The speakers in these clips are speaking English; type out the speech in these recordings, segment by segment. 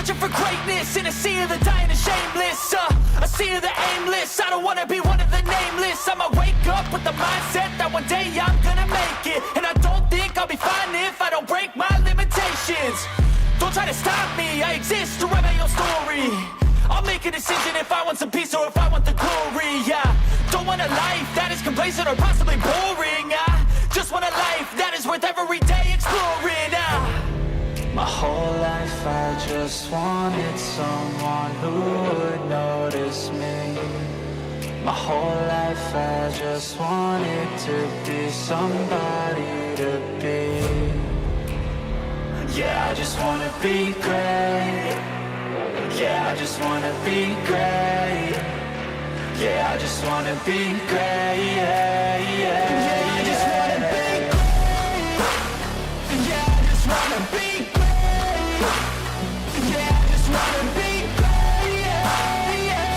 Searching for greatness in a sea of the dying and shameless, a sea of the aimless. I don't wanna be one of the nameless. I'ma wake up with the mindset that one day I'm gonna make it. And I don't think I'll be fine if I don't break my limitations. Don't try to stop me, I exist to write my own story. I'll make a decision if I want some peace or if I want the glory, yeah. Don't want a life that is complacent or possibly boring, I just want a life that is worth every day exploring, My whole life I just wanted someone who would notice me. My whole life I just wanted to be somebody to be. Yeah, I just wanna be great. Yeah, I just wanna be great. Yeah, I just wanna be great. Yeah, yeah, I just wanna be great. Yeah, I just wanna be great. Yeah, I just wanna be great. Yeah, yeah,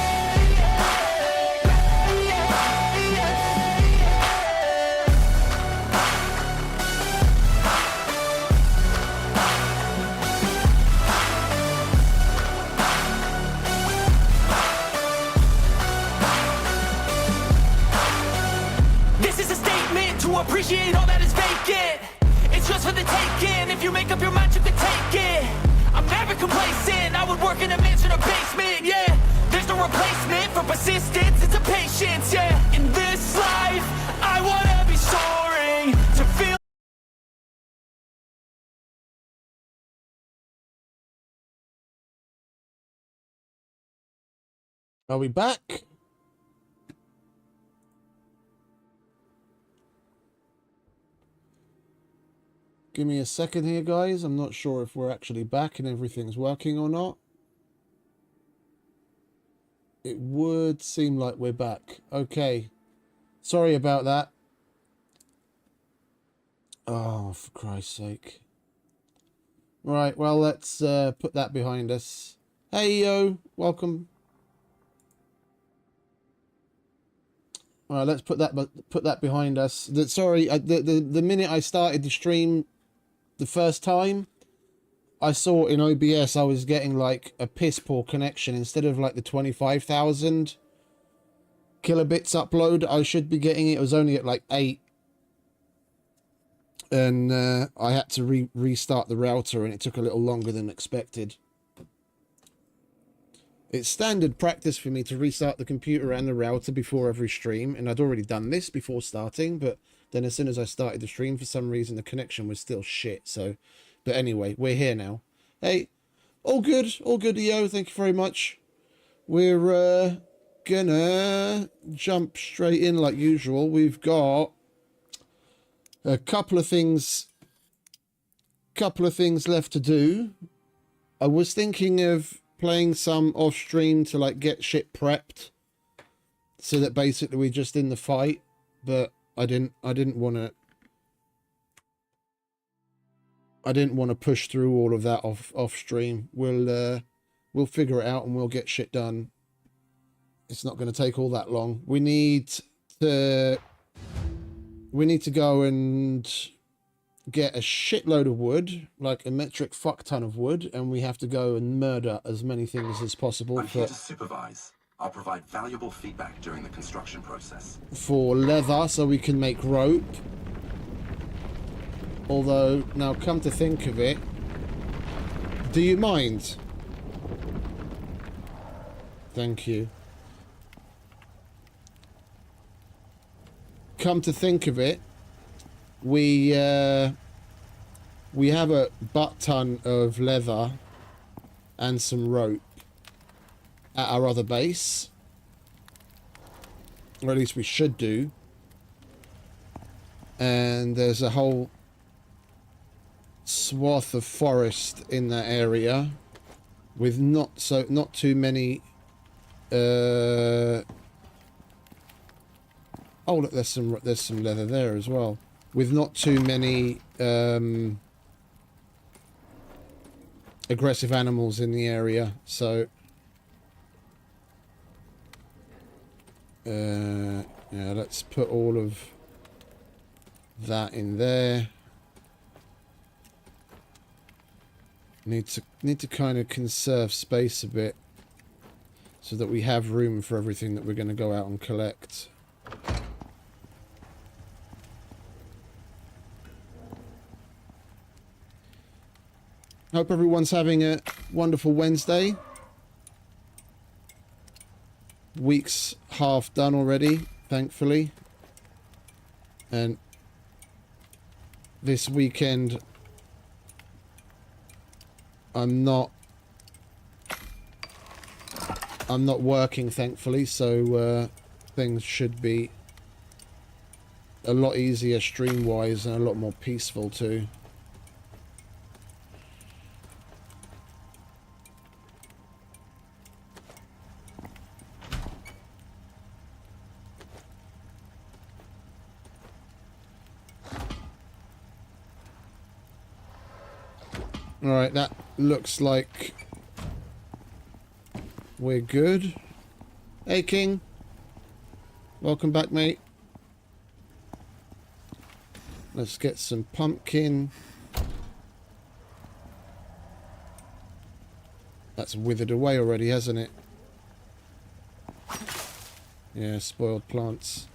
to appreciate all that is vacant. It's just for the taking. If you make up your mind, you can take it. I'm never complacent. I would work in a mansion or basement, yeah. There's no replacement for persistence, it's a patience, yeah. In this life, I wanna be soaring to feel. Are we back? Give me a second here, guys. I'm not sure if we're actually back and everything's working or not. It would seem like we're back. Okay. Sorry about that. Oh, for Christ's sake. Right, well, let's put that behind us. Hey, yo. Welcome. All right, let's put that behind us. Sorry, the minute I started the stream the first time, I saw in OBS I was getting like a piss poor connection. Instead of like the 25,000 kilobits upload I should be getting, it was only at like 8. And I had to restart the router, and it took a little longer than expected. It's standard practice for me to restart the computer and the router before every stream, and I'd already done this before starting, but then as soon as I started the stream, for some reason the connection was still shit. So, but anyway, we're here now. Hey, all good, yo, thank you very much. We're gonna jump straight in like usual. We've got a couple of things left to do. I was thinking of playing some off stream to like get shit prepped, so that basically we're just in the fight, but I didn't want to push through all of that off stream. We'll figure it out and we'll get shit done. It's not going to take all that long. We need to go and get a shitload of wood, like a metric fuck ton of wood, and we have to go and murder as many things as possible. I'm here to supervise. I'll provide valuable feedback during the construction process. For leather, so we can make rope. Although, now come to think of it, do you mind? Thank you. Come to think of it, we have a butt ton of leather and some rope at our other base, or at least we should do. And there's a whole swath of forest in that area with not too many oh look, there's some leather there as well, with not too many aggressive animals in the area. So yeah, let's put all of that in there. Need to kind of conserve space a bit so that we have room for everything that we're going to go out and collect. Hope everyone's having a wonderful Wednesday. Week's half done already, thankfully. And this weekend I'm not working, thankfully, so things should be a lot easier stream-wise and a lot more peaceful too. Alright, that looks like we're good. Hey, King. Welcome back, mate. Let's get some pumpkin. That's withered away already, hasn't it? Yeah, spoiled plants.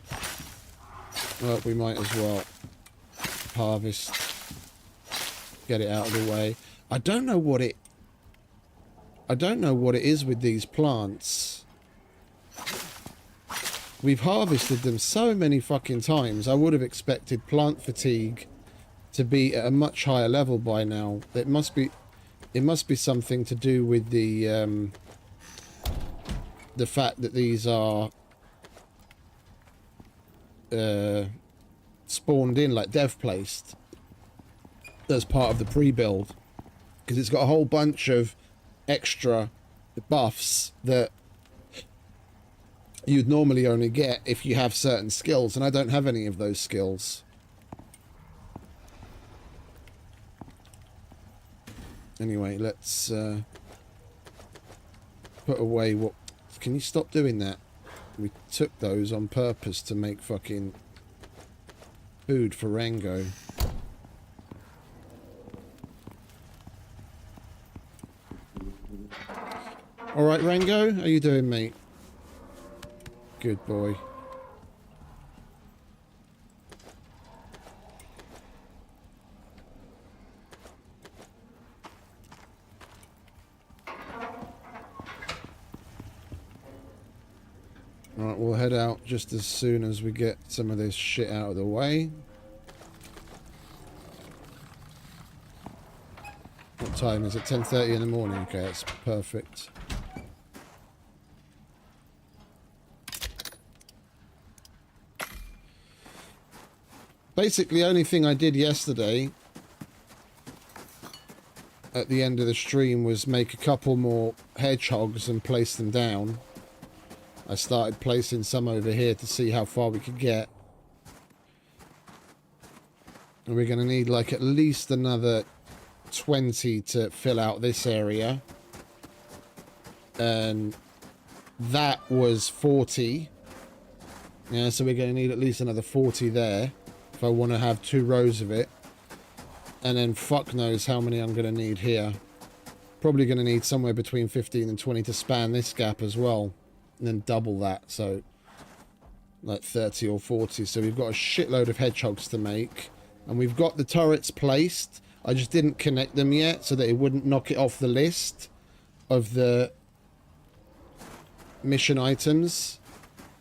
Well, we might as well harvest. Get it out of the way. I don't know what it is with these plants. We've harvested them so many fucking times. I would have expected plant fatigue to be at a much higher level by now. It must be something to do with the fact that these are spawned in, like dev placed, as part of the pre-build. Because it's got a whole bunch of extra buffs that you'd normally only get if you have certain skills, and I don't have any of those skills. Anyway, let's put away what... Can you stop doing that? We took those on purpose to make fucking food for Rango. Alright, Rango, how you doing, mate? Good boy. Alright, we'll head out just as soon as we get some of this shit out of the way. What time is it? 10:30 in the morning. Okay, that's perfect. Basically, the only thing I did yesterday at the end of the stream was make a couple more hedgehogs and place them down. I started placing some over here to see how far we could get. And we're going to need like at least another 20 to fill out this area. And that was 40. Yeah, so we're going to need at least another 40 there if I want to have 2 rows of it. And then fuck knows how many I'm going to need here. Probably going to need somewhere between 15 and 20 to span this gap as well. And then double that, so like 30 or 40. So we've got a shitload of hedgehogs to make. And we've got the turrets placed. I just didn't connect them yet so that it wouldn't knock it off the list of the mission items.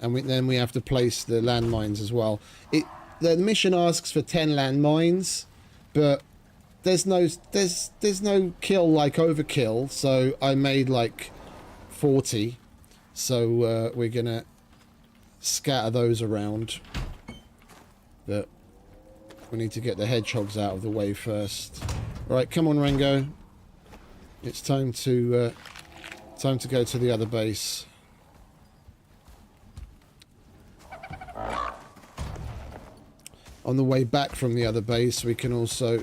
And then we have to place the landmines as well. The mission asks for 10 landmines, but there's no kill like overkill, so I made like 40. So we're gonna scatter those around. But we need to get the hedgehogs out of the way first. All right, come on, Rango. It's time to go to the other base. On the way back from the other base, we can also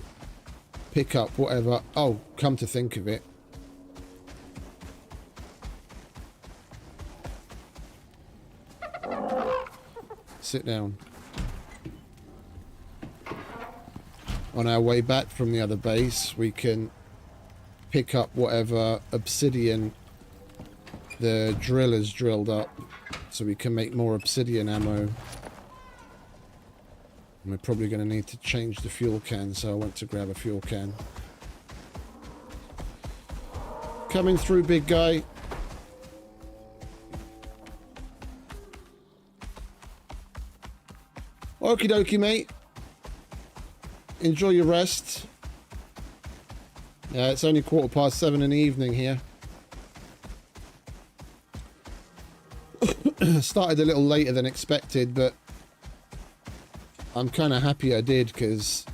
pick up whatever... Oh, come to think of it. Sit down. On our way back from the other base, we can pick up whatever obsidian the drill has drilled up, so we can make more obsidian ammo. And we're probably going to need to change the fuel can, so I went to grab a fuel can. Coming through, big guy. Okie dokie, mate. Enjoy your rest. Yeah, it's only 7:15 in the evening here. Started a little later than expected, but I'm kind of happy I did, because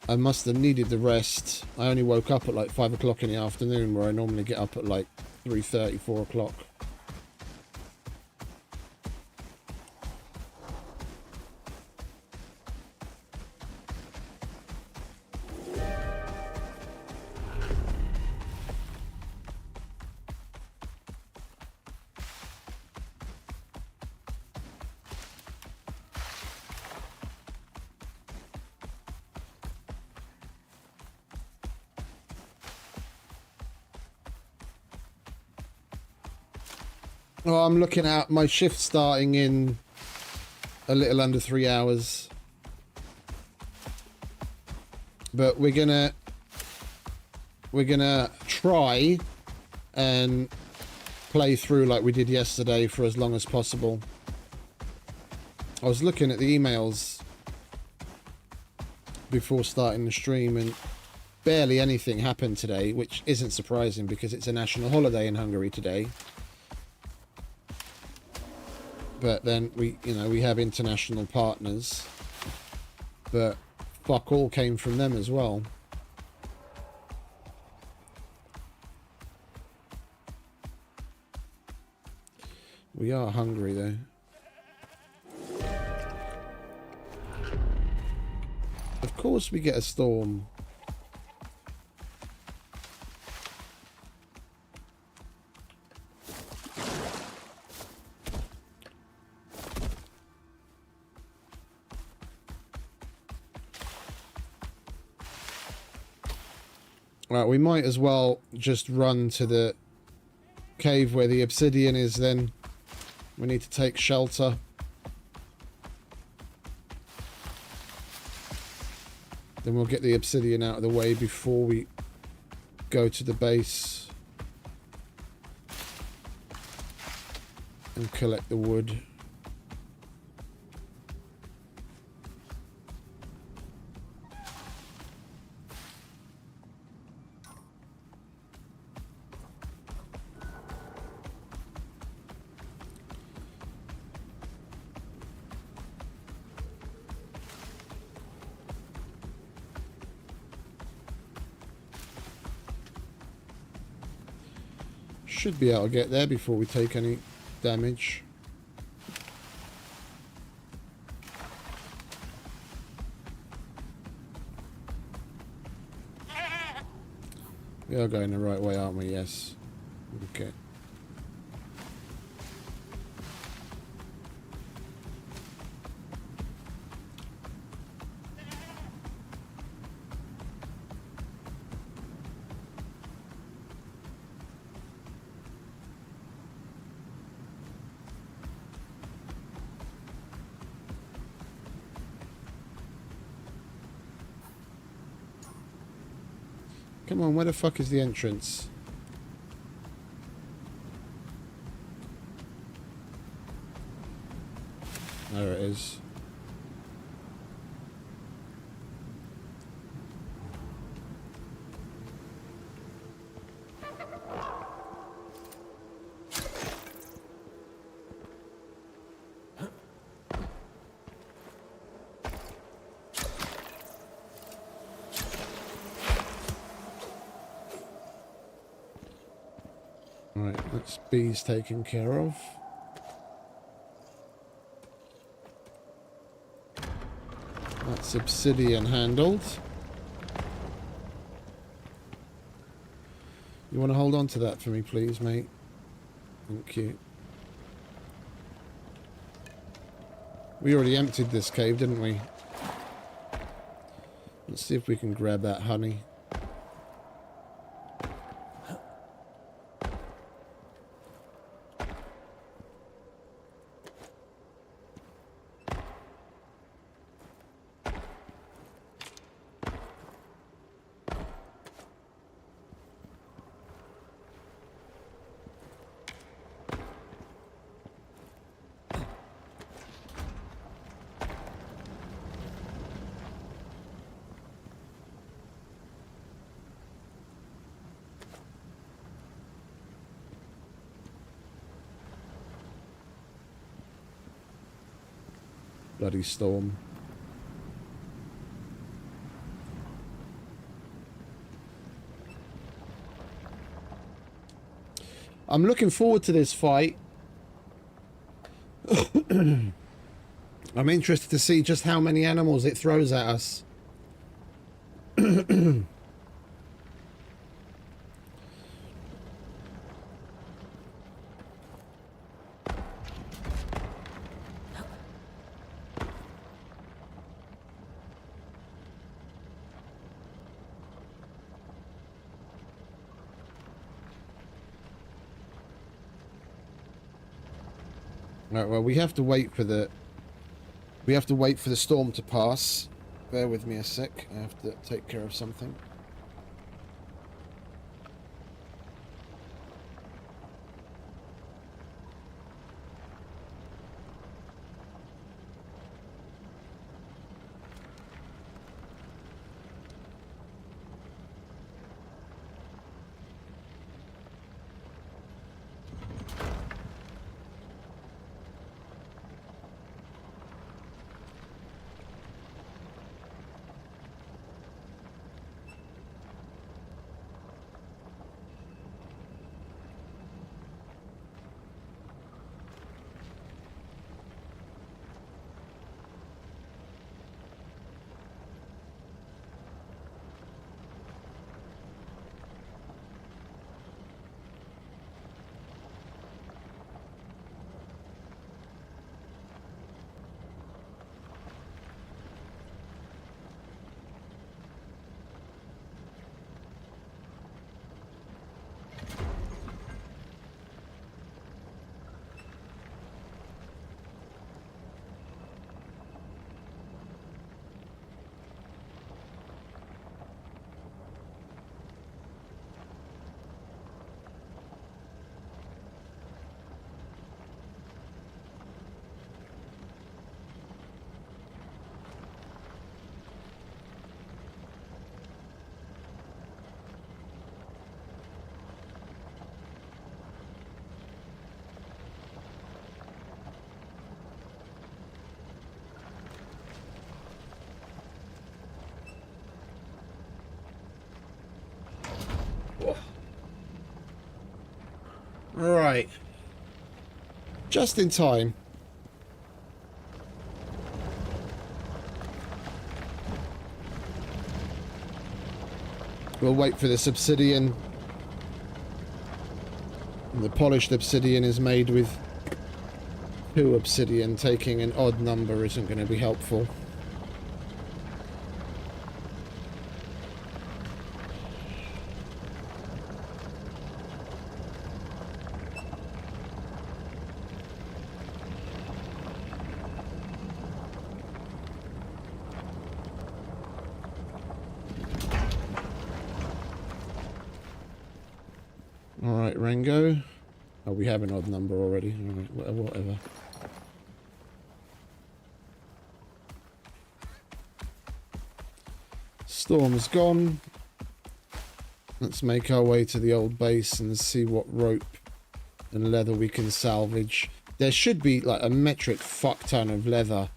I must have needed the rest. I only woke up at like 5 o'clock in the afternoon, where I normally get up at like 3:30, 4 o'clock. Oh, I'm looking at my shift starting in a little under 3 hours. But we're gonna try and play through like we did yesterday for as long as possible. I was looking at the emails before starting the stream, and barely anything happened today, which isn't surprising because it's a national holiday in Hungary today. But then we have international partners, but fuck all came from them as well. We are hungry though. Of course we get a storm. Right, we might as well just run to the cave where the obsidian is then. We need to take shelter. Then we'll get the obsidian out of the way before we go to the base and collect the wood. Should be able to get there before we take any damage. We are going the right way, aren't we? Yes. Okay. Come on, where the fuck is the entrance? There it is. Right, that's bees taken care of. That's obsidian handled. You want to hold on to that for me, please, mate? Thank you. We already emptied this cave, didn't we? Let's see if we can grab that honey. bloody storm. I'm looking forward to this fight. I'm interested to see just how many animals it throws at us. Right, well, we have to wait for the storm to pass. Bear with me a sec. I have to take care of something. Right. Just in time. We'll wait for this obsidian. And the polished obsidian is made with 2 obsidian. Taking an odd number isn't going to be helpful. Alright, Rango. Oh, we have an odd number already. Alright, whatever. Storm's gone. Let's make our way to the old base and see what rope and leather we can salvage. There should be like a metric fuck ton of leather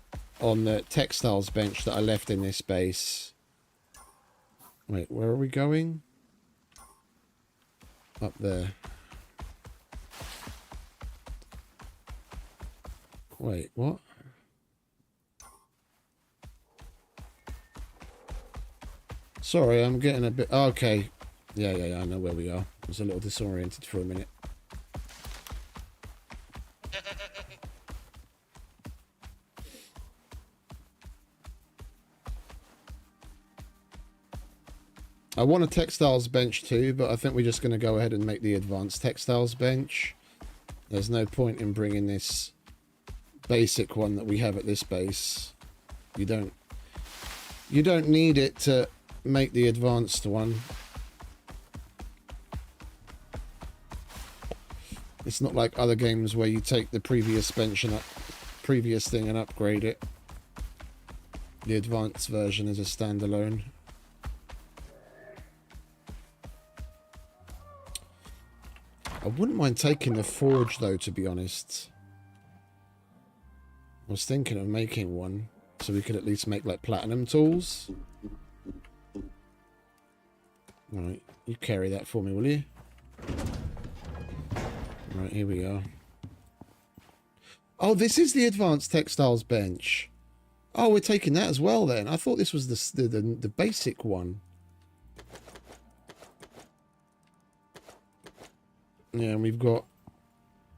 on the textiles bench that I left in this base. Wait, where are we going? Up there. Wait, what? Sorry, I'm getting a bit... Okay. Yeah, I know where we are. I was a little disoriented for a minute. I want a textiles bench too, but I think we're just going to go ahead and make the advanced textiles bench. There's no point in bringing this basic one that we have at this base. You don't need it to make the advanced one. It's not like other games where you take the previous bench and previous thing and upgrade it. The advanced version is a standalone. I wouldn't mind taking the forge though, to be honest. I was thinking of making one so we could at least make like platinum tools. Right, you carry that for me, will you? Right, here we are. Oh, this is the advanced textiles bench. Oh, we're taking that as well then. I thought this was the basic one. Yeah, and we've got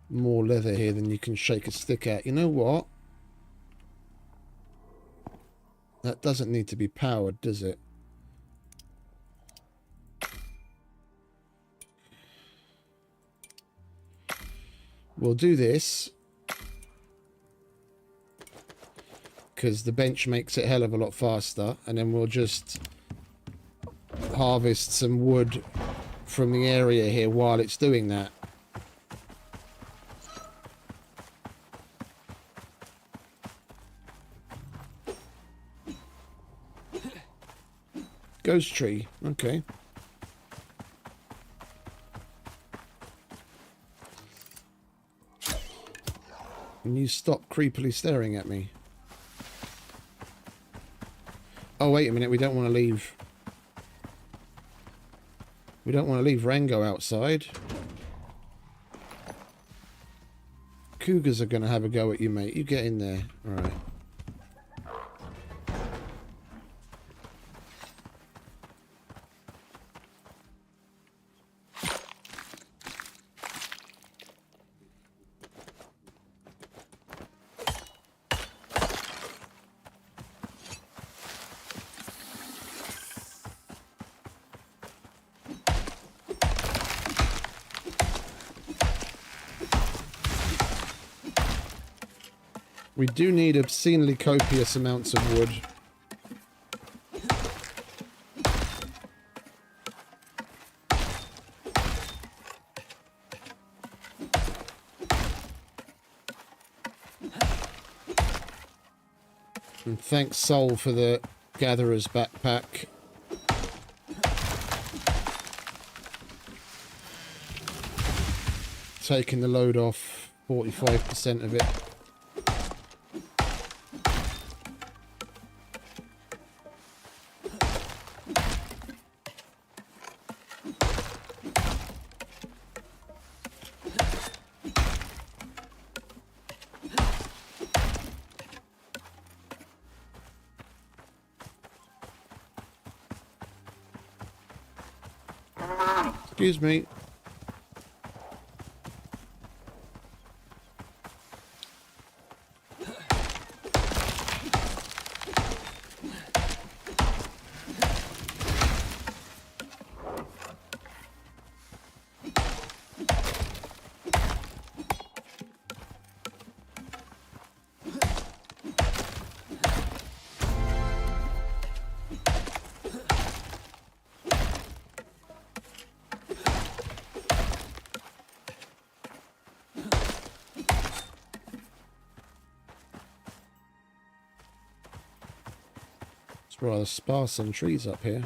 more leather here than you can shake a stick at. You know what? That doesn't need to be powered, does it? We'll do this because the bench makes it a hell of a lot faster, and then we'll just harvest some wood from the area here while it's doing that. Ghost tree, okay. And you stop creepily staring at me. Oh, wait a minute, we don't want to leave. We don't want to leave Rango outside. Cougars are going to have a go at you, mate. You get in there. All right. We do need obscenely copious amounts of wood. And thanks, Sol, for the gatherer's backpack. Taking the load off 45% of it. Excuse me. It's rather sparse on trees up here.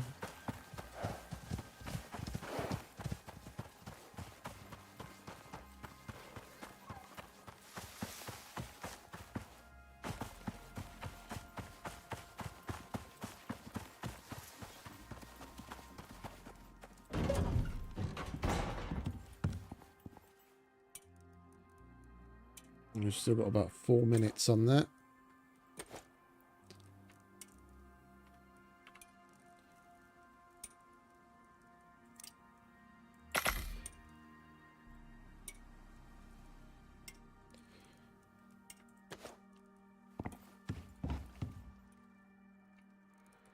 We've still got about 4 minutes on that.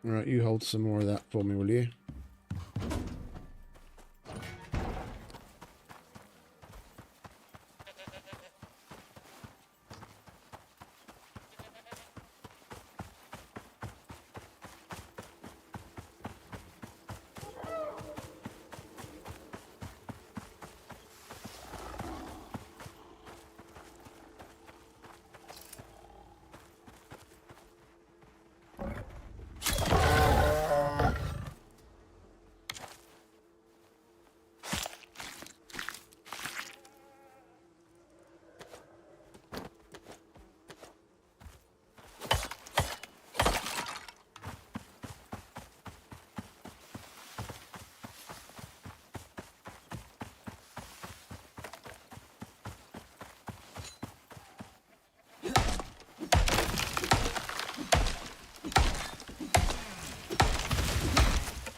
Alright, you hold some more of that for me, will you?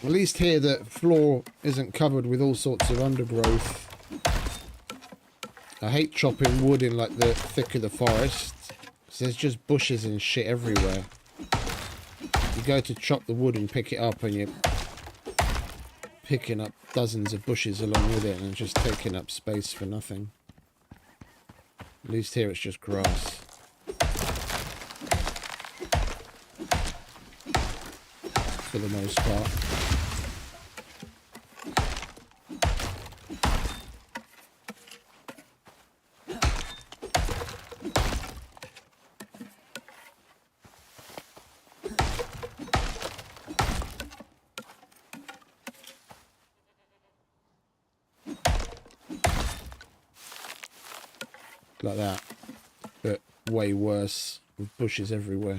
At least here the floor isn't covered with all sorts of undergrowth. I hate chopping wood in like the thick of the forest. There's just bushes and shit everywhere. You go to chop the wood and pick it up and you're picking up dozens of bushes along with it and just taking up space for nothing. At least here it's just grass. For the most part. Like that, but way worse with bushes everywhere.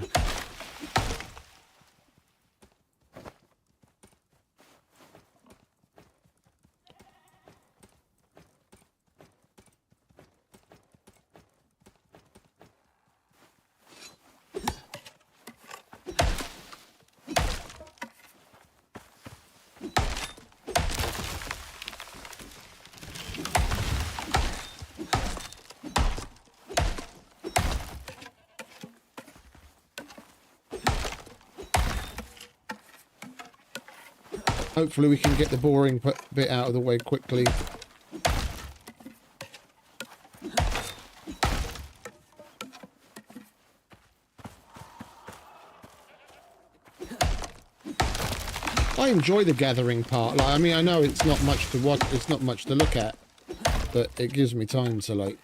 Hopefully we can get the boring bit out of the way quickly. I enjoy the gathering part. Like, I mean, I know it's not much to watch, it's not much to look at, but it gives me time to like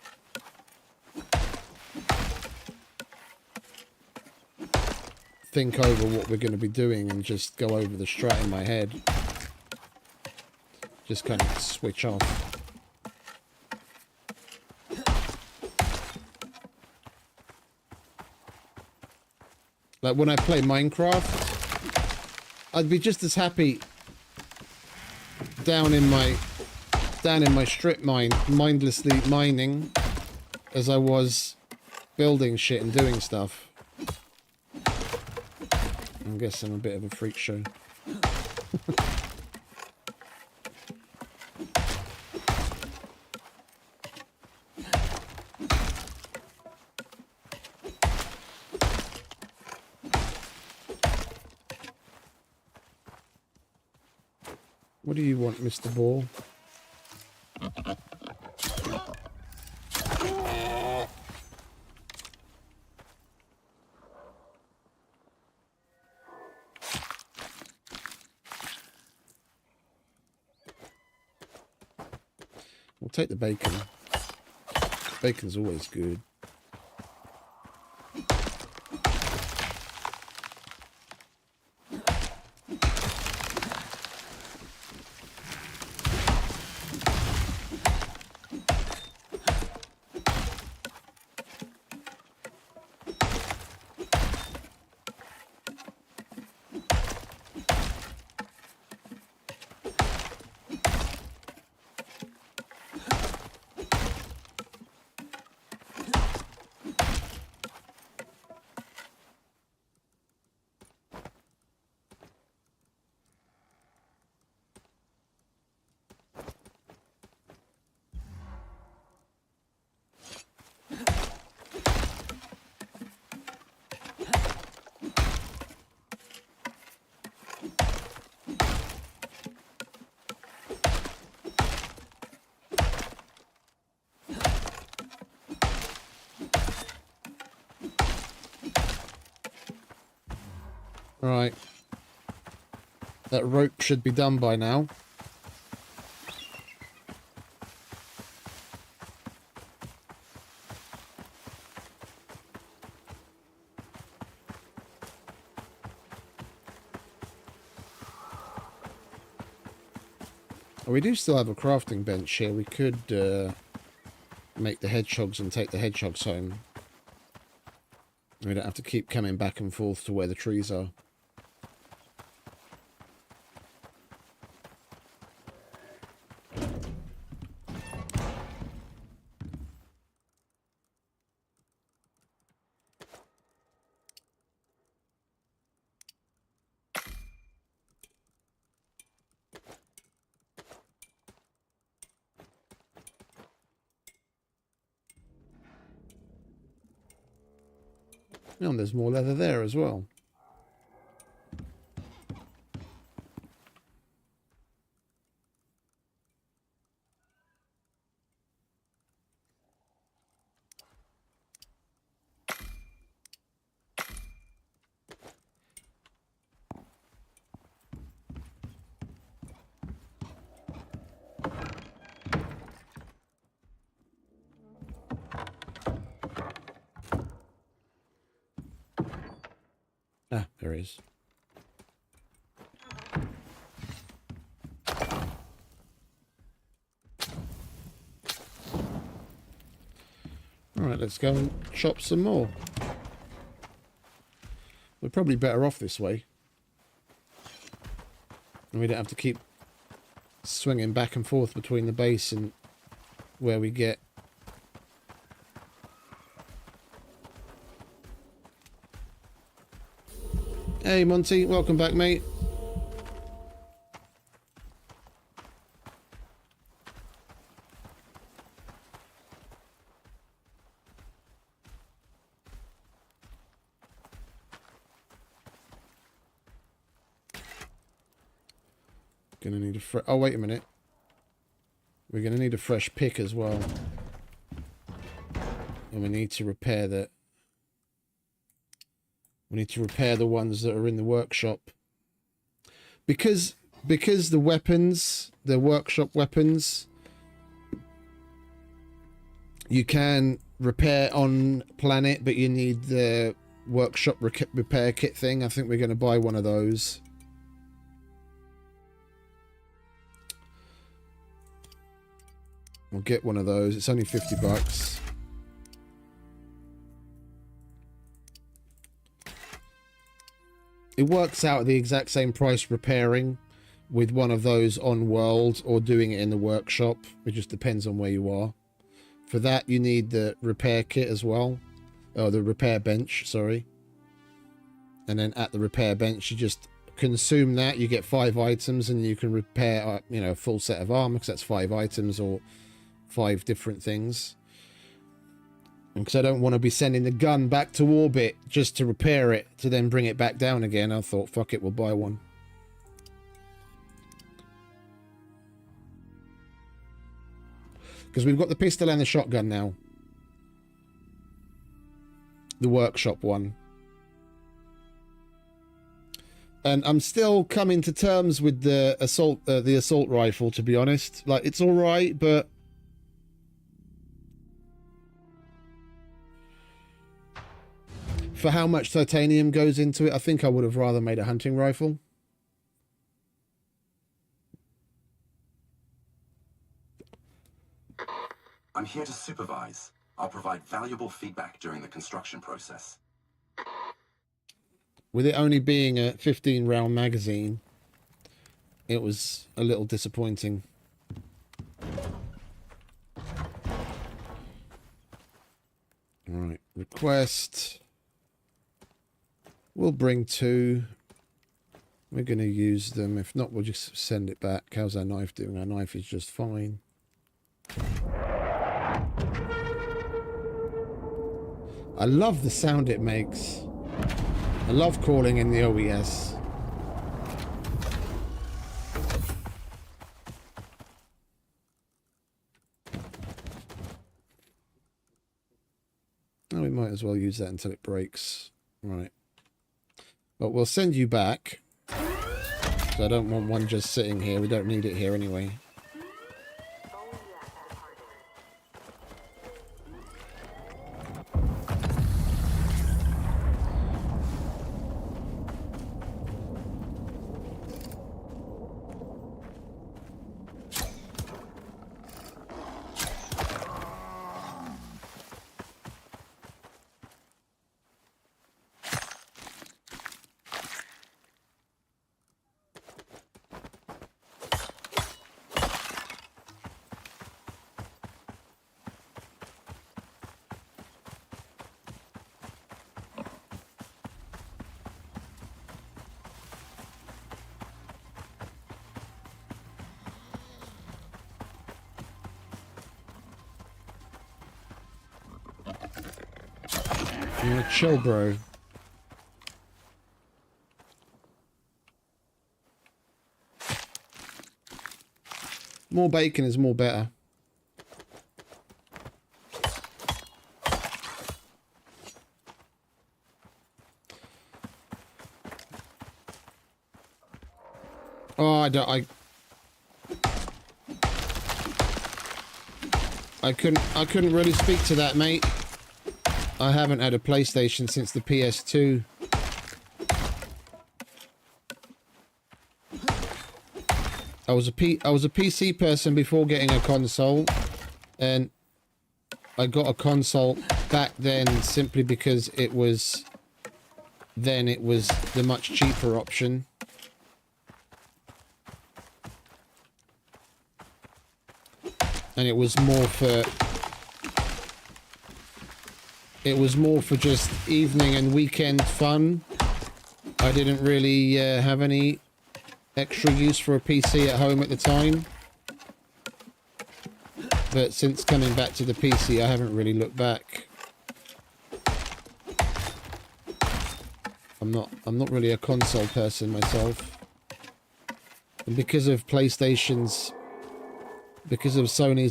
think over what we're going to be doing and just go over the strat in my head. Just kind of switch off. Like when I play Minecraft, I'd be just as happy down in my strip mine, mindlessly mining, as I was building shit and doing stuff. I guess I'm a bit of a freak show. What do you want, Mr. Ball? We'll take the bacon. Bacon's always good. Right. That rope should be done by now. We do still have a crafting bench here. We could make the hedgehogs and take the hedgehogs home. We don't have to keep coming back and forth to where the trees are. Oh, and there's more leather there as well. Ah, there he is. Alright, let's go and chop some more. We're probably better off this way. And we don't have to keep swinging back and forth between the base and where we get. Hey Monty, welcome back, mate. Gonna need a oh, wait a minute. We're gonna need a fresh pick as well. And we need to repair that. We need to repair the ones that are in the workshop. Because the weapons, the workshop weapons, you can repair on planet, but you need the workshop repair kit thing. I think we're going to buy one of those. We'll get one of those. It's only 50 bucks. It works out at the exact same price repairing with one of those on world or doing it in the workshop. It just depends on where you are. For that, you need the repair kit as well. Oh, the repair bench, sorry. And then at the repair bench, you just consume that. You get 5 items and you can repair, you know, a full set of armor, because that's 5 items or 5 different things. And because I don't want to be sending the gun back to orbit just to repair it, to then bring it back down again, I thought, fuck it, we'll buy one. Because we've got the pistol and the shotgun now. The workshop one. And I'm still coming to terms with the assault rifle, to be honest. Like, it's all right, but for how much titanium goes into it, I think I would have rather made a hunting rifle. I'm here to supervise. I'll provide valuable feedback during the construction process. With it only being a 15-round magazine, it was a little disappointing. Alright, request. We'll bring 2. We're going to use them. If not, we'll just send it back. How's our knife doing? Our knife is just fine. I love the sound it makes. I love calling in the OES. Oh, we might as well use that until it breaks. Right. But we'll send you back. So I don't want one just sitting here. We don't need it here anyway. Chill, bro. more bacon is more better. Oh, I couldn't really speak to that, mate. I haven't had a PlayStation since the PS2. I was a PC person before getting a console, and I got a console back then simply because it was the much cheaper option. And it was more for just evening and weekend fun. I didn't really have any extra use for a PC at home at the time. But since coming back to the PC, I haven't really looked back. I'm not really a console person myself. And because of Sony's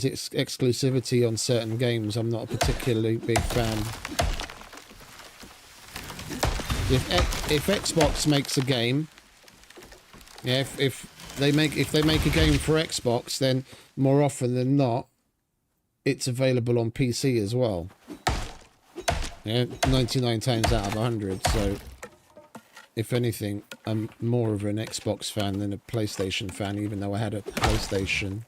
exclusivity on certain games, I'm not a particularly big fan. If Xbox makes a game, yeah, if they make a game for Xbox, then more often than not, it's available on PC as well. Yeah, 99 times out of 100. So, if anything, I'm more of an Xbox fan than a PlayStation fan, even though I had a PlayStation.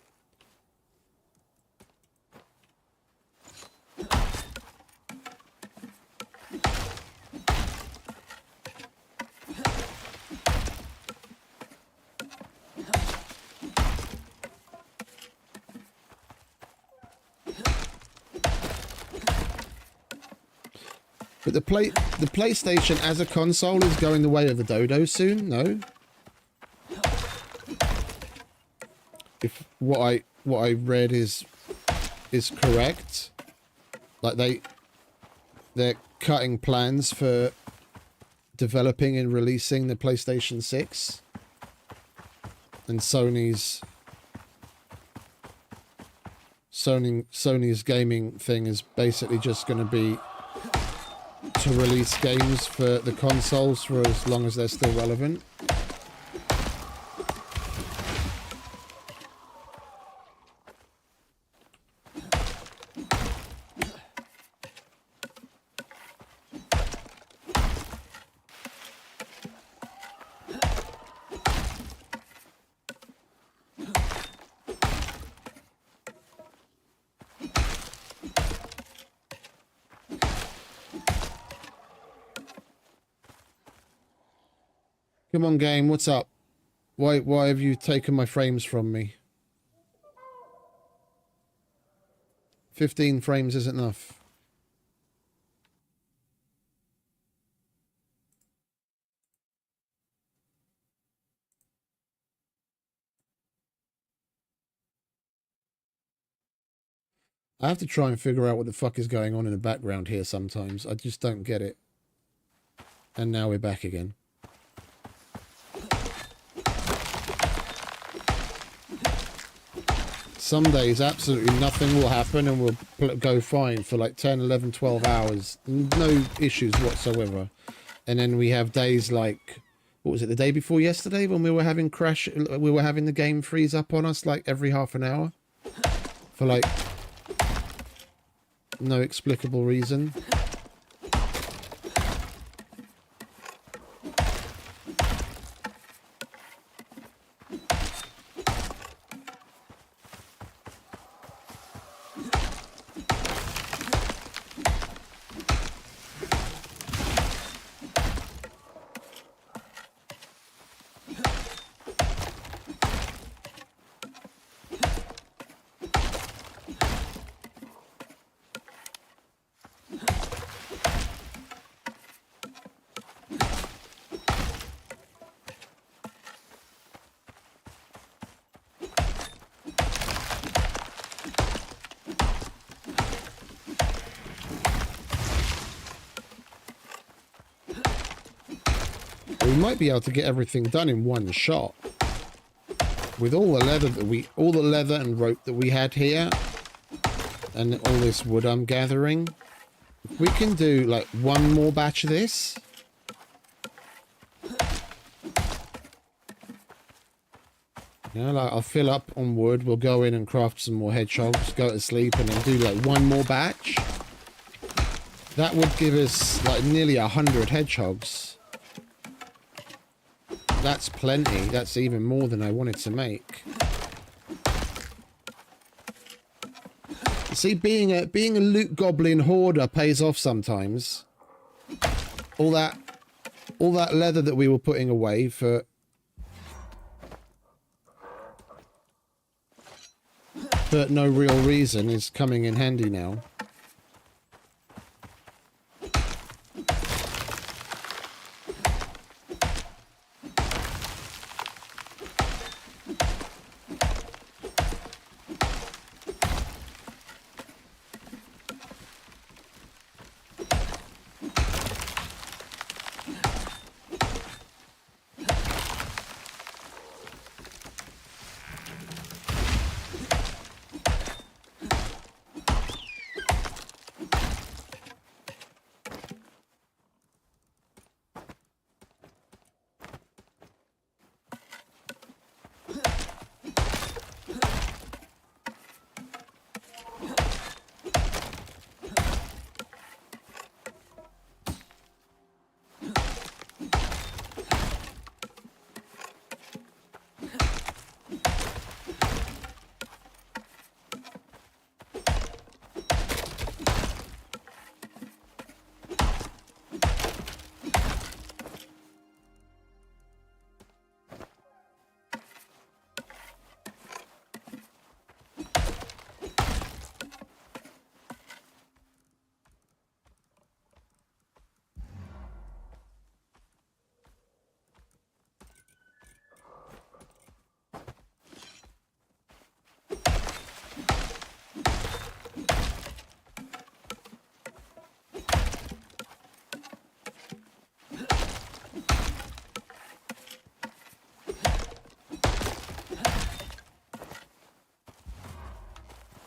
But the PlayStation as a console is going the way of the dodo soon, no? If what I read is correct, like they're cutting plans for developing and releasing the PlayStation 6, and Sony's gaming thing is basically just going to be to release games for the consoles for as long as they're still relevant. Come on, game, what's up? Why have you taken my frames from me? 15 frames isn't enough. I have to try and figure out what the fuck is going on in the background here sometimes. I just don't get it. And now we're back again. Some days absolutely nothing will happen and we'll go fine for like 10, 11, 12 hours. No issues whatsoever. And then we have days like, what was it, the day before yesterday when we were having the game freeze up on us like every half an hour for like no explicable reason. We might be able to get everything done in one shot. with all the leather and rope that we had here, and all this wood I'm gathering, if we can do like one more batch of this, you know, like I'll fill up on wood, we'll go in and craft some more hedgehogs, go to sleep, and then do like one more batch. That would give us like nearly 100 hedgehogs. That's plenty. That's even more than I wanted to make. See, being a loot goblin hoarder pays off sometimes. All that leather that we were putting away for no real reason is coming in handy now.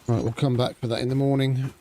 Right, we'll come back for that in the morning.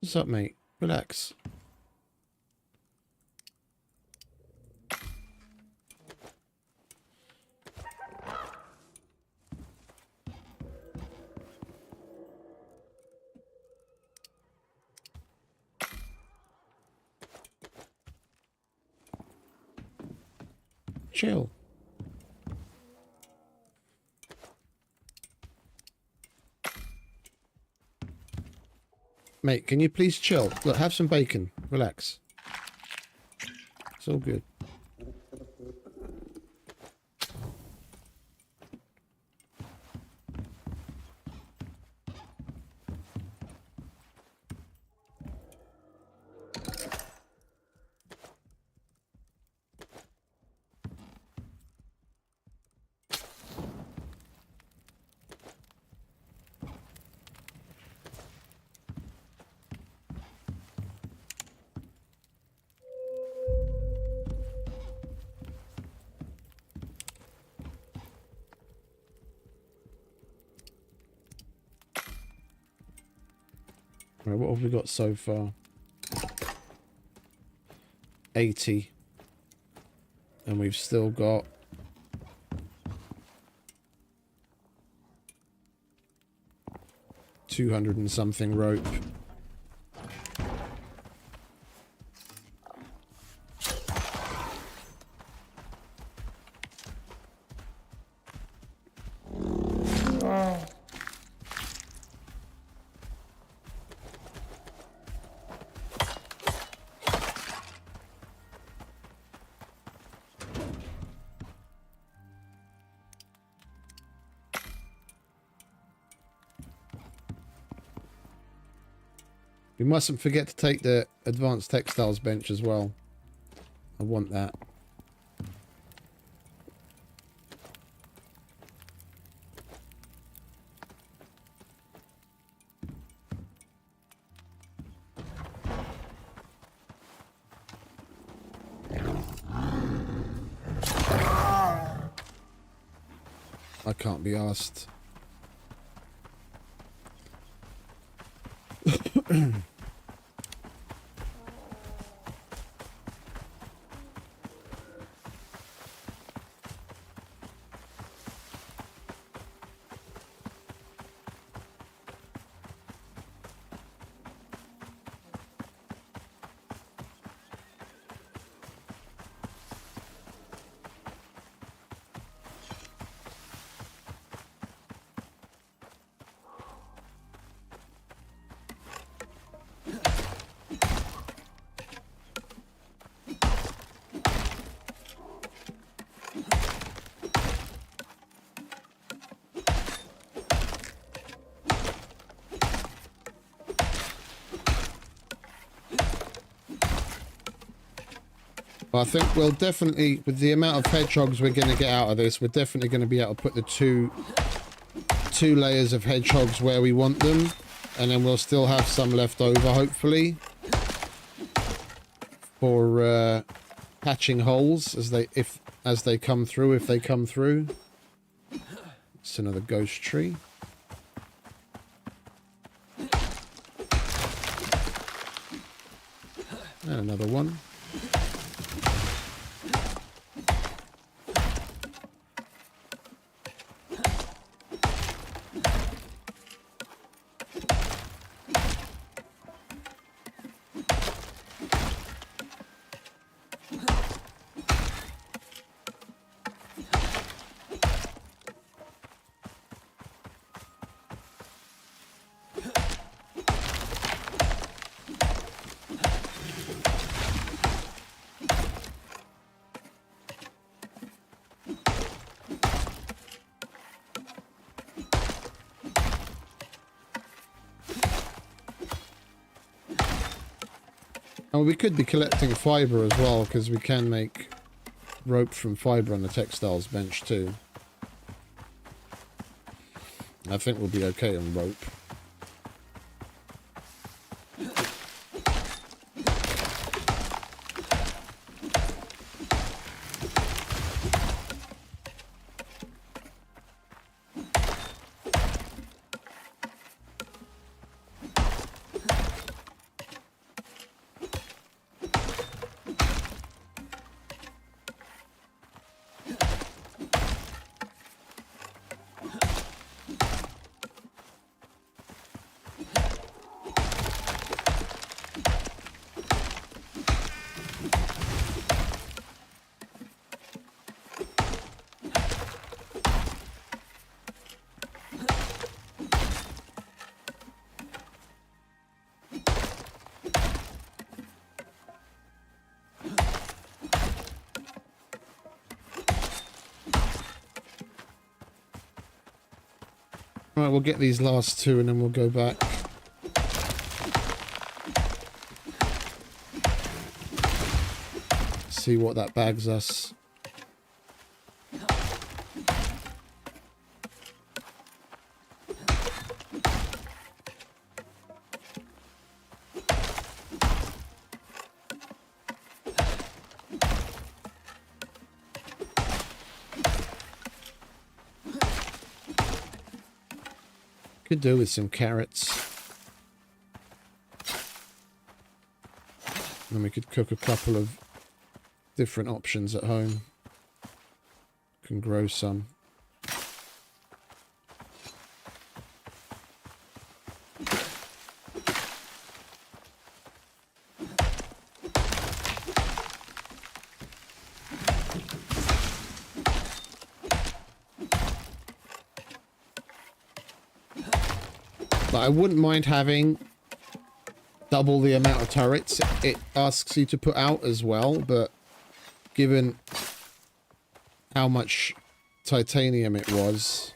What's up, mate? Relax. Chill. Mate, can you please chill? Look, have some bacon. Relax. It's all good. Right, what have we got so far? 80. And we've still got 200 and something rope. We mustn't forget to take the advanced textiles bench as well. I want that. I can't be asked. I think we'll definitely, with the amount of hedgehogs we're going to get out of this, we're definitely going to be able to put the two layers of hedgehogs where we want them, and then we'll still have some left over, hopefully, for patching holes as they come through, if they come through. It's another ghost tree. And another one. Oh, we could be collecting fibre as well, because we can make rope from fibre on the textiles bench too. I think we'll be okay on rope. Right, we'll get these last two and then we'll go back. See what that bags us. Could do with some carrots. And we could cook a couple of different options at home. Can grow some. But I wouldn't mind having double the amount of turrets it asks you to put out as well, but given how much titanium it was,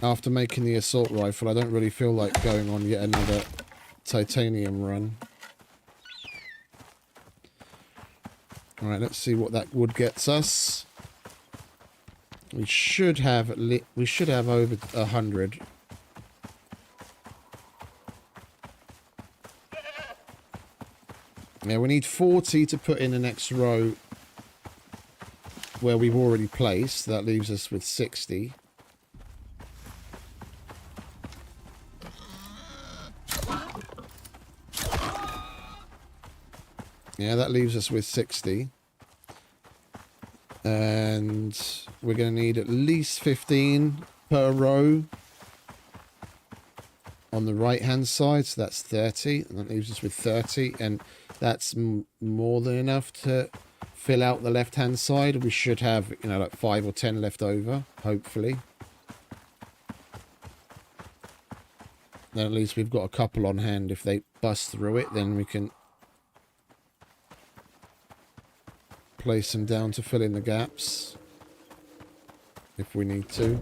after making the assault rifle, I don't really feel like going on yet another titanium run. Alright, let's see what that wood gets us. We should have over 100. Yeah, we need 40 to put in the next row where we've already placed. That leaves us with 60. Yeah, that leaves us with 60. And we're going to need at least 15 per row on the right hand side, so that's 30, and that leaves us with 30, and that's more than enough to fill out the left hand side. We should have, you know, like 5 or 10 left over, hopefully. Then at least we've got a couple on hand. If they bust through it, then we can place them down to fill in the gaps if we need to.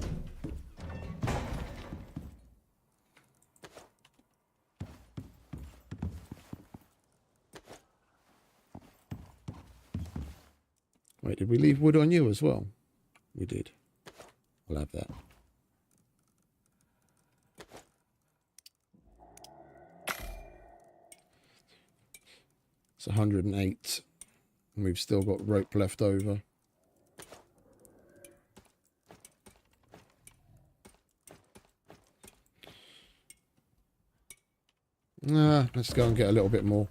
Wait, did we leave wood on you as well? We did. I'll have that. It's 108. And we've still got rope left over. Let's go and get a little bit more.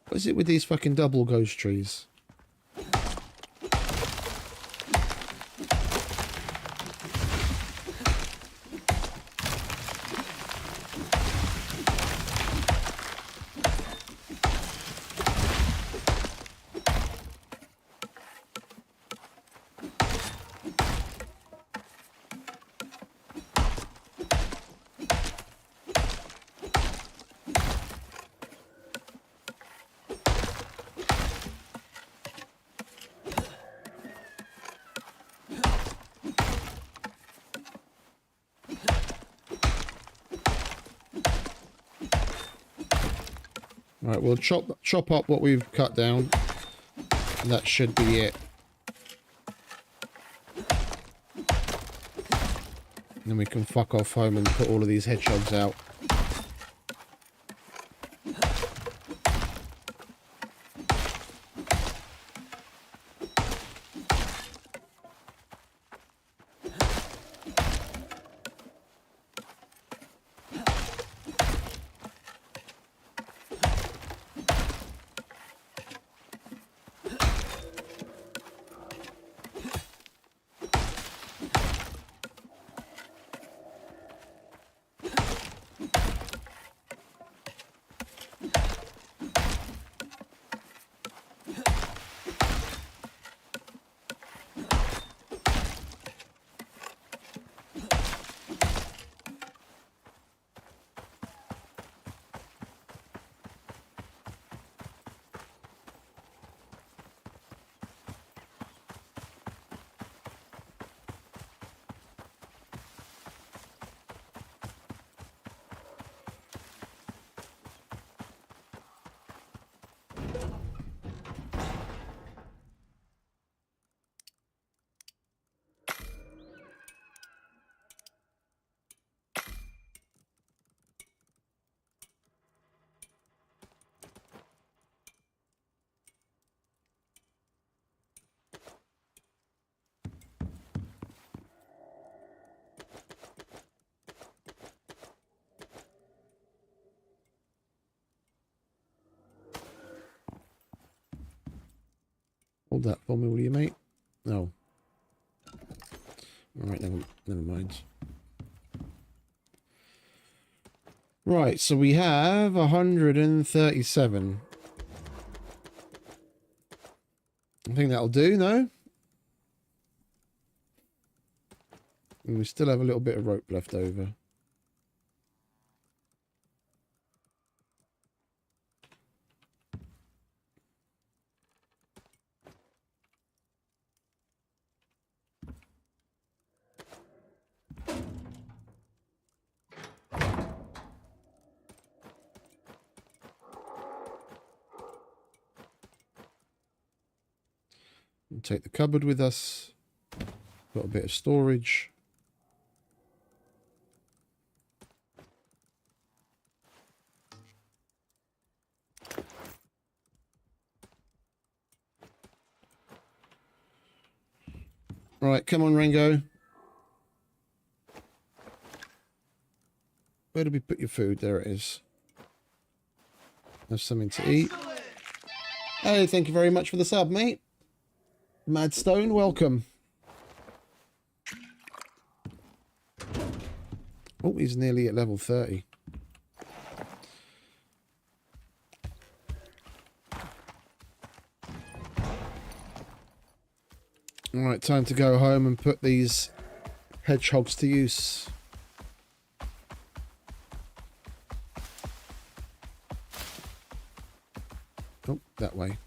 What is it with these fucking double ghost trees? Right, we'll chop up what we've cut down. And that should be it. And then we can fuck off home and put all of these hedgehogs out. Hold that for me, will you, mate? No. Alright, never mind. Right, so we have 137. I think that'll do, no? And we still have a little bit of rope left over. We'll take the cupboard with us. Got a bit of storage. Right, come on, Ringo. Where did we put your food? There it is. Have something to eat. Hey, thank you very much for the sub, mate. Madstone, welcome. Oh, he's nearly at level 30. Alright, time to go home and put these hedgehogs to use. Oh, that way.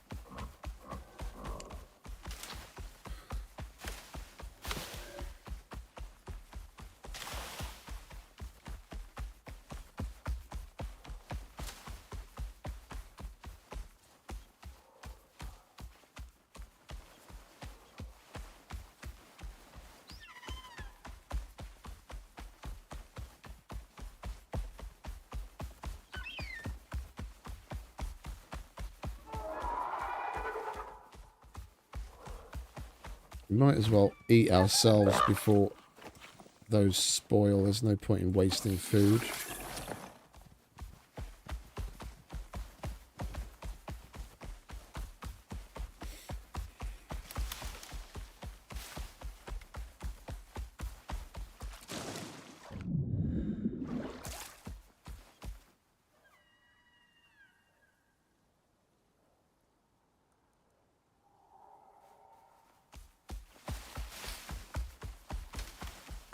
We might as well eat ourselves before those spoil. There's no point in wasting food.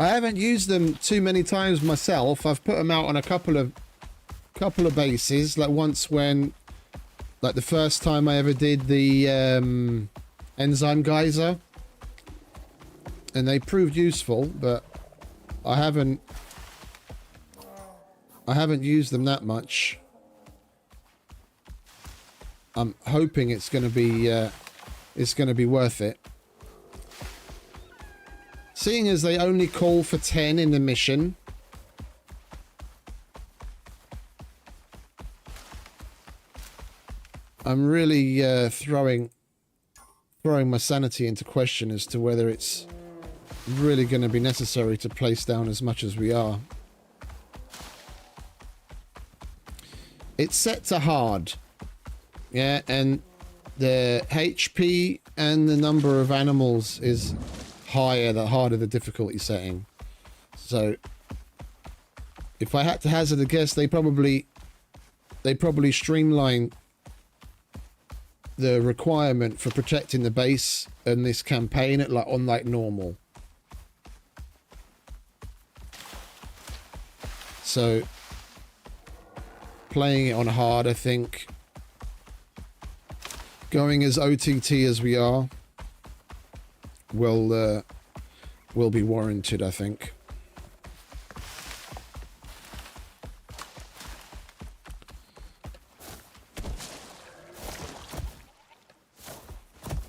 I haven't used them too many times myself. I've put them out on a couple of bases. Like once when, like the first time I ever did the enzyme geyser, and they proved useful. But I haven't used them that much. I'm hoping it's going to be it's going to be worth it. Seeing as they only call for 10 in the mission, I'm really throwing my sanity into question as to whether it's really going to be necessary to place down as much as we are. It's set to hard, yeah, and the HP and the number of animals is higher the harder the difficulty setting. So if I had to hazard a guess, they probably streamline the requirement for protecting the base in this campaign at on normal. So playing it on hard, I think, going as OTT as we are, will be warranted, I think.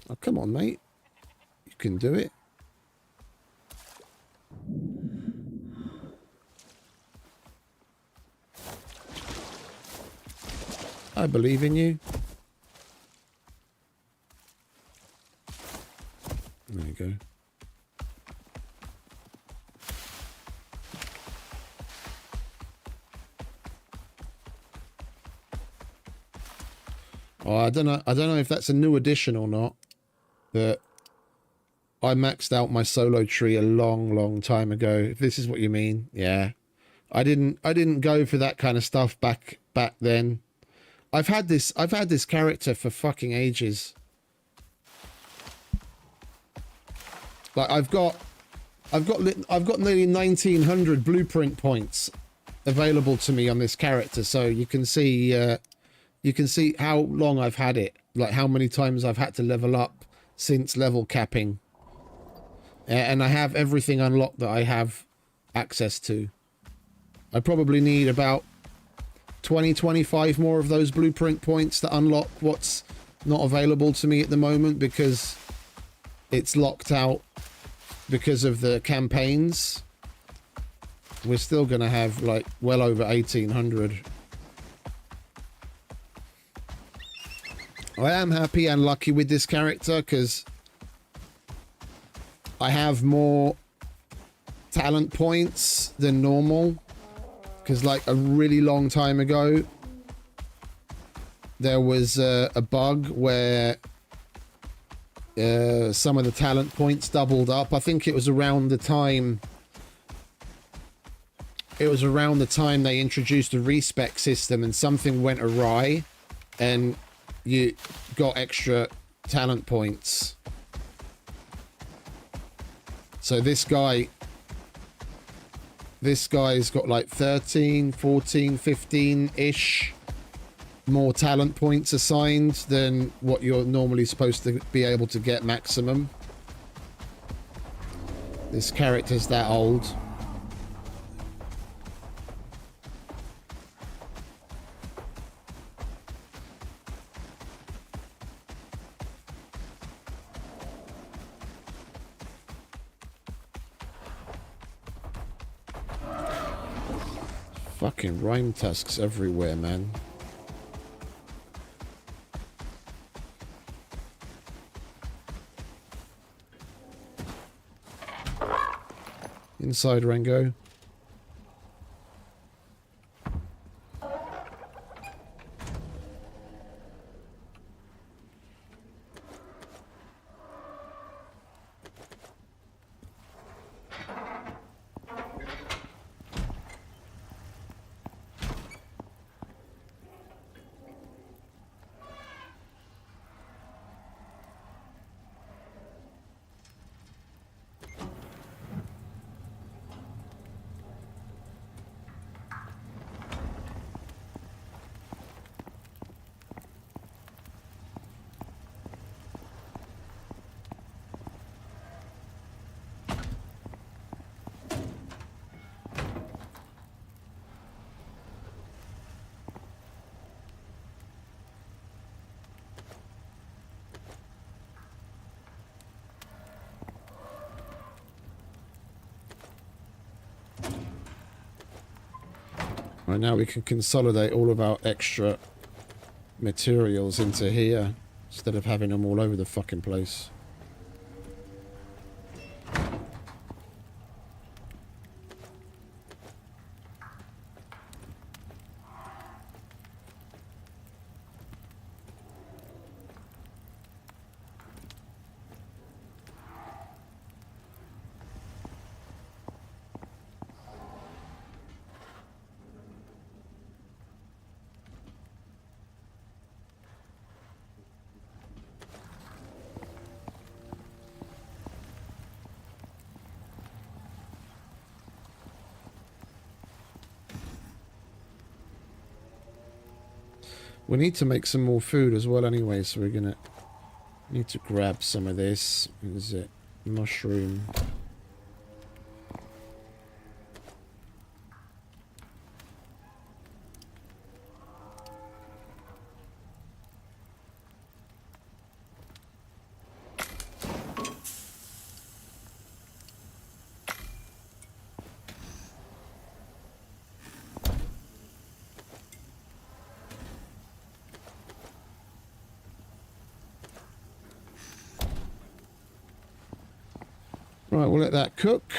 Oh, come on, mate. You can do it. I believe in you. There you go. Oh, I don't know if that's a new addition or not, but I maxed out my solo tree a long time ago. If this is what you mean, yeah. I didn't go for that kind of stuff back then. I've had this character for fucking ages. Like I've got nearly 1900 blueprint points available to me on this character, so you can see how long I've had it, like how many times I've had to level up since level capping. And I have everything unlocked that I have access to. I probably need about 20-25 more of those blueprint points to unlock what's not available to me at the moment, because it's locked out because of the campaigns. We're still going to have like well over 1800. I am happy and lucky with this character because I have more talent points than normal. Because like a really long time ago, there was a bug where some of the talent points doubled up. I think it was around the time they introduced the respec system and something went awry and you got extra talent points. So this guy's got like 13, 14, 15-ish more talent points assigned than what you're normally supposed to be able to get maximum. This character's that old. Fucking Rimetusks everywhere, man. Inside, Rango. Right, now we can consolidate all of our extra materials into here instead of having them all over the fucking place. We need to make some more food as well anyway, so we're gonna need to grab some of this. What is it? Mushroom. Right, we'll let that cook.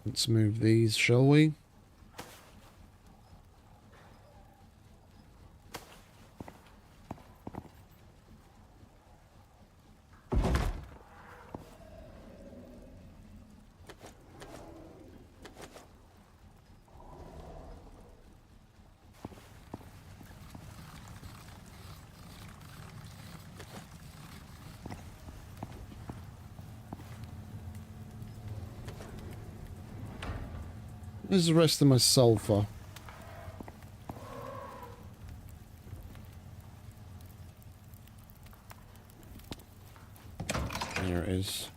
Let's move these, shall we? Where's the rest of my sulfur? There it is.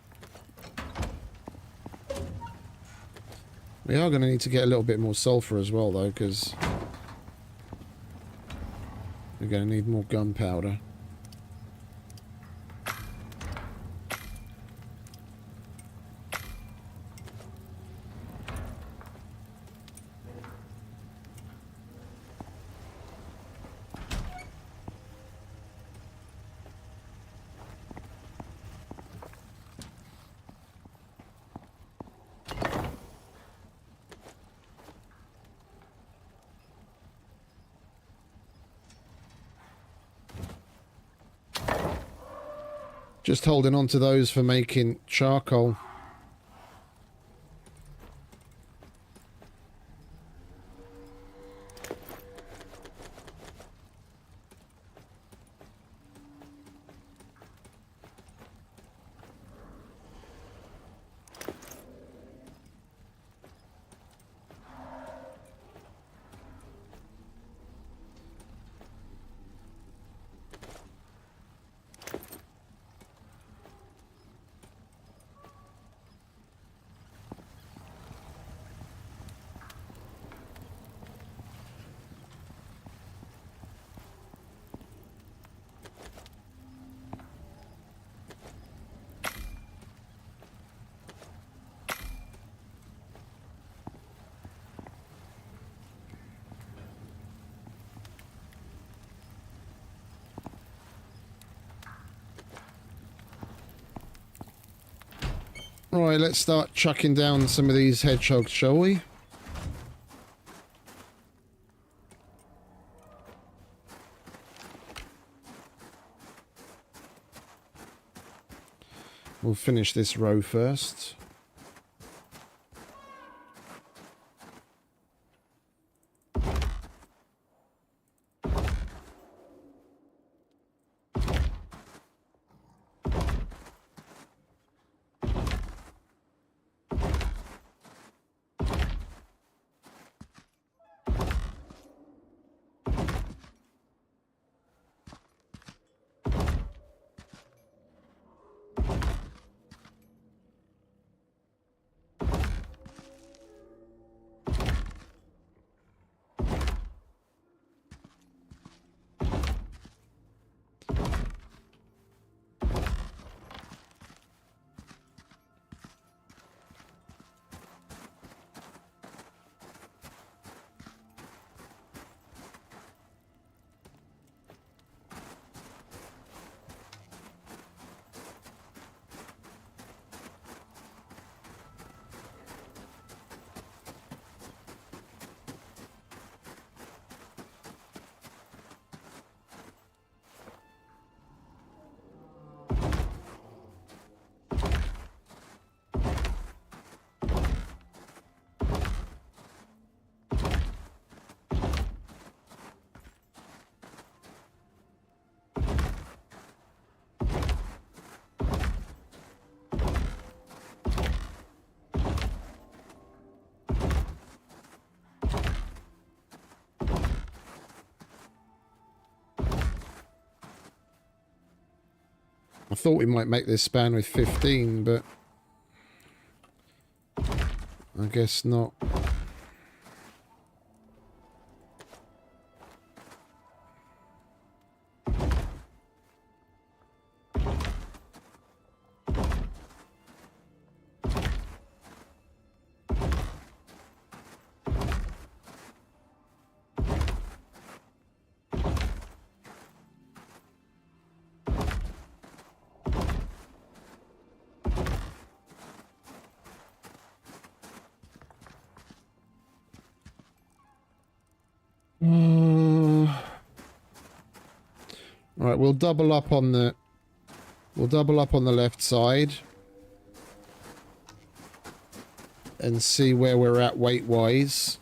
We are going to need to get a little bit more sulfur as well, though, because we're going to need more gunpowder. Just holding on to those for making charcoal. Right, let's start chucking down some of these hedgehogs, shall we? We'll finish this row first. I thought we might make this span with 15, but I guess not. Right, we'll double up on the left side and see where we're at weight wise.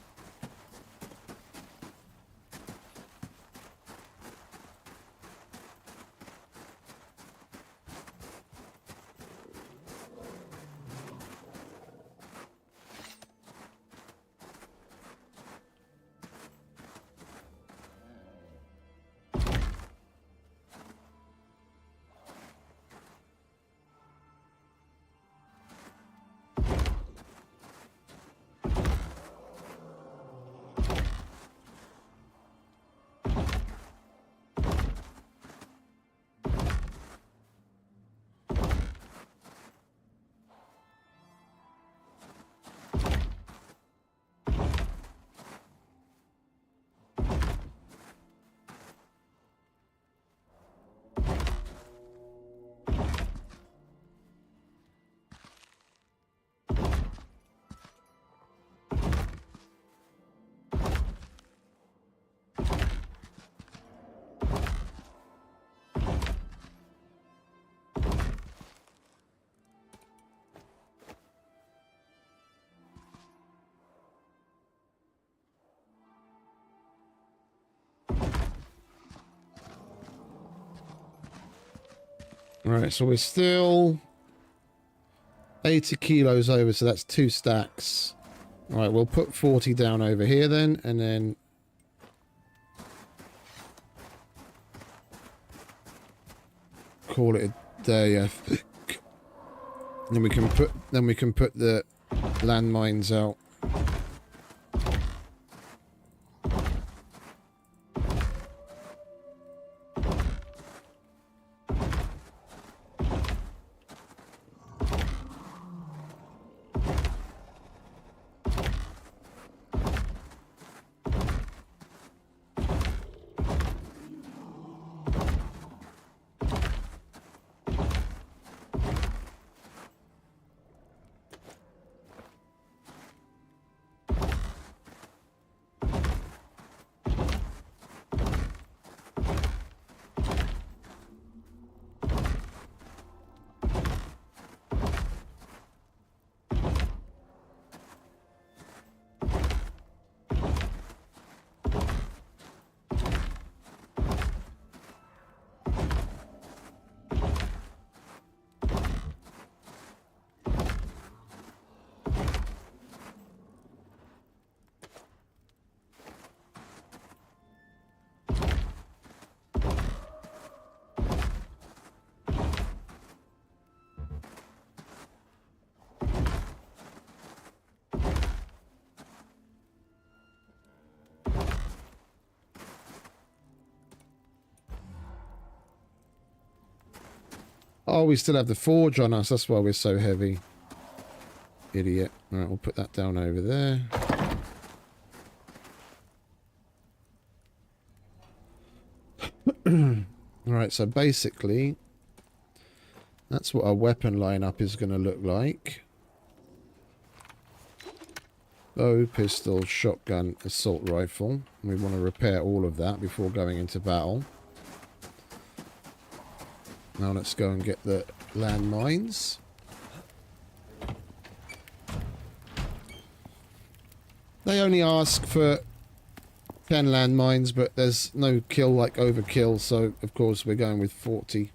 Right, so we're still 80 kilos over, so that's 2 stacks. All right, we'll put 40 down over here then, and then call it a day, I think. Then we can put the landmines out. Oh, we still have the forge on us. That's why we're so heavy. Idiot. All right, we'll put that down over there. All right, so basically, that's what our weapon lineup is going to look like. Bow, pistol, shotgun, assault rifle. We want to repair all of that before going into battle. Now let's go and get the landmines. They only ask for 10 landmines, but there's no kill like overkill, so of course we're going with 40.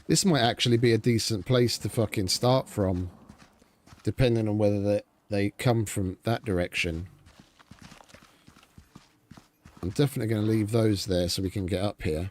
This might actually be a decent place to fucking start from, depending on whether they come from that direction. I'm definitely going to leave those there so we can get up here.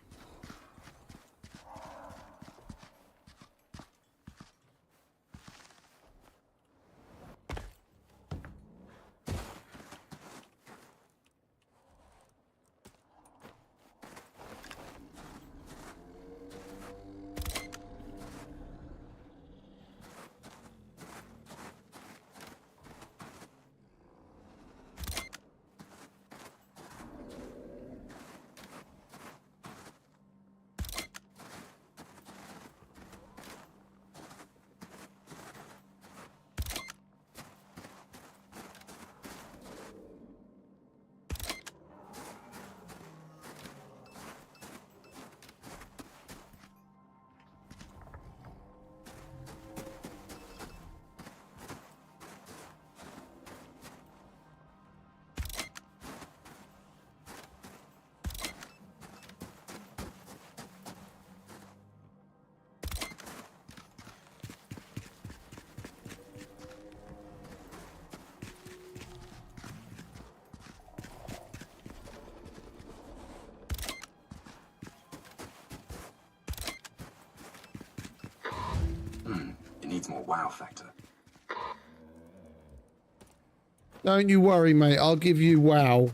It needs more wow factor. Don't you worry, mate. I'll give you wow.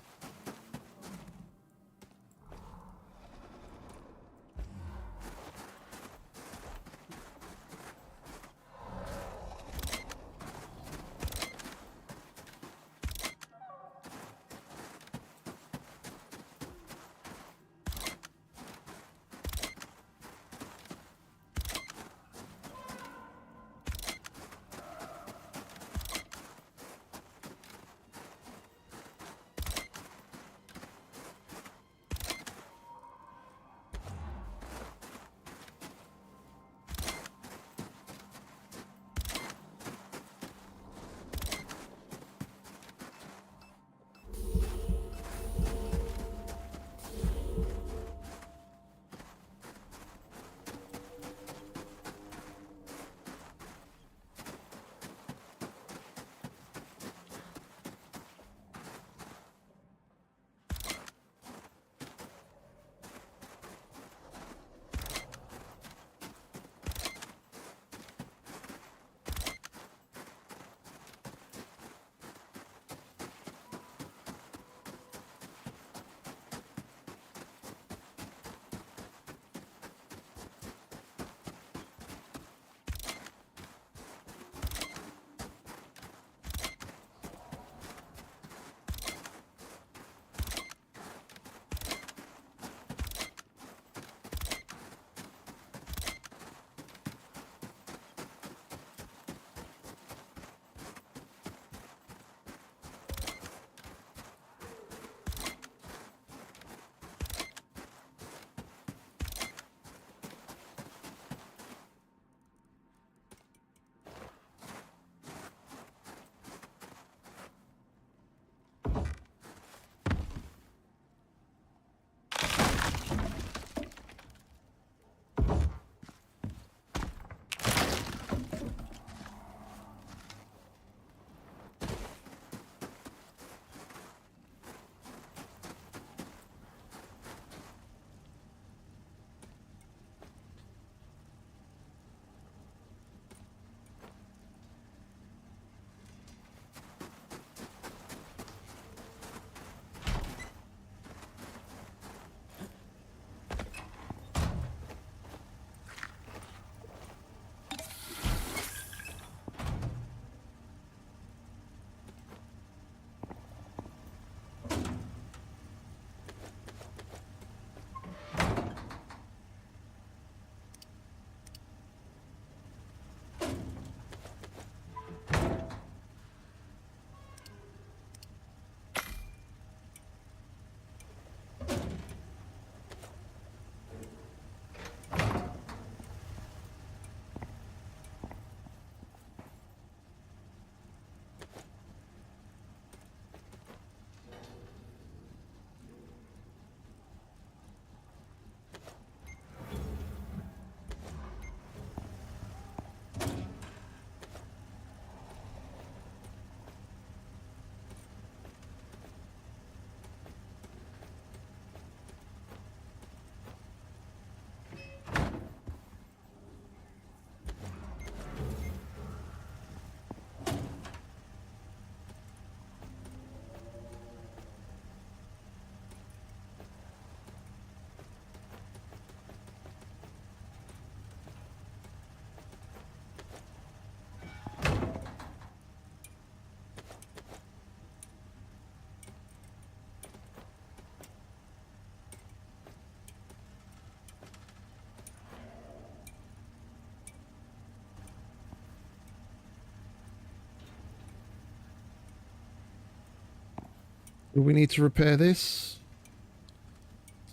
Do we need to repair this?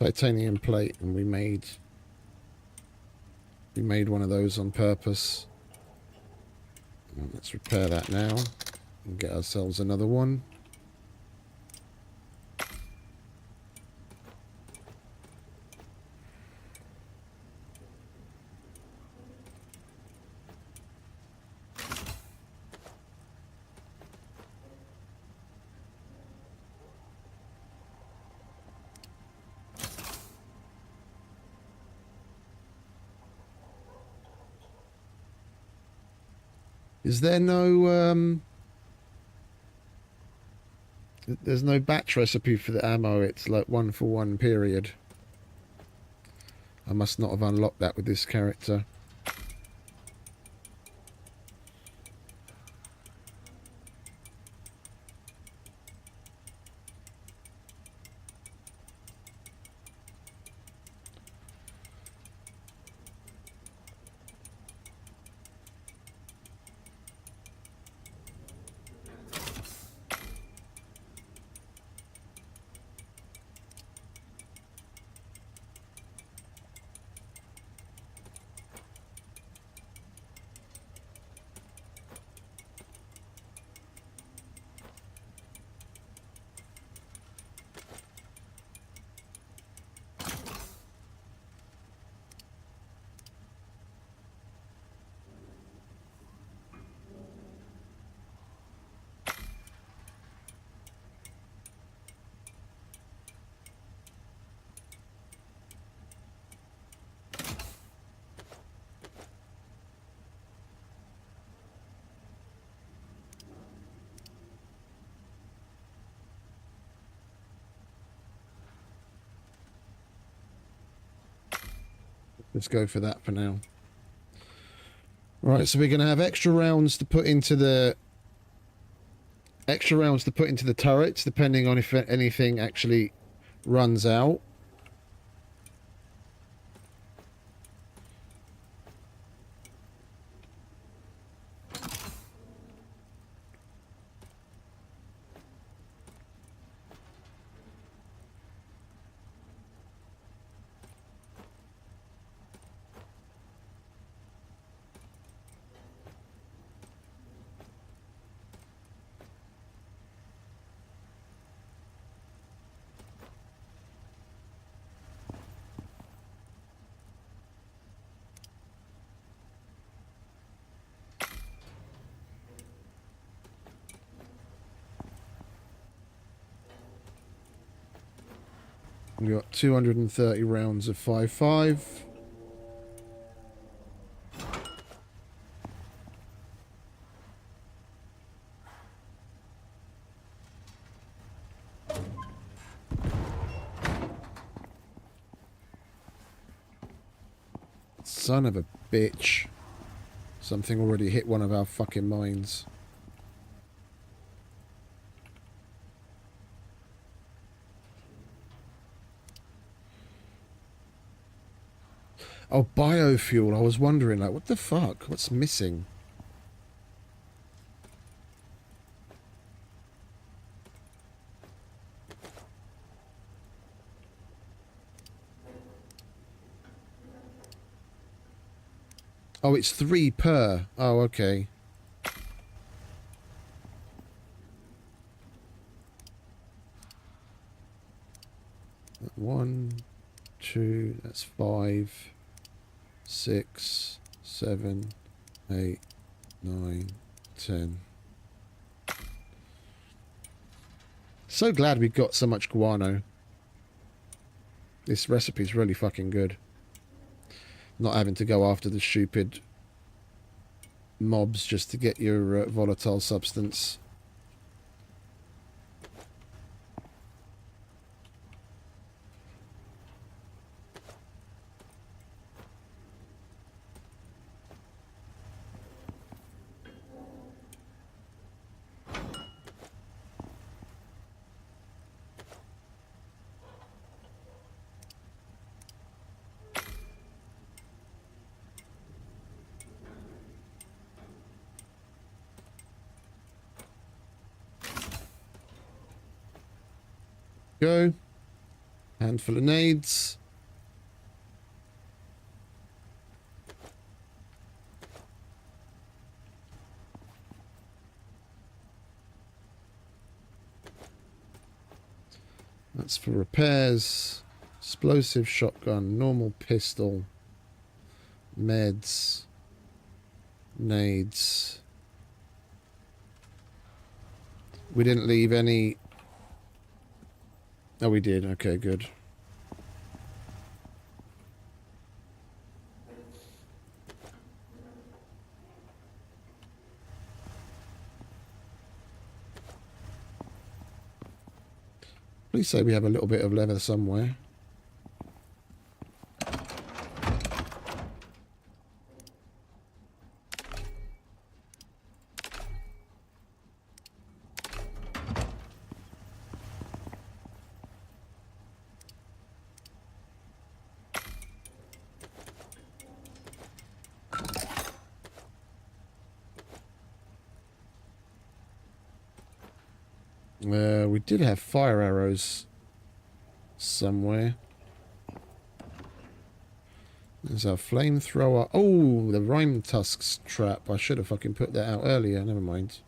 Titanium plate, and we made one of those on purpose. Let's repair that now and get ourselves another one. Is there no there's no batch recipe for the ammo? It's like 1-for-1 period. I must not have unlocked that with this character. Let's go for that for now. Right, so we're going to have extra rounds to put into the turrets, depending on if anything actually runs out. We've got 230 rounds of 5.5. Son of a bitch. Something already hit one of our fucking mines. Oh, biofuel. I was wondering, like, what the fuck? What's missing? Oh, it's 3 per. Oh, okay. One, two, that's 5, 6, 7, 8, 9, 10. So glad we got so much guano. This recipe's really fucking good. Not having to go after the stupid mobs just to get your volatile substance. Go. Handful of nades. That's for repairs. Explosive shotgun, normal pistol, meds, nades. We didn't leave any... Oh, we did. Okay, good. Please say we have a little bit of leather somewhere. We did have fire arrows somewhere. There's our flamethrower. Oh, the Rimetusk's trap. I should have fucking put that out earlier. Never mind.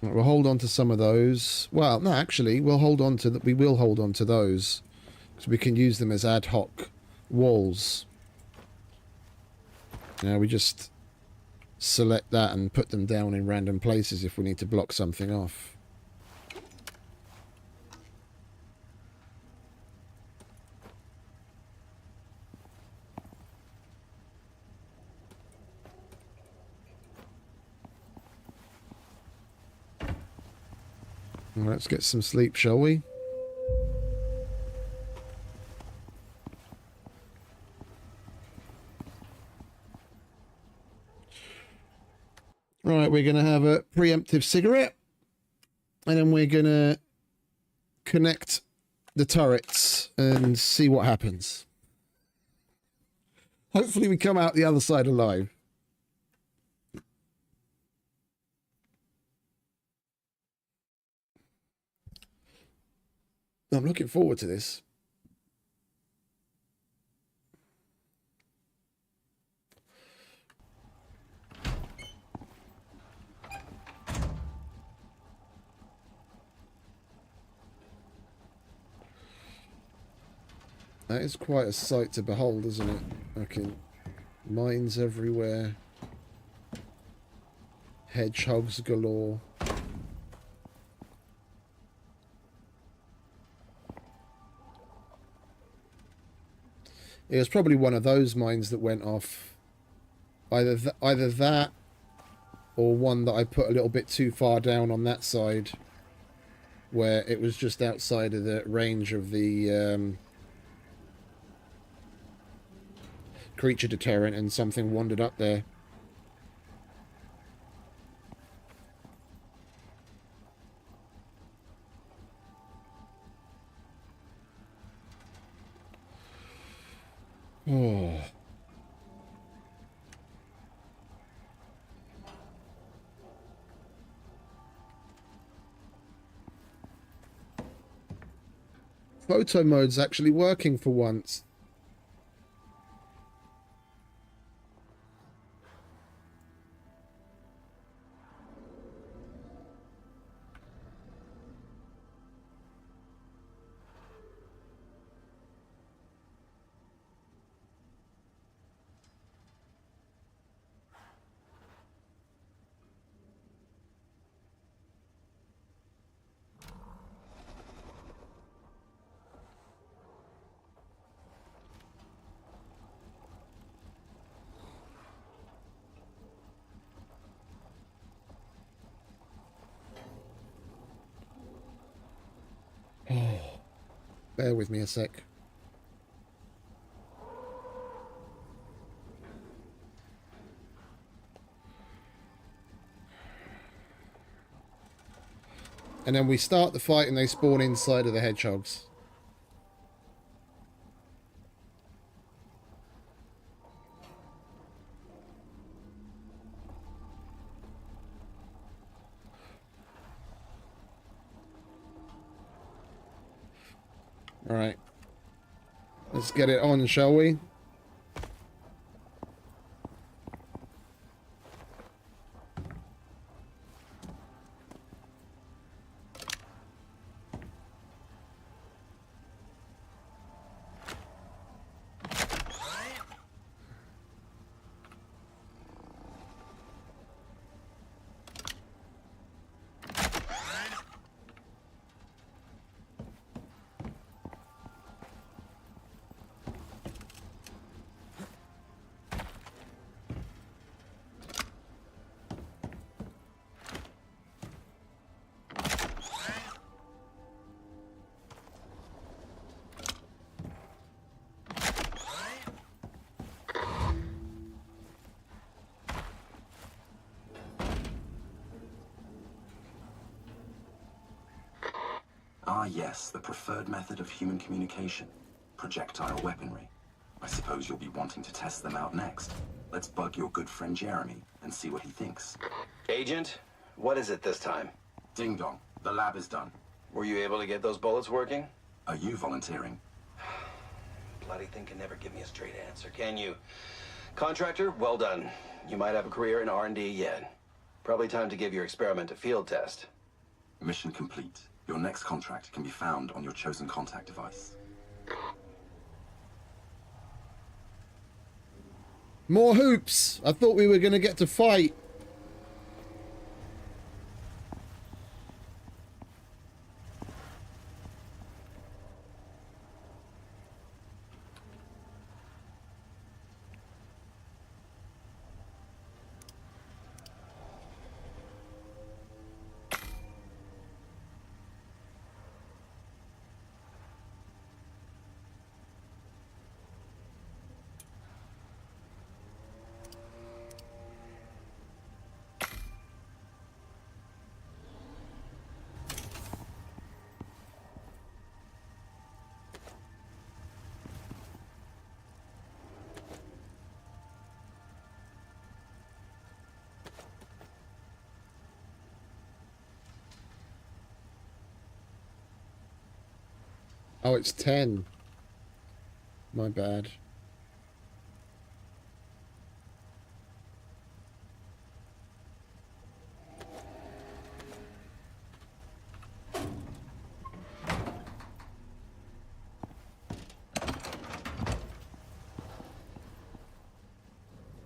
We'll hold on to some of those. Well, no, actually, we'll hold on to that. We will hold on to those because we can use them as ad hoc walls. Now we just select that and put them down in random places if we need to block something off. Let's get some sleep, shall we? Right, we're going to have a preemptive cigarette. And then we're going to connect the turrets and see what happens. Hopefully we come out the other side alive. I'm looking forward to this. That is quite a sight to behold, isn't it? Okay. Mines everywhere. Hedgehogs galore. It was probably one of those mines that went off. Either that or one that I put a little bit too far down on that side where it was just outside of the range of the creature deterrent and something wandered up there. Oh. Photo mode's actually working for once. Bear with me a sec. And then we start the fight and they spawn inside of the hedgehogs. Alright. Let's get it on, shall we? Ah, yes, the preferred method of human communication. Projectile weaponry. I suppose you'll be wanting to test them out next. Let's bug your good friend Jeremy and see what he thinks. Agent, what is it this time? Ding dong. The lab is done. Were you able to get those bullets working? Are you volunteering? Bloody thing can never give me a straight answer, can you? Contractor, well done. You might have a career in R&D yet. Probably time to give your experiment a field test. Mission complete. Your next contract can be found on your chosen contact device. More hoops! I thought we were going to get to fight. Oh, it's 10. My bad.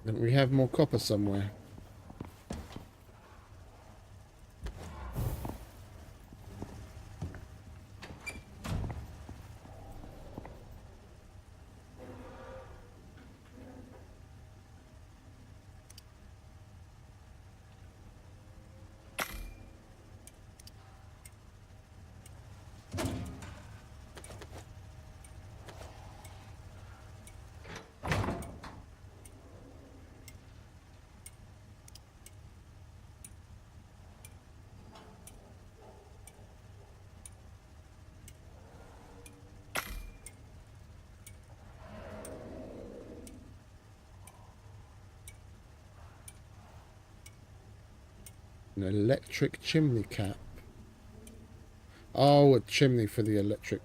Don't we have more copper somewhere? An electric chimney cap. Oh, a chimney for the electric.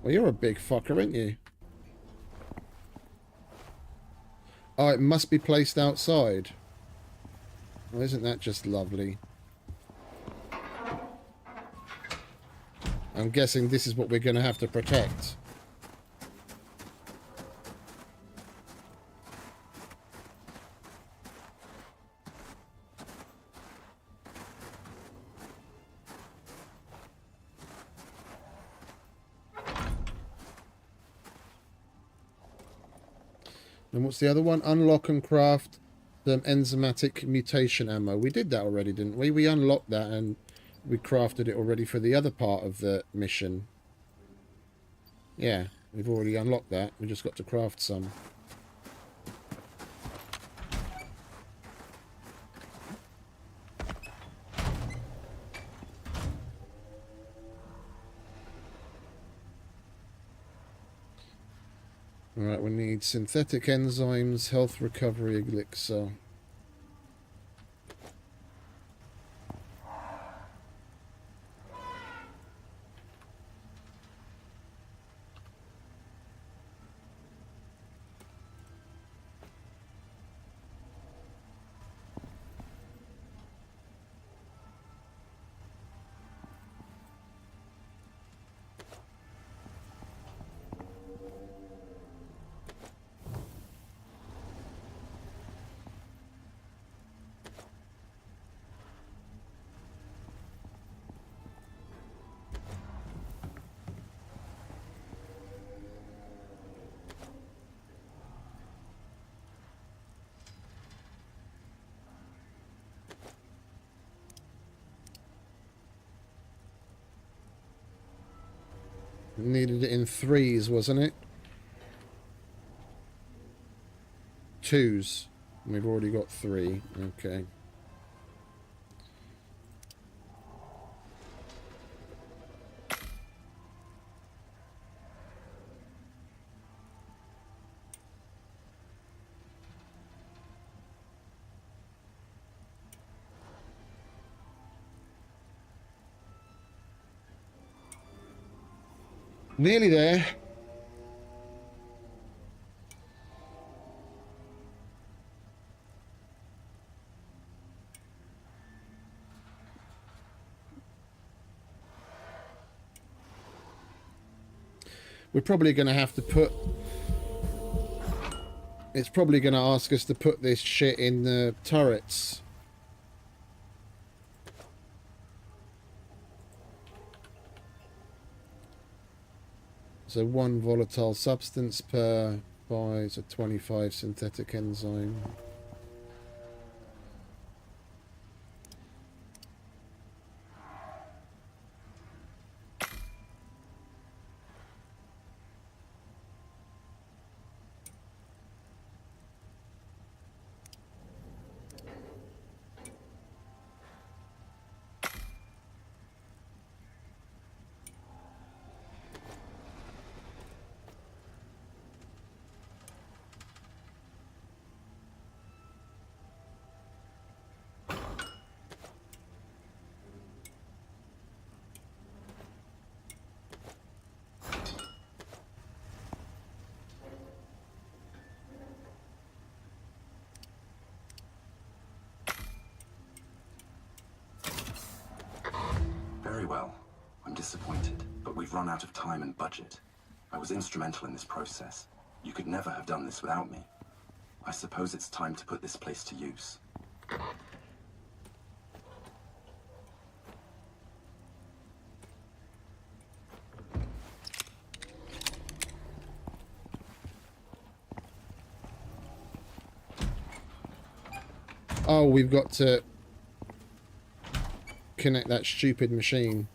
Well, you're a big fucker, aren't you? Oh, it must be placed outside. Well, isn't that just lovely? I'm guessing this is what we're going to have to protect. And what's the other one? Unlock and craft some enzymatic mutation ammo. We did that already, didn't we? We unlocked that and we crafted it already for the other part of the mission. Yeah, we've already unlocked that. We just got to craft some. Alright, we need synthetic enzymes, health recovery elixir. Needed it in 3s, wasn't it? 2s. We've already got 3. Okay. Nearly there. We're probably going to have to put... It's probably going to ask us to put this shit in the turrets. So 1 volatile substance per buy, so 25 synthetic enzyme. Very well. I'm disappointed, but we've run out of time and budget. I was instrumental in this process. You could never have done this without me. I suppose it's time to put this place to use. Oh, we've got to connect that stupid machine.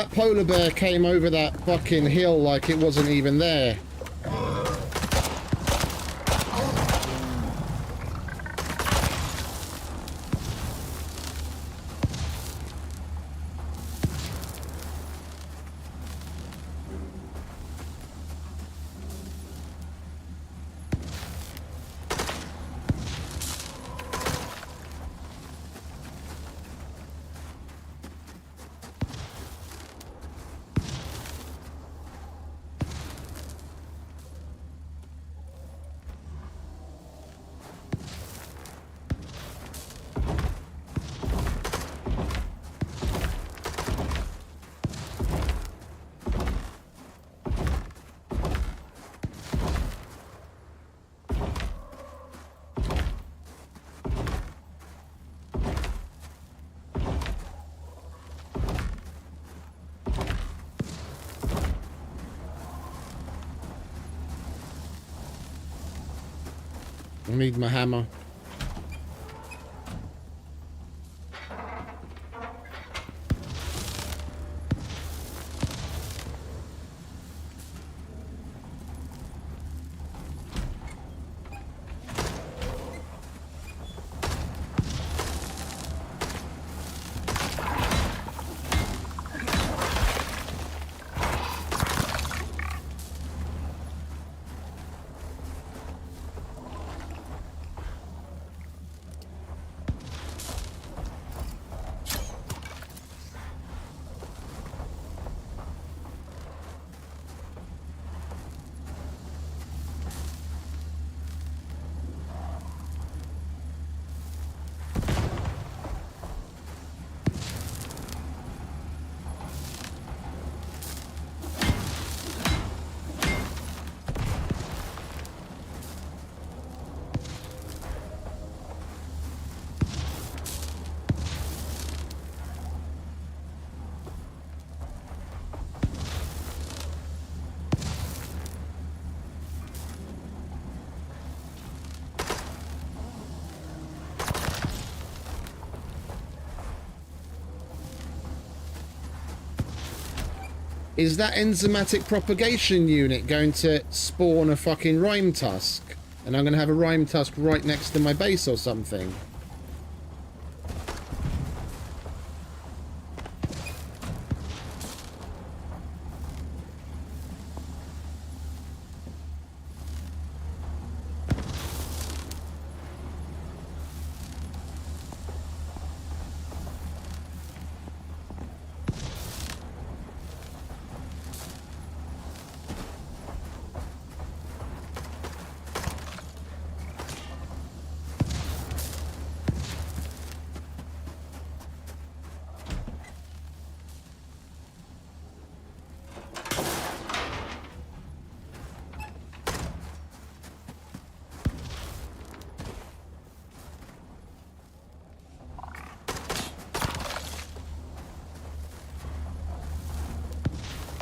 that polar bear came over that fucking hill like it wasn't even there. I need my hammer. Is that enzymatic propagation unit going to spawn a fucking Rimetusk? And I'm going to have a Rimetusk right next to my base or something?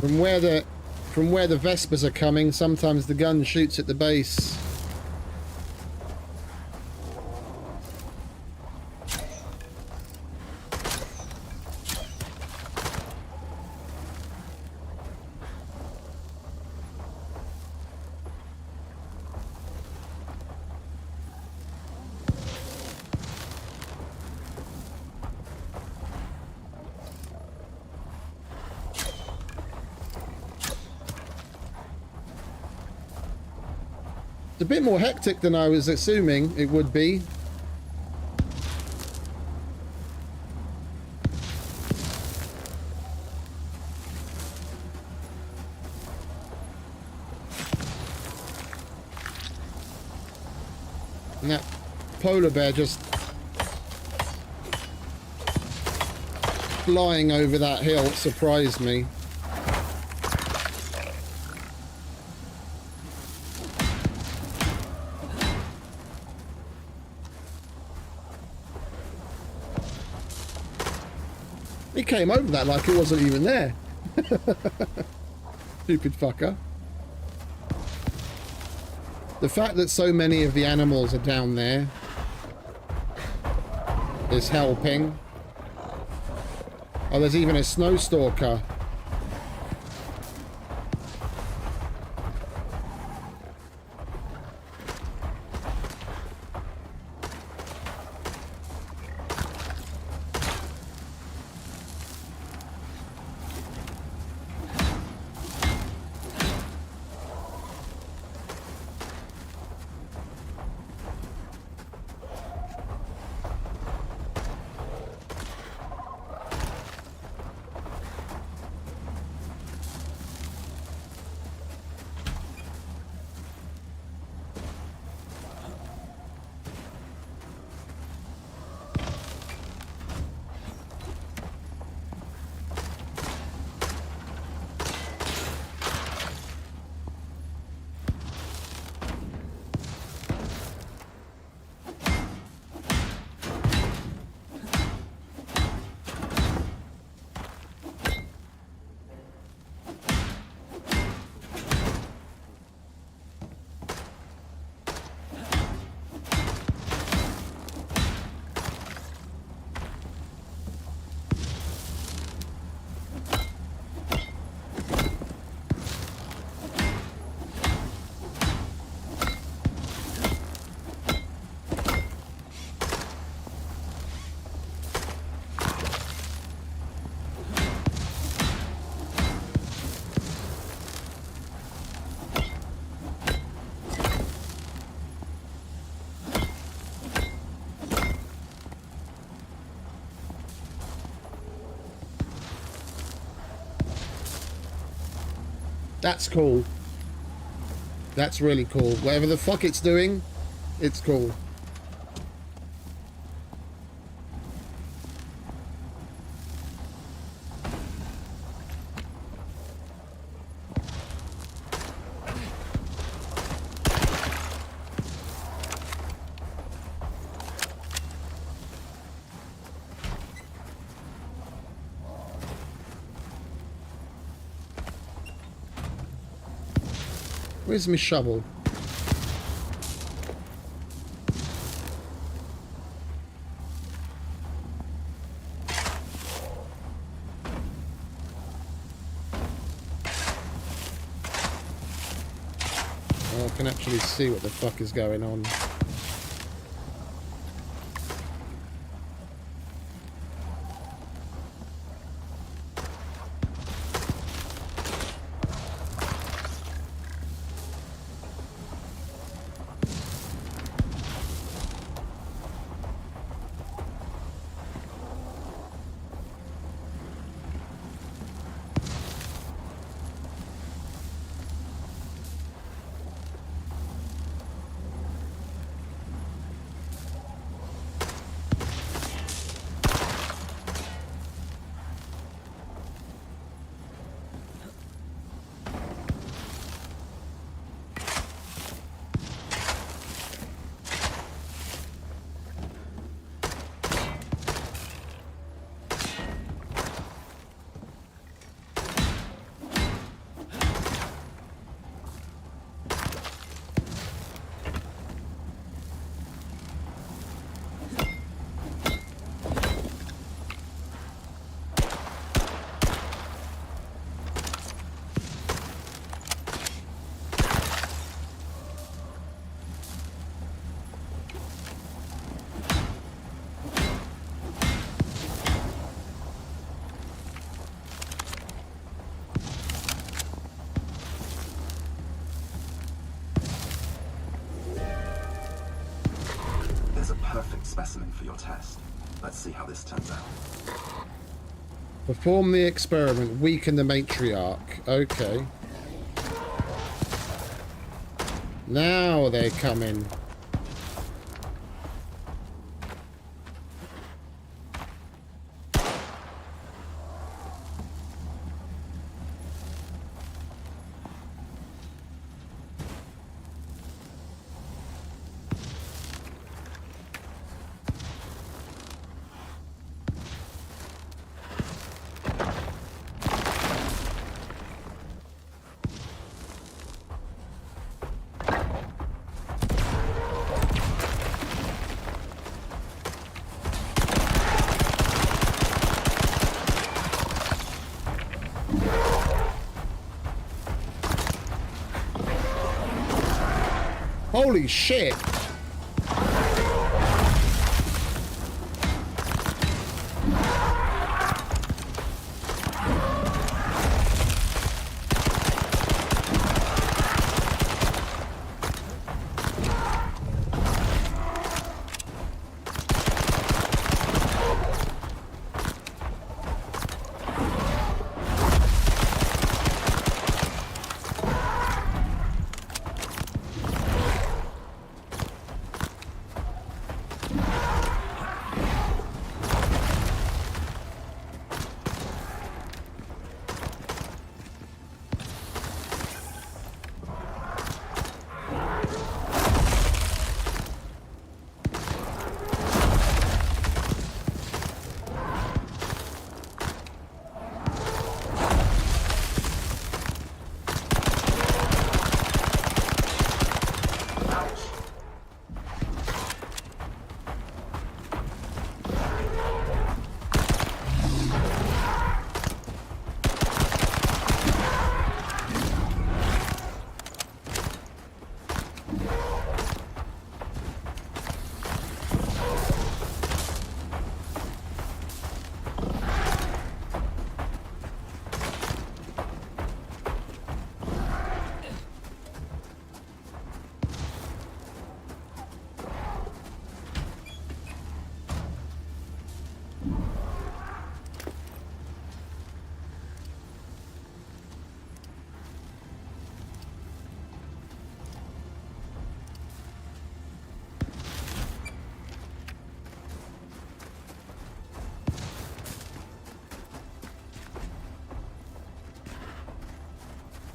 From where the Vespers are coming, sometimes the gun shoots at the base. A bit more hectic than I was assuming it would be. And that polar bear just flying over that hill surprised me. He came over that like it wasn't even there. Stupid fucker. The fact that so many of the animals are down there is helping. Oh, there's even a snow stalker That's cool. That's really cool. Whatever the fuck it's doing, it's cool. Where's my shovel? Oh, I can actually see what the fuck is going on. Perfect specimen for your test. Let's see how this turns out. Perform the experiment. Weaken the matriarch. Okay. Now they're coming. Holy shit!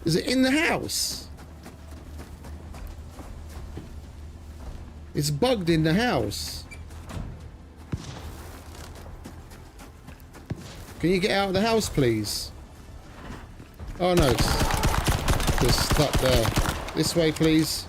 Is it in the house? It's bugged in the house. Can you get out of the house, please? Oh no, it's just stuck there. This way, please.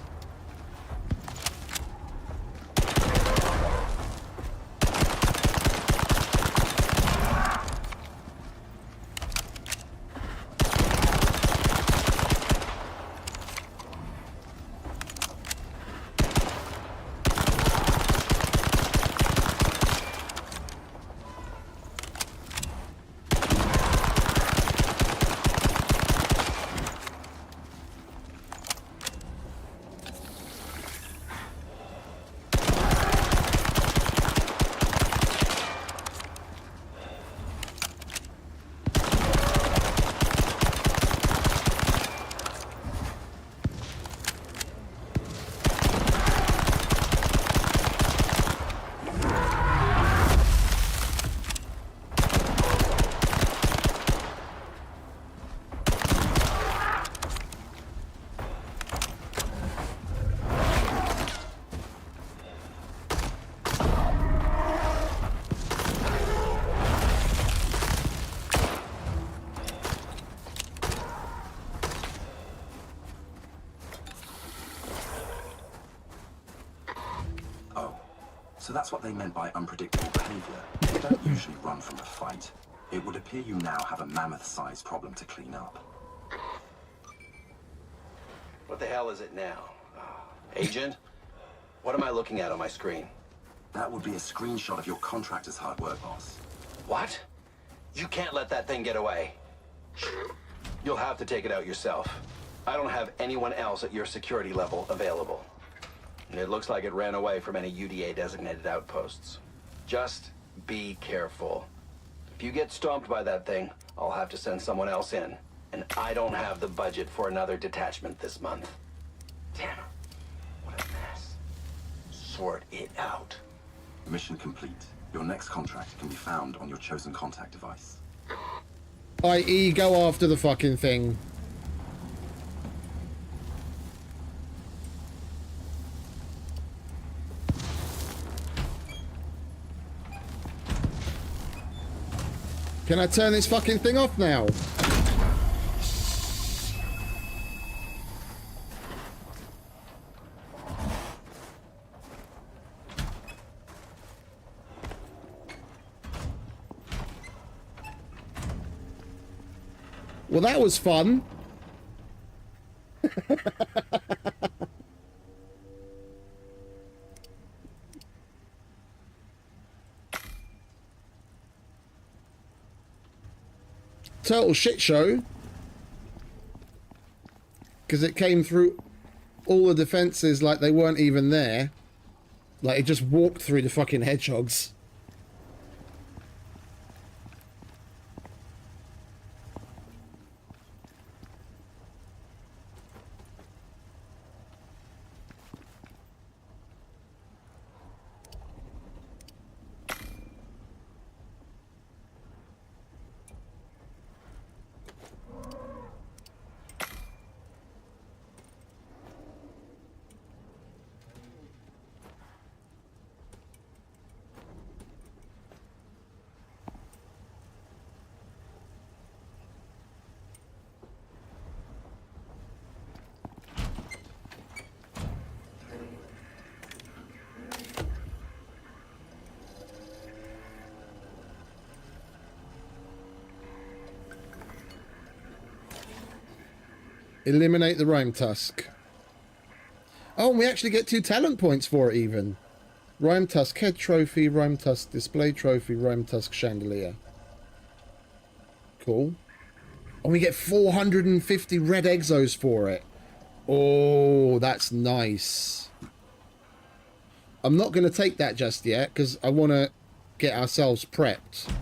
So that's what they meant by unpredictable behavior. You don't usually run from a fight. It would appear you now have a mammoth-sized problem to clean up. What the hell is it now? Agent? What am I looking at on my screen? That would be a screenshot of your contractor's hard work, boss. What? You can't let that thing get away. You'll have to take it out yourself. I don't have anyone else at your security level available. It looks like it ran away from any UDA-designated outposts. Just be careful. If you get stomped by that thing, I'll have to send someone else in. And I don't have the budget for another detachment this month. Damn. What a mess. Sort it out. Mission complete. Your next contract can be found on your chosen contact device. I.e. go after the fucking thing. Can I turn this fucking thing off now? Well, that was fun. Total shit show. Because it came through all the defenses like they weren't even there. Like it just walked through the fucking hedgehogs. Eliminate the Rimetusk. Oh, and we actually get 2 talent points for it even. Rimetusk head trophy, Rimetusk display trophy, Rimetusk chandelier. Cool. And we get 450 red exos for it. Oh, that's nice. I'm not going to take that just yet because I want to get ourselves prepped.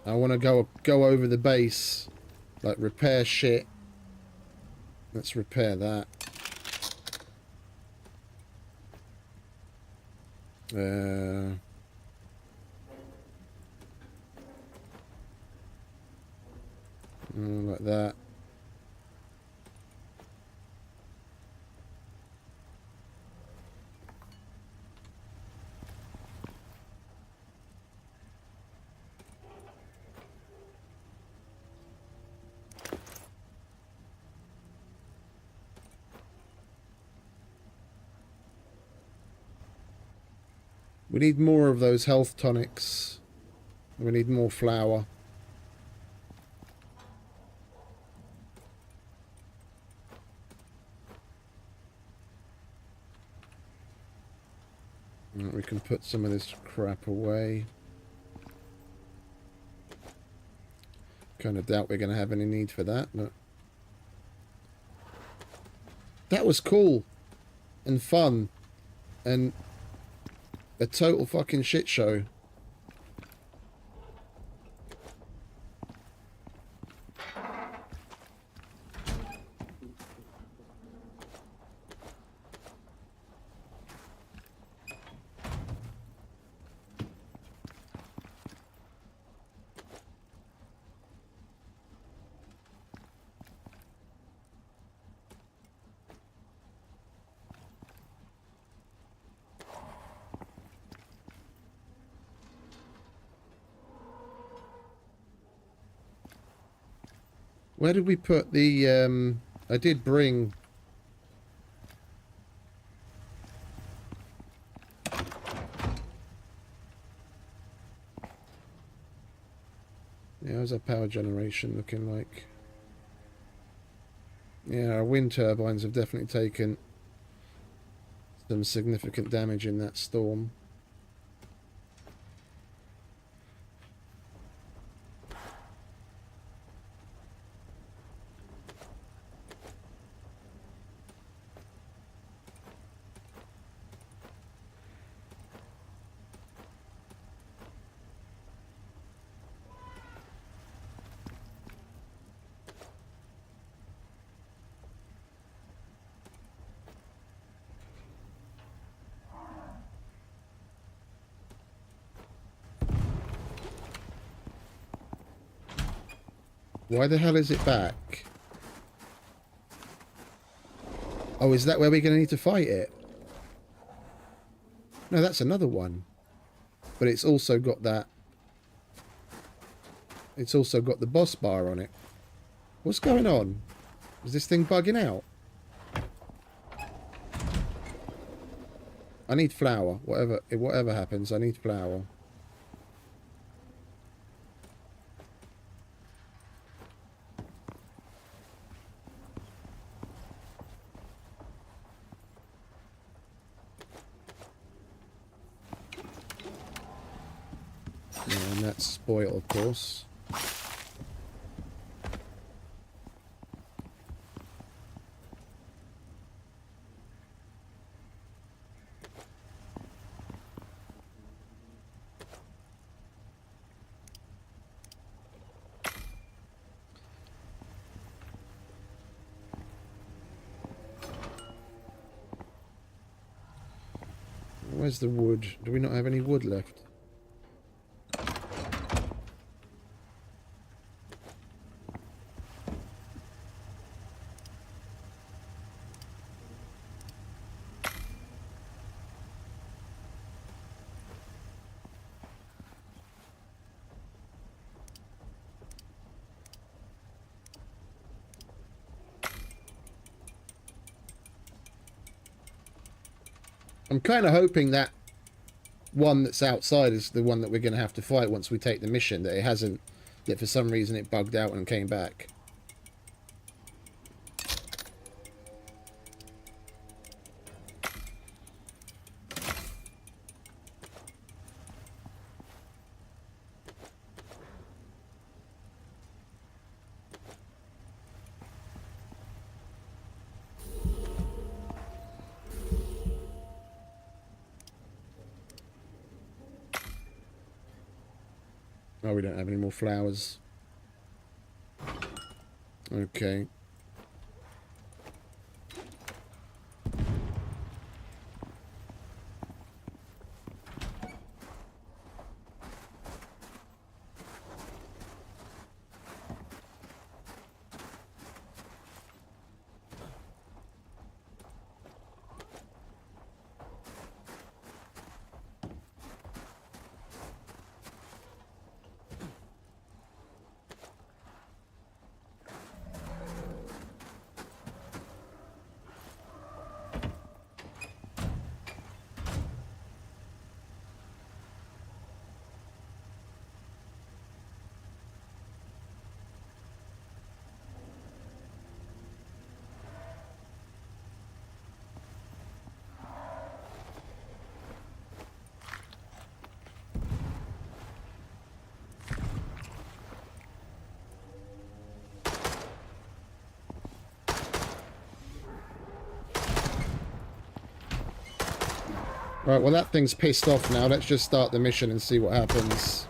I want to go over the base, like repair shit. Let's repair that. Like that. We need more of those health tonics. We need more flour. We can put some of this crap away. Kind of doubt we're going to have any need for that, but that was cool and fun and a total fucking shit show. Where did we put the, I did bring... Yeah, how's our power generation looking like? Yeah, our wind turbines have definitely taken some significant damage in that storm. Why the hell is it back? Oh, is that where we're going to need to fight it? No, that's another one. But it's also got that... It's also got the boss bar on it. What's going on? Is this thing bugging out? I need flour. Whatever happens, I need flour. And that's spoiled, of course. Where's the wood? Do we not have any wood left? I'm kind of hoping that one that's outside is the one that we're going to have to fight once we take the mission, that it hasn't, that for some reason it bugged out and came back. Oh, we don't have any more flowers. Okay. Right, well that thing's pissed off now. Let's just start the mission and see what happens.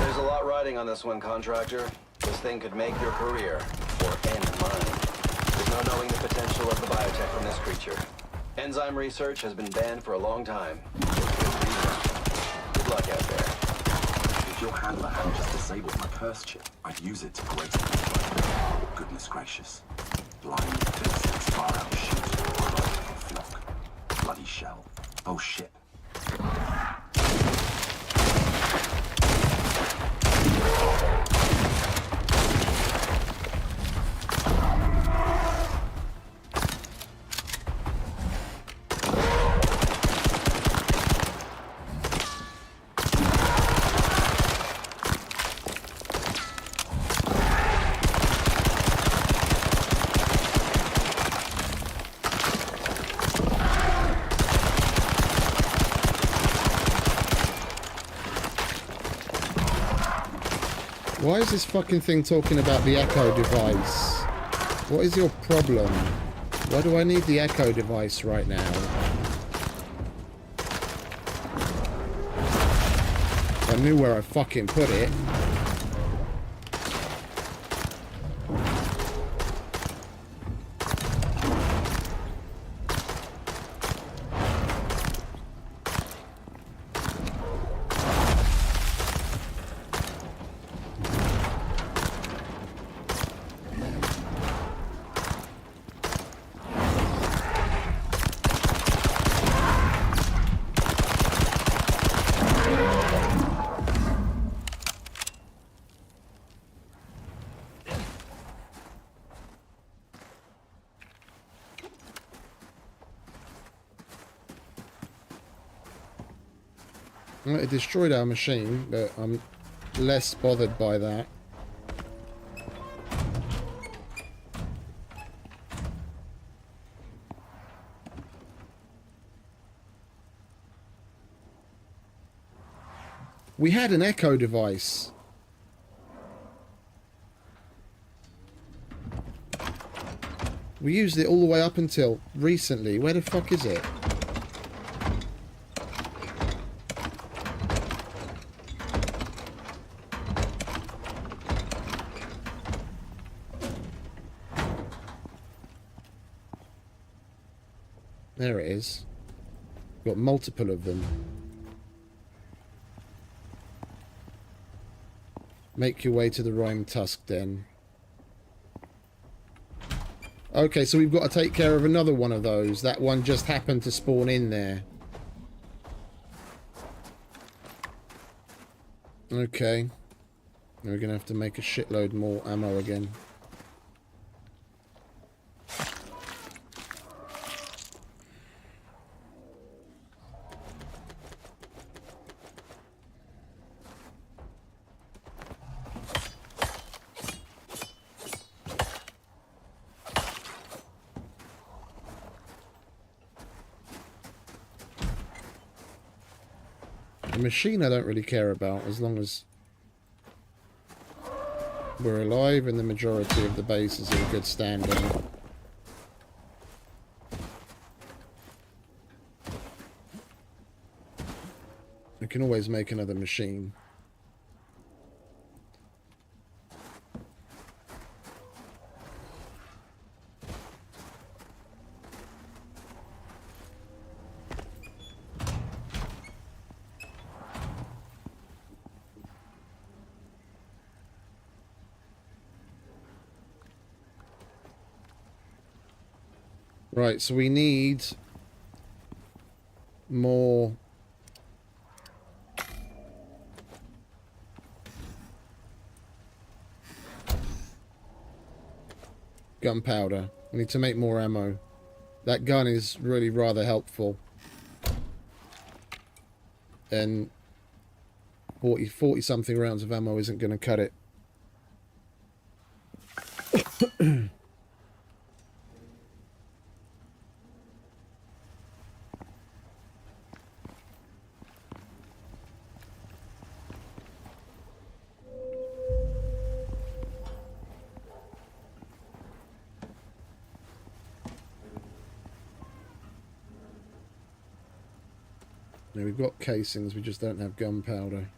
There's a lot riding on this one, contractor. This thing could make your career, or end mine. There's no knowing the potential of the biotech from this creature. Enzyme research has been banned for a long time. Good luck out there. If your handler hadn't just disabled my curse chip, I'd use it to greater control. Goodness gracious. Blind pixels far out shoot. Flock. Bloody shell. Oh shit. Why is this fucking thing talking about the echo device? What is your problem? Why do I need the echo device right now? I knew where I fucking put it. Well, it destroyed our machine, but I'm less bothered by that. We had an echo device. We used it all the way up until recently. Where the fuck is it? There it is. Got multiple of them. Make your way to the Rimetusk den. Okay, so we've got to take care of another one of those. That one just happened to spawn in there. Okay. We're going to have to make a shitload more ammo again. The machine I don't really care about, as long as we're alive and the majority of the base is in good standing. We can always make another machine. Right, so we need more gunpowder. We need to make more ammo. That gun is really rather helpful. And 40 something rounds of ammo isn't going to cut it. Now we've got casings, we just don't have gunpowder.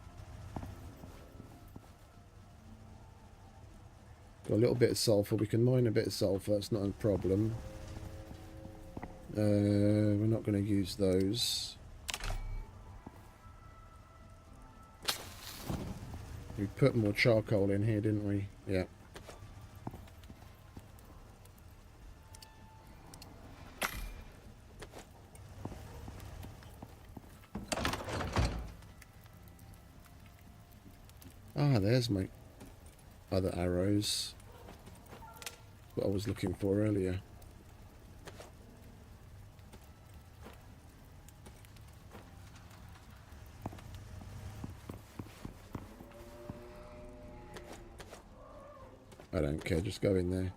Got a little bit of sulfur. We can mine a bit of sulfur. It's not a problem. We're not going to use those. We put more charcoal in here, didn't we? Yeah. Ah, there's my other arrows. What I was looking for earlier. I don't care, just go in there.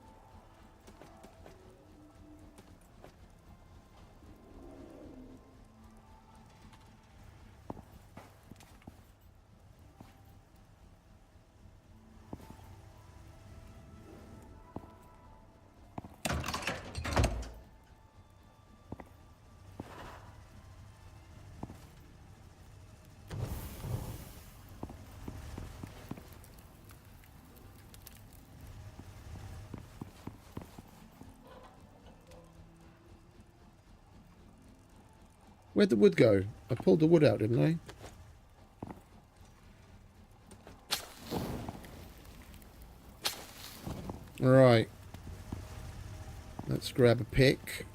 Where'd the wood go? I pulled the wood out, didn't I? Right. Let's grab a pick.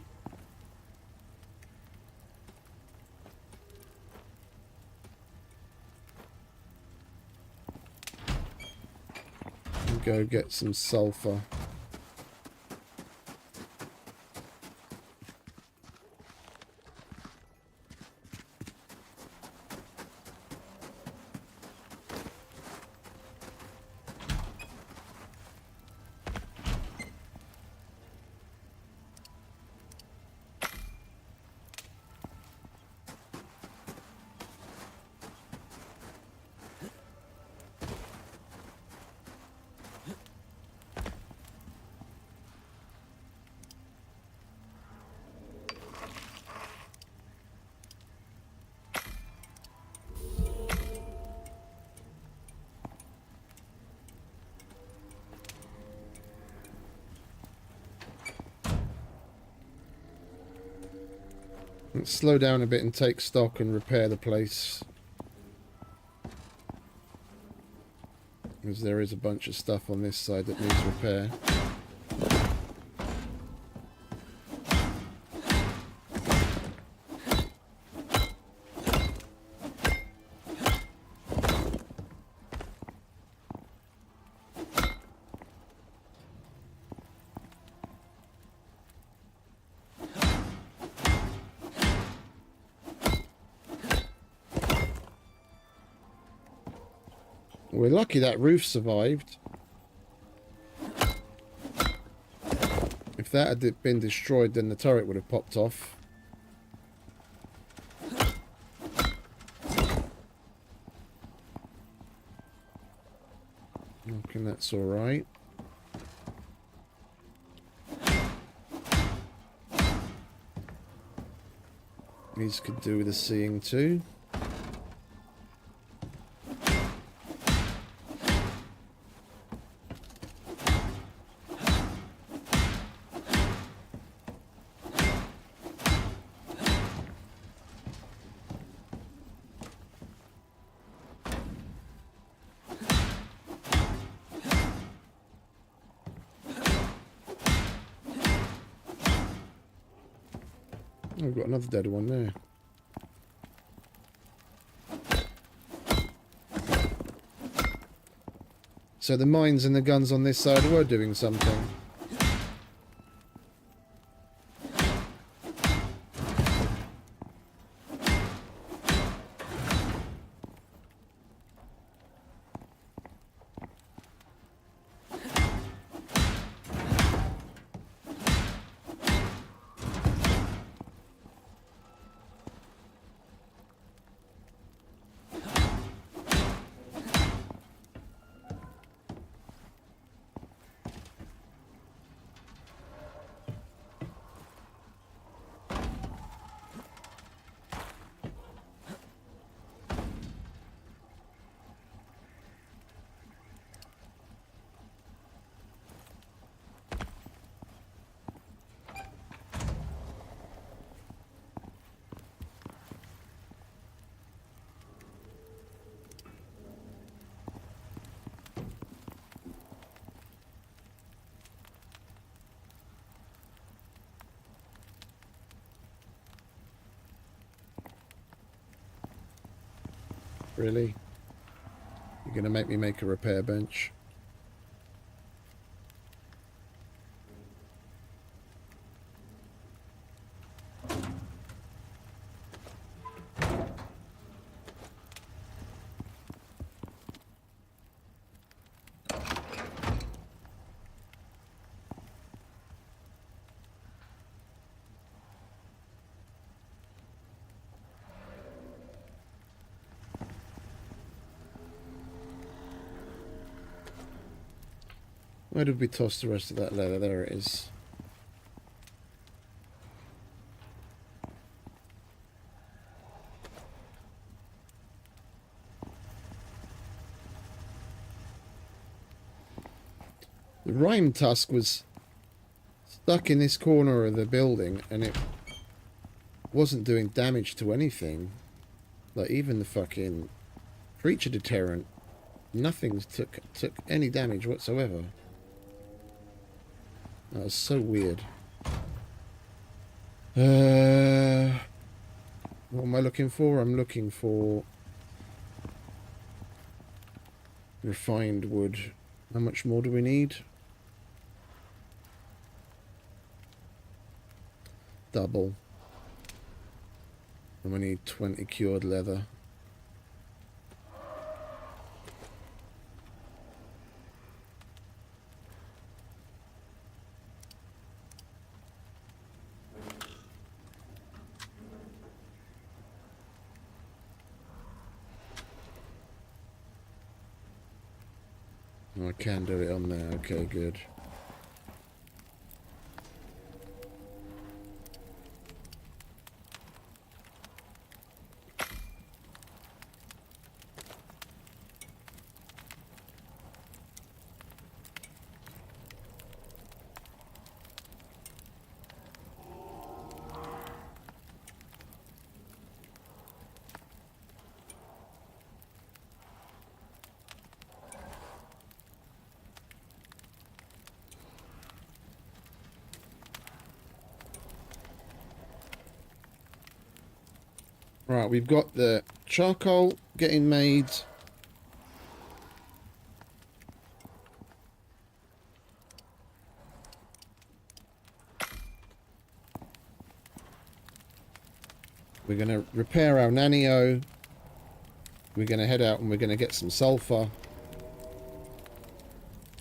And go get some sulfur. Let's slow down a bit and take stock and repair the place. Because there is a bunch of stuff on this side that needs repair. We're lucky that roof survived. If that had been destroyed, then the turret would have popped off. Okay, that's all right. These could do with the seeing too. Oh, we've got another dead one there. So the mines and the guns on this side were doing something. Really? You're gonna make me make a repair bench? Where did we toss the rest of that leather? There it is. The Rimetusk was stuck in this corner of the building and it wasn't doing damage to anything. Like even the fucking creature deterrent, nothing took any damage whatsoever. That was so weird. What am I looking for? I'm looking for refined wood. How much more do we need? Double. And we need 20 cured leather. Oh, I can do it on there. Okay, good. Right, we've got the charcoal getting made. We're going to repair our nanio. We're going to head out and we're going to get some sulfur.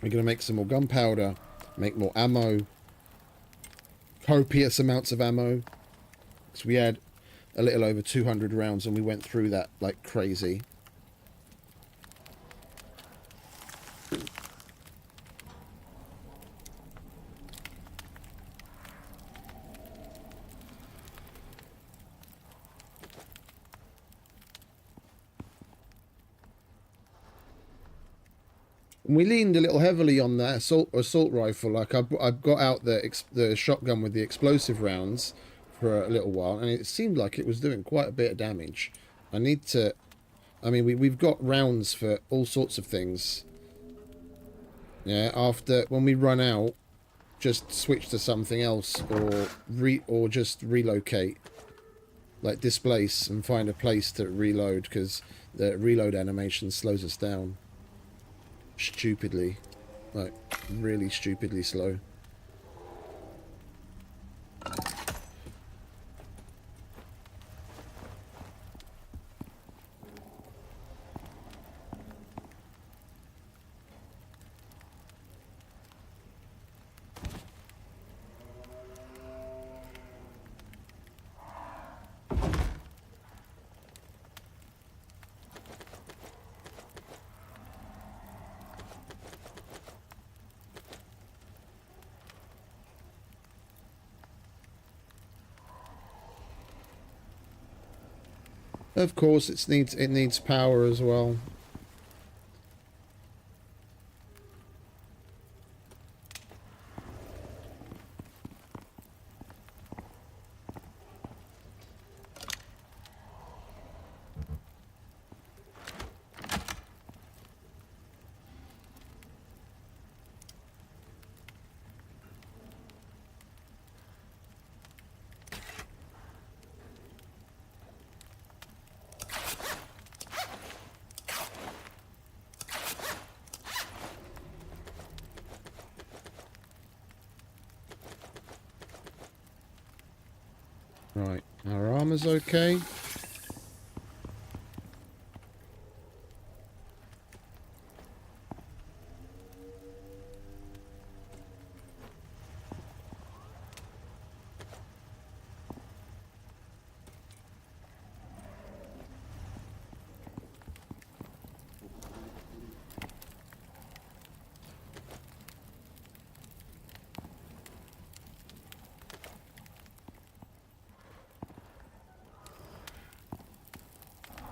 We're going to make some more gunpowder, make more ammo. Copious amounts of ammo. Because we had a little over 200 rounds and we went through that like crazy. And we leaned a little heavily on that assault rifle. Like I've got out the shotgun with the explosive rounds for a little while, and it seemed like it was doing quite a bit of damage. I need to... I mean, we've got rounds for all sorts of things. Yeah, after... When we run out, just switch to something else, or just relocate. Like, displace and find a place to reload, because the reload animation slows us down. Stupidly. Like, really stupidly slow. Of course, it needs power as well. Right, our armor's okay.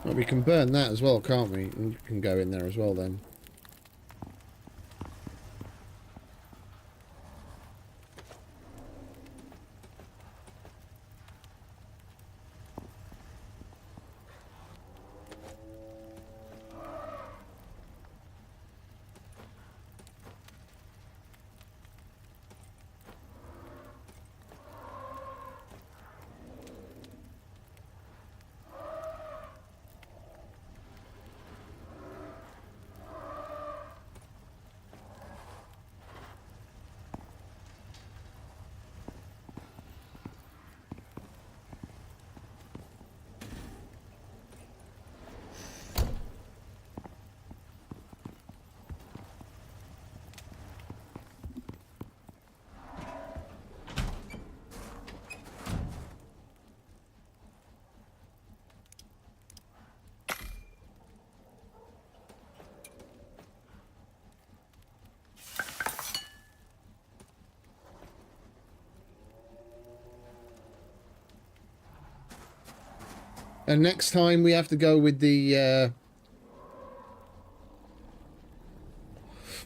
Well, we can burn that as well, can't we? And you can go in there as well then. And next time we have to go with the ion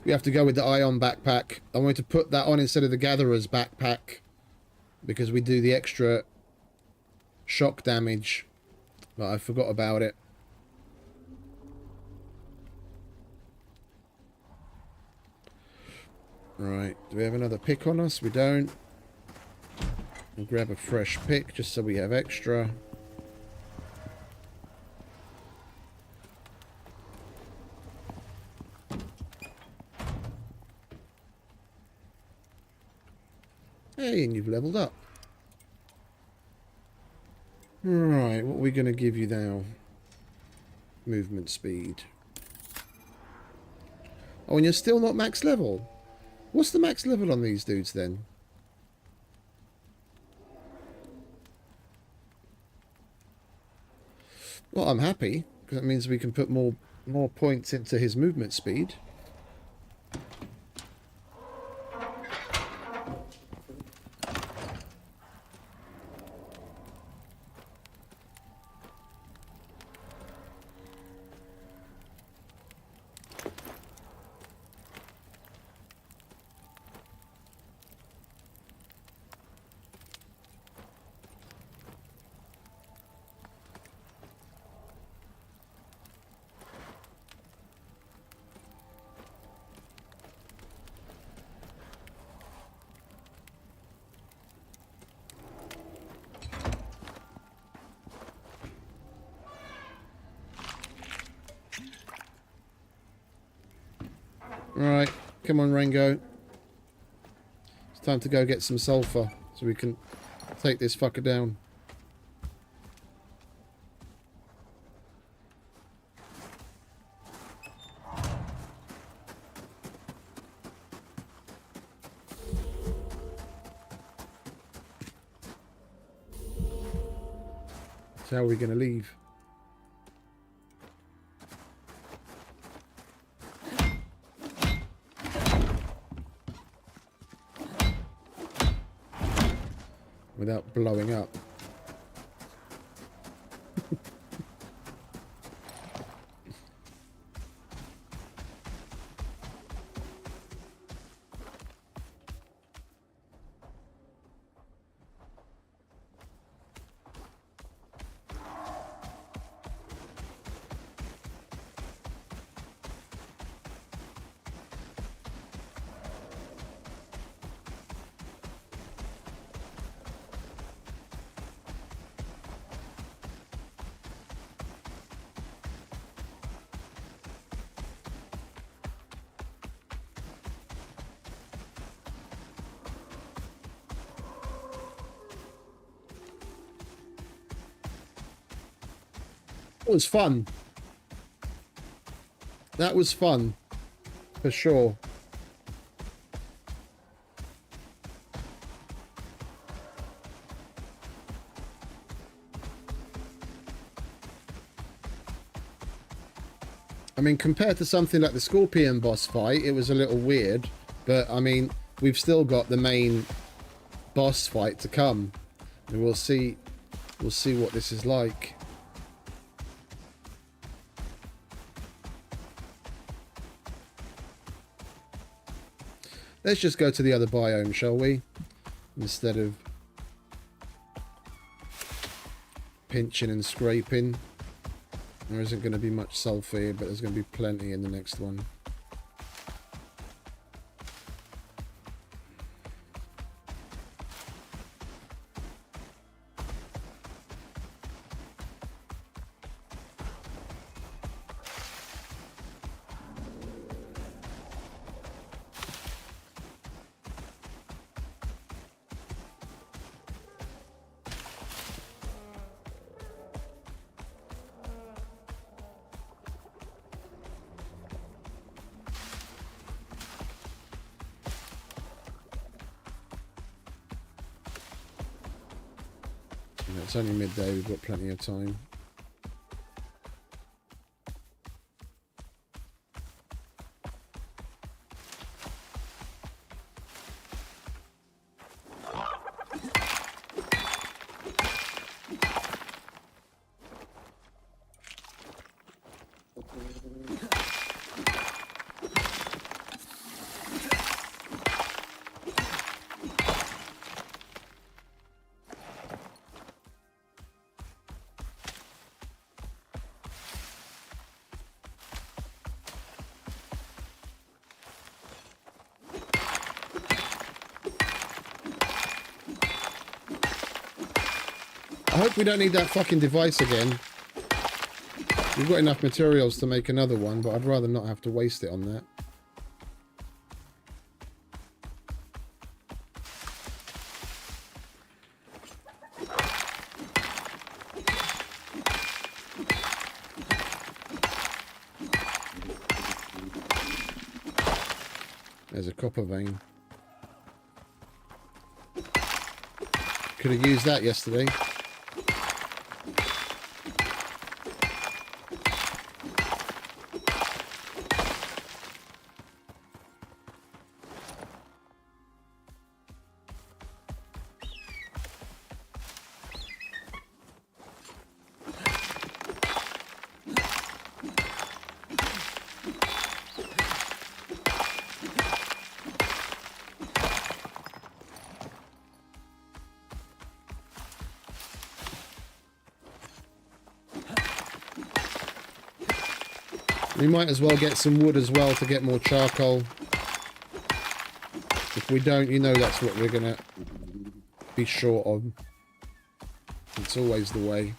backpack. I wanted to put that on instead of the gatherer's backpack because we do the extra shock damage, but I forgot about it. Right, do we have another pick on us? We don't. We'll grab a fresh pick just so we have extra. Hey, and you've leveled up. Right, what are we going to give you now? Movement speed. Oh, and you're still not max level. What's the max level on these dudes then? Well, I'm happy, because that means we can put more points into his movement speed. Right, come on, Rango. It's time to go get some sulfur so we can take this fucker down. So how are we going to leave? Without blowing up. was fun. That was fun. For sure. I mean, compared to something like the Scorpion boss fight, it was a little weird. But, I mean, we've still got the main boss fight to come. And we'll see what this is like. Let's just go to the other biome, shall we? Instead of pinching and scraping. There isn't going to be much sulfur, but there's going to be plenty in the next one. It's only midday, we've got plenty of time. I hope we don't need that fucking device again. We've got enough materials to make another one, but I'd rather not have to waste it on that. There's a copper vein. Could have used that yesterday. We might as well get some wood as well to get more charcoal. If we don't, you know that's what we're gonna be short of. It's always the way.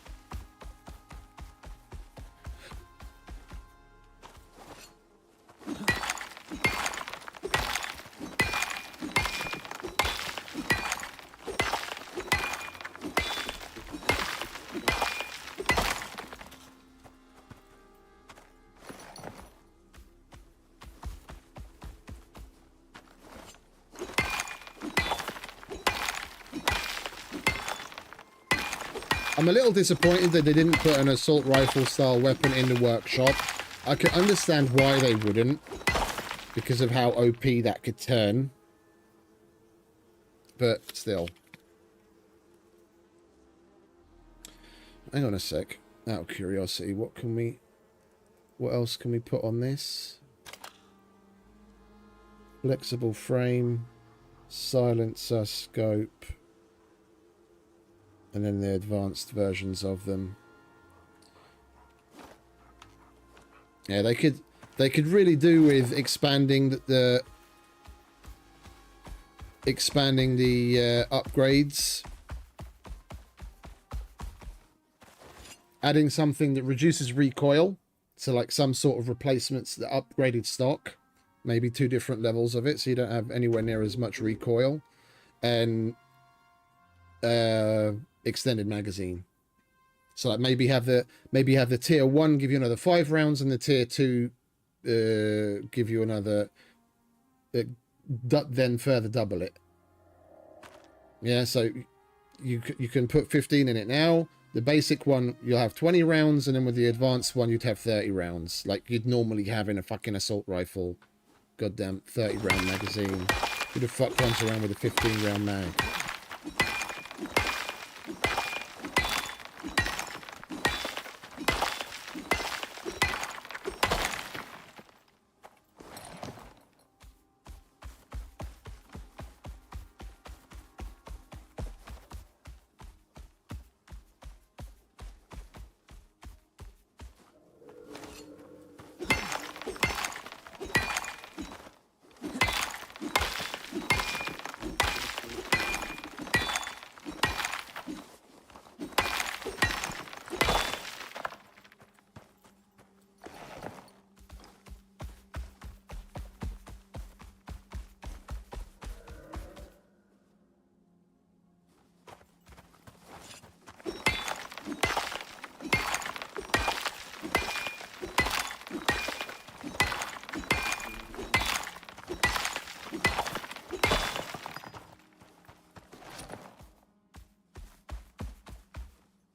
I'm a little disappointed that they didn't put an assault rifle style weapon in the workshop. I can understand why they wouldn't, because of how OP that could turn. But still. Hang on a sec. Out of curiosity, what else can we put on this? Flexible frame, silencer, scope. And then the advanced versions of them. Yeah, they could really do with expanding the upgrades. Adding something that reduces recoil, so like some sort of replacements that upgraded stock, maybe 2 different levels of it, so you don't have anywhere near as much recoil, and extended magazine. So like maybe have the tier 1 give you another 5 rounds, and the tier 2 give you another, then further double it. Yeah, so you can put 15 in it now. The basic one, you'll have 20 rounds, and then with the advanced one, you'd have 30 rounds, like you'd normally have in a fucking assault rifle. Goddamn 30 round magazine. Who the fuck runs around with a 15 round mag?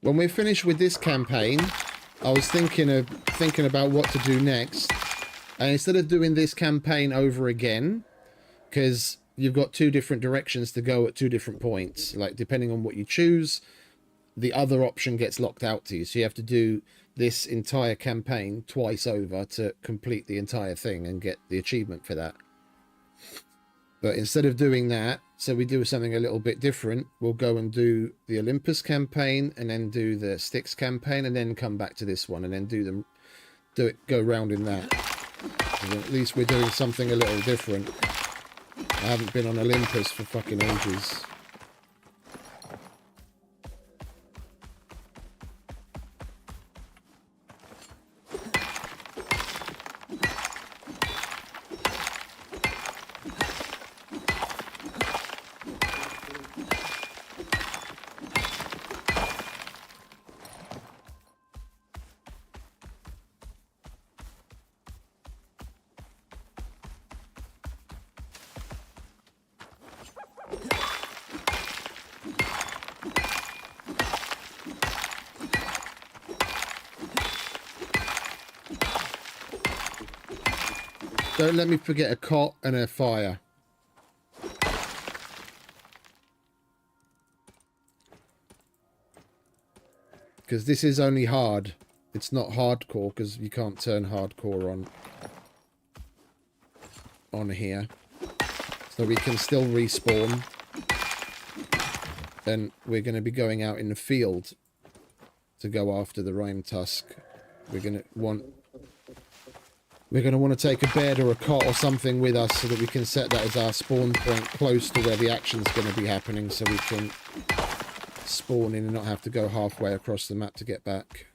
When we're finished with this campaign, I was thinking about what to do next. And instead of doing this campaign over again, because you've got 2 different directions to go at 2 different points, like depending on what you choose, the other option gets locked out to you. So you have to do this entire campaign twice over to complete the entire thing and get the achievement for that. But instead of doing that, so we do something a little bit different. We'll go and do the Olympus campaign, and then do the Styx campaign, and then come back to this one, and then go round in that. And at least we're doing something a little different. I haven't been on Olympus for fucking ages. Don't let me forget a cot and a fire. Because this is only hard. It's not hardcore, because you can't turn hardcore on here. So we can still respawn. Then we're going to be going out in the field to go after the Rimetusk. We're going to want to take a bed or a cot or something with us so that we can set that as our spawn point close to where the action's going to be happening, so we can spawn in and not have to go halfway across the map to get back.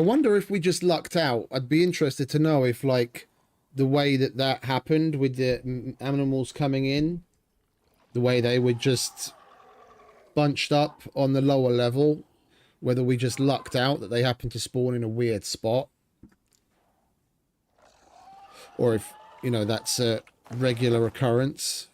wonder if we just lucked out. I'd be interested to know if, like, the way that happened with the animals coming in, the way they were just bunched up on the lower level, whether we just lucked out that they happened to spawn in a weird spot, or if, you know, that's a regular occurrence.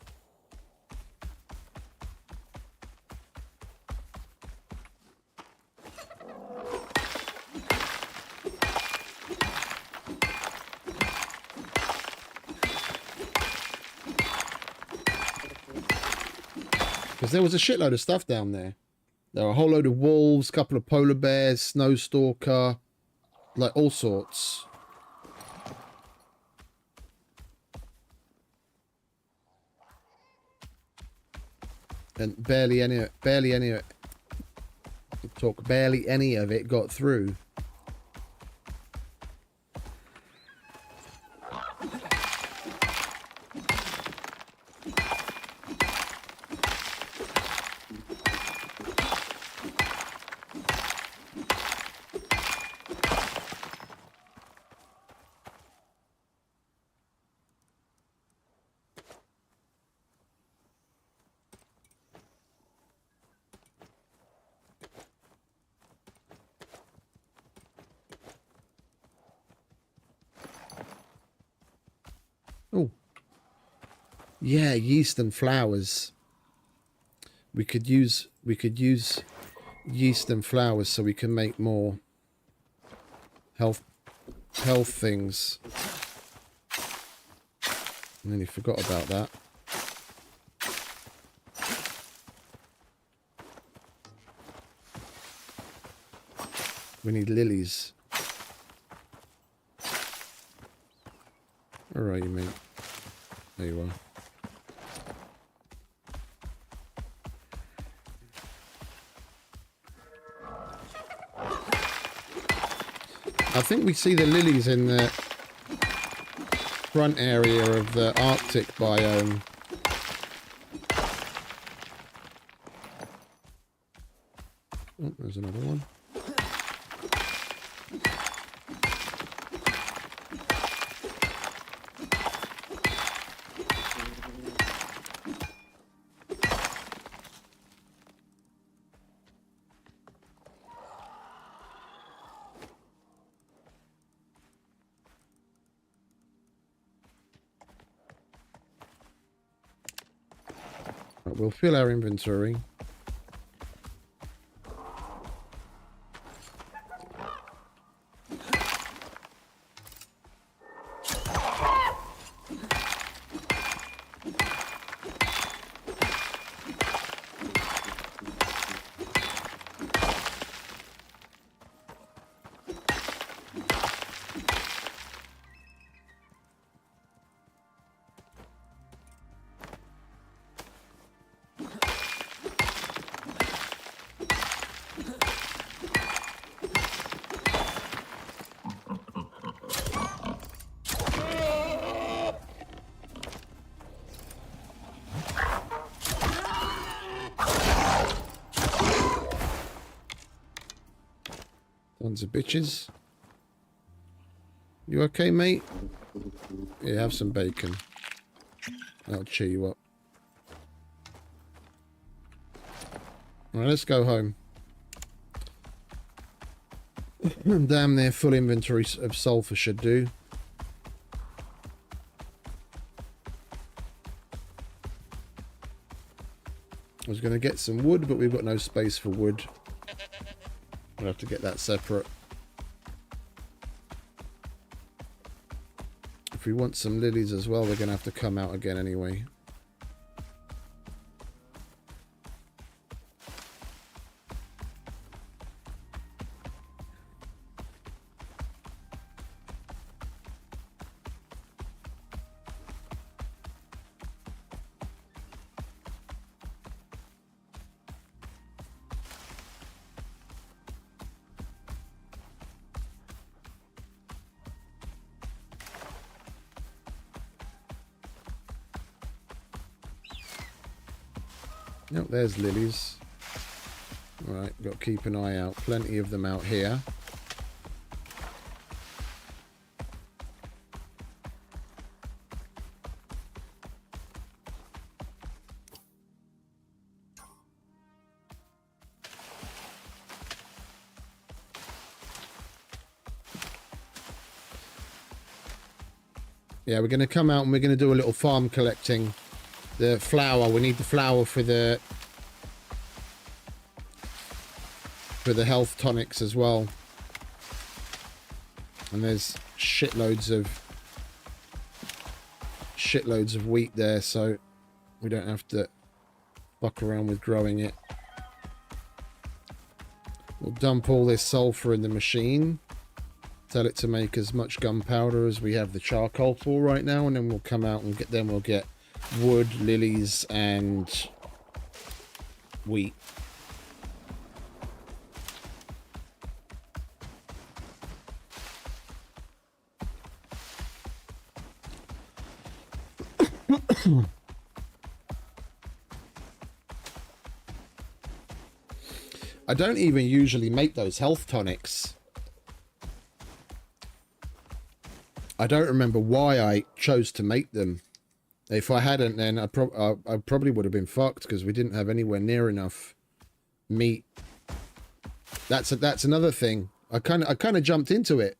Because there was a shitload of stuff down there. There were a whole load of wolves, a couple of polar bears, snow stalker, like all sorts. And barely any of it got through. Oh, yeah, yeast and flowers. We could use yeast and flowers so we can make more health things. I nearly forgot about that. We need lilies. Where are you, mate? There you are. I think we see the lilies in the front area of the Arctic biome. Oh, there's another one. We'll fill our inventory. Tons of bitches. You okay, mate? Yeah, have some bacon. That'll cheer you up. Alright, let's go home. Damn near full inventory of sulfur should do. I was going to get some wood, but we've got no space for wood. We'll have to get that separate. If we want some lilies as well, they're going to have to come out again anyway. Nope, there's lilies. Alright, got to keep an eye out. Plenty of them out here. Yeah, we're going to come out and we're going to do a little farm collecting. The flour, we need the flour for the health tonics as well. And there's shitloads of wheat there, so we don't have to fuck around with growing it. We'll dump all this sulfur in the machine. Tell it to make as much gunpowder as we have the charcoal for right now, and then we'll come out and we'll get wood, lilies, and wheat. I don't even usually make those health tonics. I don't remember why I chose to make them. If I hadn't, then I probably would have been fucked because we didn't have anywhere near enough meat. That's another thing. I kind of jumped into it.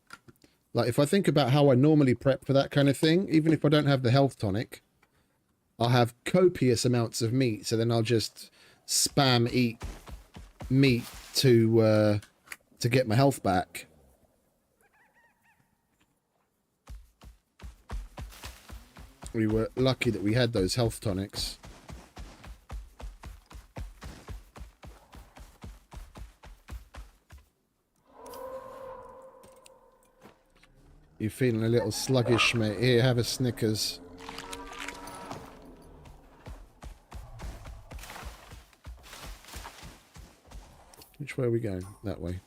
Like, if I think about how I normally prep for that kind of thing, even if I don't have the health tonic, I'll have copious amounts of meat. So then I'll just spam eat meat to get my health back. We were lucky that we had those health tonics. You're feeling a little sluggish, mate. Here, have a Snickers. Which way are we going? That way.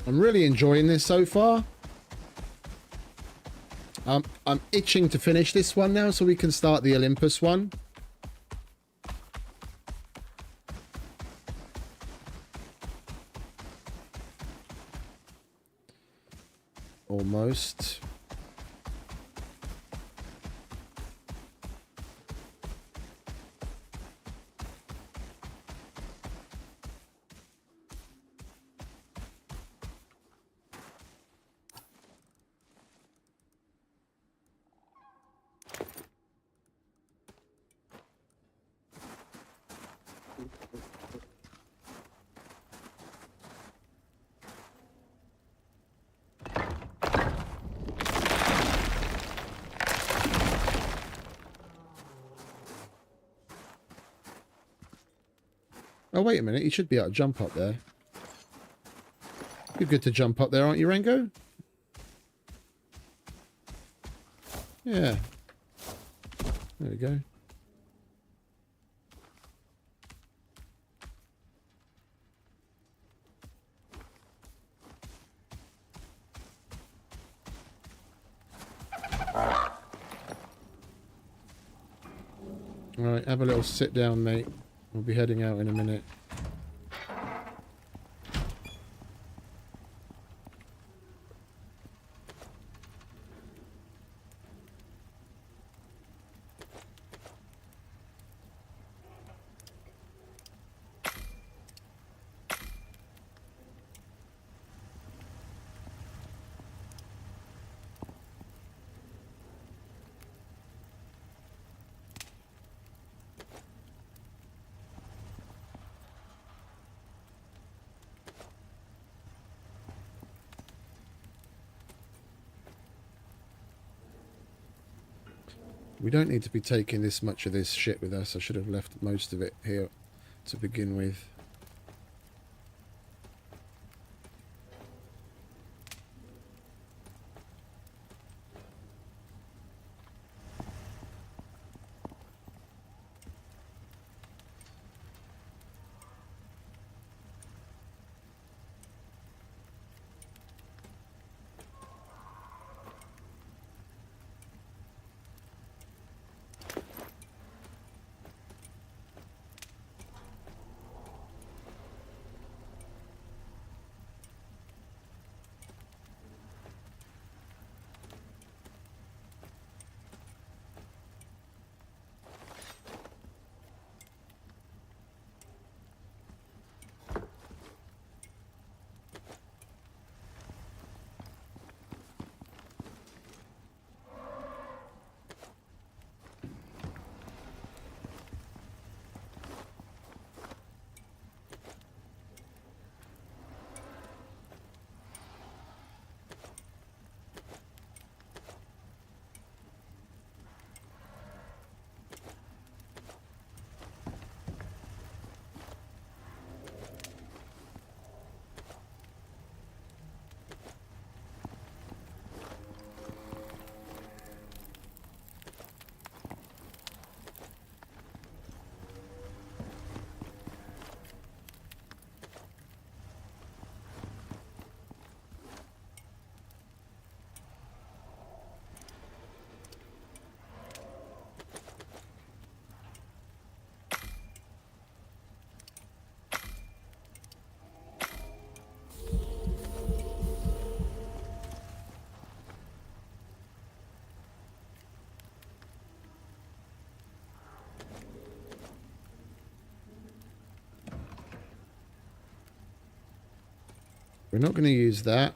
I'm really enjoying this so far. I'm itching to finish this one now so we can start the Olympus one. Almost. Oh, wait a minute. You should be able to jump up there. You're good to jump up there, aren't you, Rango? Yeah. There we go. Alright, have a little sit down, mate. We'll be heading out in a minute. We don't need to be taking this much of this shit with us. I should have left most of it here to begin with. We're not going to use that.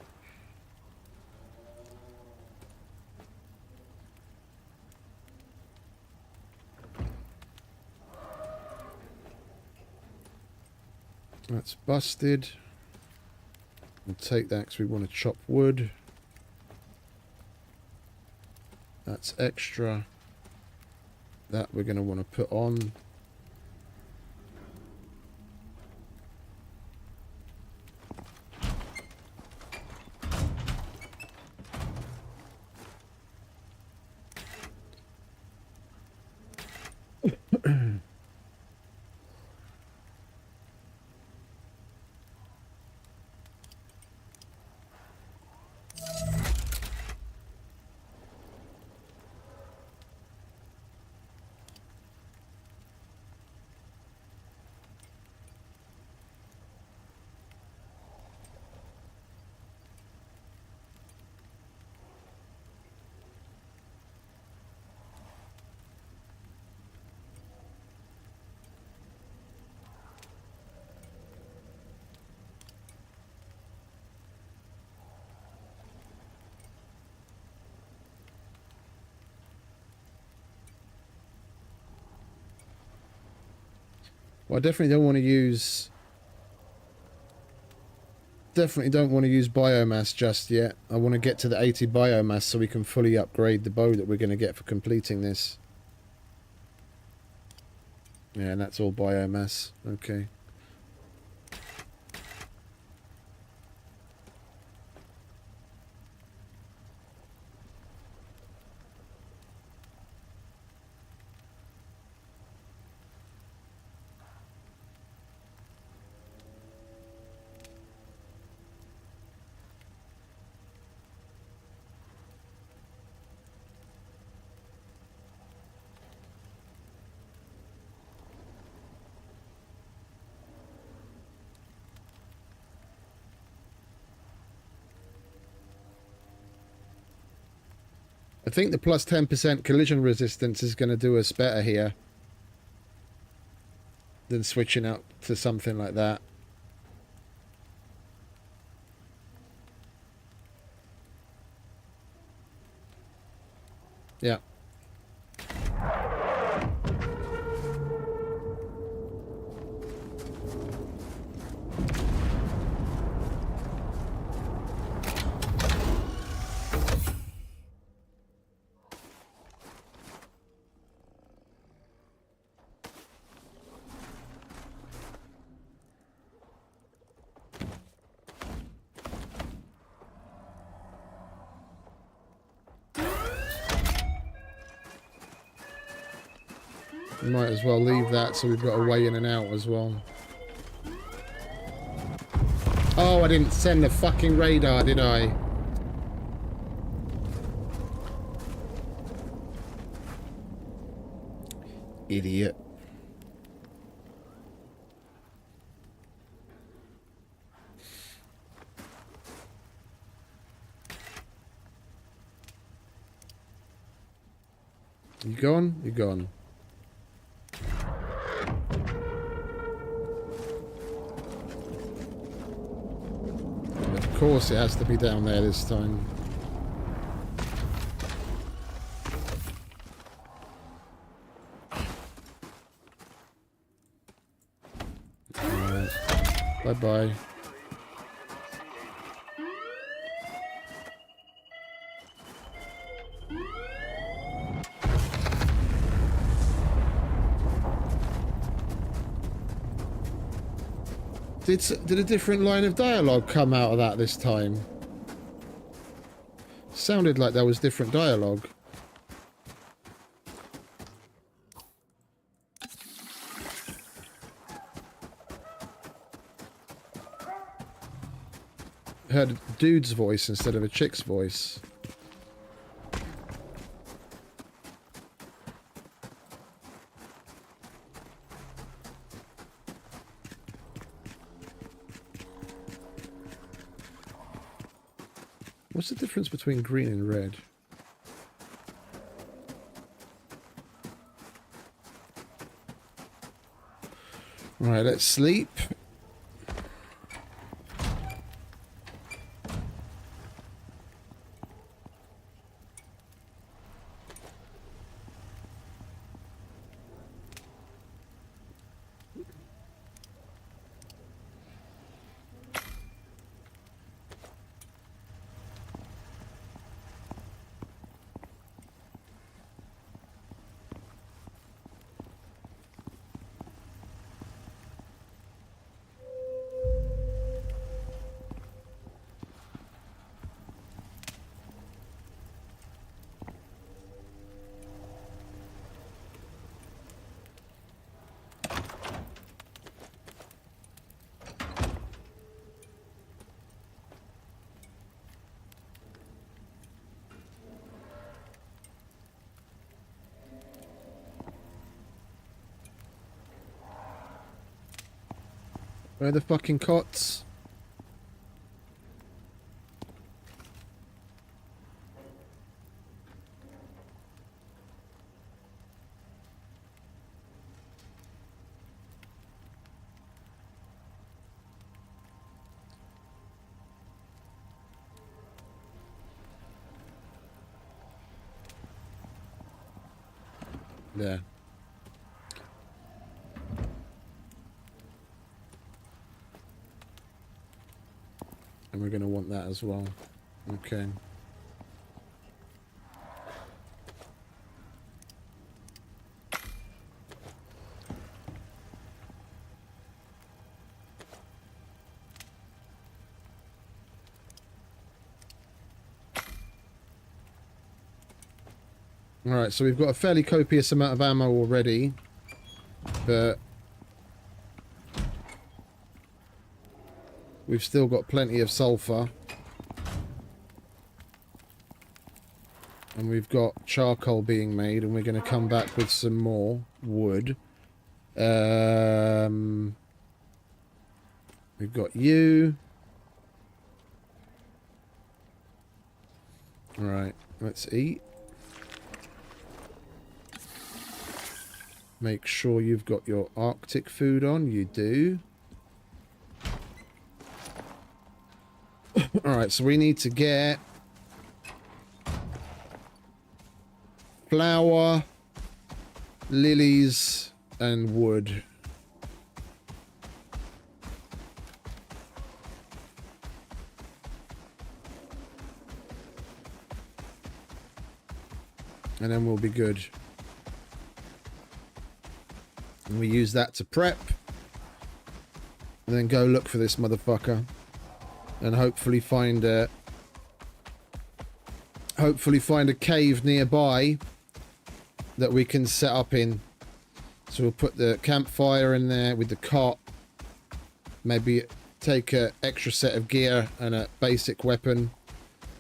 That's busted. We'll take that because we want to chop wood. That's extra. That we're going to want to put on. Well, I definitely don't want to use... Definitely don't want to use biomass just yet. I want to get to the 80 biomass so we can fully upgrade the bow that we're going to get for completing this. Yeah, and that's all biomass. Okay. I think the plus 10% collision resistance is going to do us better here than switching out to something like that. Yeah. Might as well leave that so we've got a way in and out as well. Oh, I didn't send the fucking radar, did I? Idiot. You gone? You're gone. Of course it has to be down there this time. Alright. Bye-bye. Did a different line of dialogue come out of that this time? Sounded like there was different dialogue. Heard a dude's voice instead of a chick's voice. What's the difference between green and red? Alright, let's sleep. Where are the fucking cots? There. And we're going to want that as well. Okay. Alright, so we've got a fairly copious amount of ammo already, but we've still got plenty of sulfur. And we've got charcoal being made, and we're going to come back with some more wood. We've got you. Alright, let's eat. Make sure you've got your Arctic food on. You do. Alright, so we need to get flour, lilies, and wood. And then we'll be good. And we use that to prep. And then go look for this motherfucker. And hopefully find a cave nearby that we can set up in. So we'll put the campfire in there with the cot. Maybe take an extra set of gear and a basic weapon.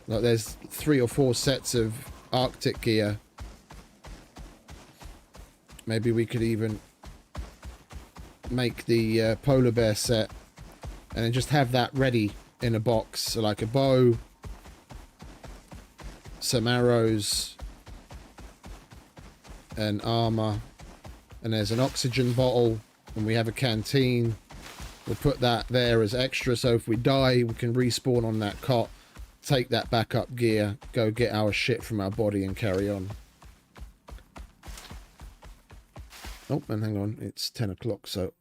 Like there's 3 or 4 sets of Arctic gear. Maybe we could even make the polar bear set and then just have that ready in a box. So like a bow, some arrows, and armor, and there's an oxygen bottle, and we have a canteen. We'll put that there as extra, so if we die we can respawn on that cot, take that backup gear, go get our shit from our body and carry on. Oh, and hang on, it's 10 o'clock, so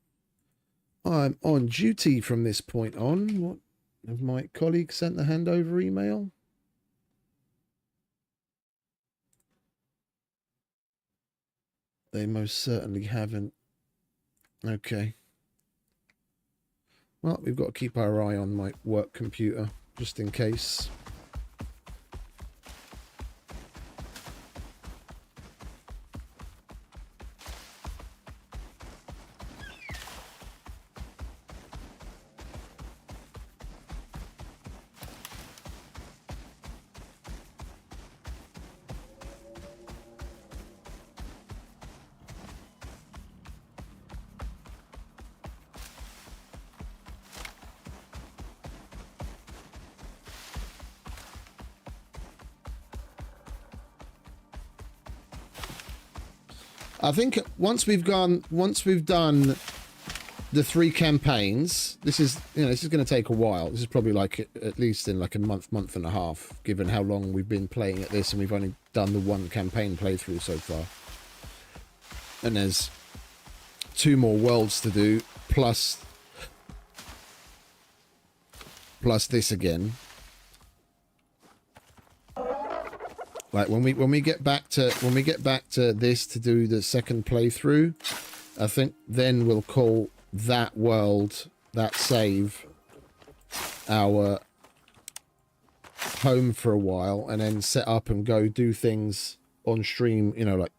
I'm on duty from this point on. What have my colleagues sent the handover email? They most certainly haven't. Okay. Well, we've got to keep our eye on my work computer, just in case. I think once we've done the 3 campaigns, this is going to take a while. This is probably like at least in like a month and a half, given how long we've been playing at this, and we've only done the 1 campaign playthrough so far. And there's 2 more worlds to do, plus this again. Like when we get back to this to do the 2nd playthrough, I think then we'll call that world, that save, our home for a while, and then set up and go do things on stream, like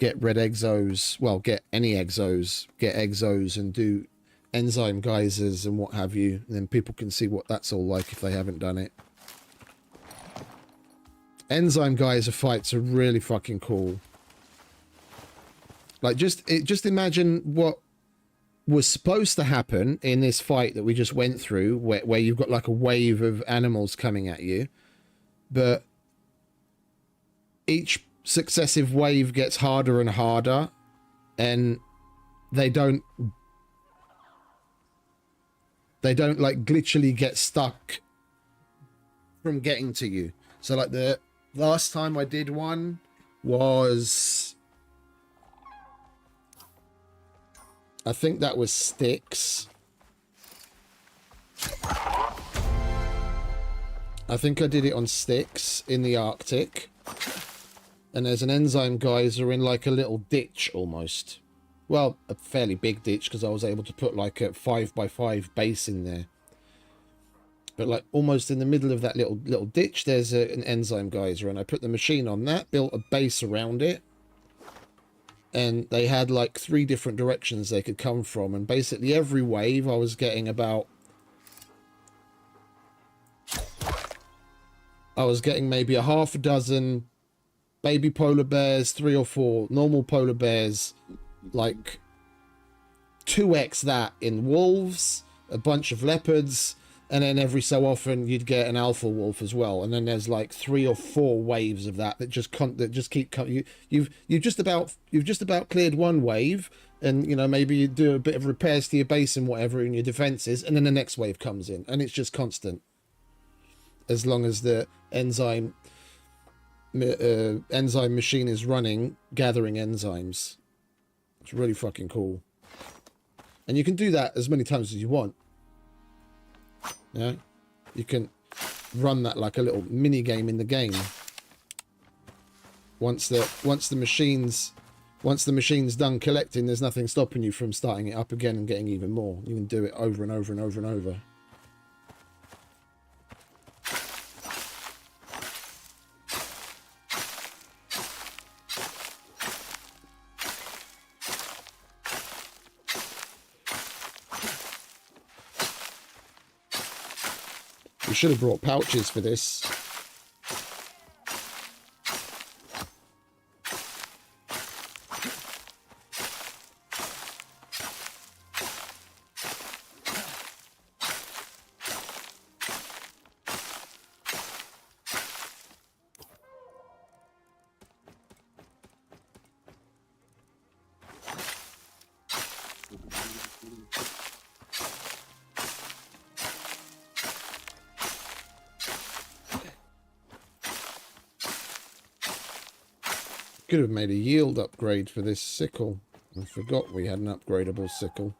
get red exos, well, get any exos, get exos and do enzyme geysers and what have you, and then people can see what that's all like if they haven't done it. Enzyme geyser fights are really fucking cool. Like just imagine what was supposed to happen in this fight that we just went through, where you've got like a wave of animals coming at you, but each successive wave gets harder and harder, and they don't like glitchily get stuck from getting to you. So like the last time I did one was, I think that was sticks. I think I did it on sticks in the Arctic. And there's an enzyme geyser in like a little ditch almost. Well, a fairly big ditch because I was able to put like a 5x5 base in there. But like almost in the middle of that little ditch, there's an enzyme geyser, and I put the machine on that, built a base around it, and they had like 3 different directions they could come from, and basically every wave I was getting about, I was getting maybe a half a dozen baby polar bears, 3 or 4 normal polar bears, like 2x that in wolves, a bunch of leopards, and then every so often you'd get an alpha wolf as well. And then there's like 3 or 4 waves of that just keep coming. You've just about cleared one wave, and you know, maybe you do a bit of repairs to your base and whatever in your defenses, and then the next wave comes in, and it's just constant as long as the enzyme machine is running, gathering enzymes. It's really fucking cool, and you can do that as many times as you want. Yeah, you can run that like a little mini game in the game. Once the machine's done collecting, there's nothing stopping you from starting it up again and getting even more. You can do it over and over and over and over. We should have brought pouches for this. Could have made a yield upgrade for this sickle. I forgot we had an upgradable sickle.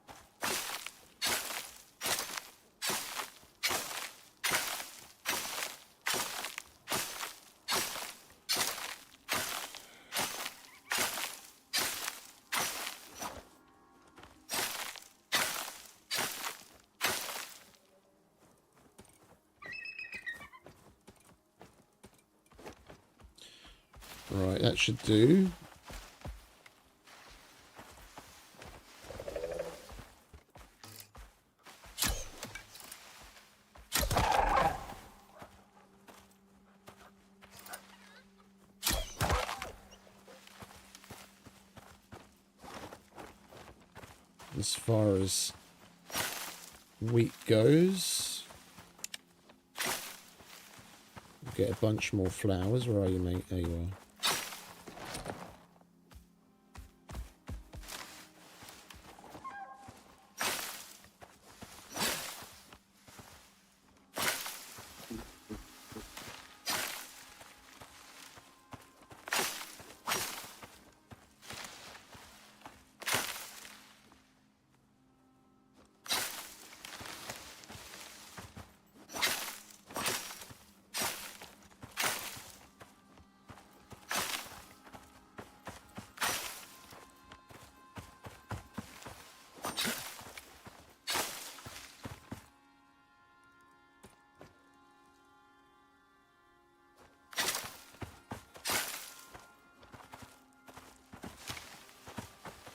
Right, that should do. As far as wheat goes, get a bunch more flowers. Where are you, mate? There you are.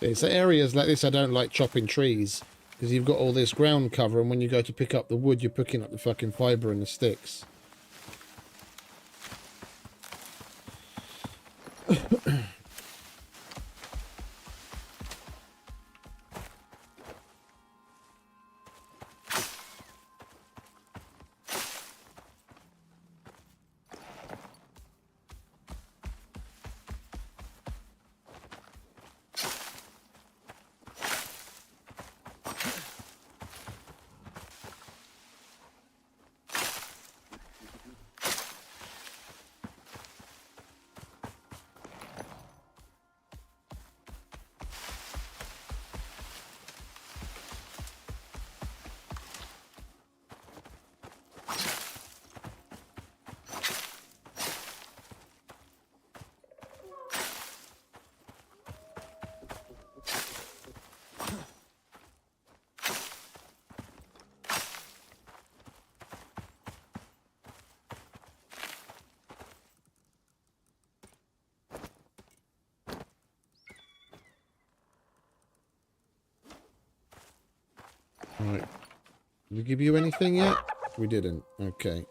It's areas like this I don't like chopping trees, because you've got all this ground cover, and when you go to pick up the wood, you're picking up the fucking fibre and the sticks. Right. Did we give you anything yet? We didn't. Okay.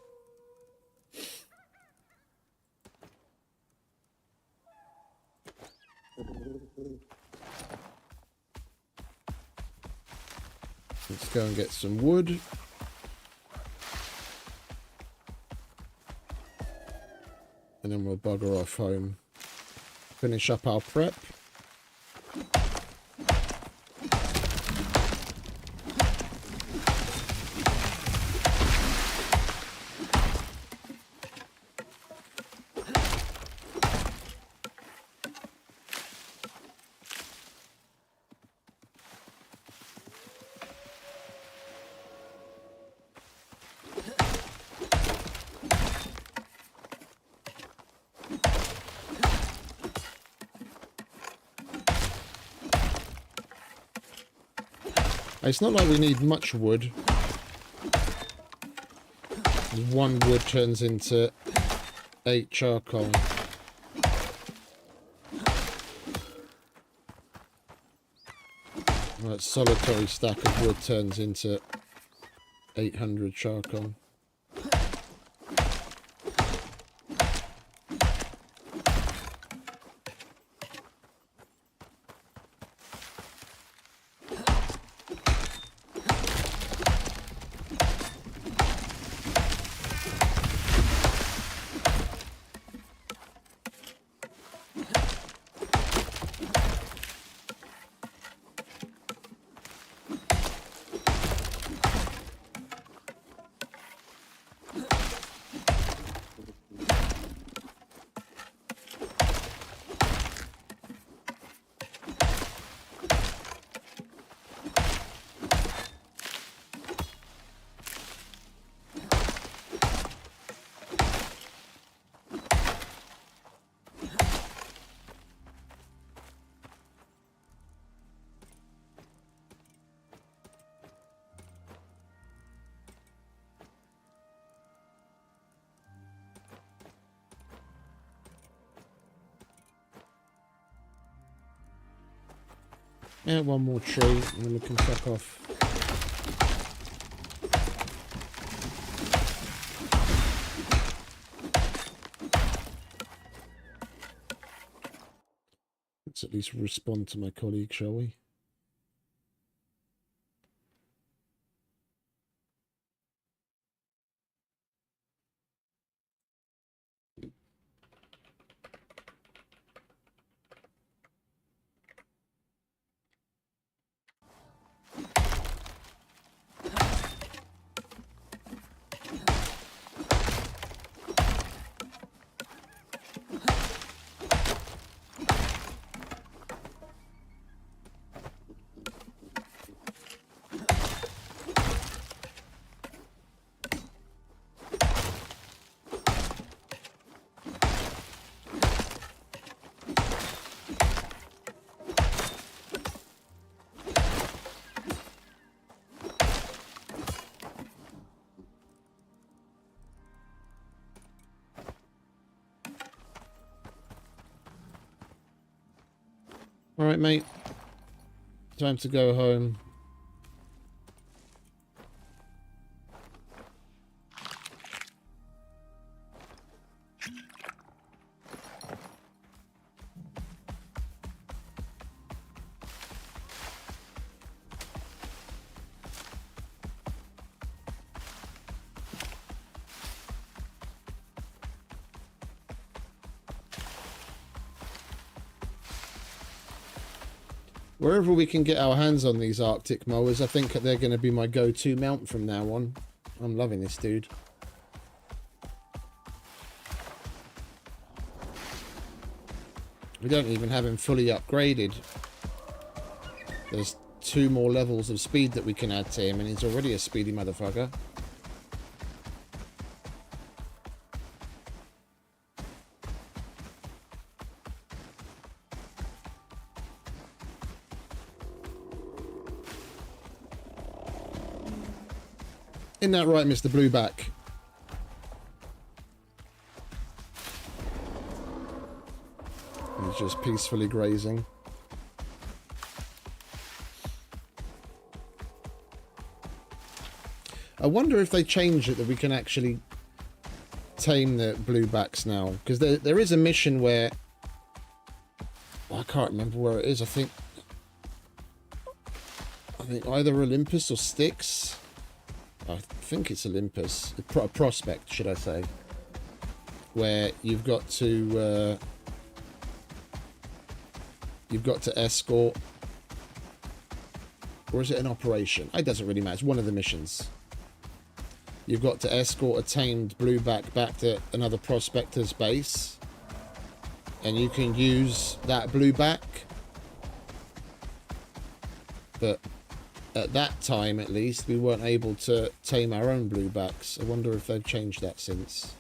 Let's go and get some wood. And then we'll bugger off home. Finish up our prep. It's not like we need much wood. One wood turns into 8 charcoal. That solitary stack of wood turns into 800 charcoal. Yeah, one more tree and then we can fuck off. Let's at least respond to my colleague, shall we? Alright, mate. Time to go home. Wherever we can get our hands on these Arctic mowers, I think they're going to be my go-to mount from now on. I'm loving this dude. We don't even have him fully upgraded. There's 2 more levels of speed that we can add to him, and he's already a speedy motherfucker. Isn't that right, Mr. Blueback? He's just peacefully grazing. I wonder if they change it that we can actually tame the bluebacks now, because there is a mission where I can't remember where it is. I think either Olympus or Styx. I think it's Olympus, Prospect, should I say, where you've got to escort, or is it an operation? It doesn't really matter. It's one of the missions. You've got to escort a tamed blueback back to another prospector's base, and you can use that blueback. But at that time, at least, we weren't able to tame our own bluebacks. I wonder if they've changed that since.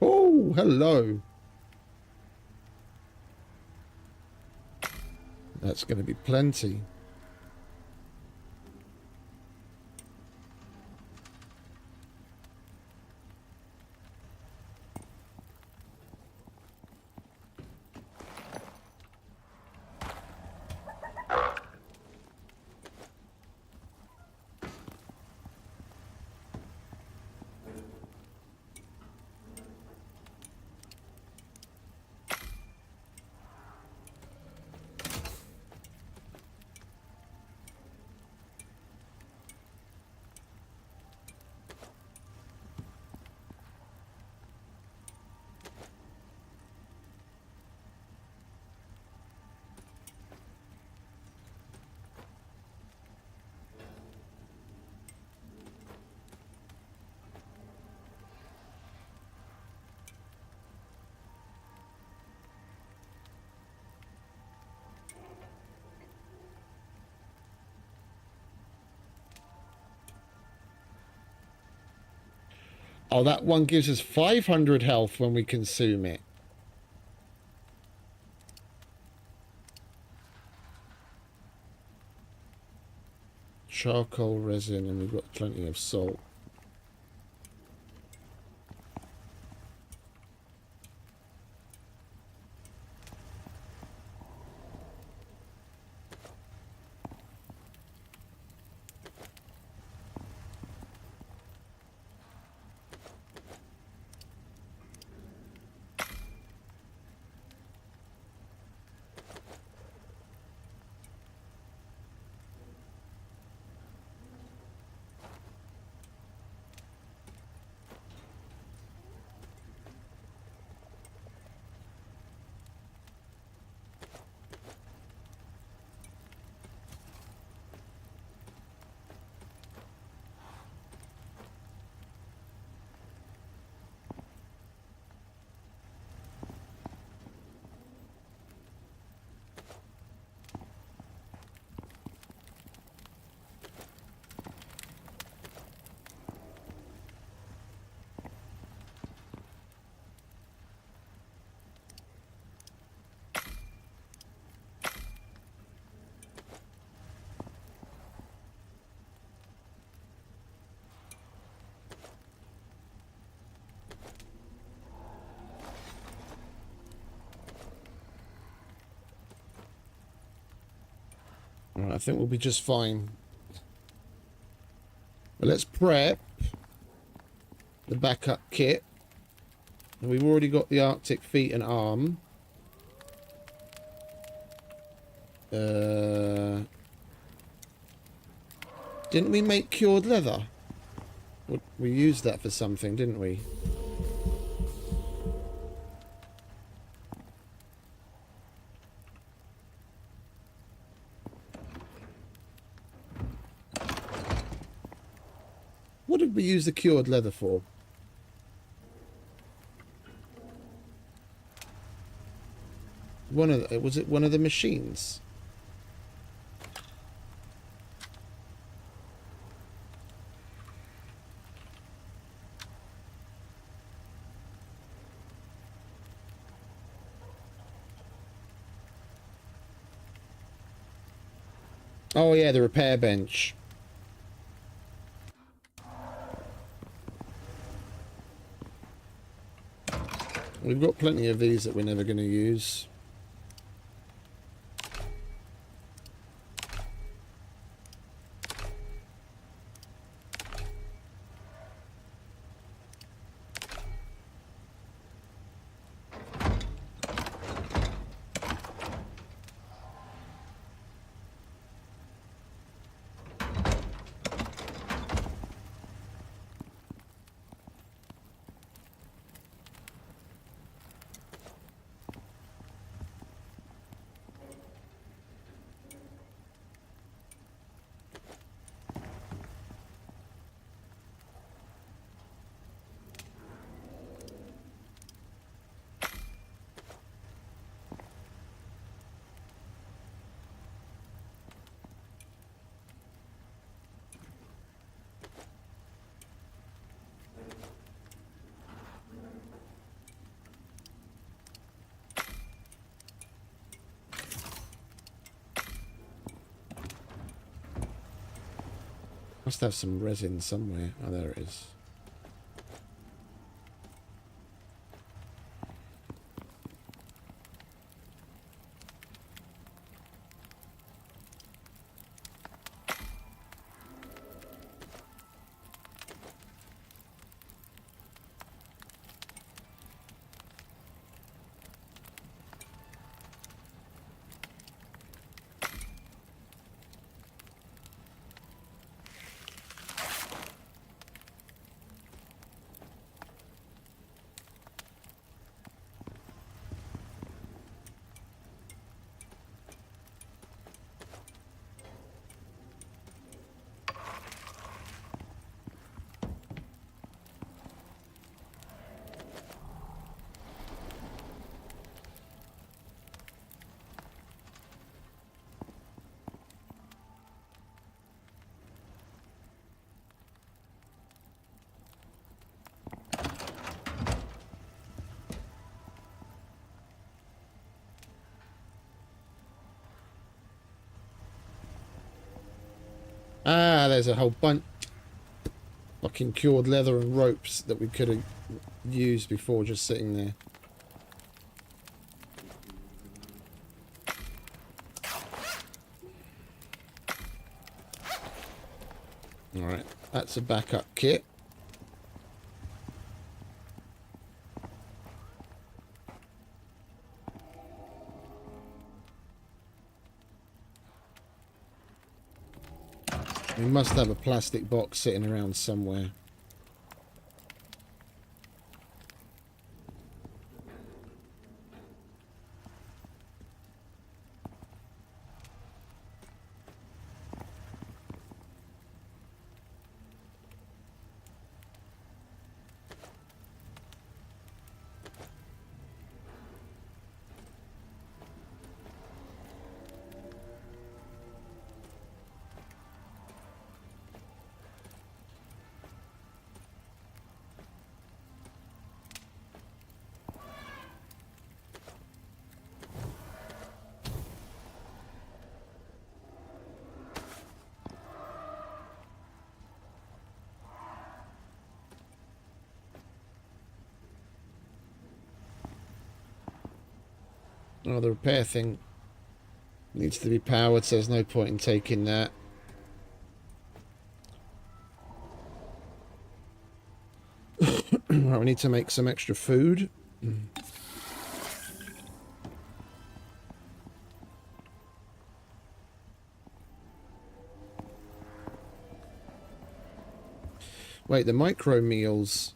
Oh, hello. That's going to be plenty. Oh, that one gives us 500 health when we consume it. Charcoal resin, and we've got plenty of salt. Alright, I think we'll be just fine. But let's prep the backup kit. And we've already got the Arctic feet and arm. Didn't we make cured leather? We used that for something, didn't we? What did we use the cured leather for? Was it one of the machines? Oh yeah, the repair bench. We've got plenty of these that we're never going to use. Must have some resin somewhere. Oh, there it is. Ah, there's a whole bunch fucking cured leather and ropes that we could have used before just sitting there. Alright, that's a backup kit. We must have a plastic box sitting around somewhere. Oh, the repair thing. Needs to be powered, so there's no point in taking that. Right, we need to make some extra food. Wait, the micro meals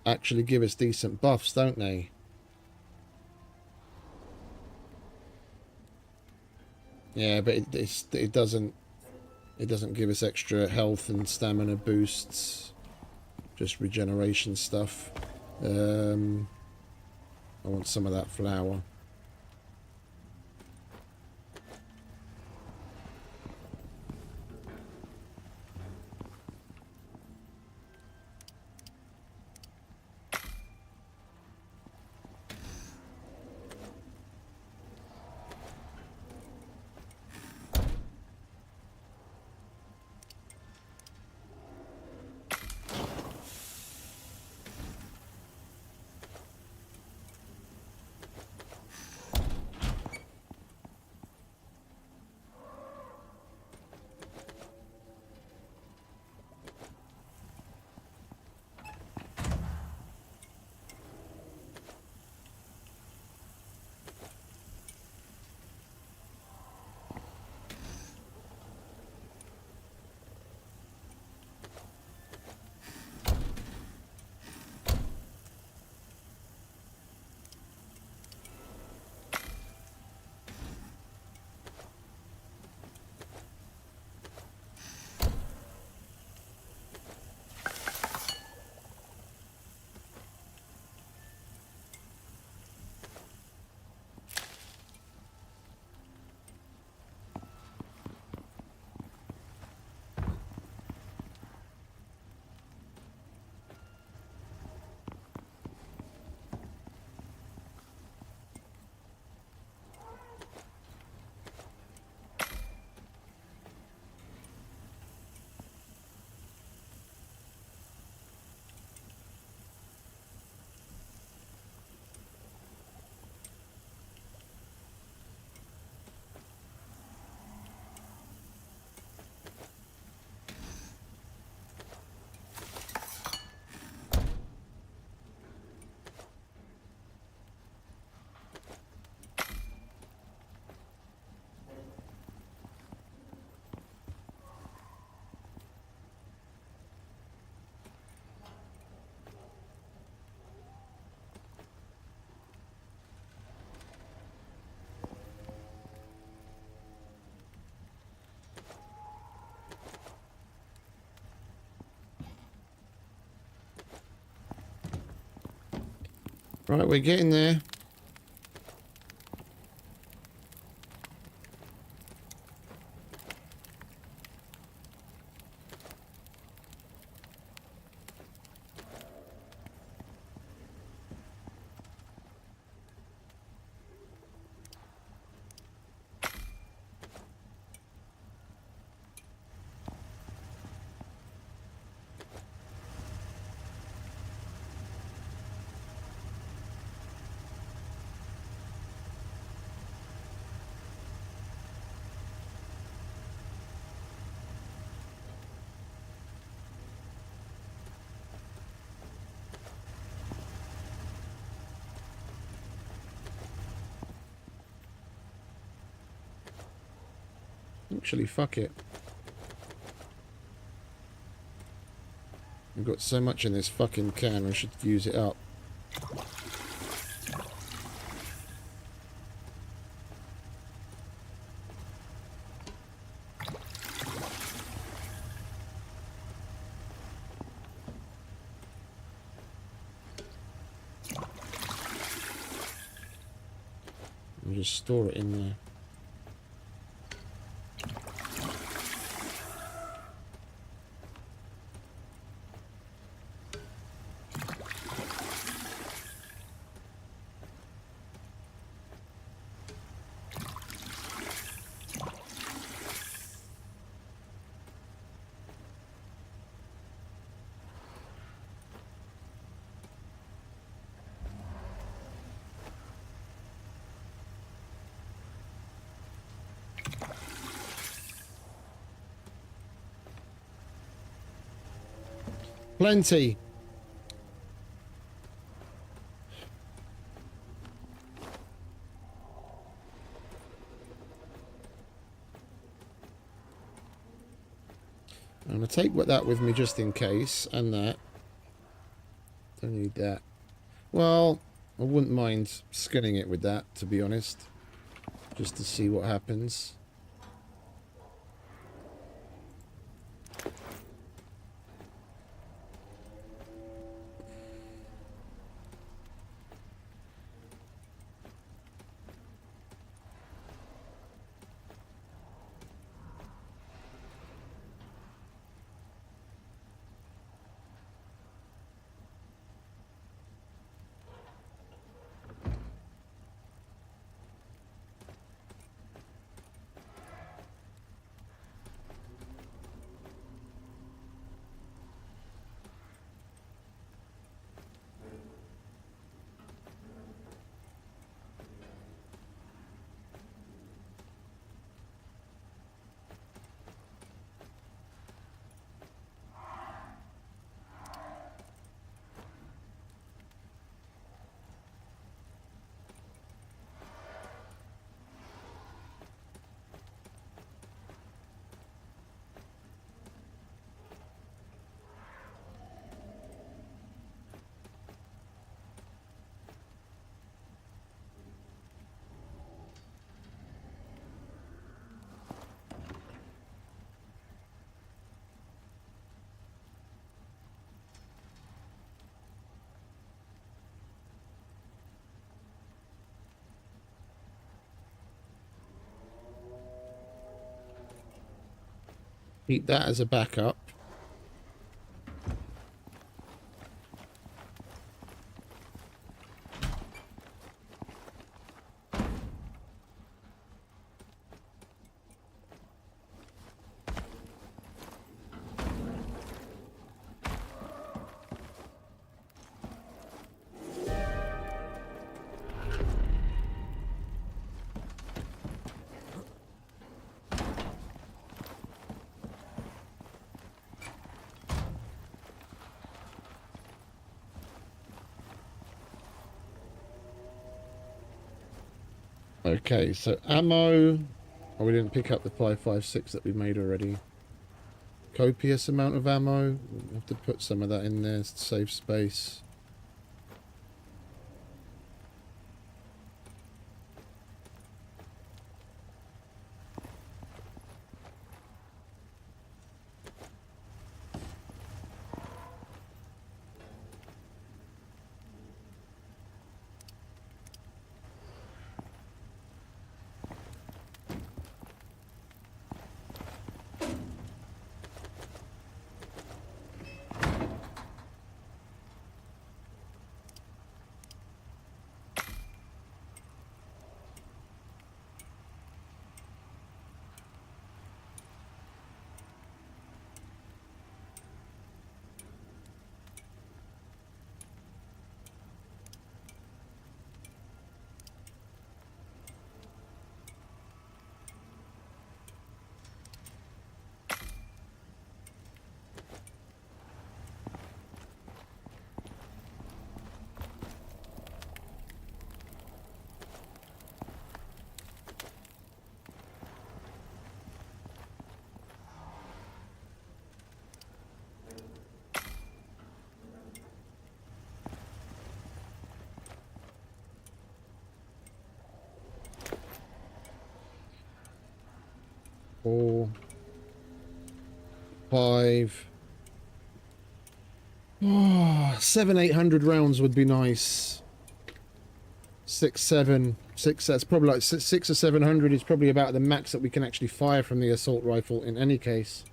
actually give us decent buffs, don't they? Yeah, but it doesn't give us extra health and stamina boosts. Just regeneration stuff. I want some of that flour. Right, we're getting there. Actually, fuck it. We've got so much in this fucking can, I should use it up. We'll just store it in there. Plenty. I'm going to take that with me just in case, and that. Don't need that. Well, I wouldn't mind skinning it with that, to be honest. Just to see what happens. Keep that as a backup. Okay, so ammo. Oh, we didn't pick up the 5.56 that we made already. Copious amount of ammo. We'll have to put some of that in there to save space. Four, 5. Oh, 700-800 rounds would be nice. 6, 7, 6. That's probably like 6 or 700 is probably about the max that we can actually fire from the assault rifle in any case.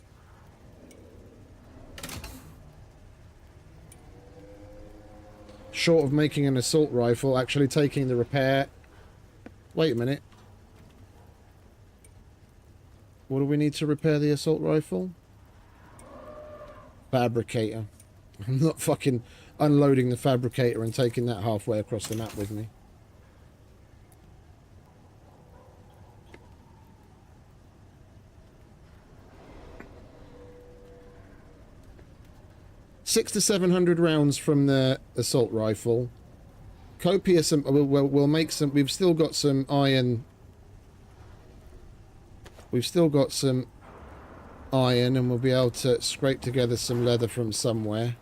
Short of making an assault rifle, actually taking the repair. Wait a minute. What do we need to repair the assault rifle? Fabricator. I'm not fucking unloading the fabricator and taking that halfway across the map with me. 600 to 700 rounds from the assault rifle. Copious. We'll make some. We've still got some iron. We've still got some iron, and we'll be able to scrape together some leather from somewhere.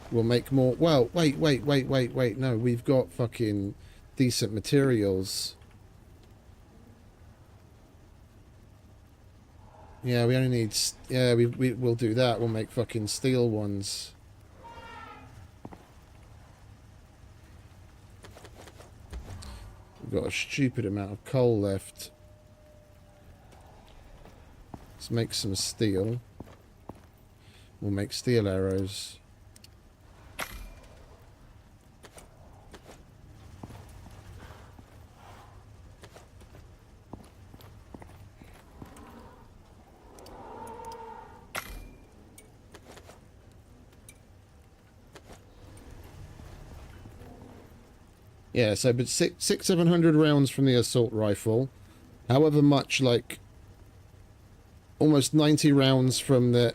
We'll make more. Well, wait. No, we've got fucking decent materials. Yeah, we only need... Yeah, we'll do that. We'll make fucking steel ones. We've got a stupid amount of coal left. Let's make some steel. We'll make steel arrows. Yeah, so but 700 rounds from the assault rifle, however much, like almost 90 rounds from the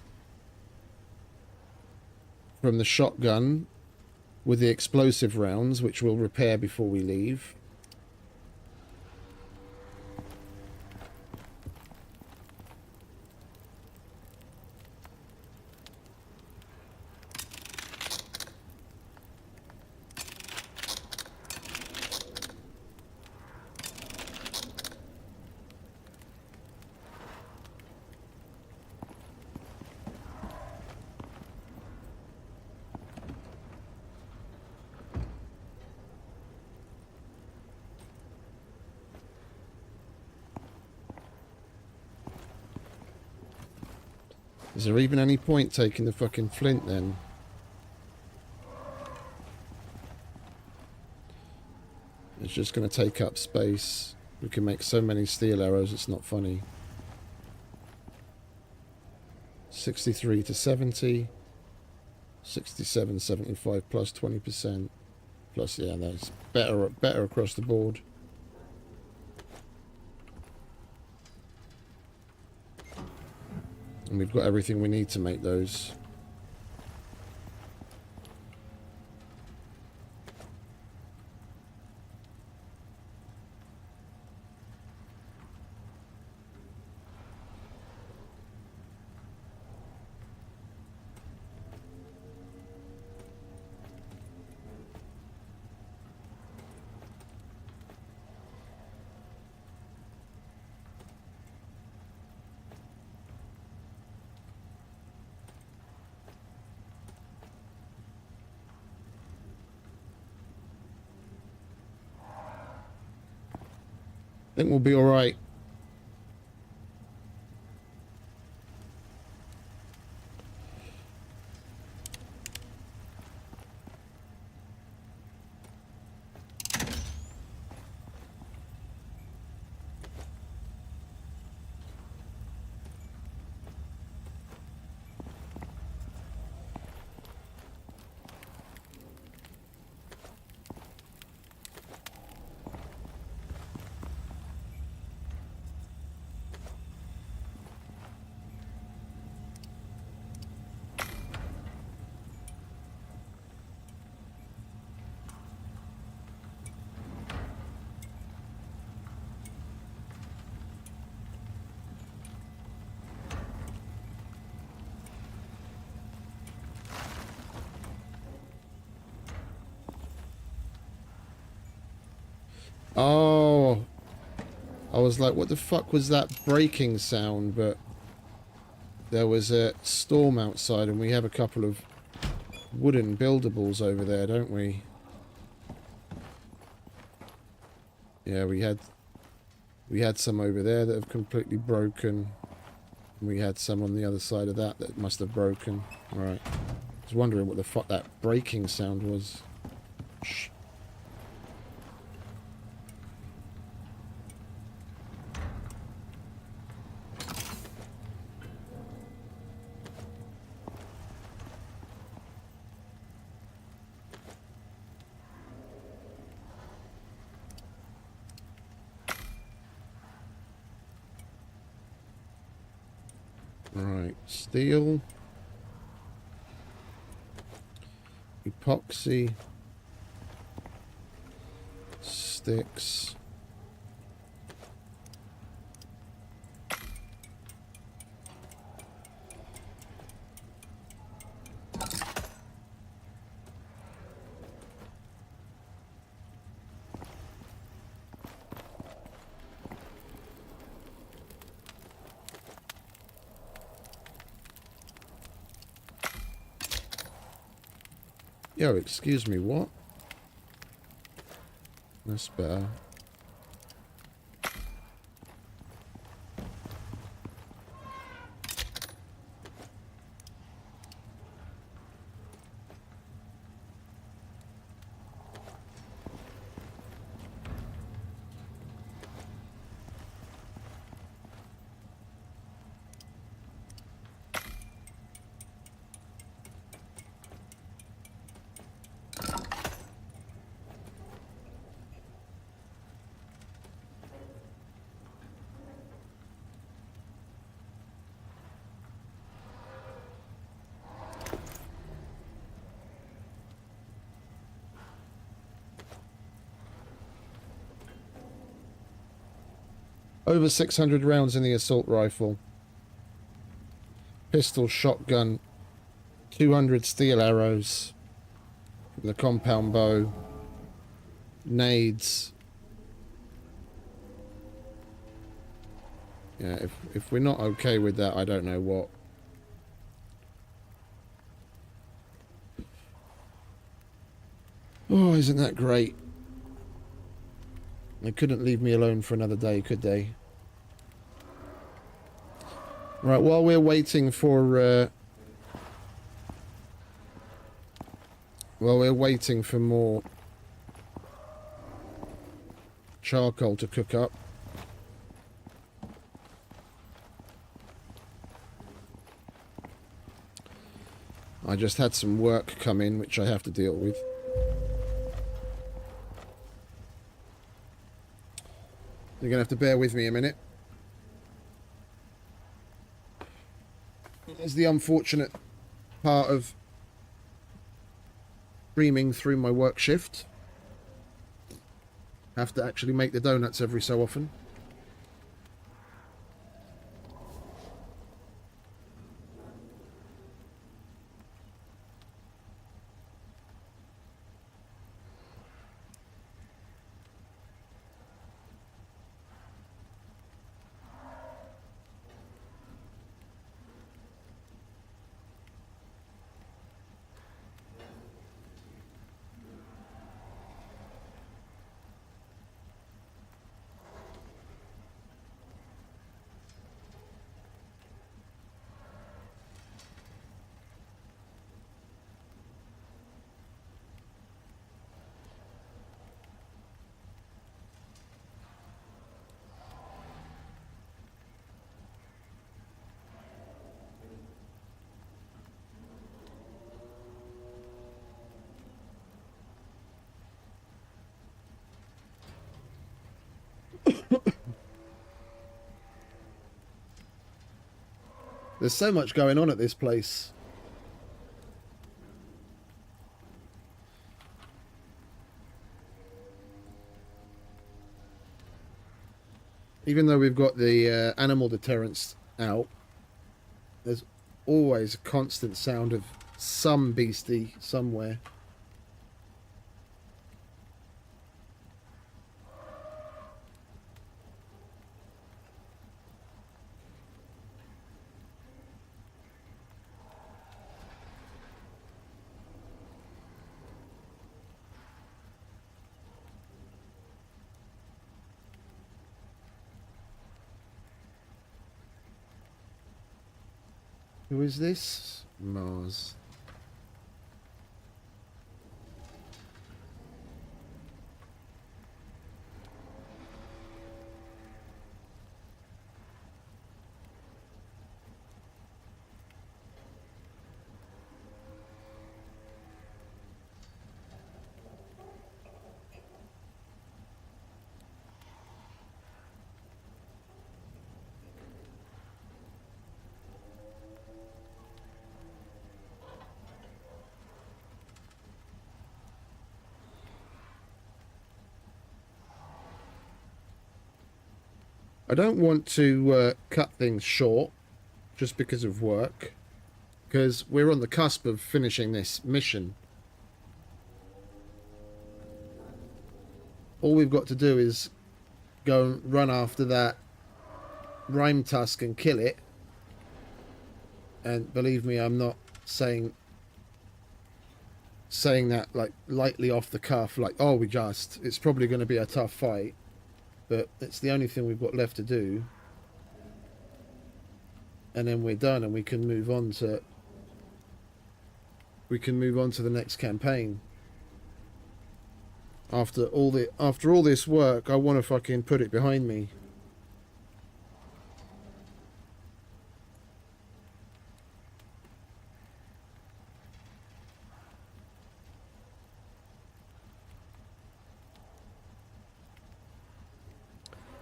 shotgun with the explosive rounds, which we'll repair before we leave. Is there even any point taking the fucking flint then? It's just going to take up space. We can make so many steel arrows, it's not funny. 63 to 70. 67, 75 plus 20%. Plus, yeah, that's better across the board. And we've got everything we need to make those. I think we'll be all right. Oh, I was like, what the fuck was that breaking sound? But there was a storm outside, and we have a couple of wooden buildables over there, don't we? Yeah, we had some over there that have completely broken. We had some on the other side of that must have broken. All right. I was wondering what the fuck that breaking sound was. Shh. Steel. Epoxy. Sticks. Yo, excuse me, what? That's better. Over 600 rounds in the assault rifle. Pistol, shotgun, 200 steel arrows. The compound bow. Nades. Yeah, if we're not okay with that, I don't know what. Oh, isn't that great? They couldn't leave me alone for another day, could they? Right, while we're waiting for more charcoal to cook up, I just had some work come in which I have to deal with. You're gonna have to bear with me a minute. It's the unfortunate part of streaming through my work shift. Have to actually make the donuts every so often. There's so much going on at this place. Even though we've got the animal deterrents out, there's always a constant sound of some beastie somewhere. Who is this? Mars. I don't want to cut things short just because of work, because we're on the cusp of finishing this mission. All we've got to do is go and run after that Rimetusk and kill it. And believe me, I'm not saying that like lightly off the cuff, like, oh, it's probably going to be a tough fight, but it's the only thing we've got left to do, and then we're done and we can move on to the next campaign. After all this work, I want to fucking put it behind me.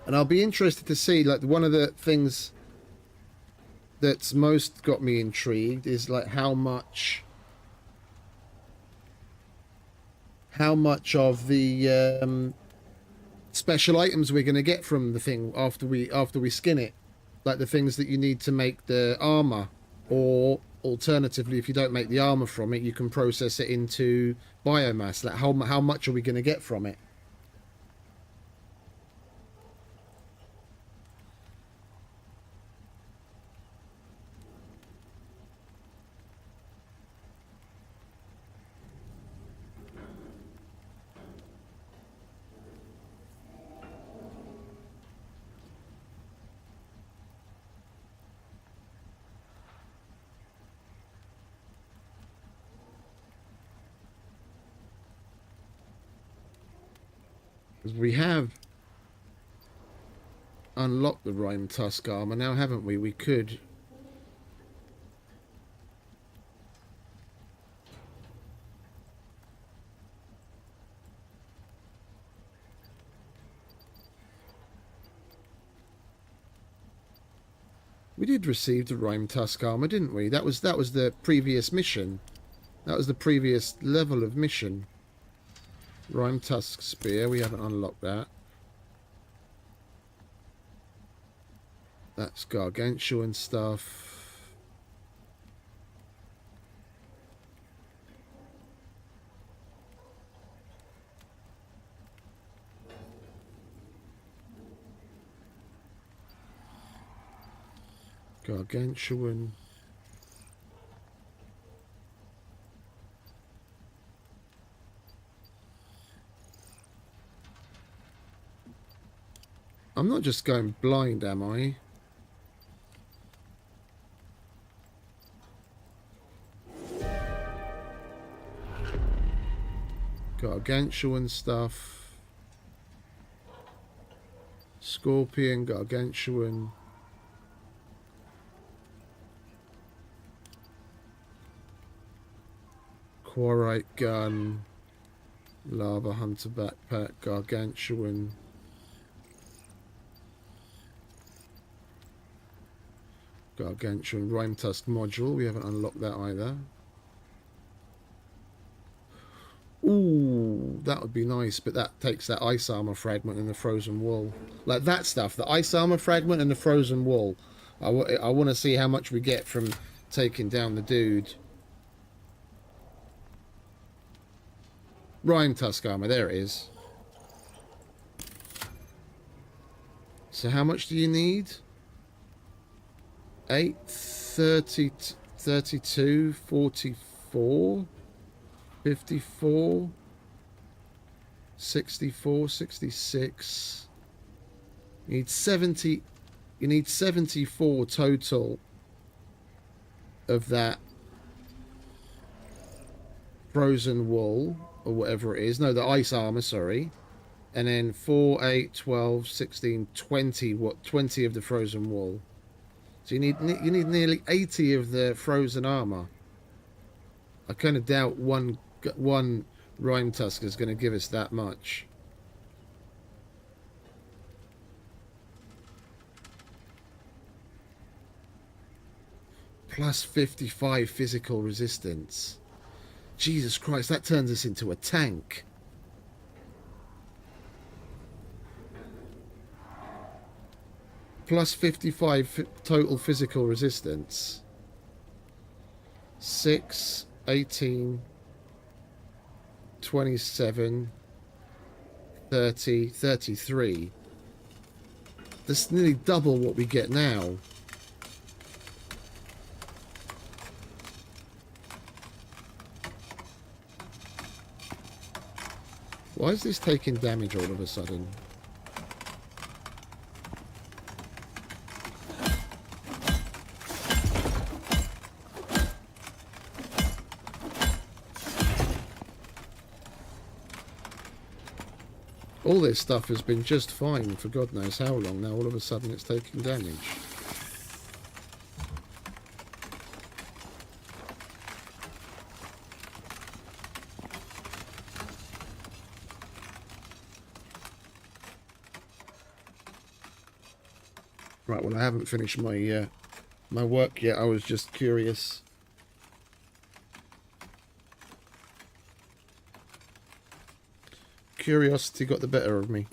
And I'll be interested to see, like, one of the things that's most got me intrigued is like how much of the special items we're going to get from the thing after we skin it, like the things that you need to make the armor, or alternatively, if you don't make the armor from it, you can process it into biomass. Like how much are we going to get from it? Because we have unlocked the Rimetusk armor now, haven't we? We could... We did receive the Rimetusk armor, didn't we? That was the previous mission. That was the previous level of mission. Rimetusk spear, we haven't unlocked that. That's gargantuan stuff. Gargantuan. I'm not just going blind, am I? Gargantuan stuff. Scorpion, gargantuan. Quarite gun. Lava hunter backpack, gargantuan. Gargantuan Rimetusk module. We haven't unlocked that either. Ooh, that would be nice, but that takes that ice armor fragment and the frozen wool. Like that stuff, the ice armor fragment and the frozen wool. I want to see how much we get from taking down the dude. Rimetusk armor, there it is. So how much do you need? 8, 30, 32, 44, 54, 64, 66. You need 70. You need 74 total of that frozen wool, or whatever it is. No, the ice armor, sorry. And then 4, 8, 12, 16, 20. What? 20 of the frozen wool. So you need nearly 80 of the frozen armor. I kind of doubt one Rimetusk is going to give us that much. Plus 55 physical resistance. Jesus Christ, that turns us into a tank. plus 55 total physical resistance. 6, 18, 27, 30, 33. That's nearly double what we get now. Why is this taking damage all of a sudden? All this stuff has been just fine for God knows how long. Now all of a sudden it's taking damage. Right, well I haven't finished my my work yet. I was just curious. Curiosity got the better of me.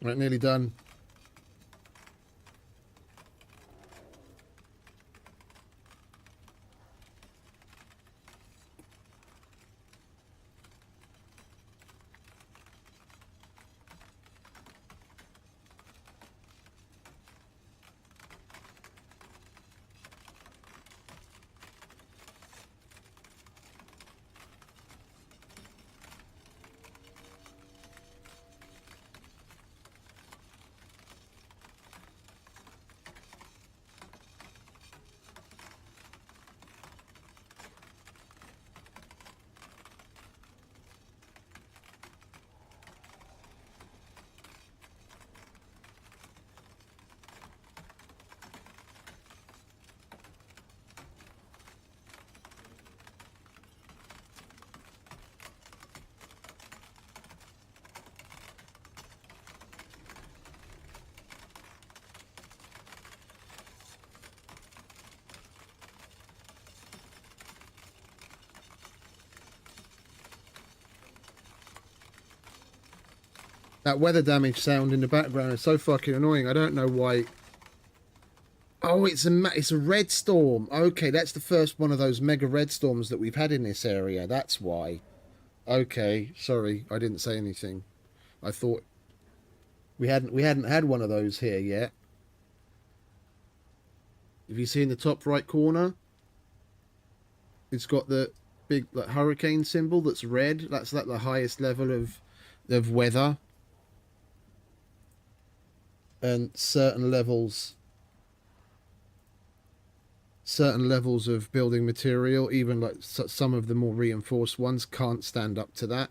Right, nearly done. That weather damage sound in the background is so fucking annoying. I don't know why. Oh, it's a red storm. Okay, that's the first one of those mega red storms that we've had in this area. That's why. Okay, sorry, I didn't say anything. I thought we hadn't had one of those here yet. If you see in the top right corner, it's got the big like hurricane symbol that's red. That's like the highest level of weather. And certain levels of building material, even like some of the more reinforced ones, can't stand up to that.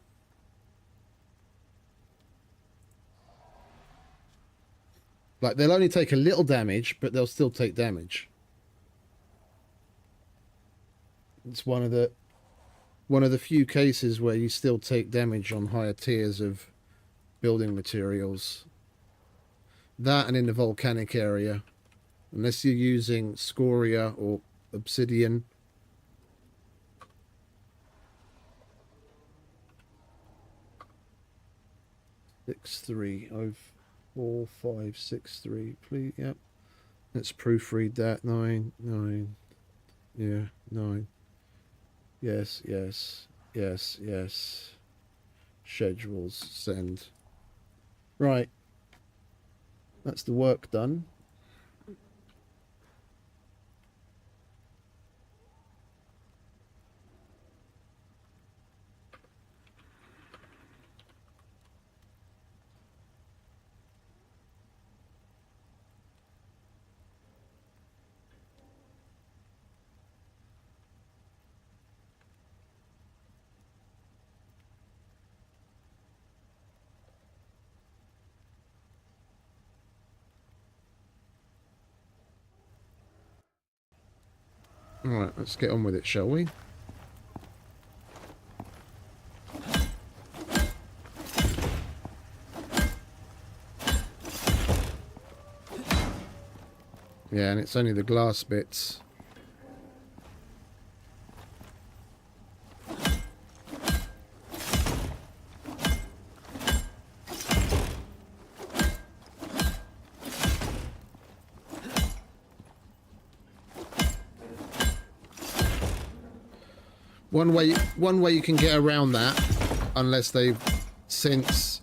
Like they'll only take a little damage, but they'll still take damage. It's one of the one of the few cases where you still take damage on higher tiers of building materials. That and in the volcanic area. Unless you're using scoria or obsidian. Six three oh 4563, please. Yep. Let's proofread that. 9. Yeah, 9. Yes. Schedules, send. Right. That's the work done. Alright, let's get on with it, shall we? Yeah, and it's only the glass bits. One way you can get around that, unless they've since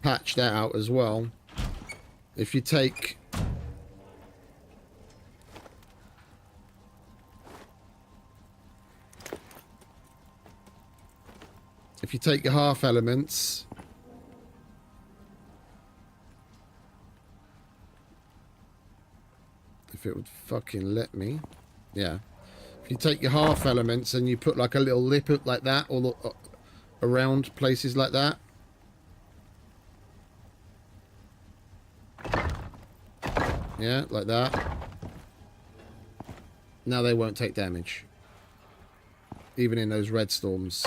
patched that out as well, if you take your half elements, if it would fucking let me, yeah. If you take your half elements and you put like a little lip like that, or around places like that. Yeah, like that. Now they won't take damage. Even in those red storms.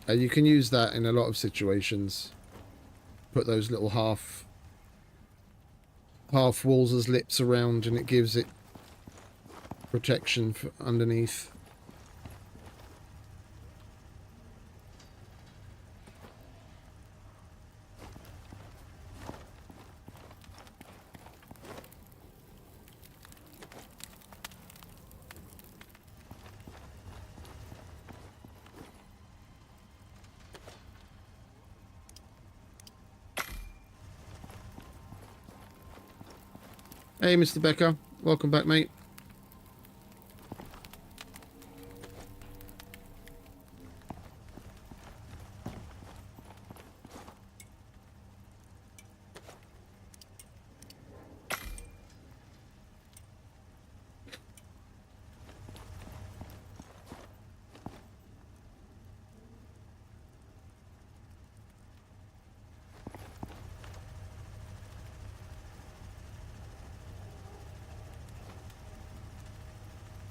You can use that in a lot of situations. Put those little half walls as lips around, and it gives it protection for underneath. Hey, Mr. Becker. Welcome back, mate.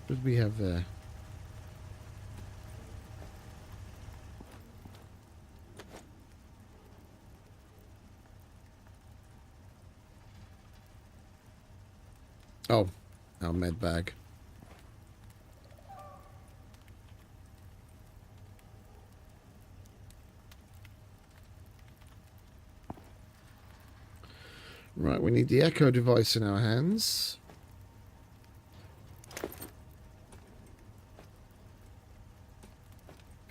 What did we have there? Oh, our med bag. Right, we need the echo device in our hands.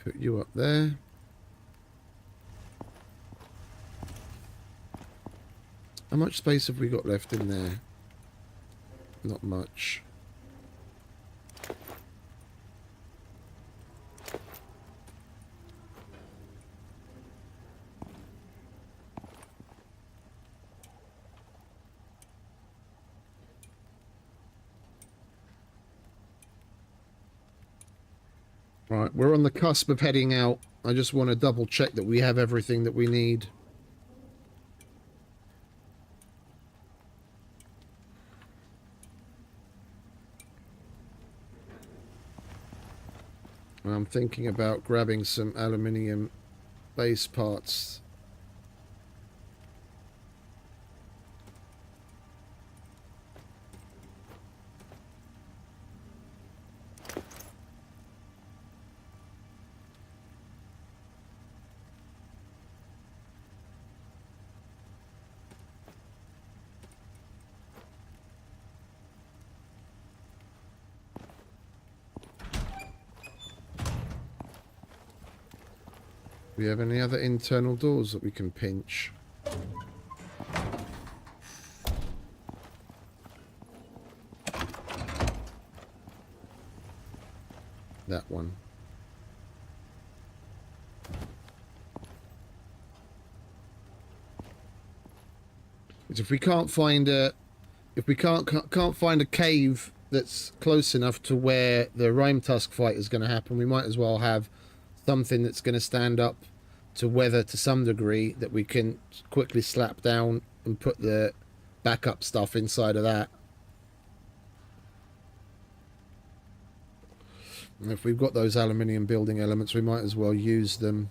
Put you up there. How much space have we got left in there? Not much. Right, we're on the cusp of heading out. I just want to double check that we have everything that we need. I'm thinking about grabbing some aluminium base parts. Do we have any other internal doors that we can pinch? That one. But if we can't find a, can't find a cave that's close enough to where the Rimetusk fight is going to happen, we might as well have something that's going to stand up to weather to some degree that we can quickly slap down and put the backup stuff inside of that. And if we've got those aluminium building elements, we might as well use them.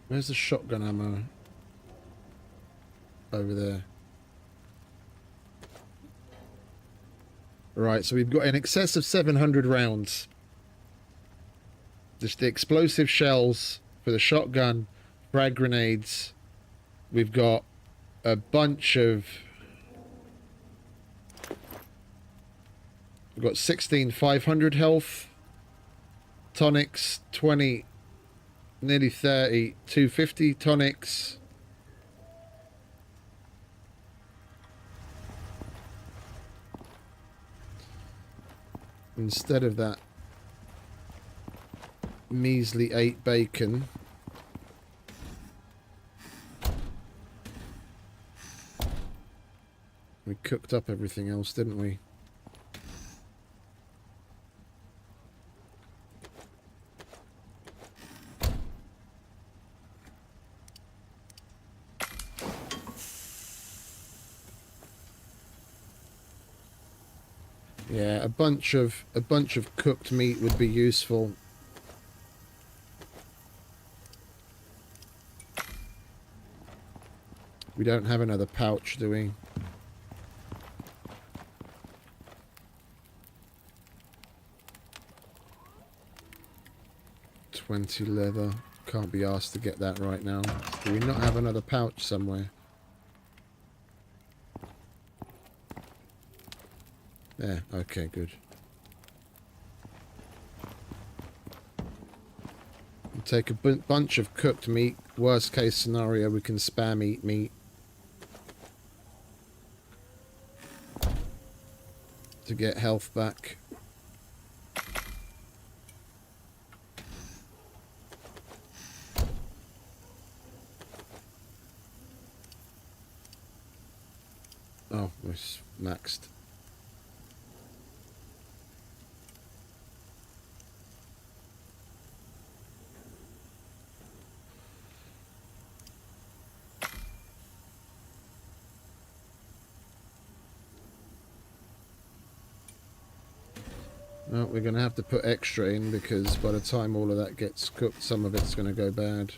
Where's the shotgun ammo? Over there. Right, so we've got in excess of 700 rounds. Just the explosive shells for the shotgun, frag grenades. We've got a bunch of... We've got 16,500 health. Tonics, 20... Nearly 30, 250 tonics. Instead of that measly 8 bacon. We cooked up everything else, didn't we? Yeah, a bunch of cooked meat would be useful. We don't have another pouch, do we? $20 leather. Can't be asked to get that right now. Do we not have another pouch somewhere? There, okay, good. We'll take a bunch of cooked meat. Worst case scenario, we can spam eat meat. To get health back. Oh, it's maxed. No, we're going to have to put extra in because by the time all of that gets cooked, some of it's going to go bad.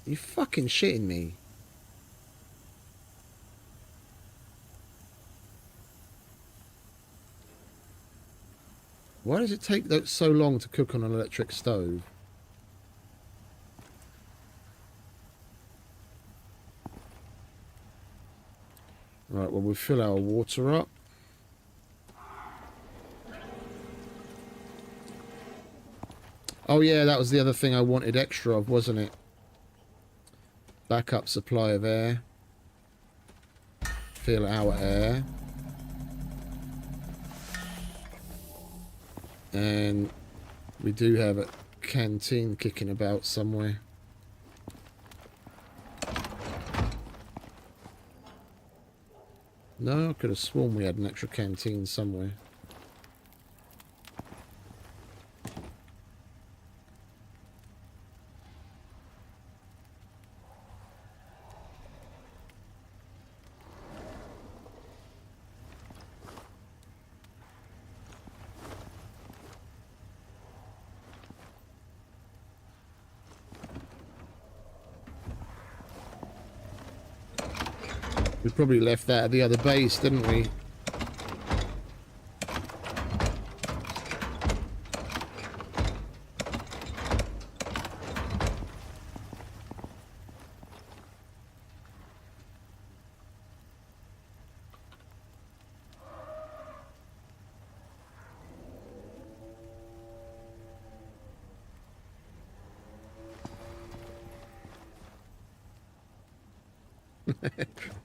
Are you fucking shitting me? Why does it take so long to cook on an electric stove? Right, well, we'll fill our water up. Oh yeah, that was the other thing I wanted extra of, wasn't it? Backup supply of air. Fill our air. And we do have a canteen kicking about somewhere. No, I could have sworn we had an extra canteen somewhere. We probably left that at the other base, didn't we?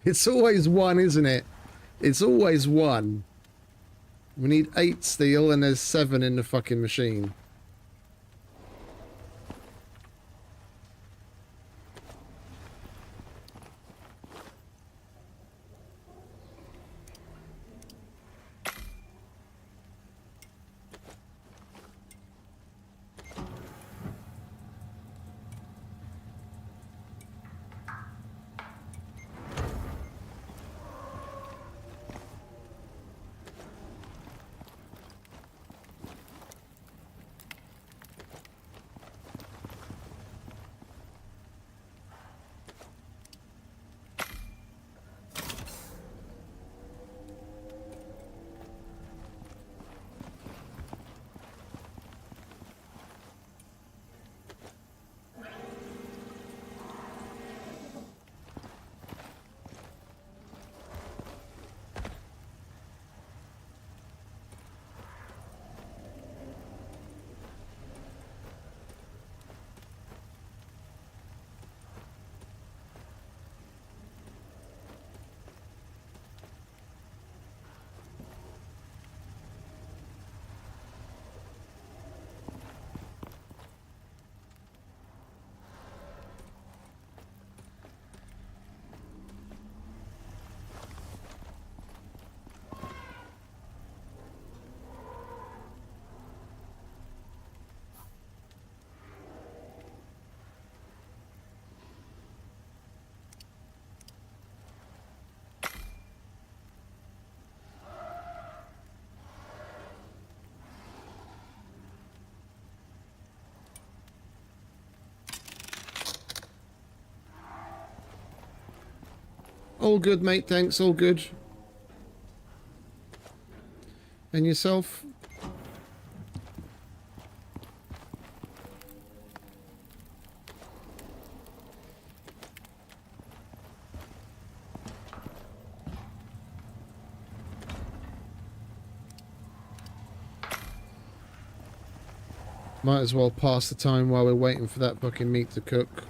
It's always one, isn't it? It's always one. We need 8 steel and there's 7 in the fucking machine. All good, mate, thanks, all good. And yourself? Might as well pass the time while we're waiting for that fucking meat to cook.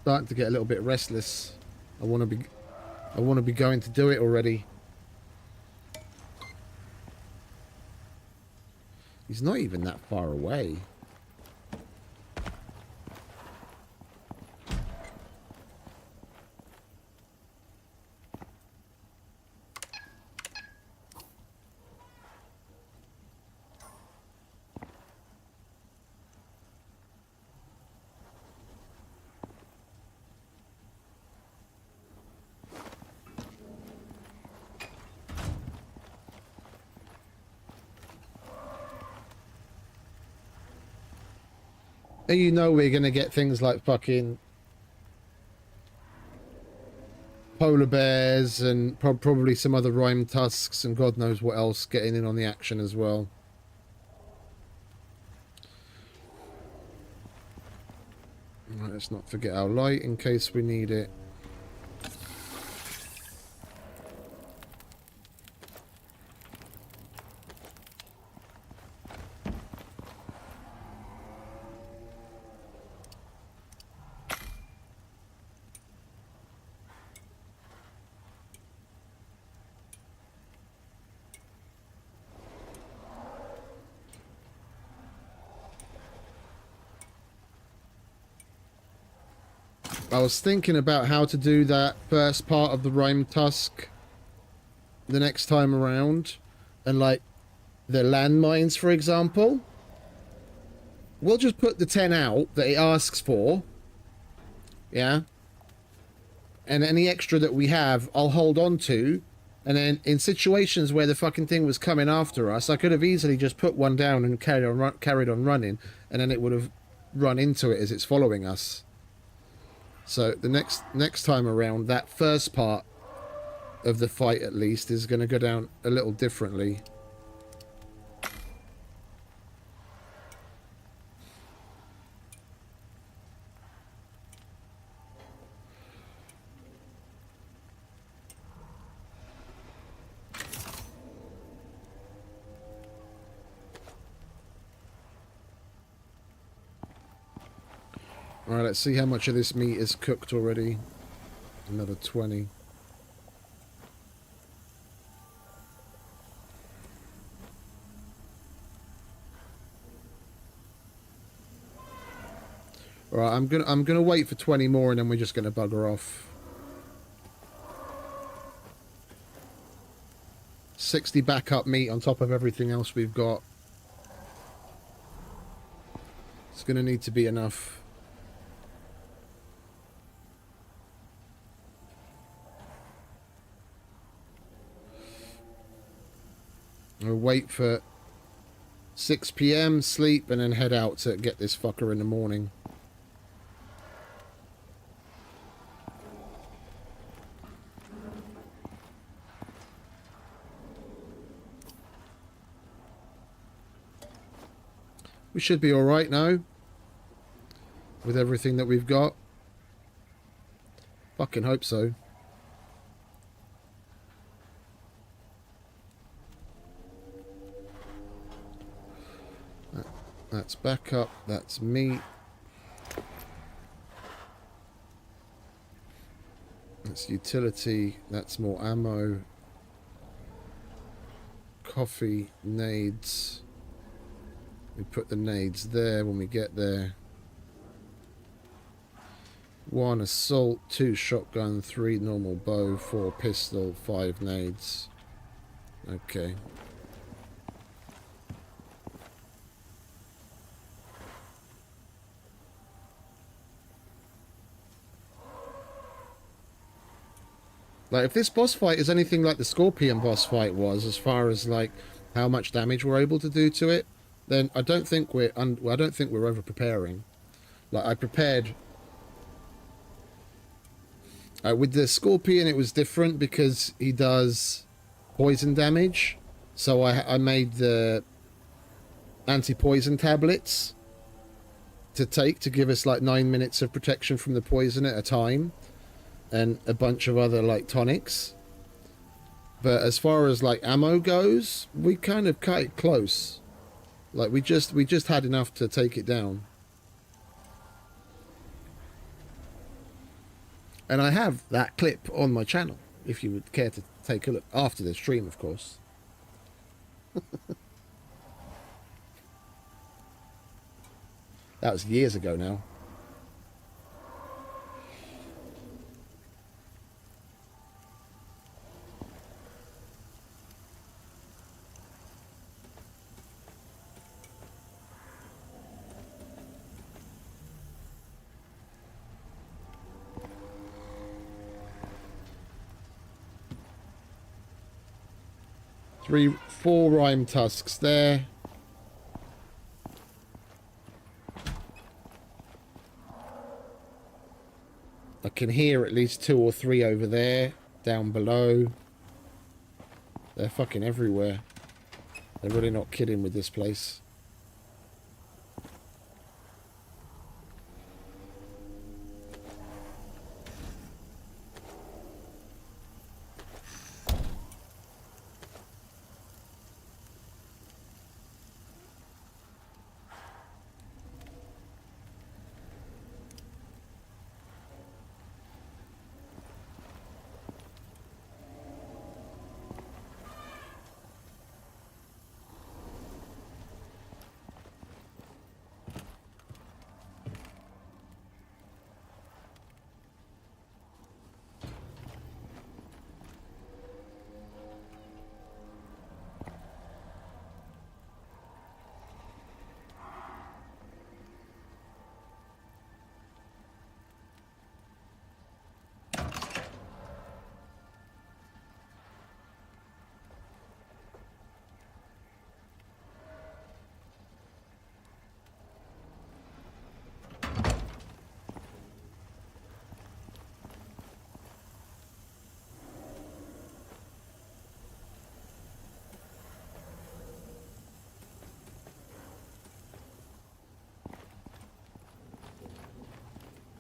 Starting to get a little bit restless. I want to be going to do it already. He's not even that far away. And you know we're going to get things like fucking polar bears and probably some other Rimetusks and God knows what else getting in on the action as well. Right, let's not forget our light in case we need it. I was thinking about how to do that first part of the Rimetusk the next time around, and like the landmines, for example. We'll just put the 10 out that it asks for, yeah, and any extra that we have I'll hold on to, and then in situations where the fucking thing was coming after us, I could have easily just put one down and carried on running, and then it would have run into it as it's following us. So the next time around, that first part of the fight at least is going to go down a little differently. Alright, let's see how much of this meat is cooked already. Another 20. Alright, I'm gonna wait for 20 more and then we're just gonna bugger off. 60 backup meat on top of everything else we've got. It's gonna need to be enough. We'll wait for 6 PM, sleep, and then head out to get this fucker in the morning. We should be alright now with everything that we've got. Fucking hope so. That's backup, that's meat. That's utility, that's more ammo. Coffee, nades. We put the nades there when we get there. 1 assault, 2 shotgun, 3 normal bow, 4 pistol, 5 nades. Okay. Like, if this boss fight is anything like the Scorpion boss fight was, as far as like how much damage we're able to do to it, then I don't think we're over preparing. Like, I prepared with the Scorpion. It was different because he does poison damage, so I made the anti-poison tablets to take to give us like 9 minutes of protection from the poison at a time, and a bunch of other like tonics. But as far as like ammo goes, we kind of cut it close. Like, we just had enough to take it down. And I have that clip on my channel, if you would care to take a look after the stream, of course. That was years ago now. Four Rimetusks there. I can hear at least 2 or 3 over there, down below. They're fucking everywhere. They're really not kidding with this place.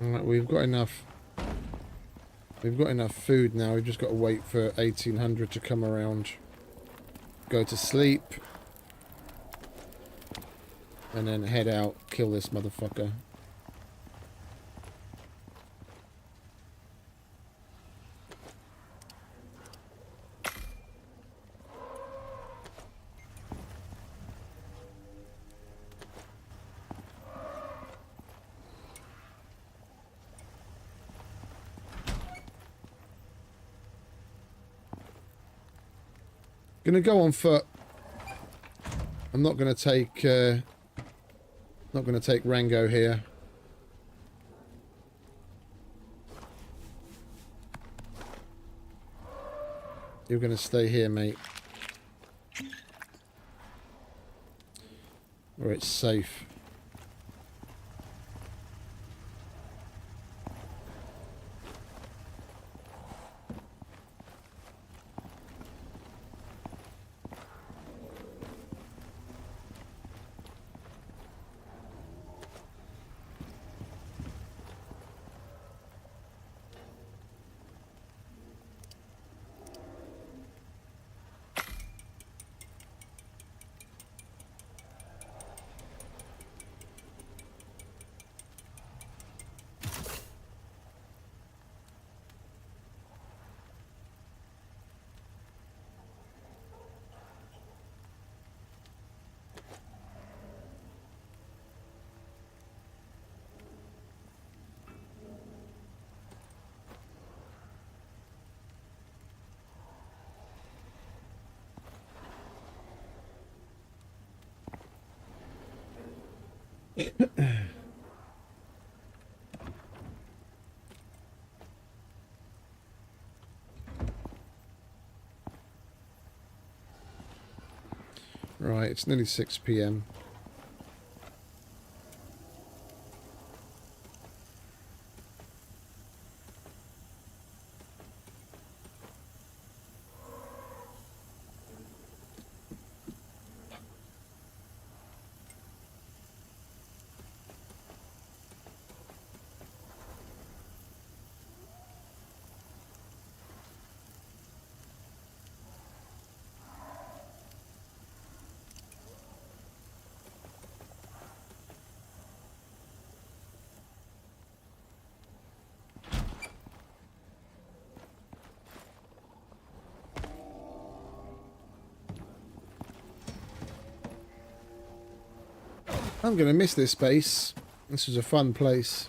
Alright, we've got enough. We've got enough food now. We've just got to wait for 1800 to come around. Go to sleep. And then head out, kill this motherfucker. Gonna go on foot. I'm not gonna take Rango here. You're gonna stay here, mate. Where it's safe. Right, it's nearly 6 PM. I'm going to miss this base. This was a fun place.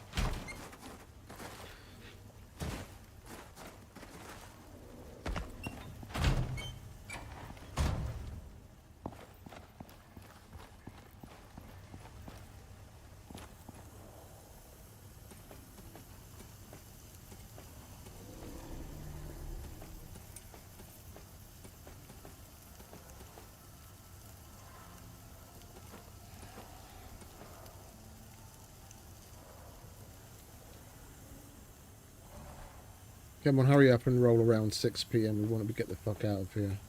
Come on, hurry up and roll around 6 PM. We want to get the fuck out of here.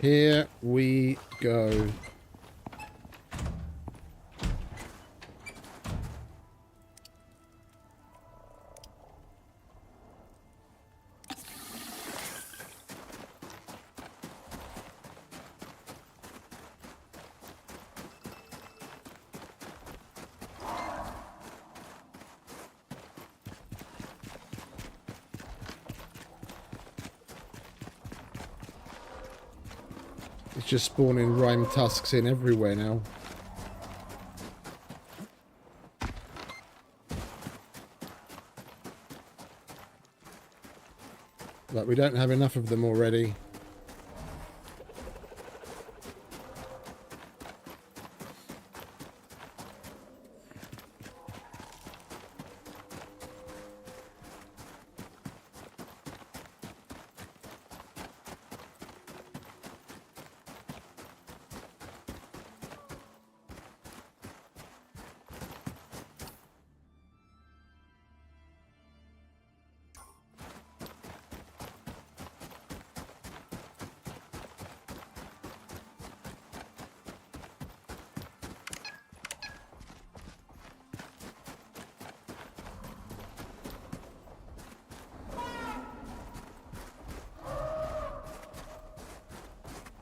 Here we go. It's just spawning Rimetusks in everywhere now. But we don't have enough of them already.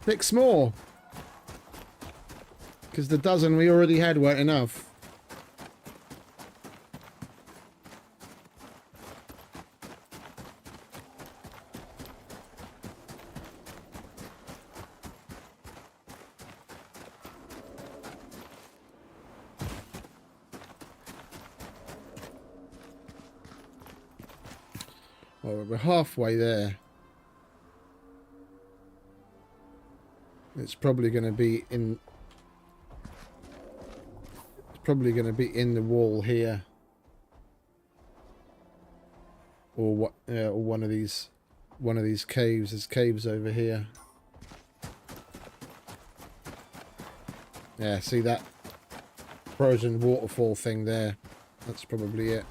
Fix more. Because the dozen we already had weren't enough. Well, we're halfway there. It's probably going to be in. It's probably going to be in the wall here, or what? Or one of these caves. There's caves over here. Yeah, see that frozen waterfall thing there? That's probably it.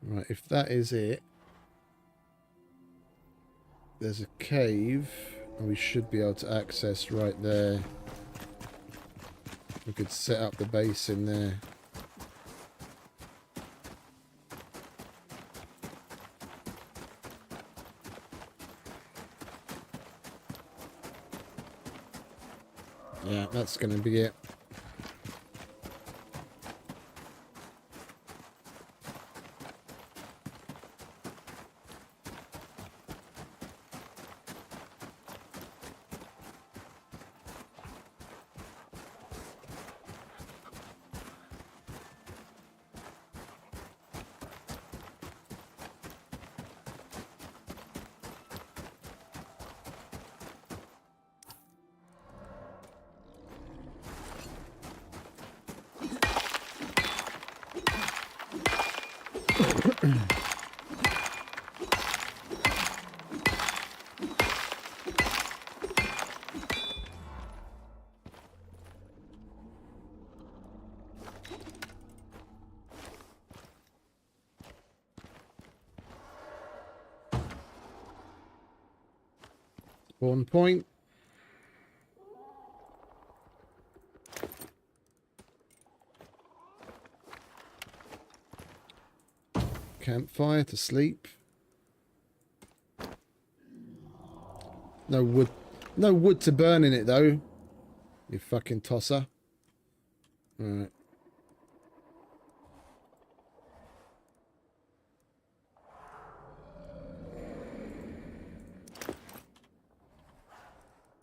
Right, if that is it, there's a cave, and we should be able to access right there. We could set up the base in there. Yeah, that's going to be it. Spawn point. Campfire to sleep. No wood. No wood to burn in it, though. You fucking tosser. Alright.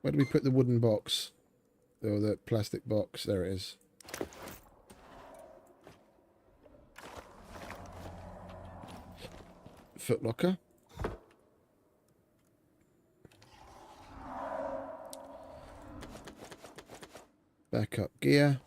Where do we put the wooden box? Or the plastic box? There it is. Footlocker. Backup gear.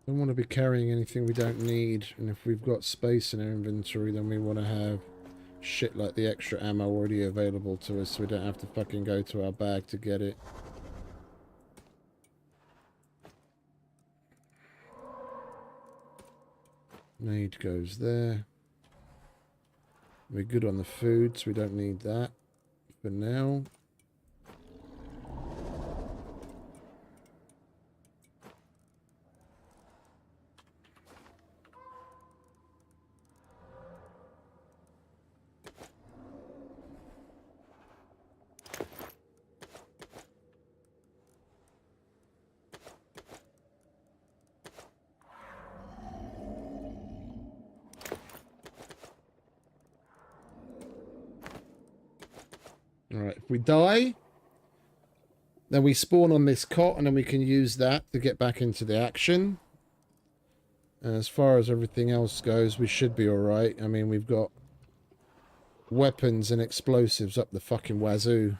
Don't want to be carrying anything we don't need, and if we've got space in our inventory, then we want to have shit like the extra ammo already available to us, so we don't have to fucking go to our bag to get it. Nade goes there. We're good on the food, so we don't need that for now. Alright, if we die, then we spawn on this cot, and then we can use that to get back into the action. And as far as everything else goes, we should be alright. I mean, we've got weapons and explosives up the fucking wazoo.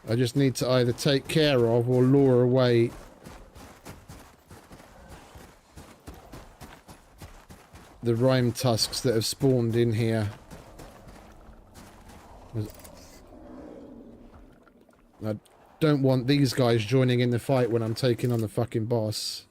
I just need to either take care of or lure away the Rimetusks that have spawned in here. I don't want these guys joining in the fight when I'm taking on the fucking boss.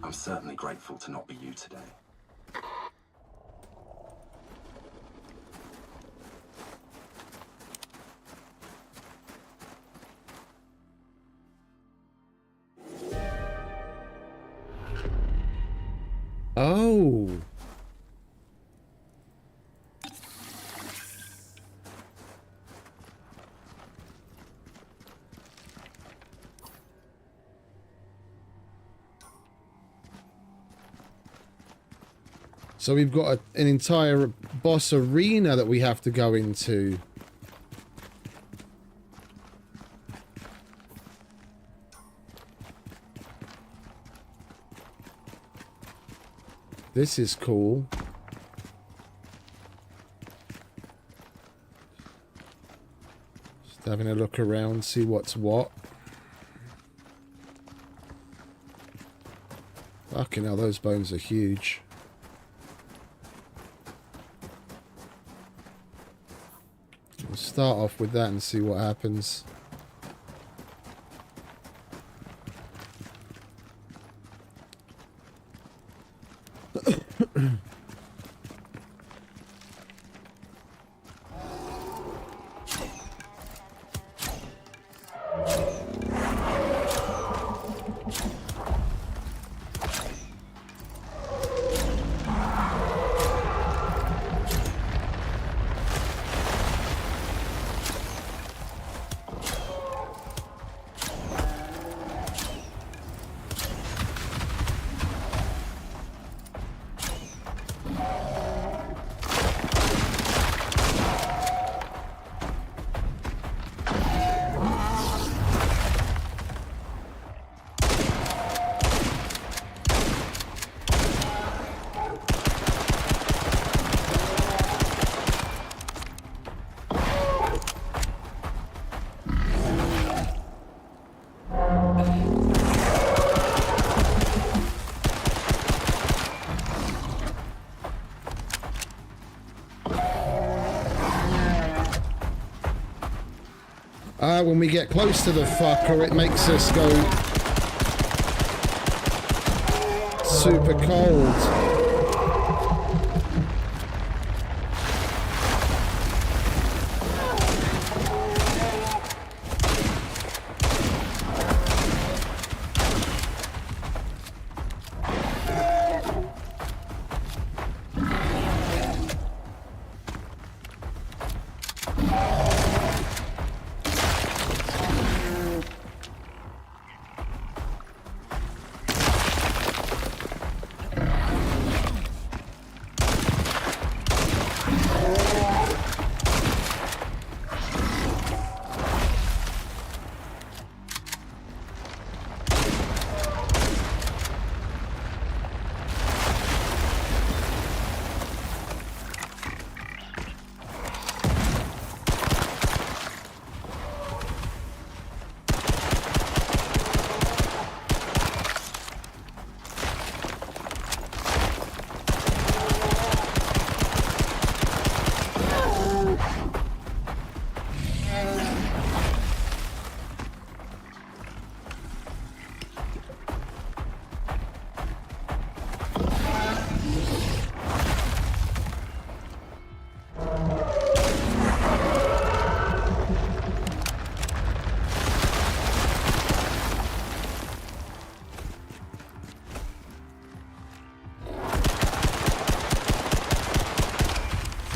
I'm certainly grateful to not be you today. Oh. So we've got an entire boss arena that we have to go into. This is cool. Just having a look around, see what's what. Fucking hell, those bones are huge. We'll start off with that and see what happens. When we get close to the fucker, it makes us go super cold.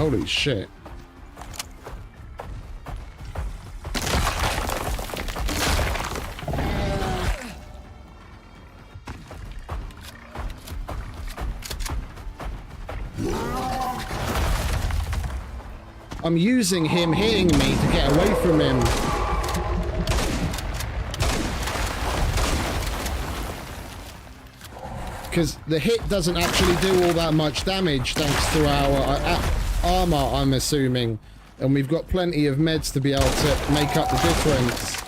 Holy shit. I'm using him hitting me to get away from him. Because the hit doesn't actually do all that much damage thanks to our armor, I'm assuming. And we've got plenty of meds to be able to make up the difference.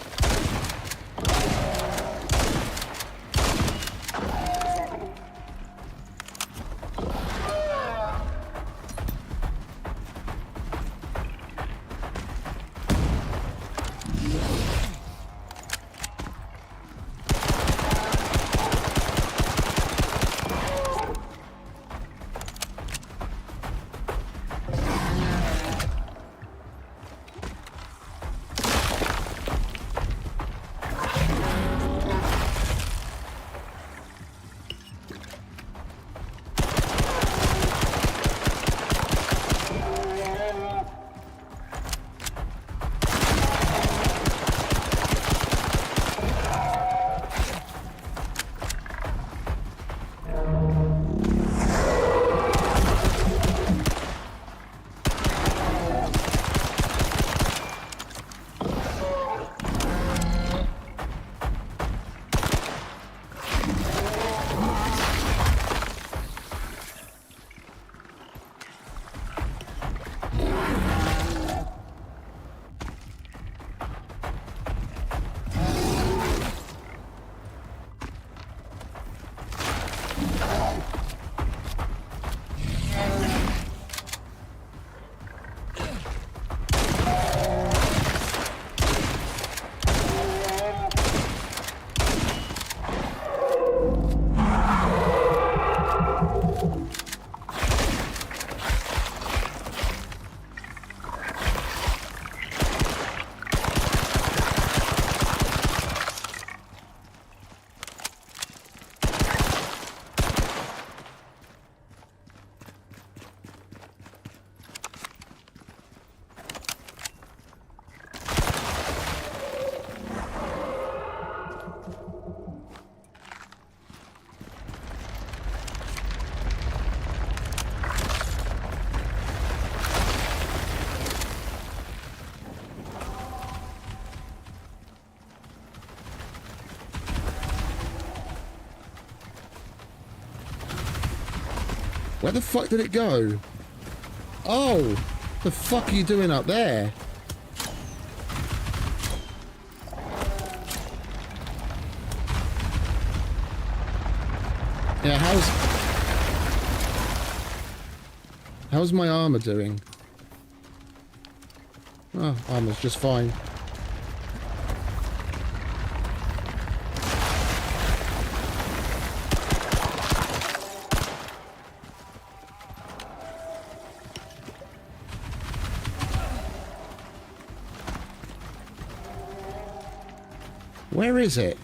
Where the fuck did it go? Oh, the fuck are you doing up there? Yeah, how's my armor doing? Oh, armor's just fine. Where is it?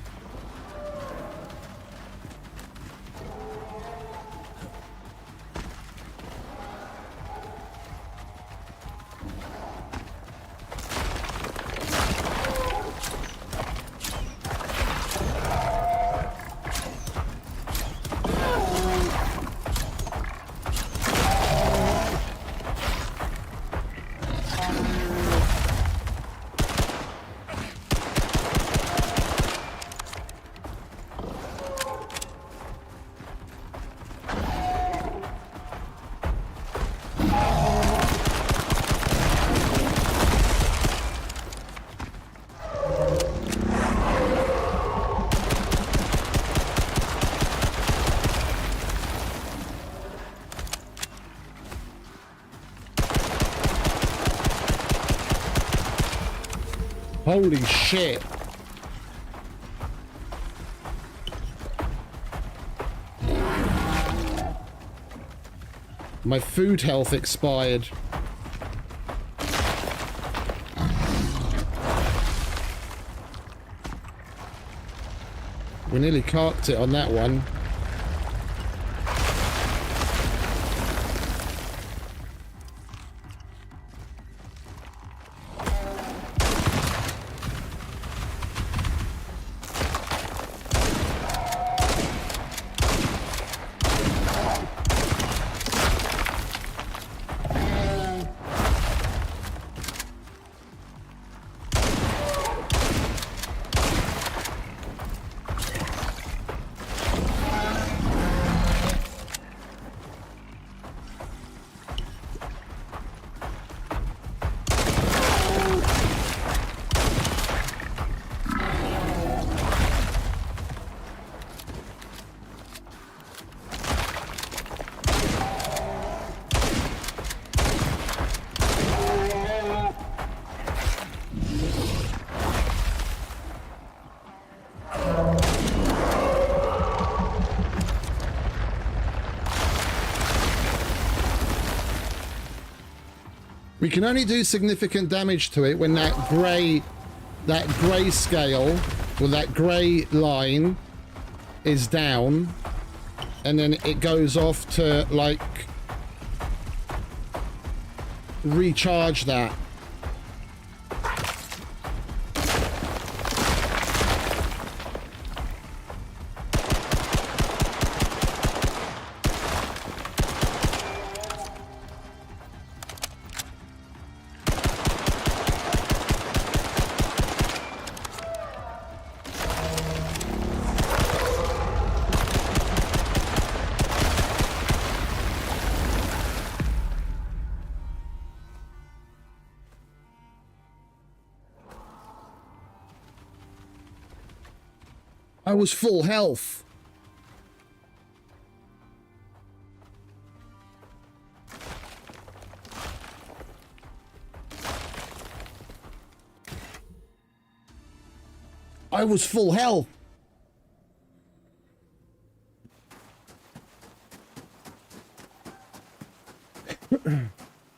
Holy shit. My food health expired. We nearly carked it on that one. We can only do significant damage to it when that grey scale, or that grey line is down, and then it goes off to, like, recharge that. I was full health. I was full health.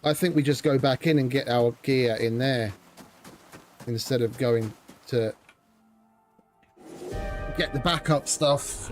I think we just go back in and get our gear in there instead of going to get the backup stuff.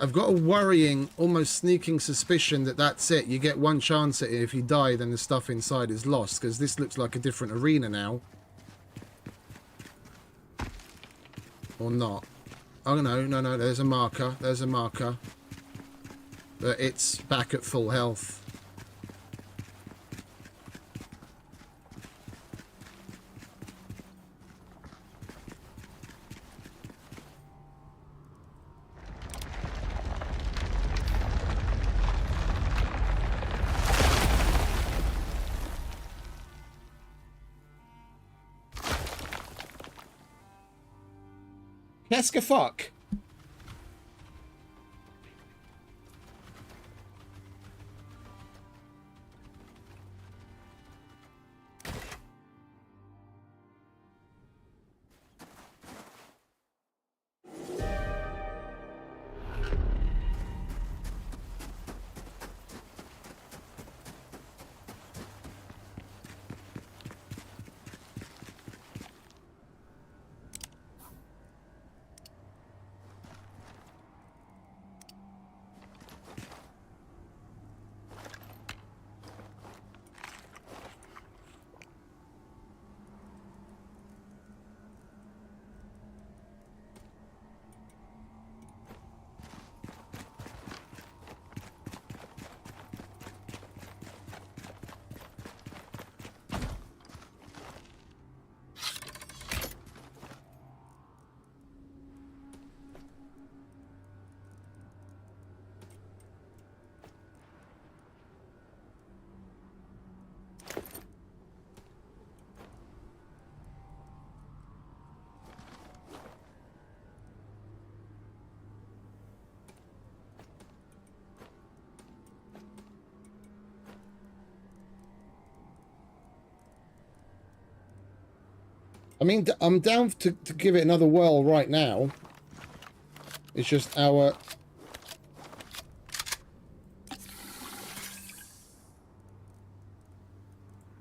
I've got a worrying, almost sneaking suspicion that that's it. You get one chance at it. If you die, then the stuff inside is lost, because this looks like a different arena now. Or not. Oh, no, there's a marker. There's a marker. But it's back at full health. Qu'est-ce que fuck? I mean, I'm down to give it another whirl right now. It's just our...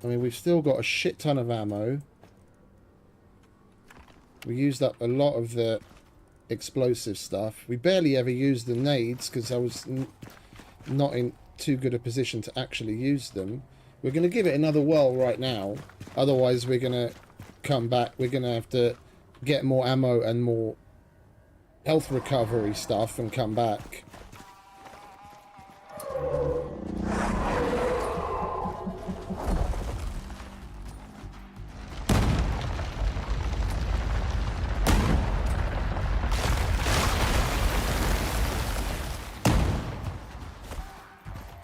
I mean, we've still got a shit ton of ammo. We used up a lot of the explosive stuff. We barely ever used the nades because I was not in too good a position to actually use them. We're going to give it another whirl right now. Otherwise, we're going to come back. We're going to have to get more ammo and more health recovery stuff and come back.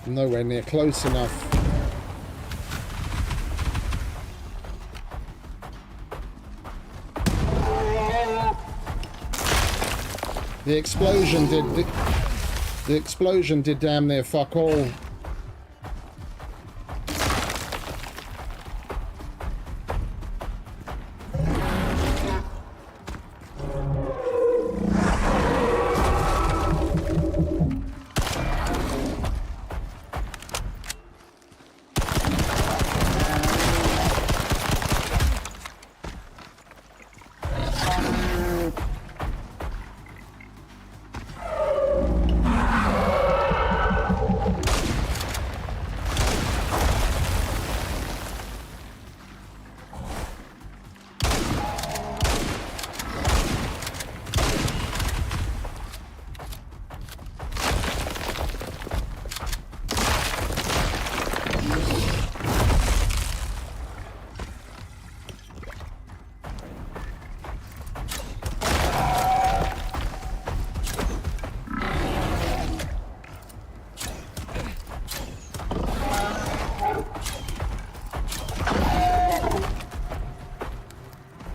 Nowhere near close enough. The explosion did damn near fuck all.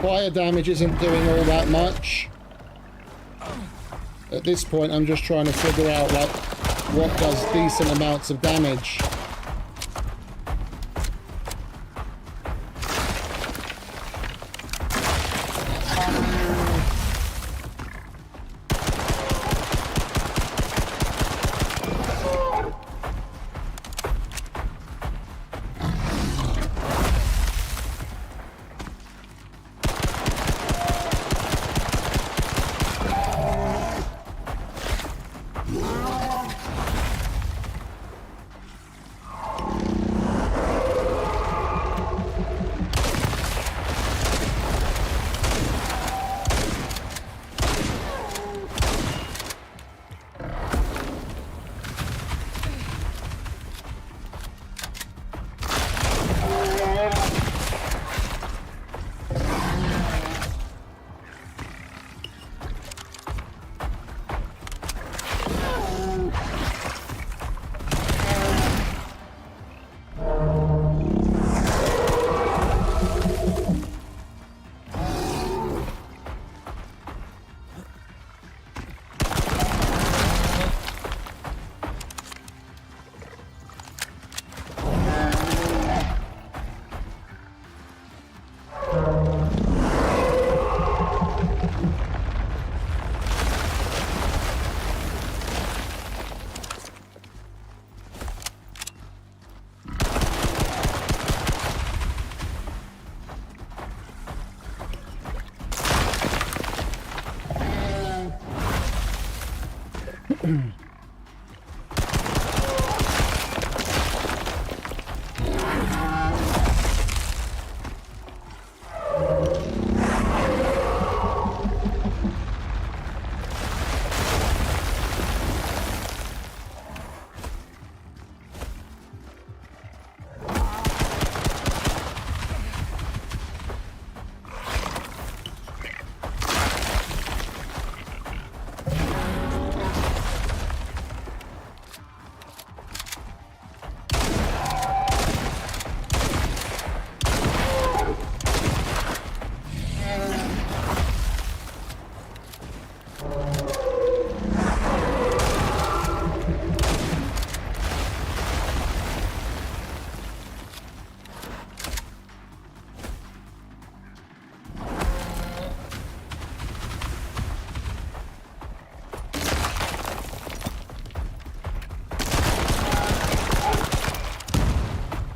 Fire damage isn't doing all that much. At this point, I'm just trying to figure out, like, what does decent amounts of damage.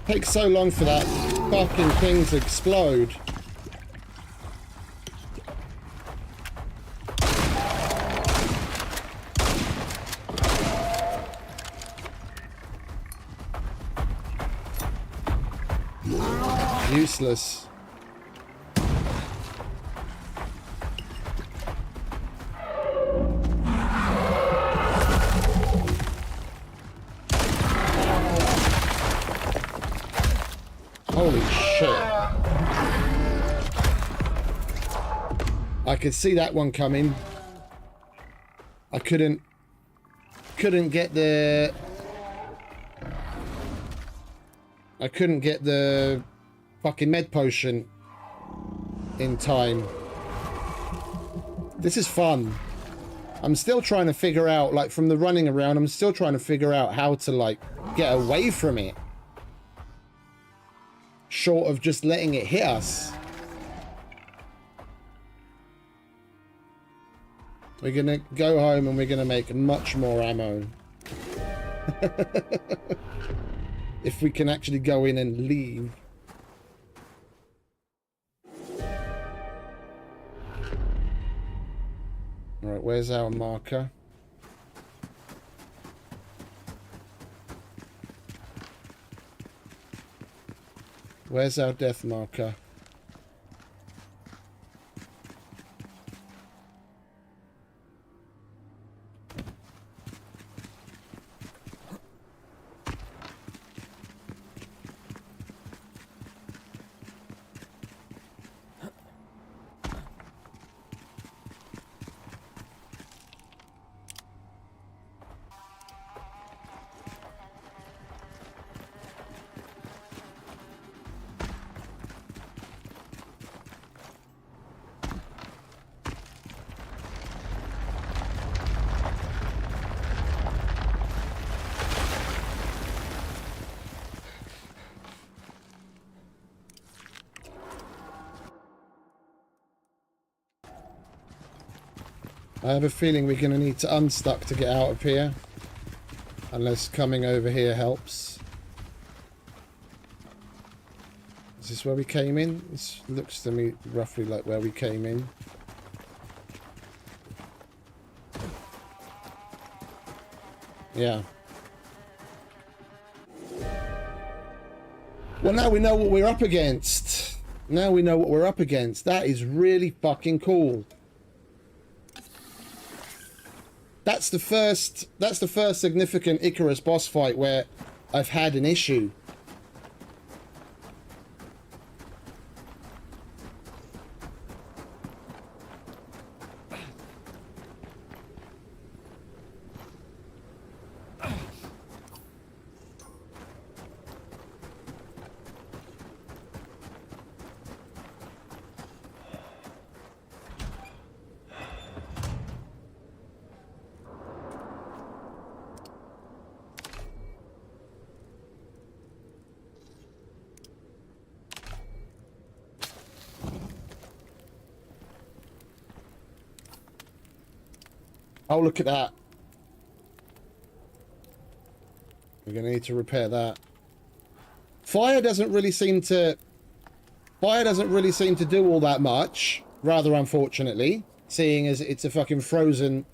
Takes so long for that fucking thing to explode. Useless. Holy shit. I could see that one coming. I couldn't get the... I couldn't get the fucking med potion in time. This is fun. I'm still trying to figure out, like, from the running around, I'm still trying to figure out how to, like, get away from it. Short of just letting it hit us. We're gonna go home and we're gonna make much more ammo. If we can actually go in and leave. Alright, where's our marker? Where's our death marker? I have a feeling we're going to need to unstuck to get out of here. Unless coming over here helps. Is this where we came in? This looks to me roughly like where we came in. Yeah. Well, now we know what we're up against. Now we know what we're up against. That is really fucking cool. That's the first significant ICARUS boss fight where I've had an issue. Oh, look at that. We're going to need to repair that. Fire doesn't really seem to do all that much, rather unfortunately, seeing as it's a fucking frozen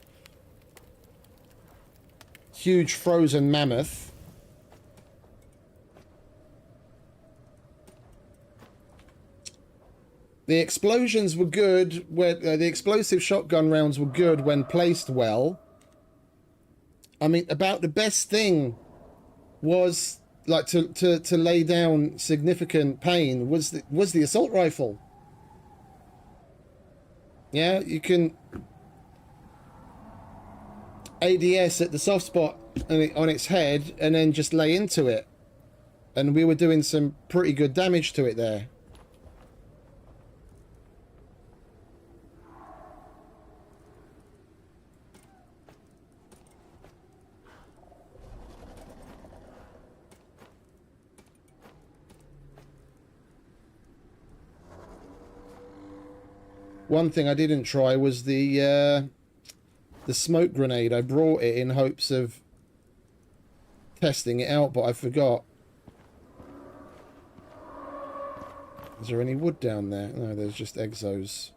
huge frozen mammoth. The explosions were good when the explosive shotgun rounds were good when placed well. I mean, about the best thing was like to lay down significant pain was the assault rifle. Yeah, you can ADS at the soft spot on its head and then just lay into it, and we were doing some pretty good damage to it there. One thing I didn't try was the smoke grenade. I brought it in hopes of testing it out, but I forgot. Is there any wood down there? No, there's just exos.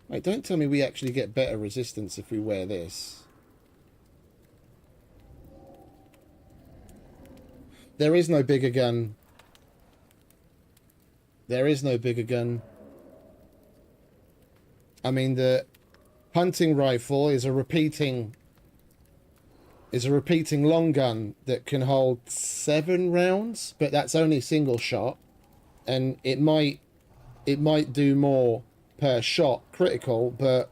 Wait, don't tell me we actually get better resistance if we wear this. There is no bigger gun. There is no bigger gun. I mean, the hunting rifle is a repeating long gun that can hold 7 rounds, but that's only single shot, and it might do more per shot critical, but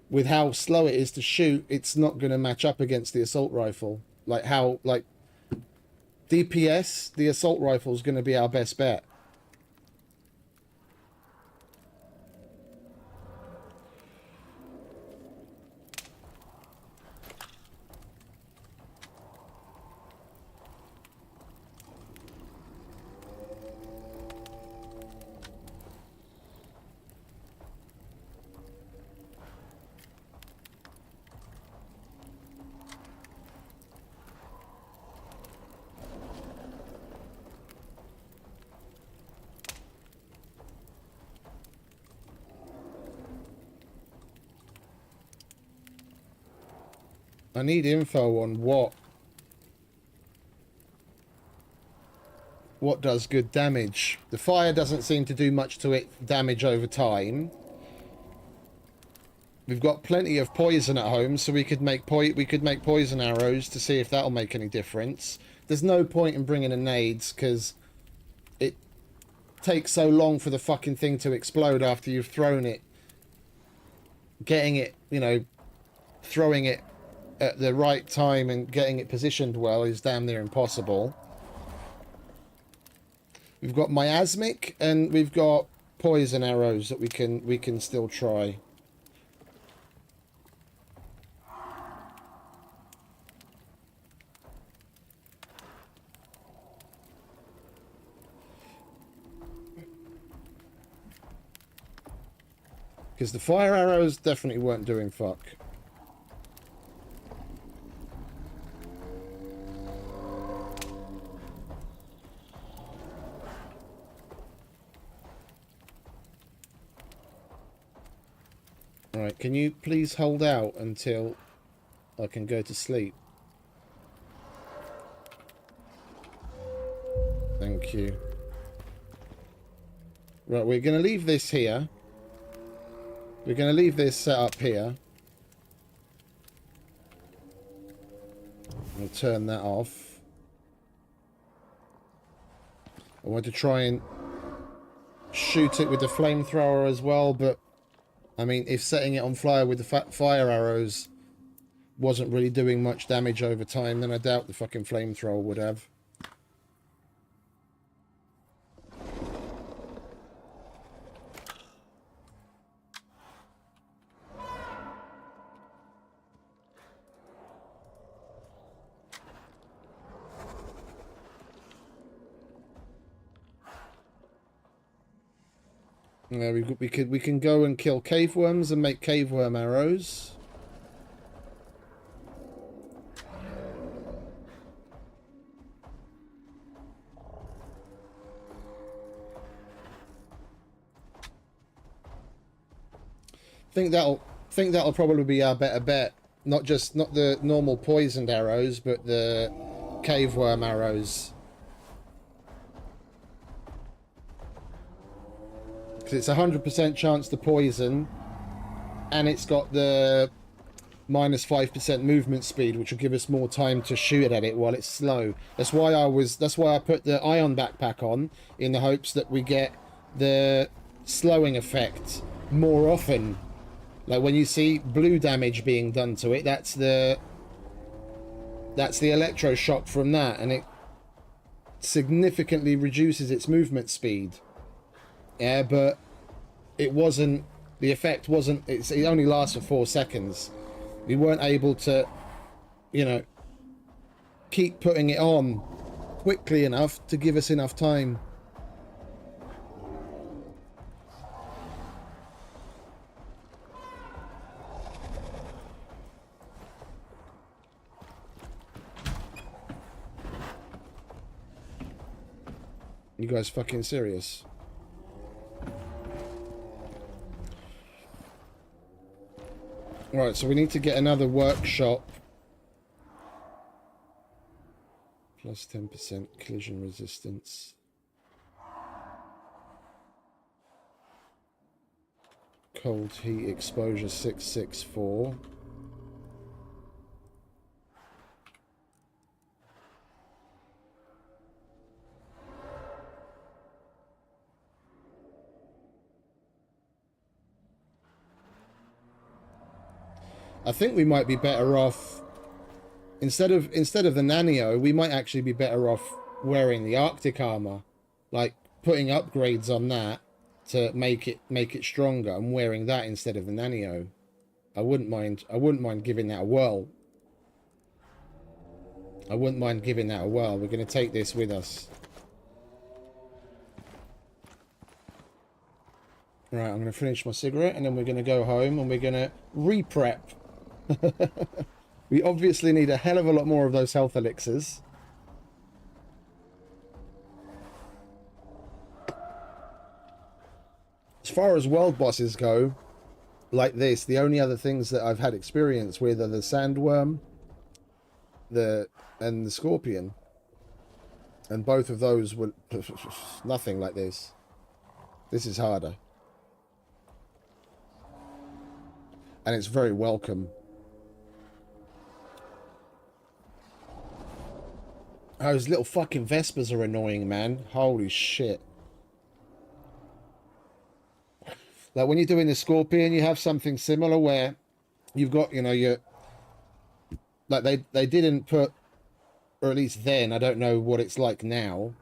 with how slow it is to shoot, it's not going to match up against the assault rifle. Like DPS, the assault rifle is going to be our best bet. I need info on what does good damage. The fire doesn't seem to do much to it damage over time. We've got plenty of poison at home, so we could make poison arrows to see if that'll make any difference. There's no point in bringing in nades because it takes so long for the fucking thing to explode after you've thrown it. Getting it, you know, throwing it at the right time and getting it positioned well is damn near impossible. We've got miasmic and we've got poison arrows that we can still try. Because the fire arrows definitely weren't doing fuck. Alright, can you please hold out until I can go to sleep? Thank you. Right, we're going to leave this here. We're going to leave this set up here. I'll turn that off. I want to try and shoot it with the flamethrower as well, but I mean, if setting it on fire with the fire arrows wasn't really doing much damage over time, then I doubt the fucking flamethrower would have. Yeah, we can go and kill cave worms and make cave worm arrows. Think that'll probably be our better bet. Not the normal poisoned arrows, but the cave worm arrows. Because it's 100% chance to poison, and it's got the minus 5% movement speed, which will give us more time to shoot at it while it's slow. That's why I put the ion backpack on, in the hopes that we get the slowing effect more often. Like when you see blue damage being done to it, that's the electroshock from that, and it significantly reduces its movement speed. Yeah, but it wasn't, the effect wasn't, it only lasts for 4 seconds. We weren't able to, you know, keep putting it on quickly enough to give us enough time. You guys fucking serious? Right, so we need to get another workshop. Plus 10% collision resistance. Cold heat exposure 664. I think we might be better off, instead of the nanio, we might actually be better off wearing the Arctic armor, like putting upgrades on that to make it stronger, and wearing that instead of the nanio. I wouldn't mind giving that a whirl. We're going to take this with us. Right, I'm going to finish my cigarette, and then we're going to go home and we're going to re-prep. We obviously need a hell of a lot more of those health elixirs. As far as world bosses go, like this, the only other things that I've had experience with are the sandworm, and the scorpion. And both of those were nothing like this. This is harder. And it's very welcome. Those little fucking Vespers are annoying, man. Holy shit. Like when you're doing the Scorpion, you have something similar where you've got, you know, like they didn't put, or at least then, I don't know what it's like now,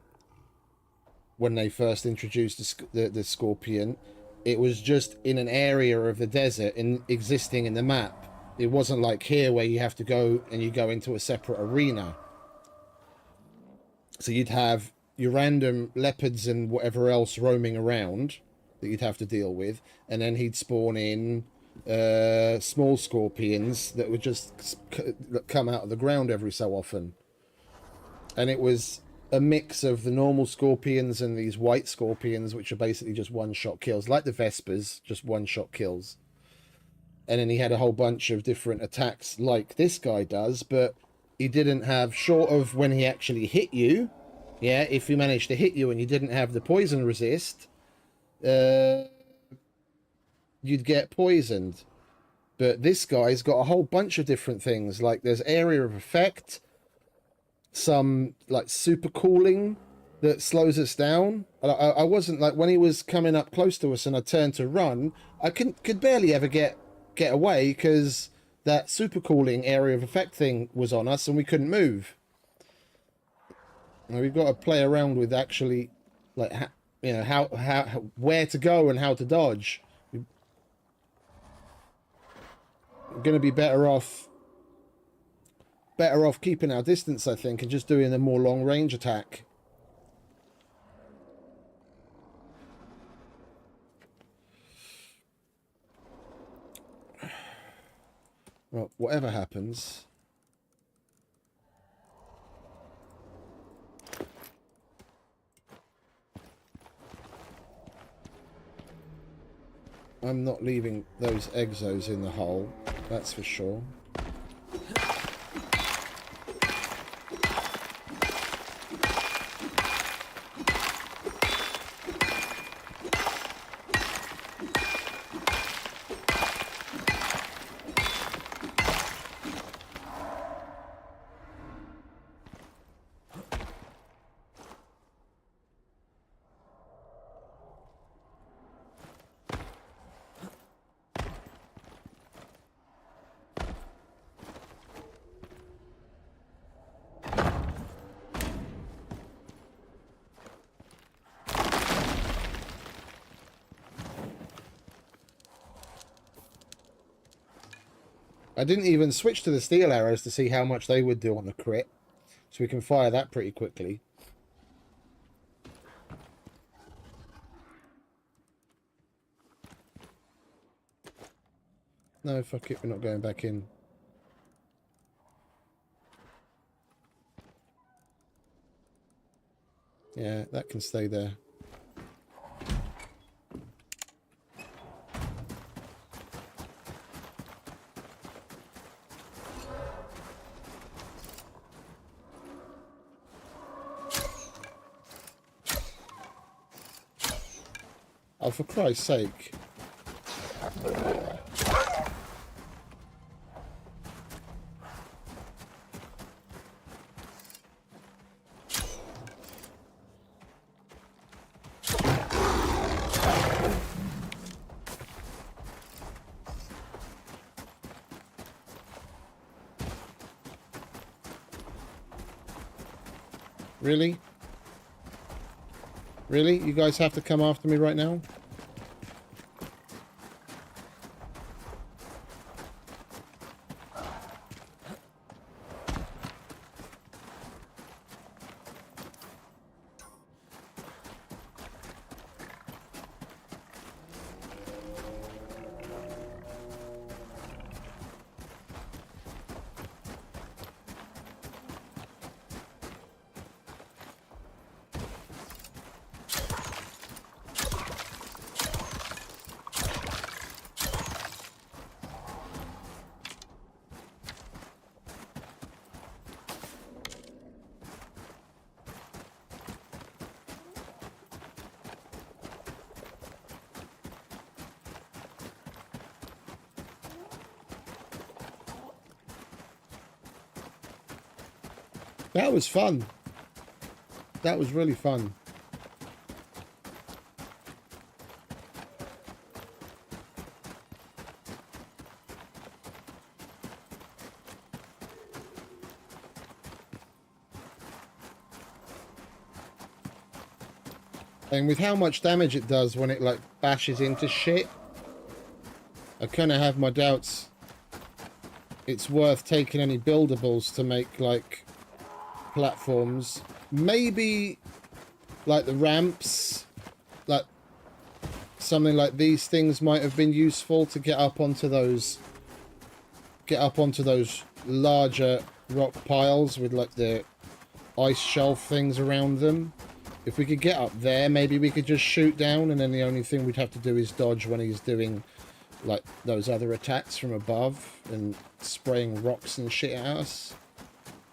when they first introduced the Scorpion, it was just in an area of the desert existing in the map. It wasn't like here where you have to go and you go into a separate arena. So you'd have your random leopards and whatever else roaming around that you'd have to deal with, and then he'd spawn in small scorpions that would just come out of the ground every so often. And it was a mix of the normal scorpions and these white scorpions, which are basically just one-shot kills, like the Vespers, just one-shot kills. And then he had a whole bunch of different attacks like this guy does, but he didn't have, short of when he actually hit you, yeah, if he managed to hit you and you didn't have the poison resist, you'd get poisoned. But this guy's got a whole bunch of different things, like there's area of effect, some like super cooling that slows us down. I wasn't, like, when he was coming up close to us and I turned to run, I could barely ever get away because that super cooling area of effect thing was on us and we couldn't move. Now we've got to play around with actually, like, you know, how where to go and how to dodge. We're going to be better off keeping our distance, I think, and just doing a more long range attack. Well, whatever happens... I'm not leaving those exos in the hole, that's for sure. I didn't even switch to the steel arrows to see how much they would do on the crit. So we can fire that pretty quickly. No, fuck it, we're not going back in. Yeah, that can stay there. Oh, for Christ's sake. Really? Really? You guys have to come after me right now? That was fun. That was really fun. And with how much damage it does when it like bashes into shit, I kind of have my doubts it's worth taking any buildables to make like platforms. Maybe like the ramps, like something like these things might have been useful to get up onto those larger rock piles with like the ice shelf things around them. If we could get up there, maybe we could just shoot down, and then the only thing we'd have to do is dodge when he's doing like those other attacks from above and spraying rocks and shit at us.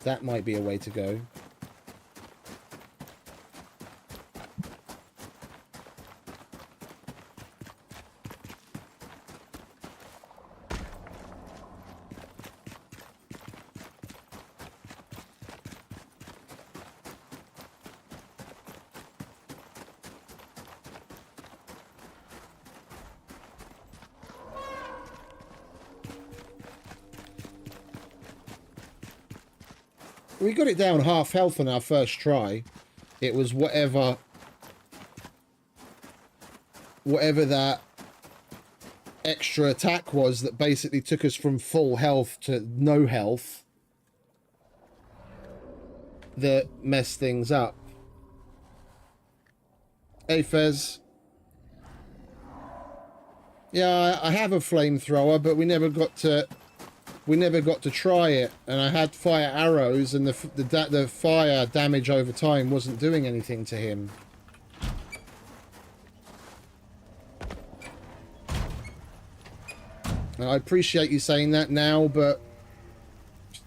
That might be a way to go. We got it down half health on our first try. It was whatever that extra attack was that basically took us from full health to no health that messed things up. Hey Fez. Yeah, I have a flamethrower, but we never got to we never got to try it, and I had fire arrows, and the fire damage over time wasn't doing anything to him. And I appreciate you saying that now, but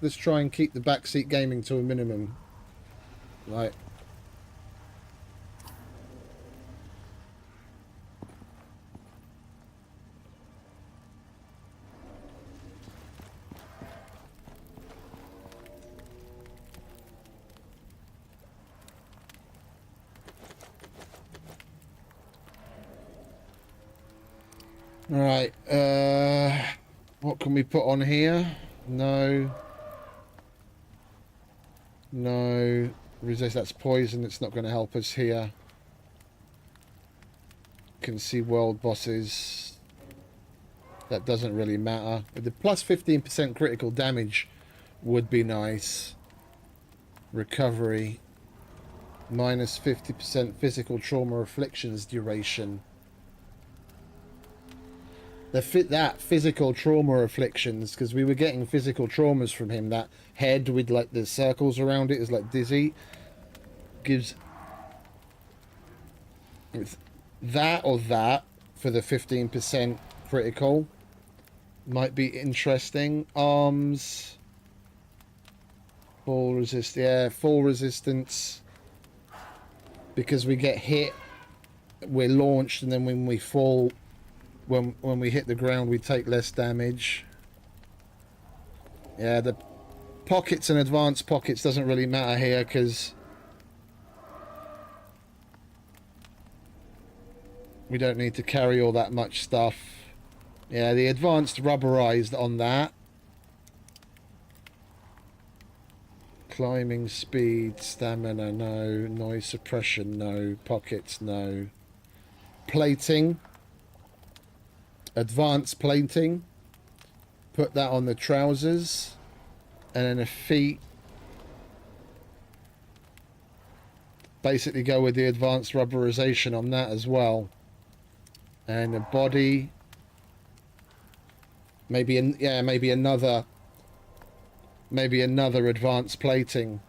let's try and keep the backseat gaming to a minimum. Right. Right, what can we put on here? No. No. Resist, that's poison, it's not going to help us here. Can see world bosses. That doesn't really matter. The plus 15% critical damage would be nice. Recovery. Minus 50% physical trauma afflictions duration. That physical trauma afflictions, because we were getting physical traumas from him. That head with like the circles around it is like dizzy. Gives that or that for the 15% critical might be interesting. Arms, fall resist, yeah, fall resistance, because we get hit, we're launched, and then when we fall, when we hit the ground, we take less damage. Yeah, the pockets and advanced pockets doesn't really matter here, because we don't need to carry all that much stuff. Yeah, the advanced rubberized on that. Climbing speed, stamina, no. Noise suppression, no. Pockets, no. Plating. Advanced plating. Put that on the trousers. And then the feet. Basically go with the advanced rubberization on that as well. And the body. Maybe another advanced plating.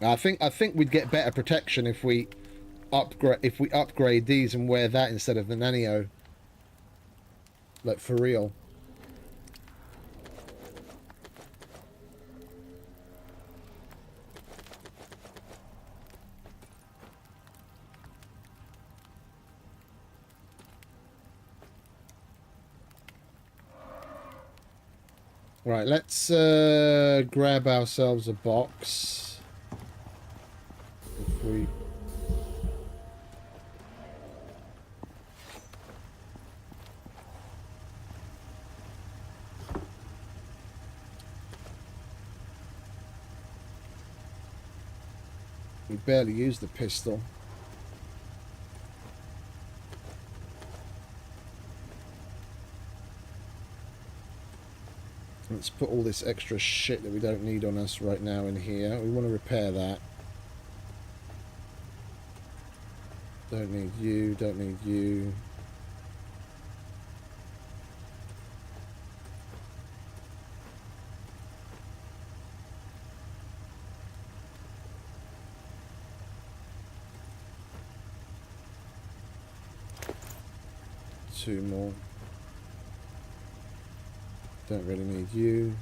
I think we'd get better protection if we upgrade these and wear that instead of the Nanio. Like, for real. Right, let's grab ourselves a box. If we... We barely used the pistol. Let's put all this extra shit that we don't need on us right now in here. We want to repair that. Don't need you, don't need you. Two more. Don't really need you.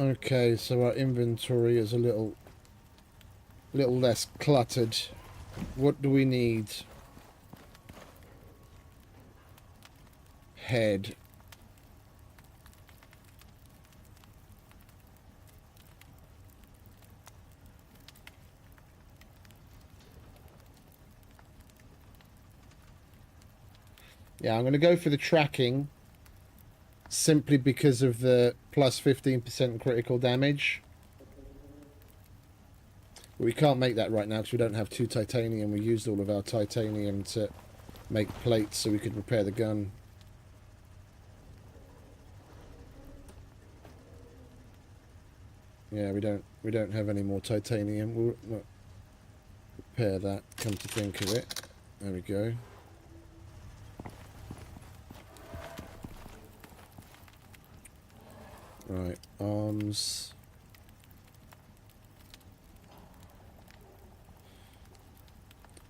Okay, so our inventory is a little less cluttered. What do we need? head. Yeah, I'm going to go for the tracking simply because of the plus 15% critical damage. But we can't make that right now because we don't have 2 titanium. We used all of our titanium to make plates so we could repair the gun. Yeah, we don't have any more titanium. We'll not repair that, come to think of it. There we go. Right, arms.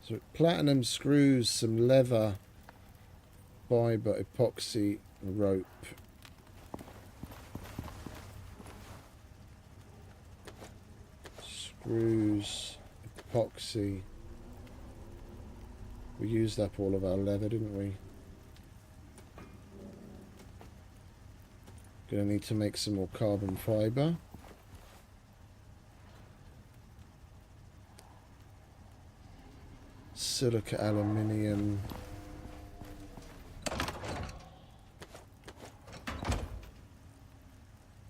So platinum screws, some leather, fiber, epoxy, rope. Screws, epoxy. We used up all of our leather, didn't we? Gonna need to make some more carbon fiber. Silica aluminium.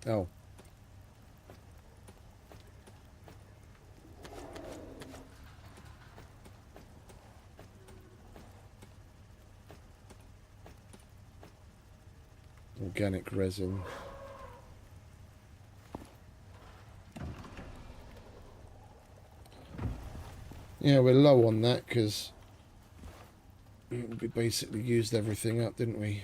Oh. Organic resin. Yeah, we're low on that because we basically used everything up, didn't we?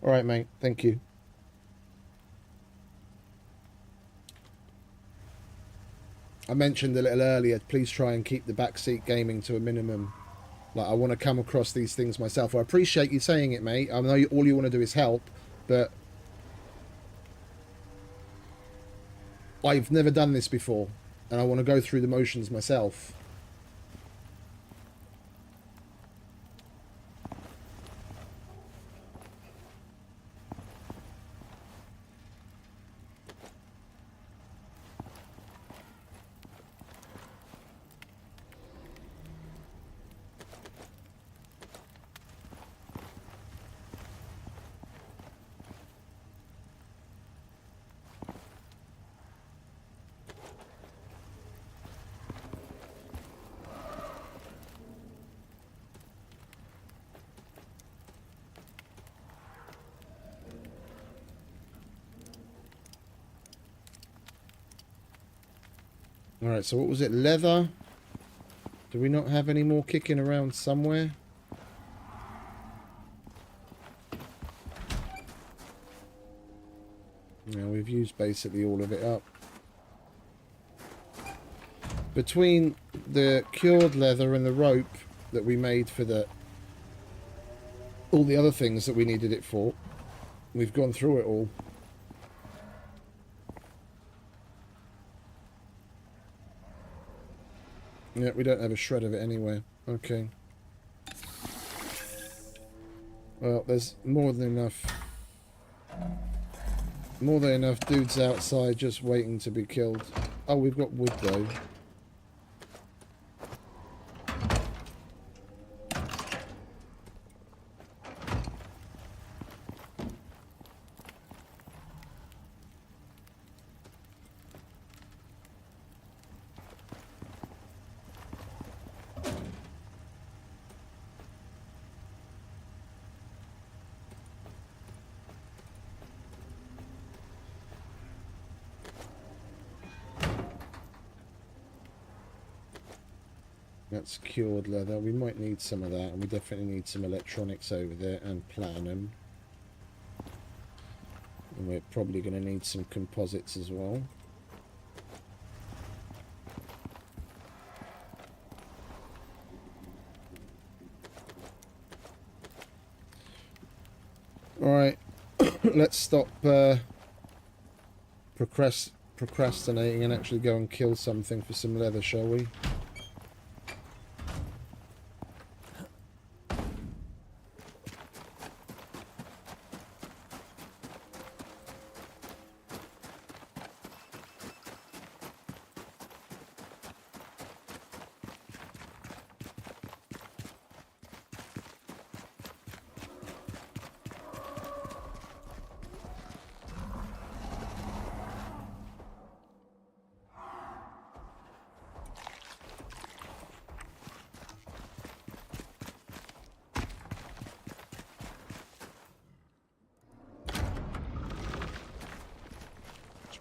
All right, mate. Thank you. I mentioned a little earlier, please try and keep the backseat gaming to a minimum. Like, I want to come across these things myself. I appreciate you saying it, mate. I know all you want to do is help, but I've never done this before, and I want to go through the motions myself. Alright, so what was it? Leather? Do we not have any more kicking around somewhere? Yeah, we've used basically all of it up. Between the cured leather and the rope that we made for all the other things that we needed it for, we've gone through it all. Yeah, we don't have a shred of it anywhere. Okay. Well, there's more than enough dudes outside just waiting to be killed. Oh, we've got wood though. That's cured leather. We might need some of that, and we definitely need some electronics over there and platinum. And we're probably going to need some composites as well. Alright, let's stop procrastinating and actually go and kill something for some leather, shall we?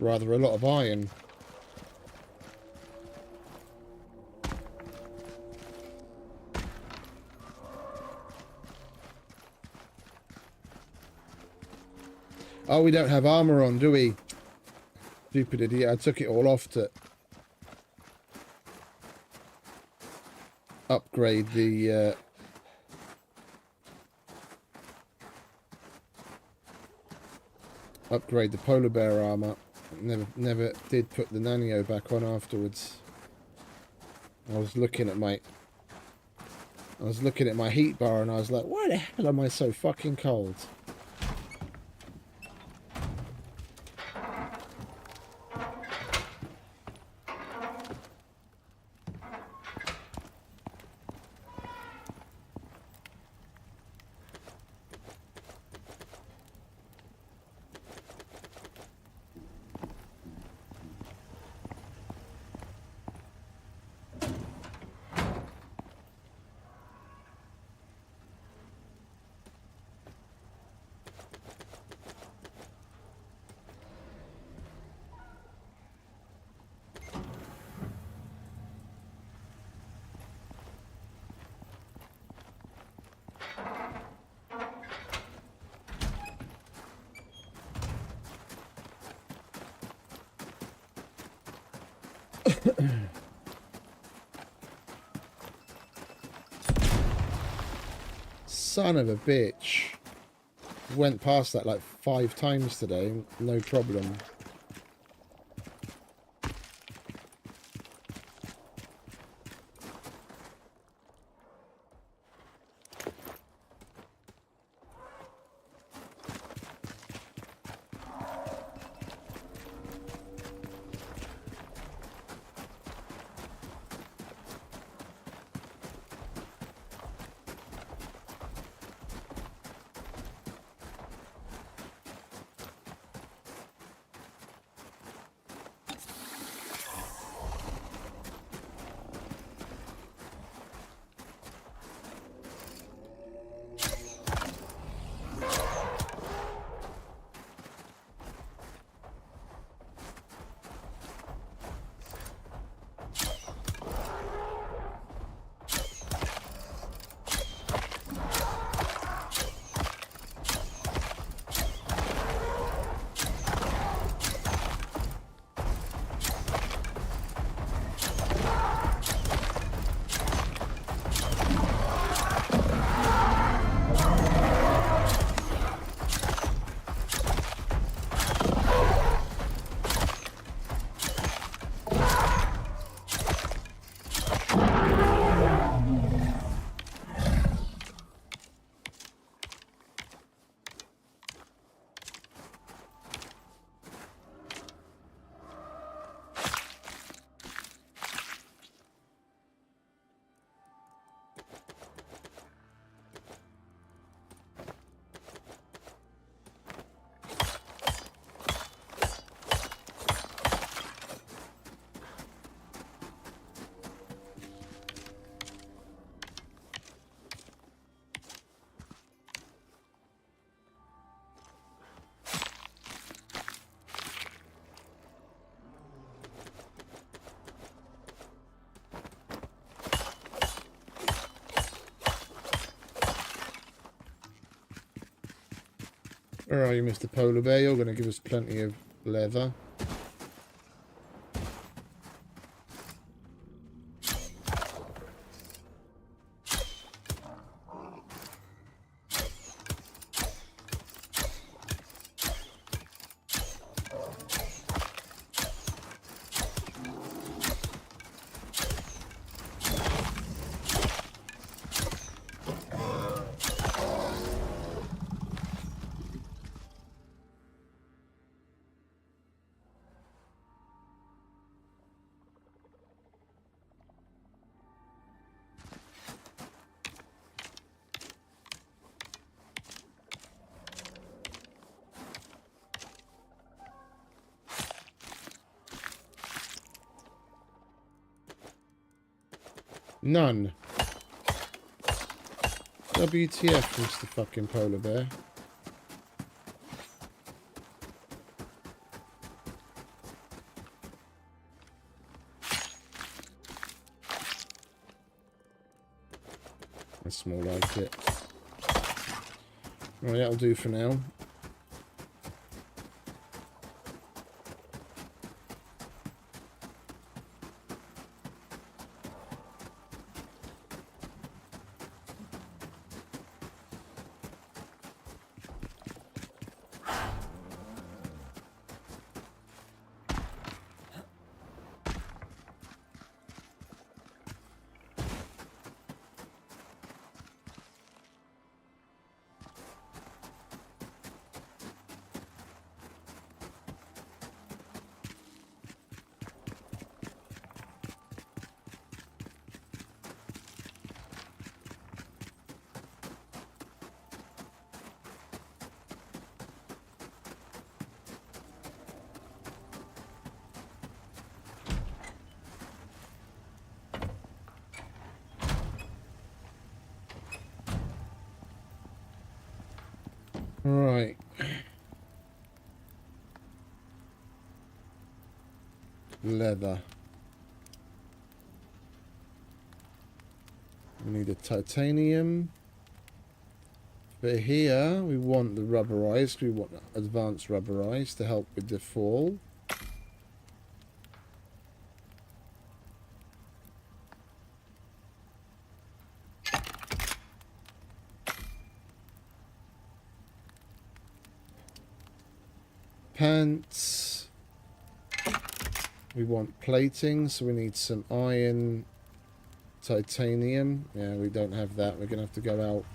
Rather a lot of iron. Oh, we don't have armor on, do we? Stupid idiot. I took it all off to upgrade the polar bear armor. Never did put the nanio back on afterwards. I was looking at my heat bar and I was like, why the hell am I so fucking cold? Son of a bitch. Went past that like 5 times today, no problem. Where are you, Mr. Polar Bear? You're going to give us plenty of leather. None. WTF, Mr. fucking polar bear. That's more like it. Right, that'll do for now. Right. Leather. We need a titanium. For here, we want the rubberized. We want advanced rubberized to help with the fall. Pants. We want plating, so we need some iron, titanium. Yeah, we don't have that. We're going to have to go out.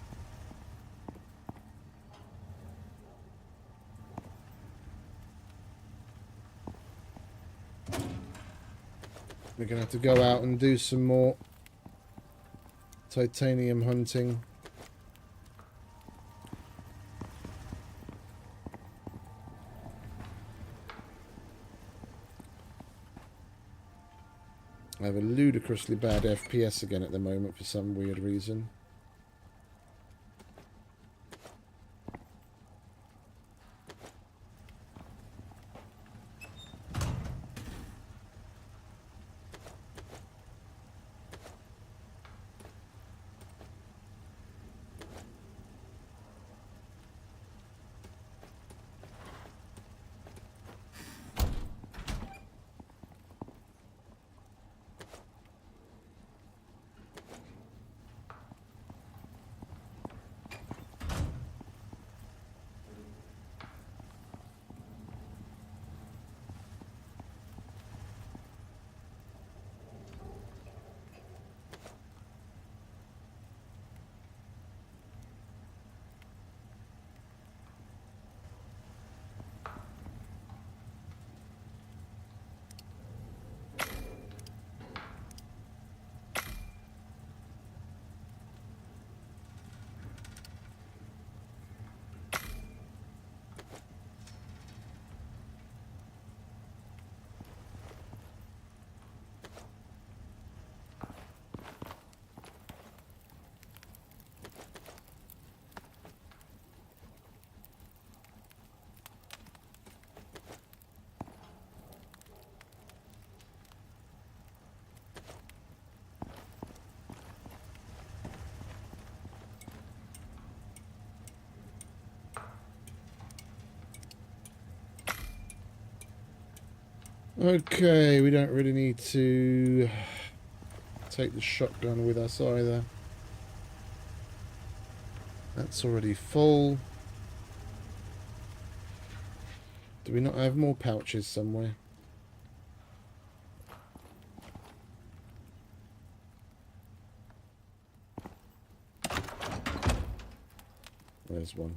We're going to have to go out and do some more titanium hunting. I have a ludicrously bad FPS again at the moment for some weird reason. Okay, we don't really need to take the shotgun with us either. That's already full. Do we not have more pouches somewhere? There's one.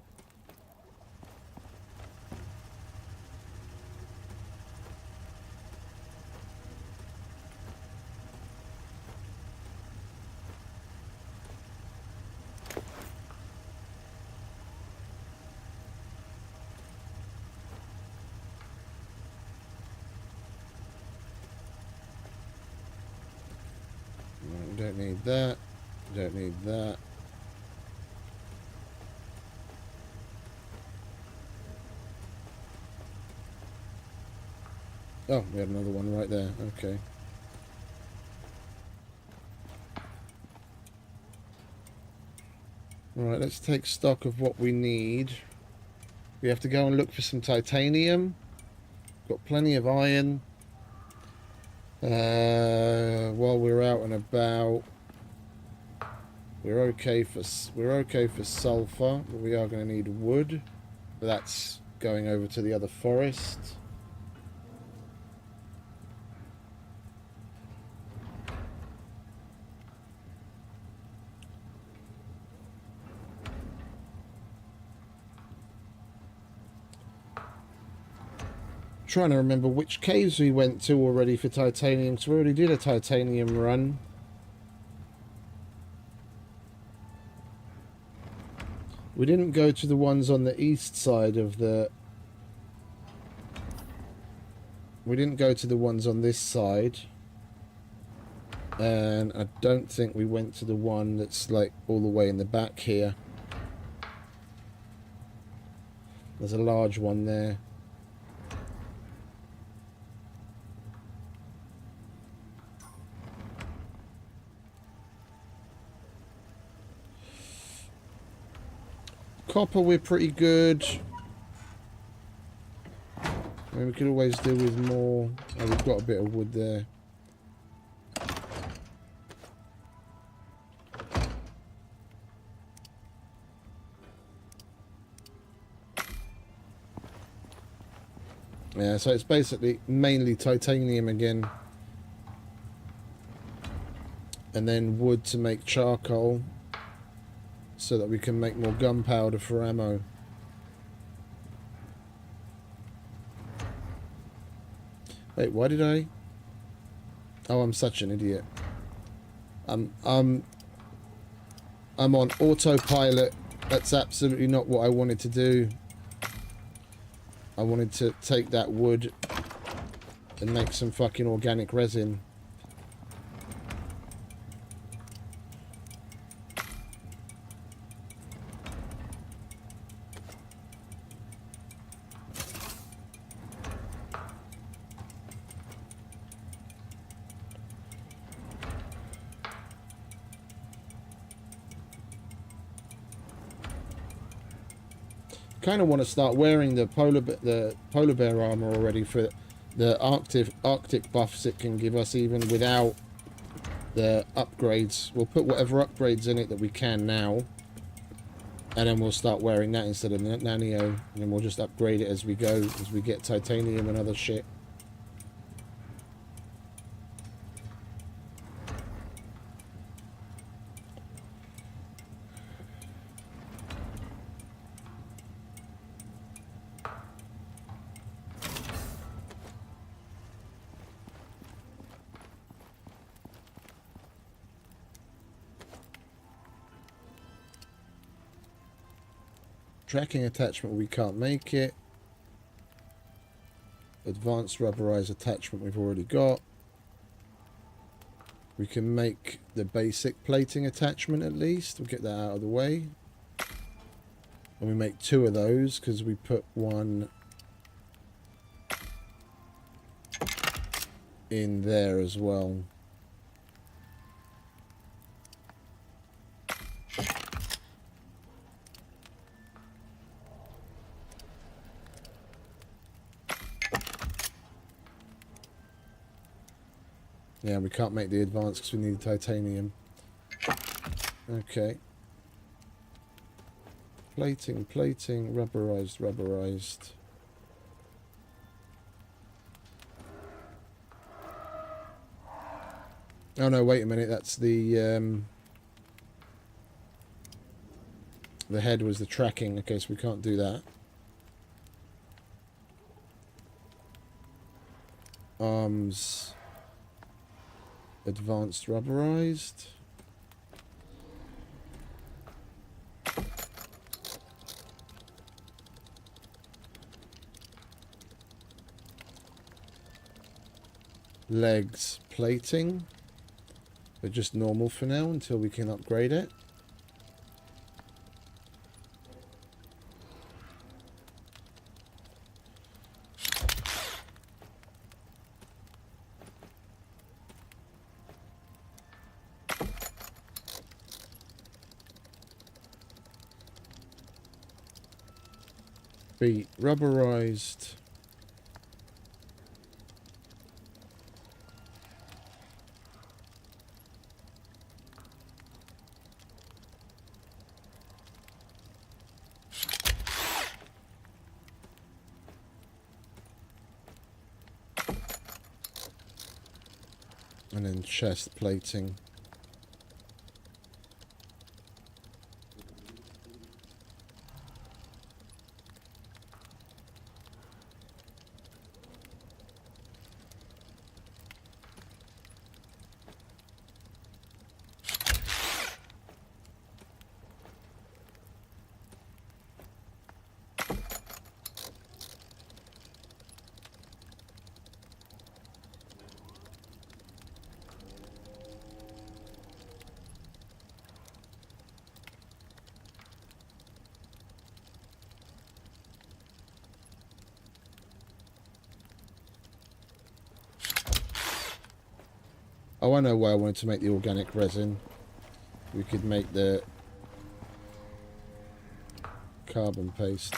Don't need that. Don't need that. Oh, we had another one right there. Okay. Alright, let's take stock of what we need. We have to go and look for some titanium. Got plenty of iron. While we're out and about, we're okay for sulfur, but we are going to need wood. But that's going over to the other forest. Trying to remember which caves we went to already for titanium, because we already did a titanium run. We didn't go to the ones on the east side of the... We didn't go to the ones on this side. And I don't think we went to the one that's like all the way in the back here. There's a large one there. Copper, we're pretty good. I mean, we could always do with more. Oh, we've got a bit of wood there. Yeah, so it's basically mainly titanium again. And then wood to make charcoal, so that we can make more gunpowder for ammo. Wait, why did I... Oh, I'm such an idiot. I'm on autopilot. That's absolutely not what I wanted to do. I wanted to take that wood and make some fucking organic resin. Kind of want to start wearing the polar bear armor already for the Arctic buffs it can give us even without the upgrades. We'll put whatever upgrades in it that we can now, and then we'll start wearing that instead of Nanio, and then we'll just upgrade it as we go, as we get titanium and other shit. Tracking attachment, we can't make it. Advanced rubberized attachment we've already got. We can make the basic plating attachment at least. We'll get that out of the way. And we make 2 of those because we put one in there as well. Yeah, we can't make the advance because we need titanium. Okay. Plating, rubberized. Oh no, wait a minute, that's the head was the tracking. Okay, so we can't do that. Arms. Advanced rubberized. Legs plating. But just normal for now until we can upgrade it. Be rubberized. And then chest plating. Oh, I know why I wanted to make the organic resin. We could make the carbon paste.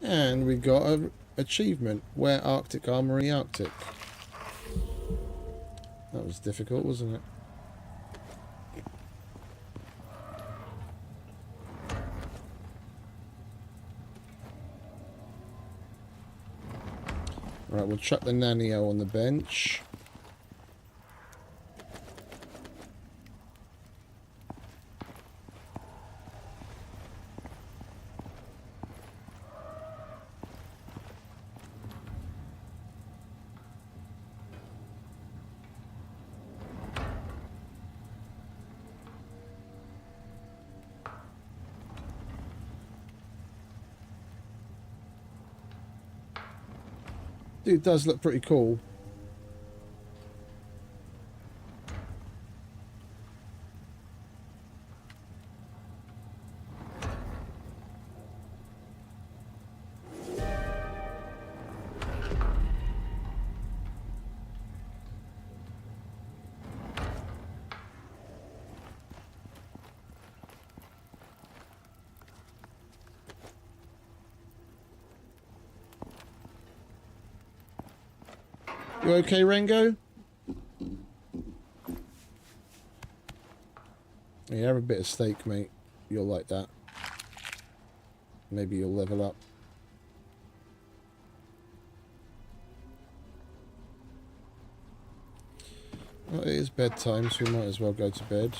And we got an achievement. Wear Arctic armor in the Arctic. That was difficult, wasn't it? Right, we'll chuck the Nanio on the bench. Dude, it does look pretty cool. You okay, Rengo? Yeah, have a bit of steak, mate. You'll like that. Maybe you'll level up. Well, it is bedtime, so we might as well go to bed.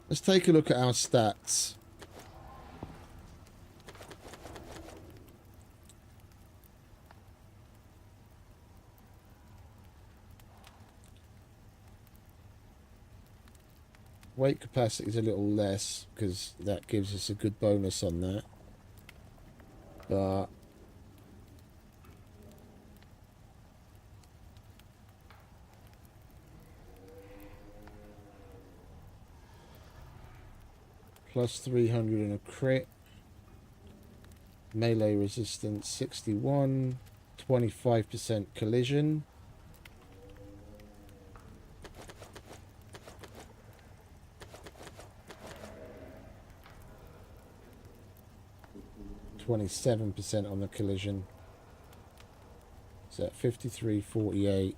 Let's take a look at our stats. Weight capacity is a little less because that gives us a good bonus on that. But plus 300 in a crit. Melee resistance 61. 25% collision. %, on the collision. that 53.48.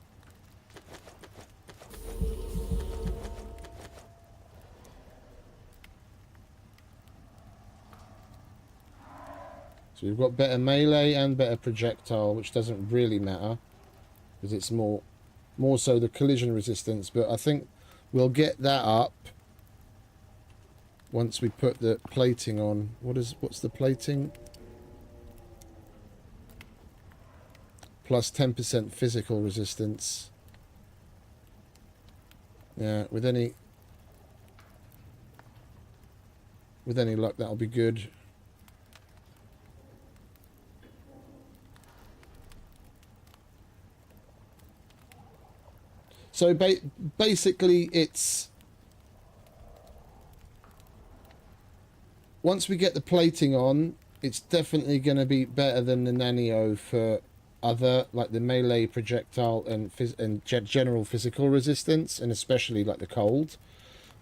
So we've got better melee and better projectile, which doesn't really matter because it's more so the collision resistance. But I think we'll get that up once we put the plating on. What's the plating? Plus 10% physical resistance. Yeah, with any luck, that'll be good. So basically, it's once we get the plating on, it's definitely going to be better than the Nanio for other, like the melee, projectile, and general physical resistance, and especially like the cold,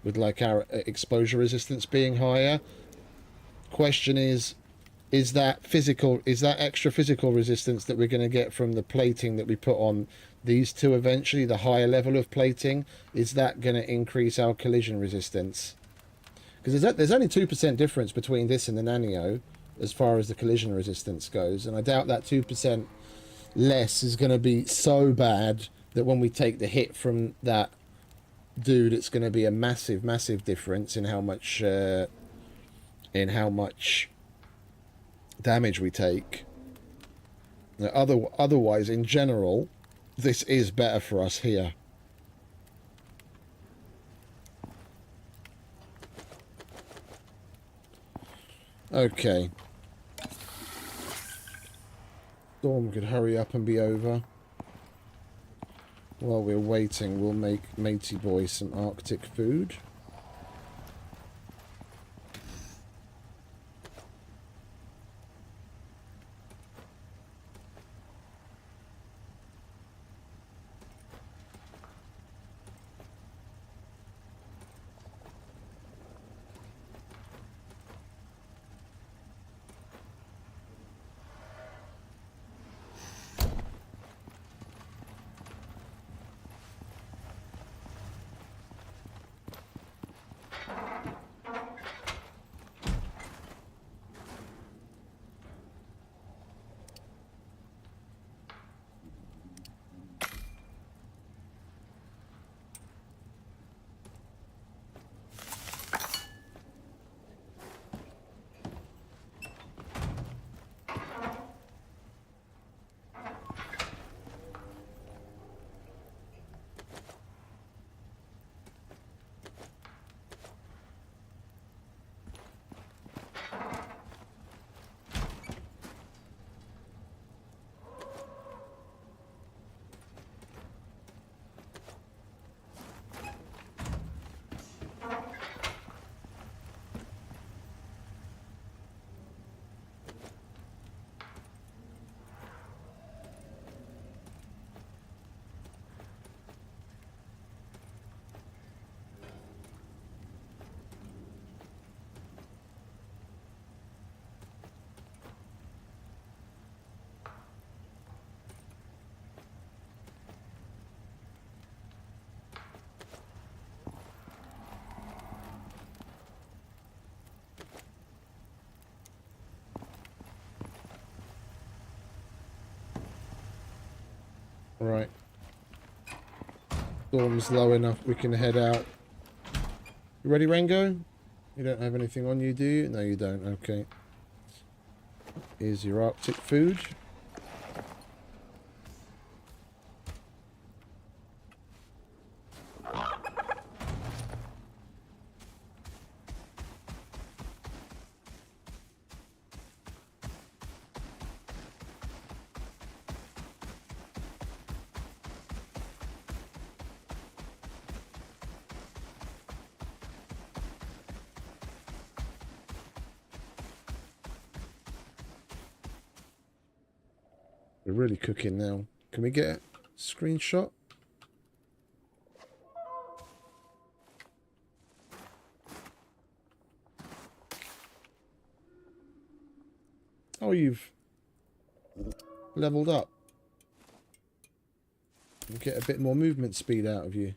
with like our exposure resistance being higher. Question is that extra physical resistance that we're going to get from the plating that we put on these two eventually, the higher level of plating, is that going to increase our collision resistance? Because there's only 2% difference between this and the Nanio as far as the collision resistance goes, and I doubt that 2% less is going to be so bad that when we take the hit from that dude, it's going to be a massive difference in how much damage we take. Now, otherwise, in general, this is better for us here. Okay. Storm could hurry up and be over. While we're waiting, we'll make Matey Boy some Arctic food. Right. Storm's low enough, we can head out. You ready, Rango? You don't have anything on you, do you? No, you don't. Okay. Here's your Arctic food. We're really cooking now. Can we get a screenshot? Oh, you've leveled up. And get a bit more movement speed out of you.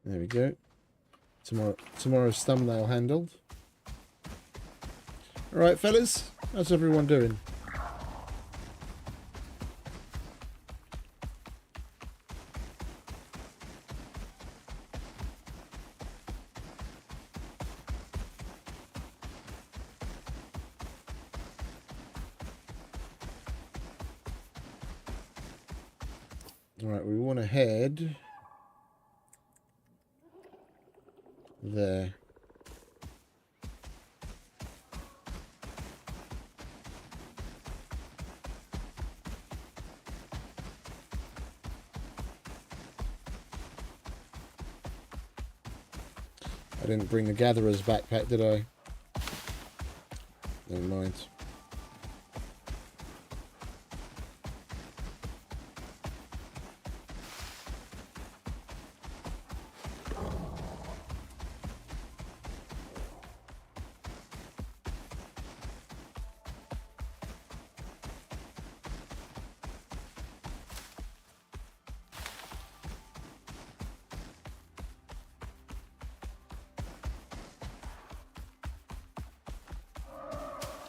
There we go. Tomorrow's thumbnail handled. Alright, fellas. How's everyone doing? Alright, we want to head there. I didn't bring the gatherer's backpack, did I? Never mind.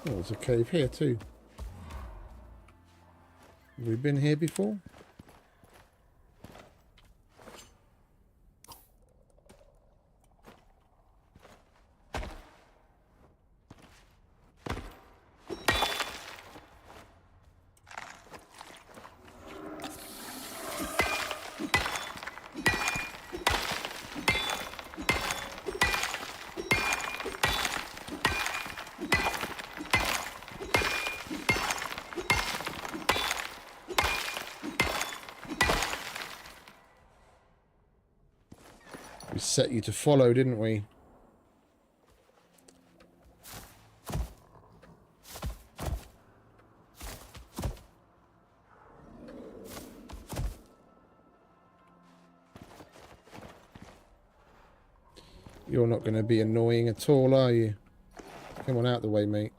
Oh, there's a cave here too. Have we been here before? We set you to follow, didn't we? You're not going to be annoying at all, are you? Come on out the way, mate.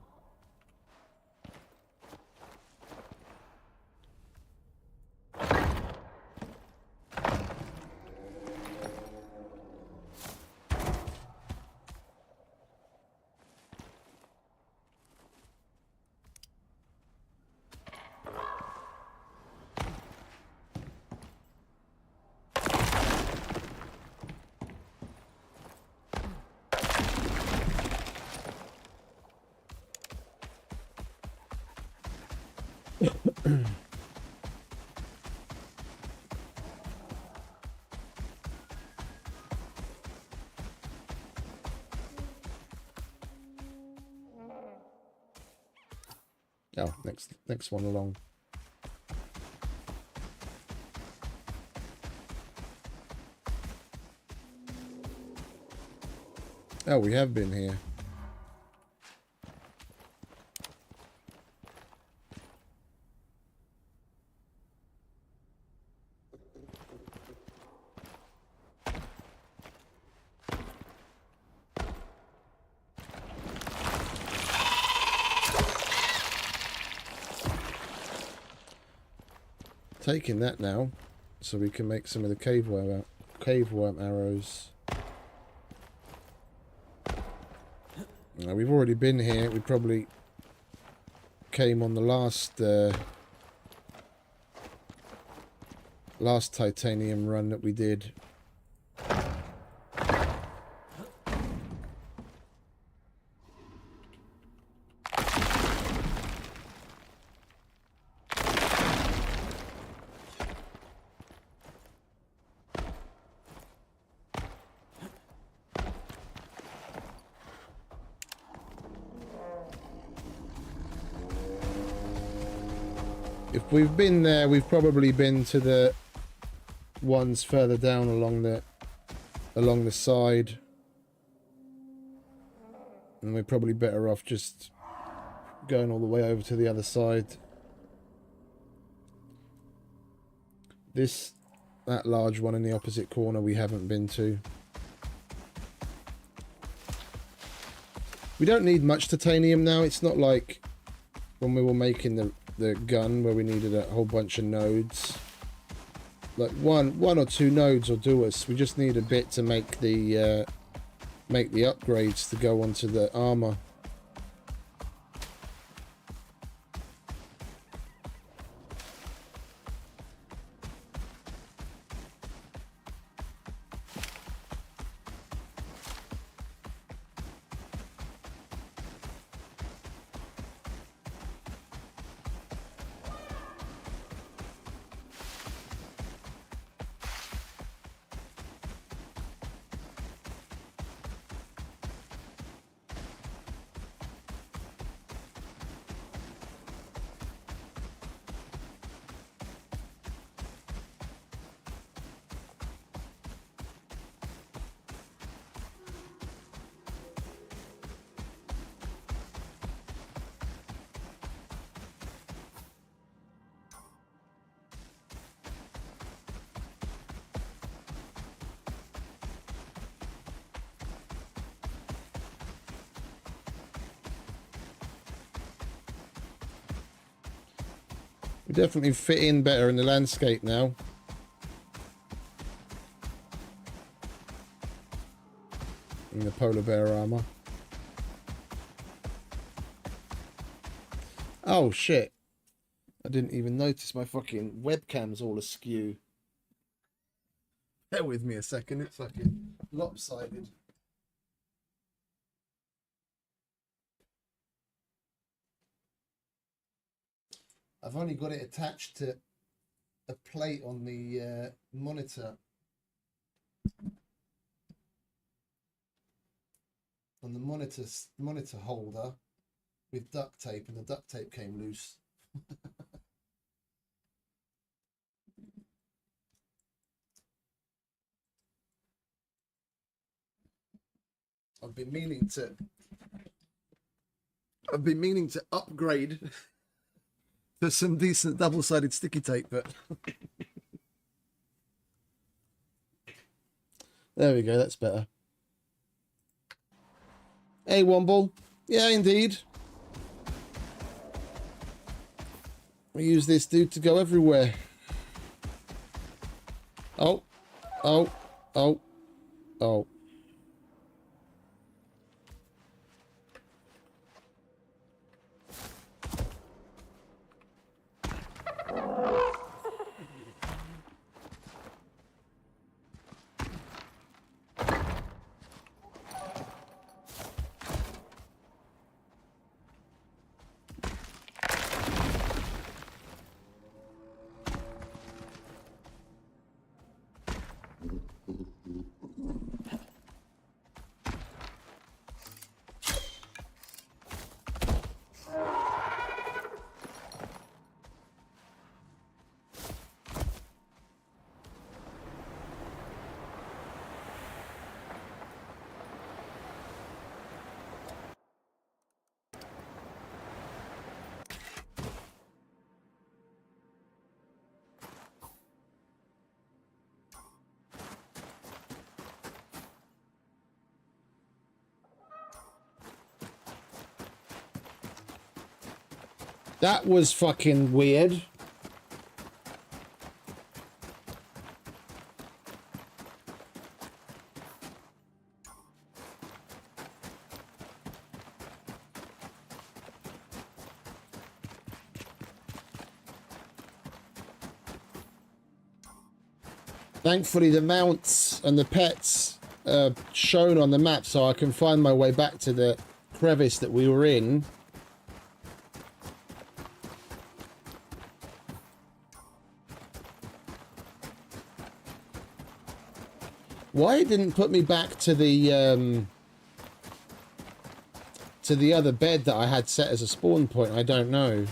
Oh, next one along. Oh, we have been here. Taking that now, so we can make some of the cave worm arrows. Now, we've already been here. We probably came on the last titanium run that we did. If we've been there, we've probably been to the ones further down along the side, and we're probably better off just going all the way over to the other side. That large one in the opposite corner we haven't been to. We don't need much titanium now. It's not like when we were making the gun where we needed a whole bunch of nodes. Like one or two nodes will do us. We just need a bit to make the upgrades to go onto the armor. We definitely fit in better in the landscape now. In the polar bear armor. Oh shit. I didn't even notice my fucking webcam's all askew. Bear with me a second, it's fucking lopsided. I've only got it attached to a plate on the monitor. On the monitor holder with duct tape, and the duct tape came loose. I've been meaning to upgrade to some decent double-sided sticky tape, but there we go, that's better. Hey, Womble. Yeah, indeed. We use this dude to go everywhere. Oh. Oh. Oh. Oh. That was fucking weird. Thankfully, the mounts and the pets are shown on the map, so I can find my way back to the crevice that we were in. Why it didn't put me back to the other bed that I had set as a spawn point, I don't know.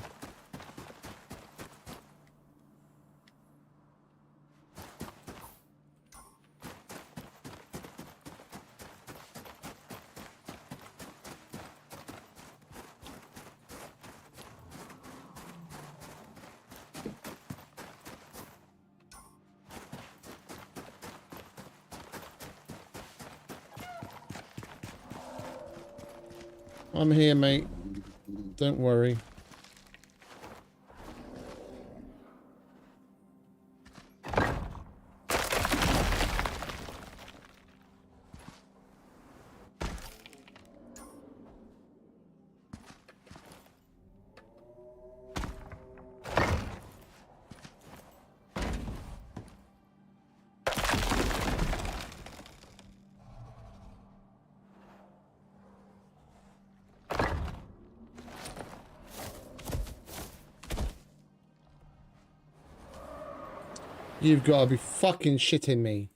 I'm here, mate. Don't worry. You've got to be fucking shitting me.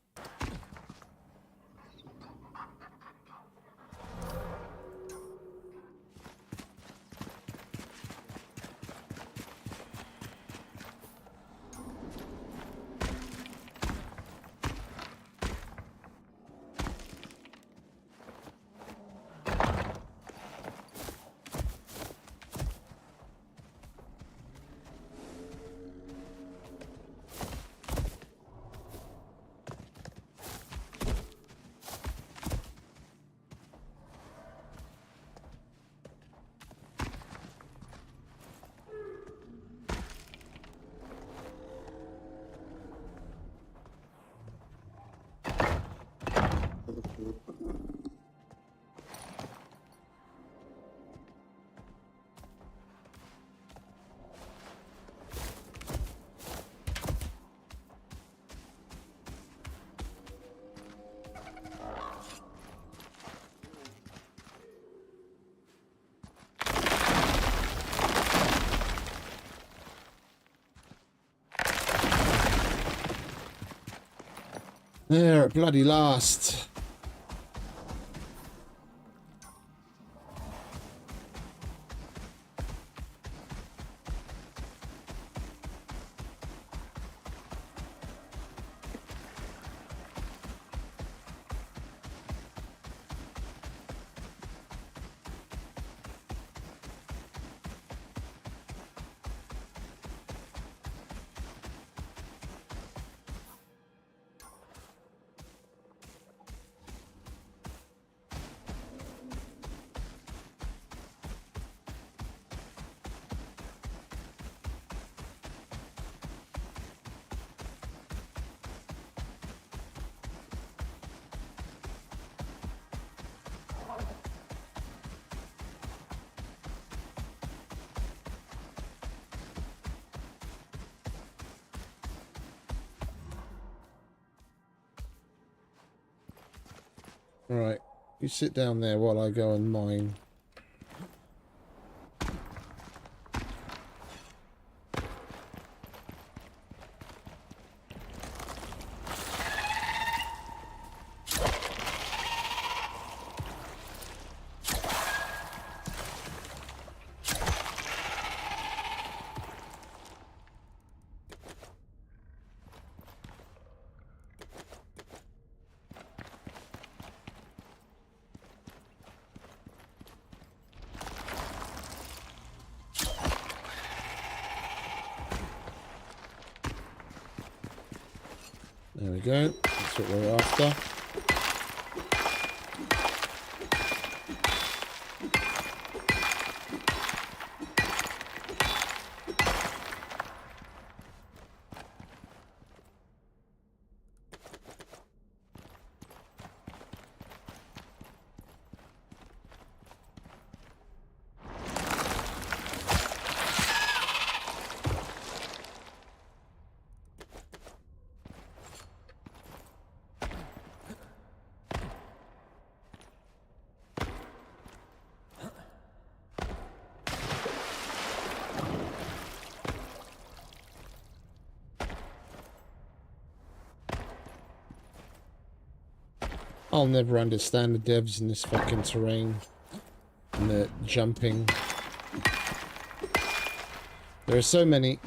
There at bloody last. Alright, you sit down there while I go and mine. There we go. That's what we're after. I'll never understand the devs in this fucking terrain and the jumping. There are so many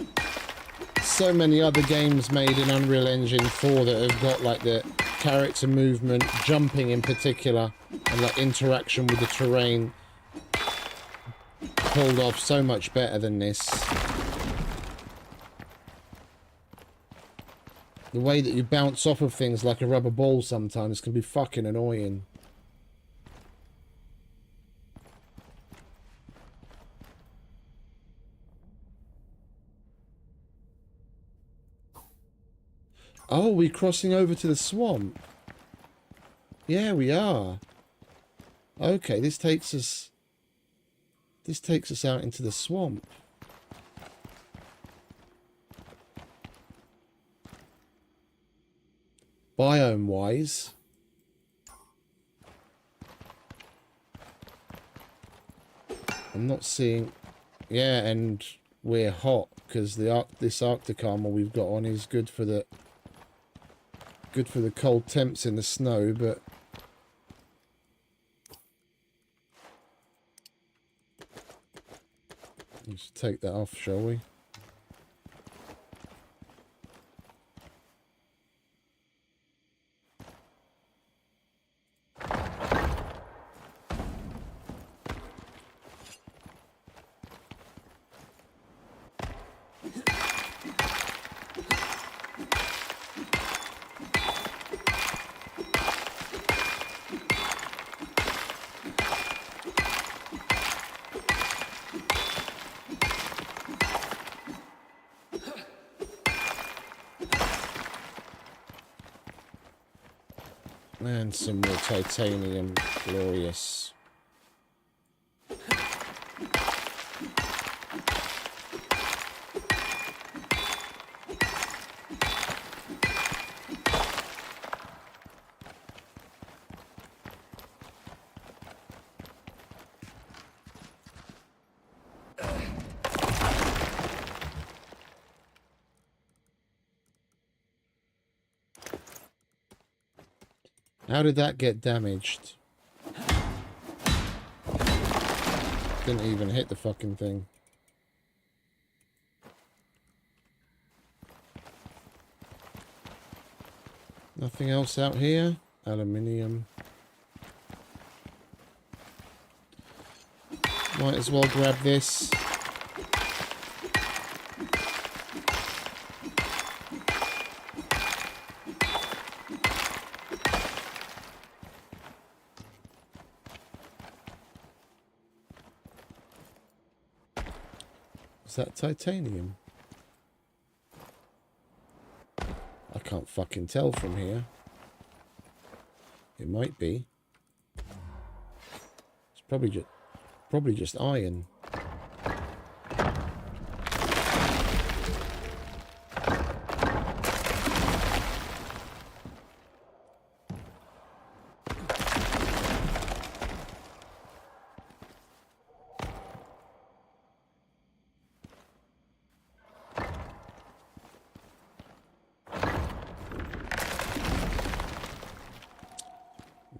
other games made in Unreal Engine 4 that have got like the character movement, jumping in particular, and like interaction with the terrain pulled off so much better than this. The way that you bounce off of things like a rubber ball sometimes can be fucking annoying. Oh, we're crossing over to the swamp. Yeah, we are. Okay, this takes us out into the swamp. Biome wise. I'm not seeing... Yeah, and we're hot because this Arctic armor we've got on is good for the cold temps in the snow, but let's take that off, shall we? And some more titanium. Glorious. How did that get damaged? Didn't even hit the fucking thing. Nothing else out here? Aluminium. Might as well grab this. Is that titanium? I can't fucking tell from here. It might be. It's probably just iron.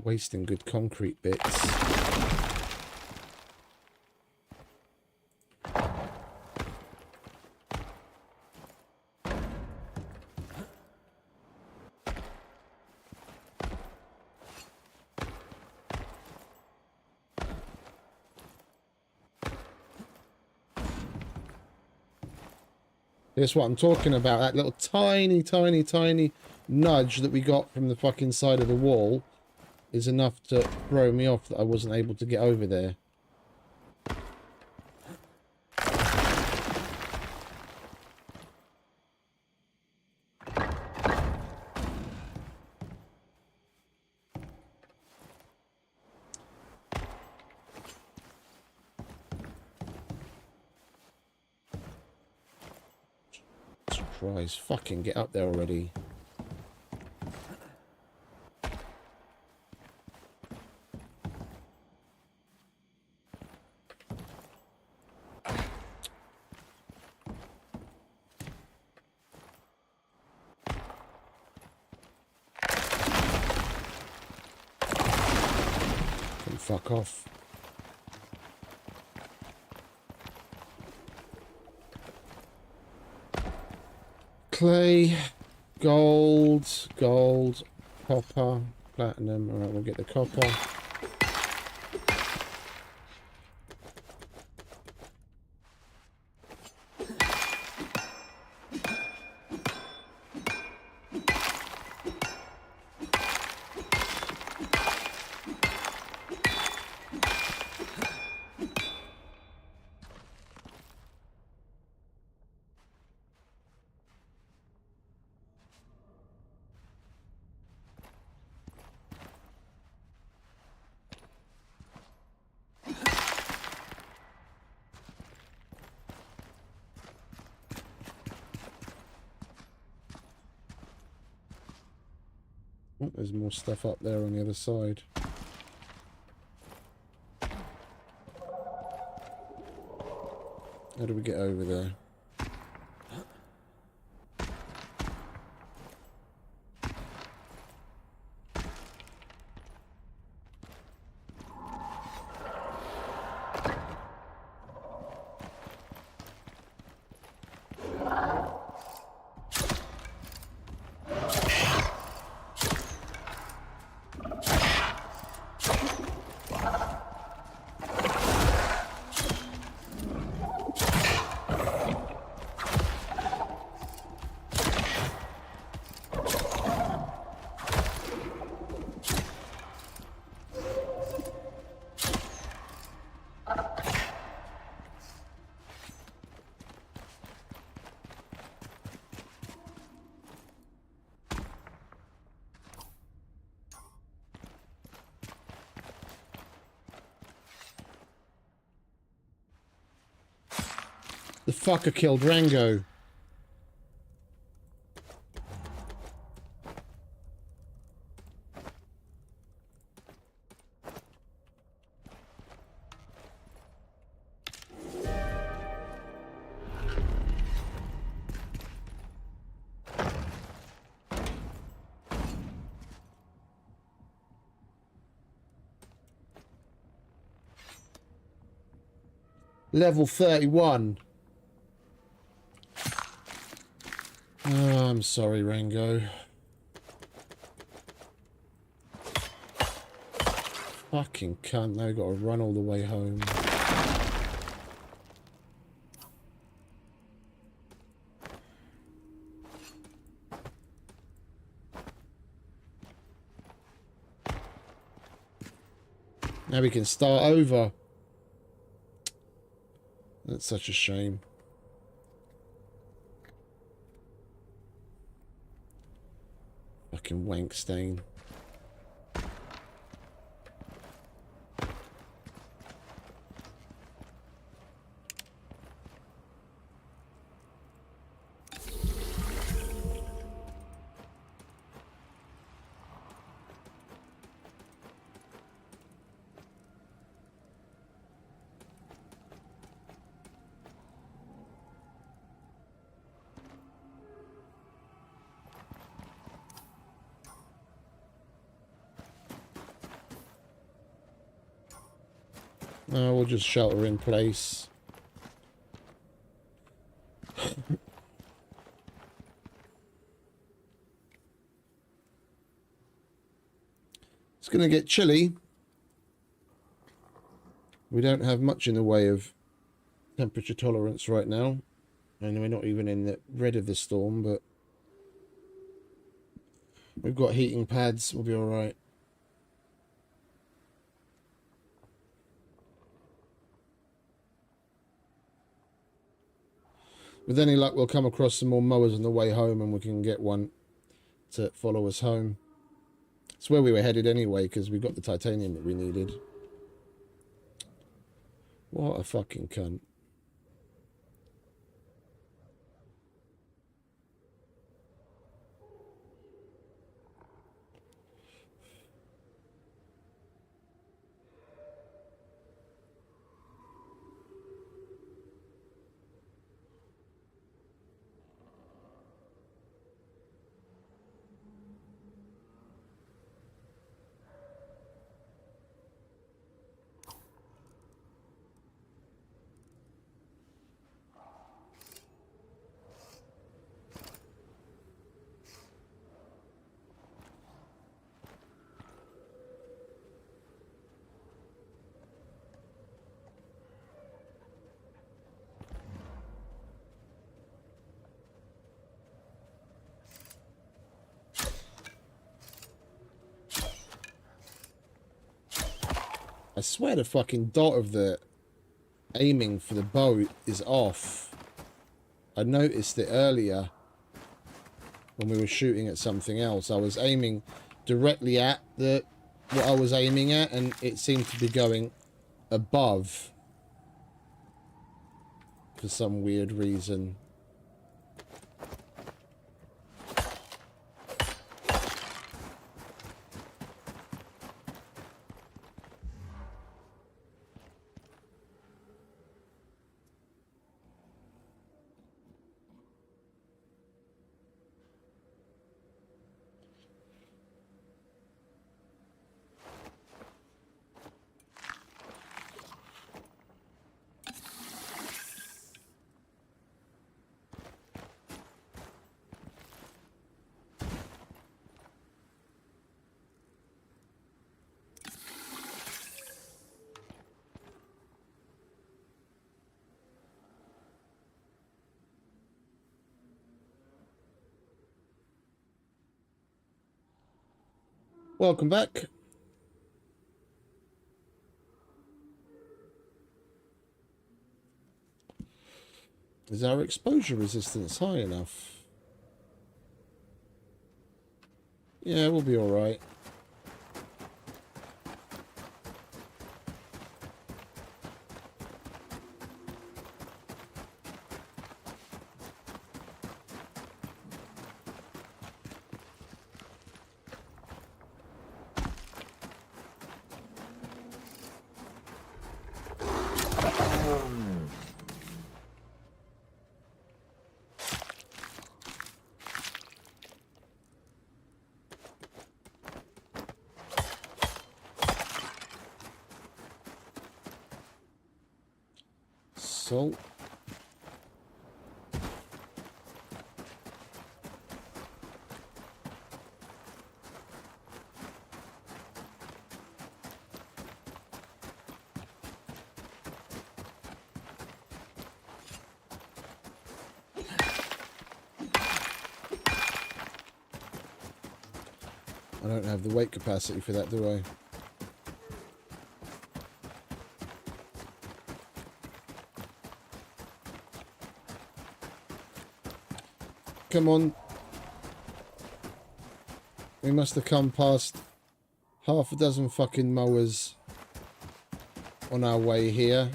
Wasting good concrete bits. Here's what I'm talking about. That little tiny nudge that we got from the fucking side of the wall is enough to throw me off that I wasn't able to get over there. Surprise. Fucking get up there already. Fuck off. Clay, gold, copper, platinum. Alright, we'll get the copper. Oh, there's more stuff up there on the other side. How do we get over there? The fucker killed Rango. Level 31. Oh, I'm sorry, Rango. Fucking cunt, now gotta run all the way home. Now we can start over. That's such a shame. Fucking wank stain. No, we'll just shelter in place. It's going to get chilly. We don't have much in the way of temperature tolerance right now. And we're not even in the red of the storm, but we've got heating pads. We'll be all right. With any luck, we'll come across some more mowers on the way home and we can get one to follow us home. It's where we were headed anyway, because we got the titanium that we needed. What a fucking cunt. I swear the fucking dot of the aiming for the bow is off. I noticed it earlier when we were shooting at something else. I was aiming directly at what I was aiming at, and it seemed to be going above for some weird reason. Welcome back. Is our exposure resistance high enough? Yeah, we'll be alright. Salt. I don't have the weight capacity for that, do I? Come on. We must have come past half a dozen fucking mowers on our way here.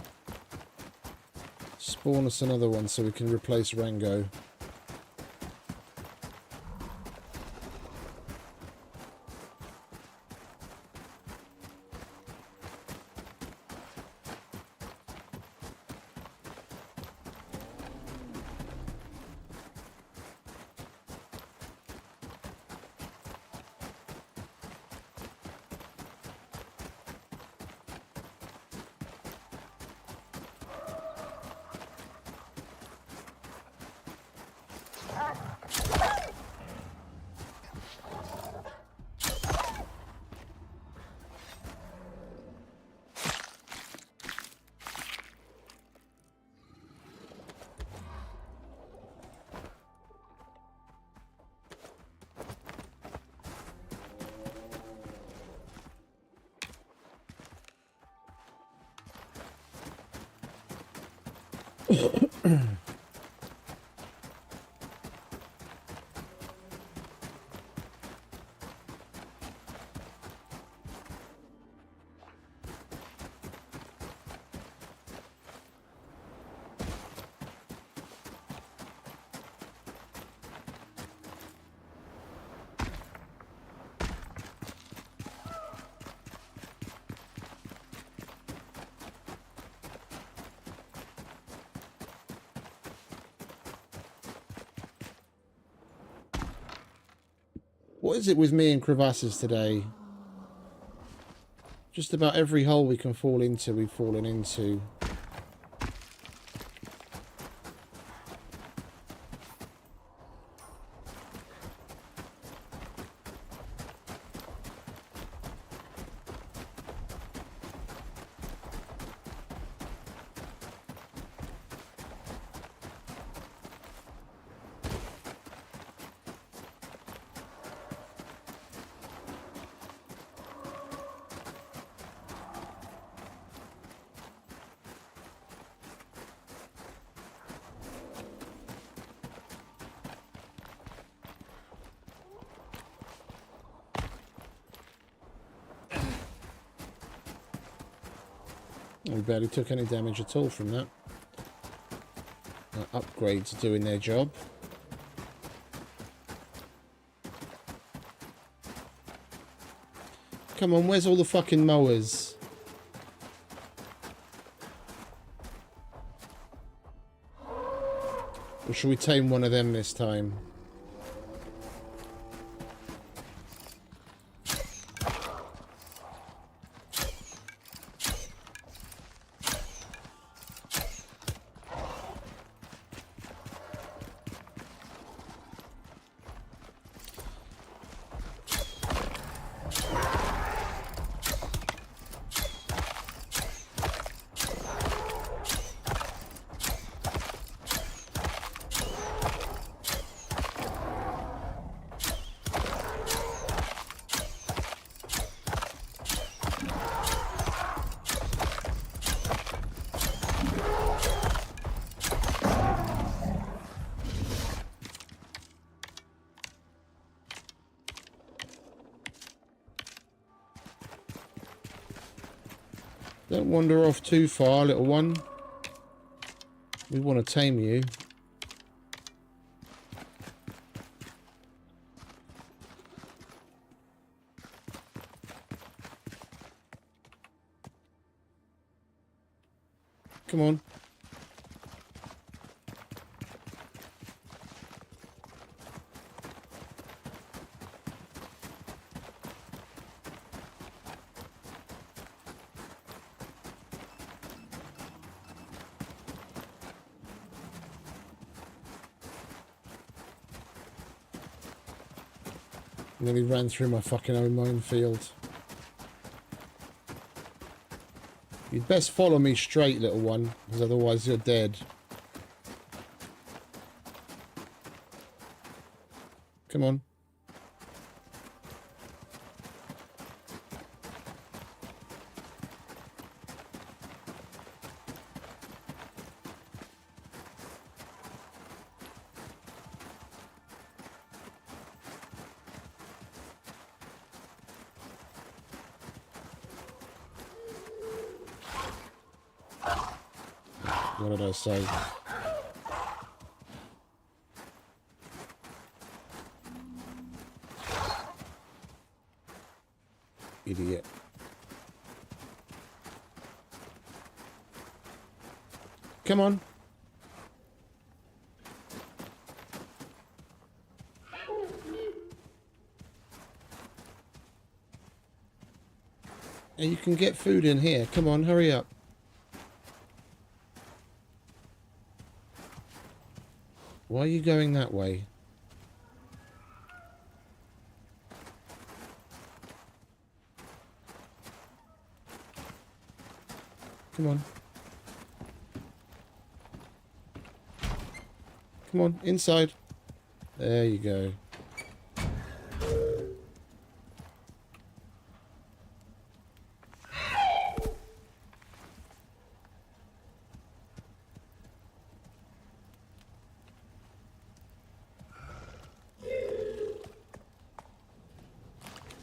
Spawn us another one so we can replace Rango. What is it with me and crevasses today? Just about every hole we can fall into, we've fallen into. We barely took any damage at all from that. Our upgrades are doing their job. Come on, where's all the fucking mowers? Or should we tame one of them this time? Don't wander off too far, little one. We want to tame you. Come on. Nearly ran through my fucking own minefield. You'd best follow me straight, little one, because otherwise you're dead. Come on. What did I say? Idiot. Come on. And you can get food in here. Come on, hurry up. Why are you going that way? Come on. Come on, inside. There you go.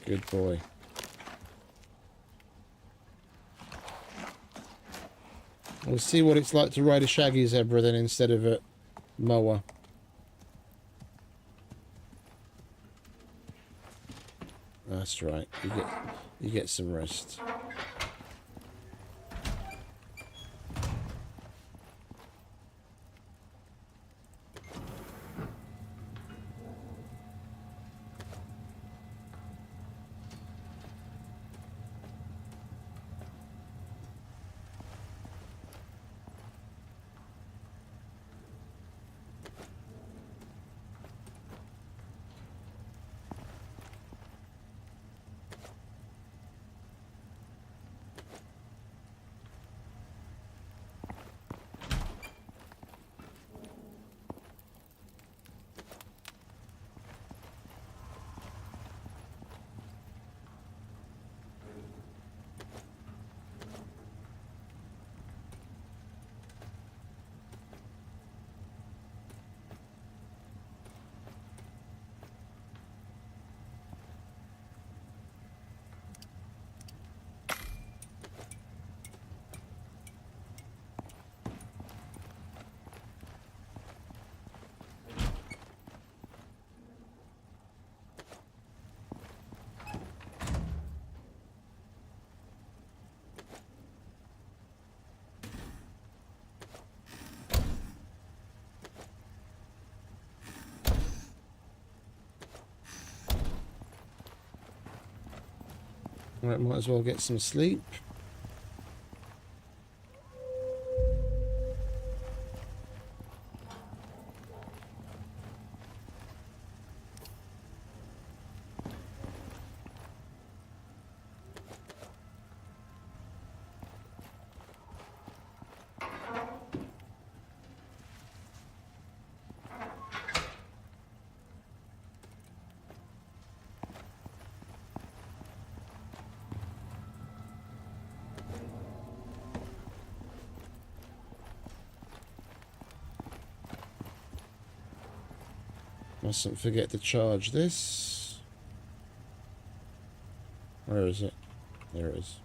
Good boy. We'll see what it's like to ride a shaggy zebra then instead of a mower. That's right. You get some rest. Right, might as well get some sleep. Mustn't forget to charge this. Where is it? There it is.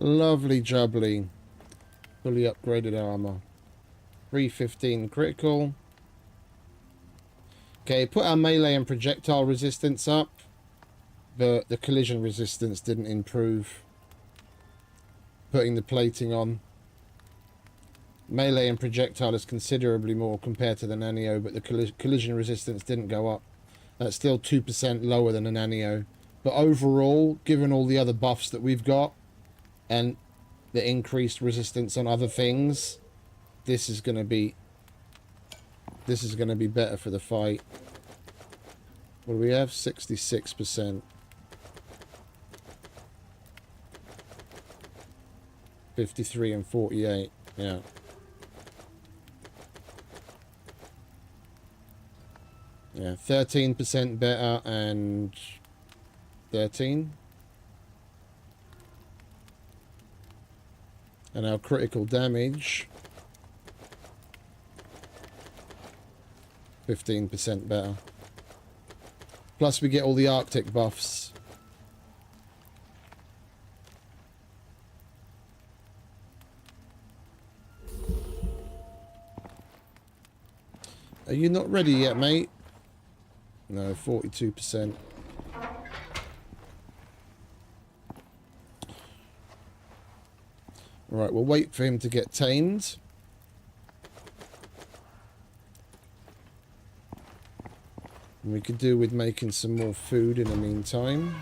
Lovely jubbly. Fully upgraded armor. 315 critical. Okay, put our melee and projectile resistance up, but the collision resistance didn't improve. Putting the plating on. Melee and projectile is considerably more compared to the Nanio, but the collision resistance didn't go up. That's still 2% lower than a Nanio. But overall, given all the other buffs that we've got, and the increased resistance on other things, this is going to be better for the fight. What do we have? 66%. 53 and 48. Yeah. Yeah, 13% better and 13. And our critical damage 15% better. Plus we get all the Arctic buffs. Are you not ready yet, mate? No, 42%. Right, we'll wait for him to get tamed. And we could do with making some more food in the meantime.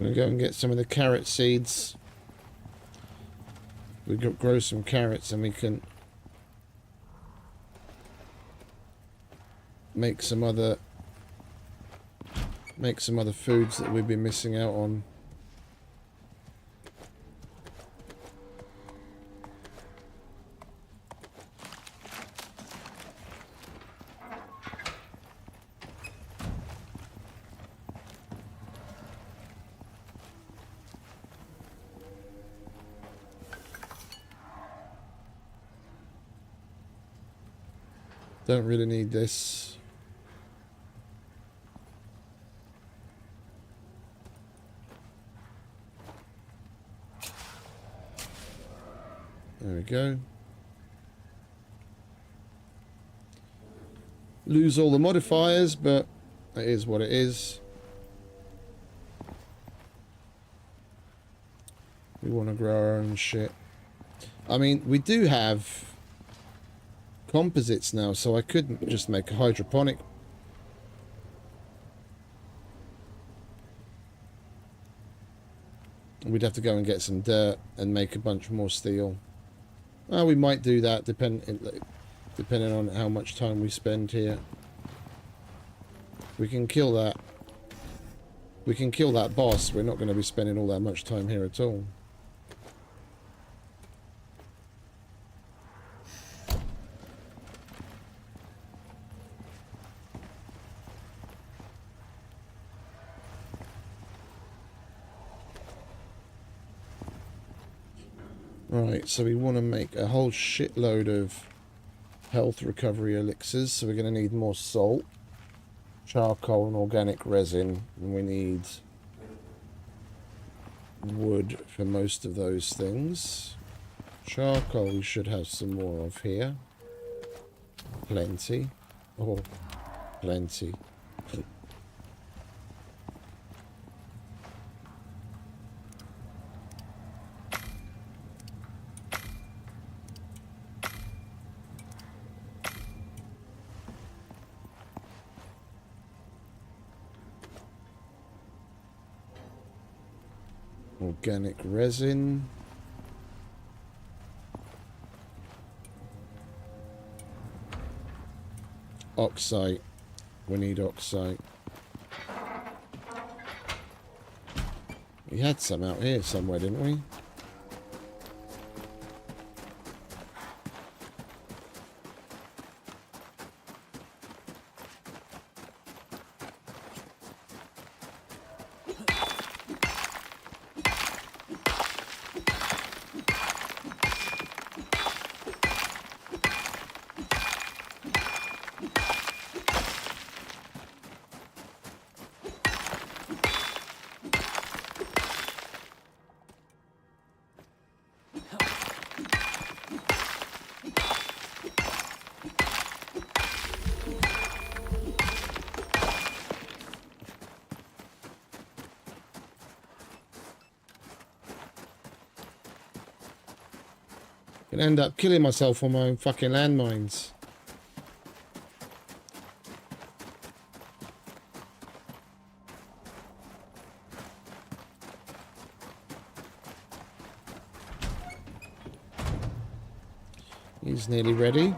I'm going to go and get some of the carrot seeds. We could grow some carrots and we can make some other foods that we've been missing out on. Don't really need this. There we go. Lose all the modifiers, but it is what it is. We want to grow our own shit. I mean, we do have composites now, so I couldn't just make a hydroponic. We'd have to go and get some dirt and make a bunch more steel. Well, we might do that depending on how much time we spend here. We can kill that. We can kill that boss. We're not going to be spending all that much time here at all. Right, so we want to make a whole shitload of health recovery elixirs, so we're going to need more salt, charcoal and organic resin, and we need wood for most of those things. Charcoal we should have some more of here. Plenty. Oh, plenty. Organic resin. Oxide. We need oxide. We had some out here somewhere, didn't we? Gonna end up killing myself on my own fucking landmines. He's nearly ready.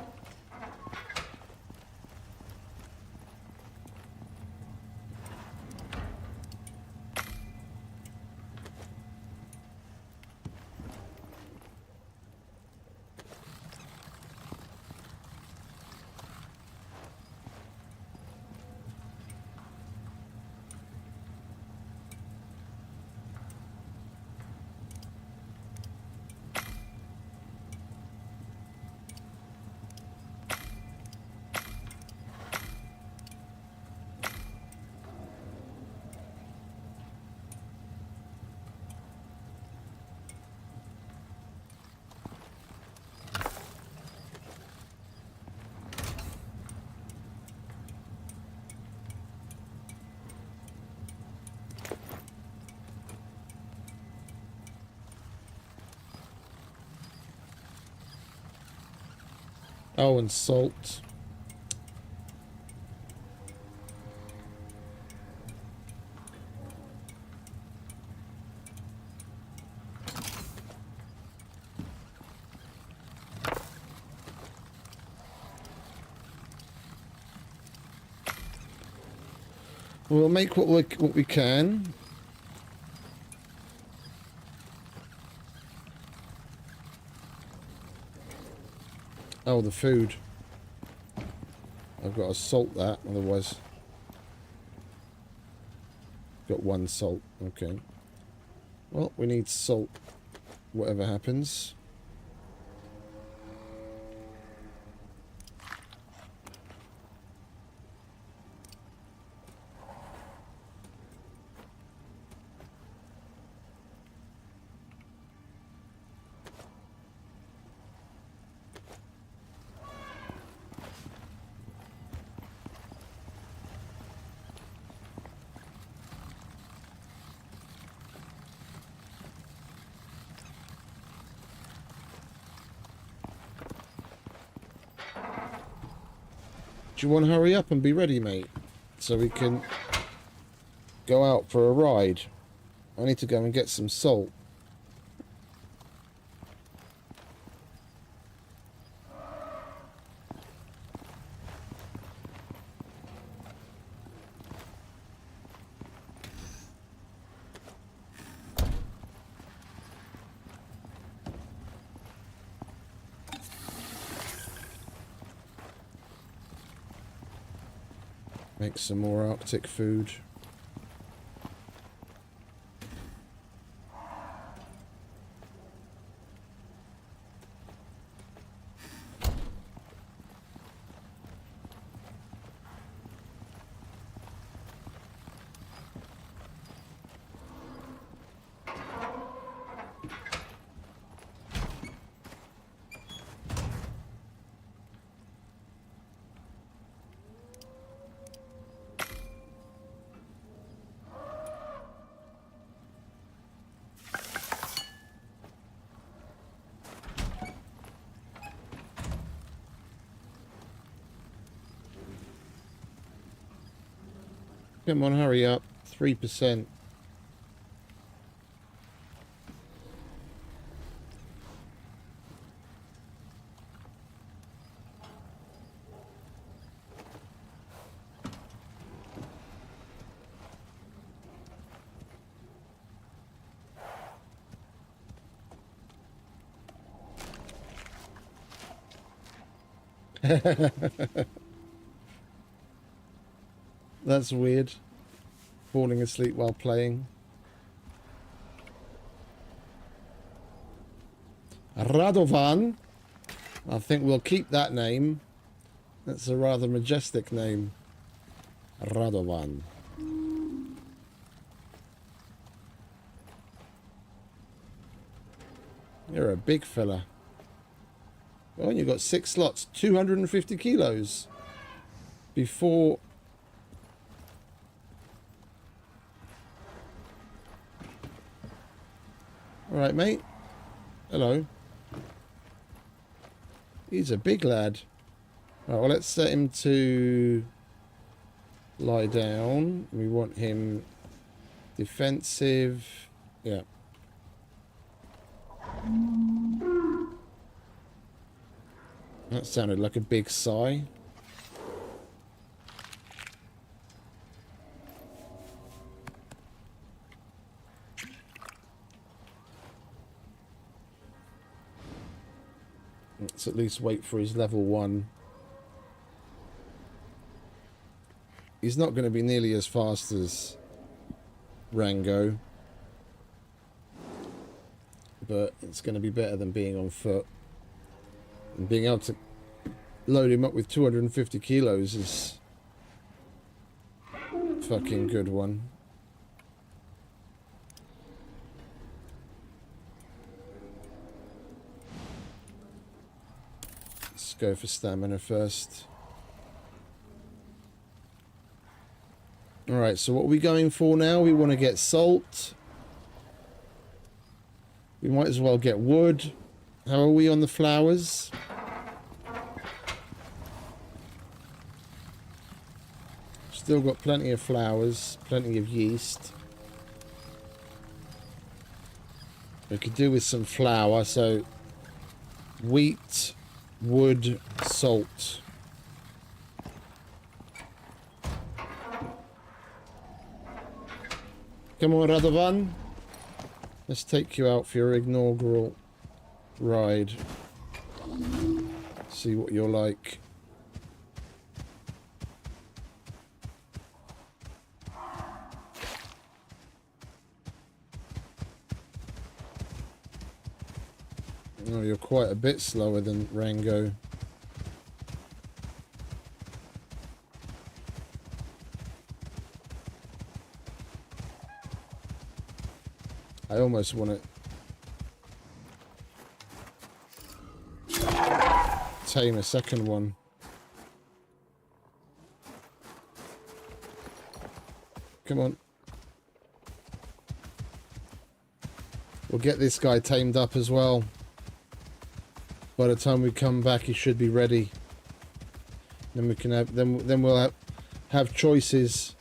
Oh, and salt. We'll make what we can. Oh, the food. I've got to salt that, otherwise. Got one salt. Okay. Well, we need salt. Whatever happens. Do you want to hurry up and be ready, mate? So we can go out for a ride. I need to go and get some salt. Make some more Arctic food. Come on, hurry up. 3%. That's weird. Falling asleep while playing. Radovan. I think we'll keep that name. That's a rather majestic name. Radovan. You're a big fella. Well, you've got 6 slots, 250 kilos. Before... Alright, mate. Hello. He's a big lad. Right, well, let's set him to lie down. We want him defensive. Yeah. That sounded like a big sigh. Let's at least wait for his level 1. He's not going to be nearly as fast as Rango, but it's going to be better than being on foot. And being able to load him up with 250 kilos is a fucking good one. Let's go for stamina first. Alright, so what are we going for now? We want to get salt. We might as well get wood. How are we on the flowers? Still got plenty of flowers, plenty of yeast. We could do with some flour, so wheat, wood, salt. Come on, Radovan. Let's take you out for your inaugural ride. See what you're like. Oh, you're quite a bit slower than Rango. I almost want to tame a second one. Come on. We'll get this guy tamed up as well. By the time we come back, he should be ready. Then we can have then we'll have choices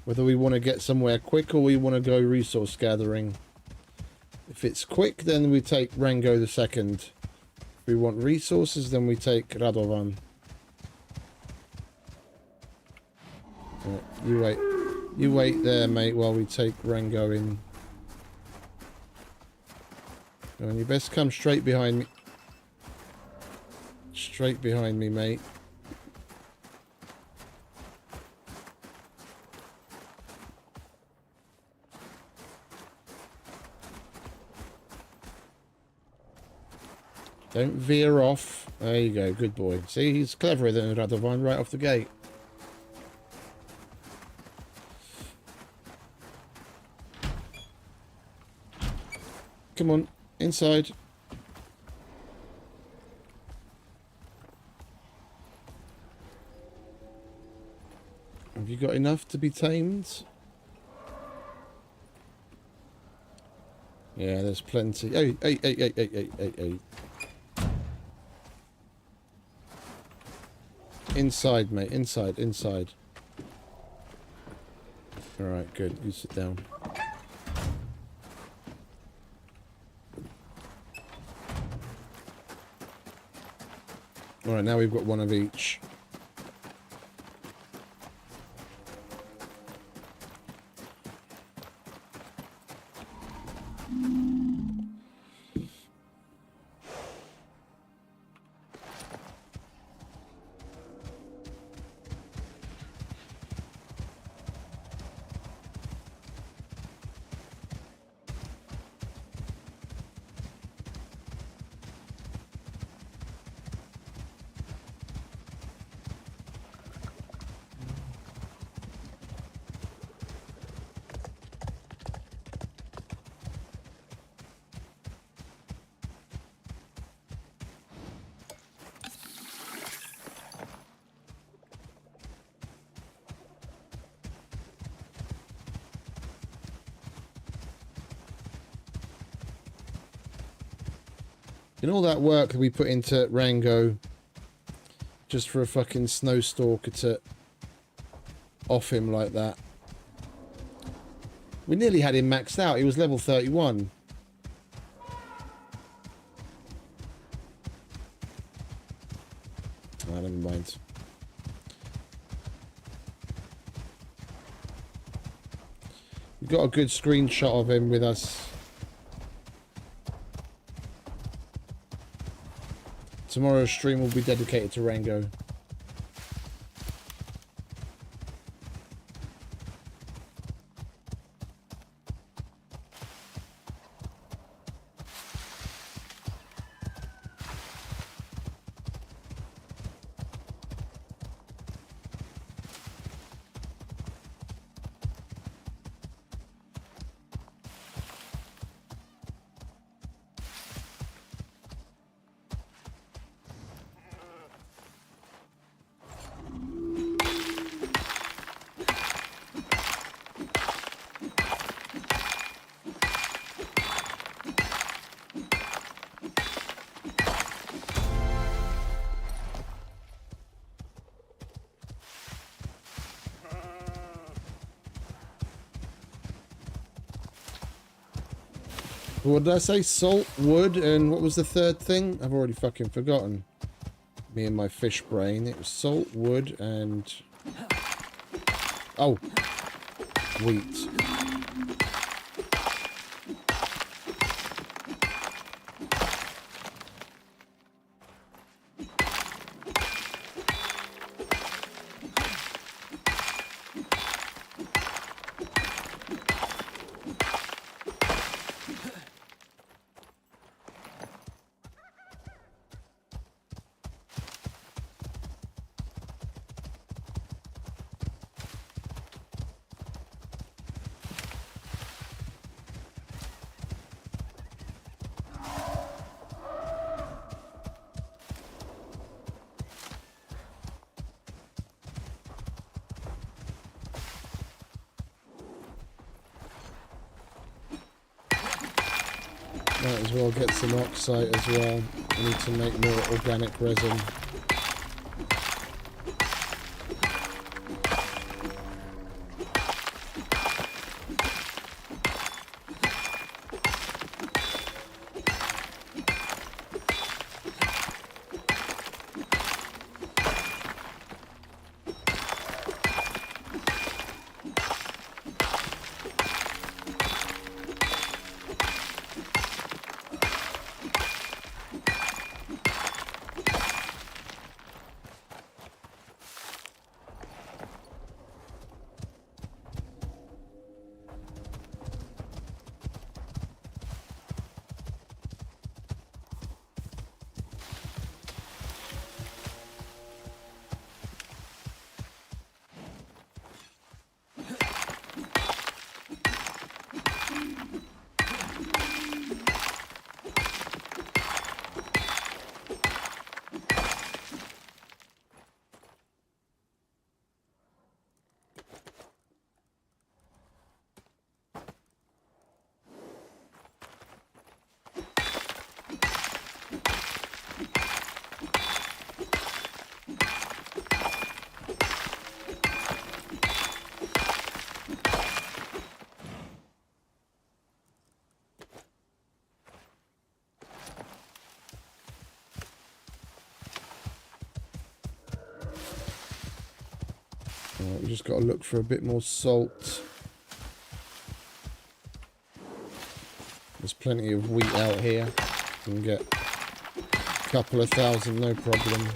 whether we want to get somewhere quick or we want to go resource gathering. If it's quick, then we take Rango the second. If we want resources, then we take Radovan. You wait there, mate, while we take Rango in. And you best come straight behind me. Straight behind me, mate. Don't veer off. There you go, good boy. See, he's cleverer than Radovan right off the gate. Come on, inside. Have you got enough to be tamed? Yeah, there's plenty. Hey. Inside, mate. Inside. Alright, good. You sit down. Alright, now we've got one of each. And all that work that we put into Rango just for a fucking snowstalker to off him like that. We nearly had him maxed out. He was level 31. Oh, never mind. We got a good screenshot of him with us. Tomorrow's stream will be dedicated to Rango. What did I say? Salt, wood, and what was the third thing? I've already fucking forgotten. Me and my fish brain. It was salt, wood, and... oh! Wheat. Might as well get some oxide as well. I need to make more organic resin. We just got to look for a bit more salt. There's plenty of wheat out here. You can get a couple of thousand, no problem.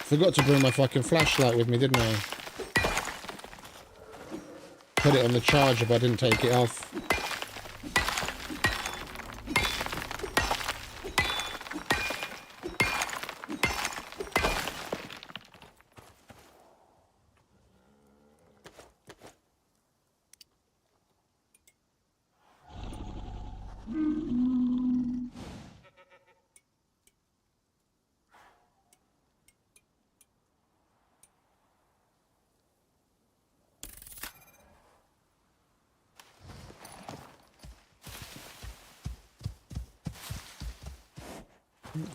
Forgot to bring my fucking flashlight with me, didn't I? Put it on the charger, but I didn't take it off.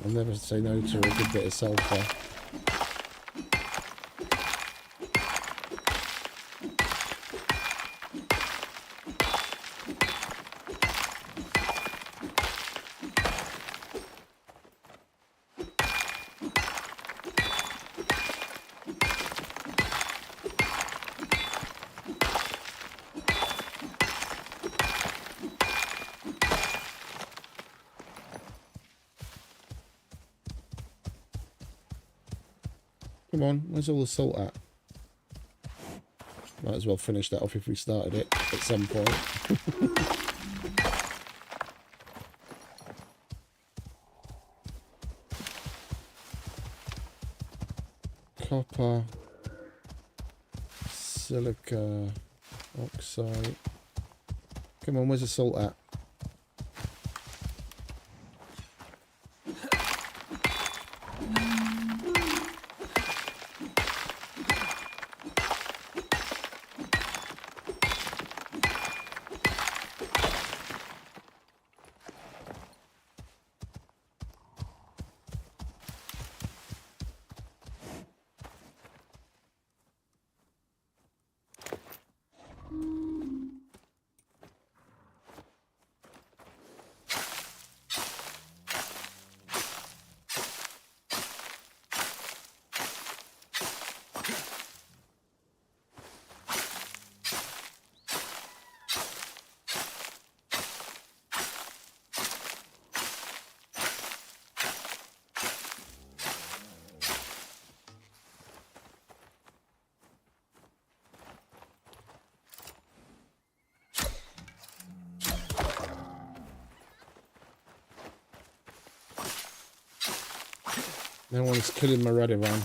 I'll never say no to a good bit of sulphur. Come on, where's all the salt at? Might as well finish that off if we started it at some point. Copper, silica, oxide. Come on, where's the salt at? No one's killing my Radovan.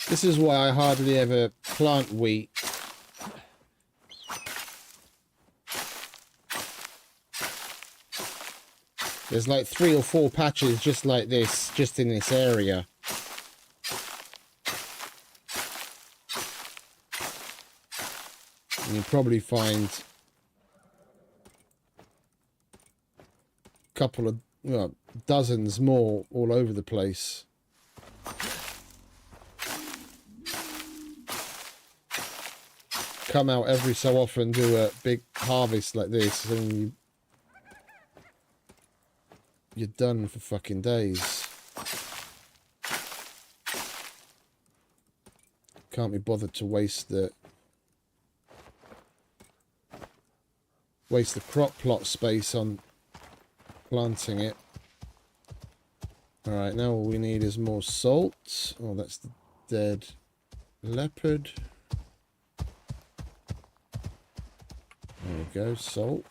This is why I hardly ever plant wheat. There's like 3 or 4 patches just like this, just in this area. And you'll probably find a couple of, well, dozens more all over the place. Come out every so often, do a big harvest like this, and you're done for fucking days. Can't be bothered to waste the crop plot space on planting it. Alright, now all we need is more salt. Oh, that's the dead leopard. There we go, salt.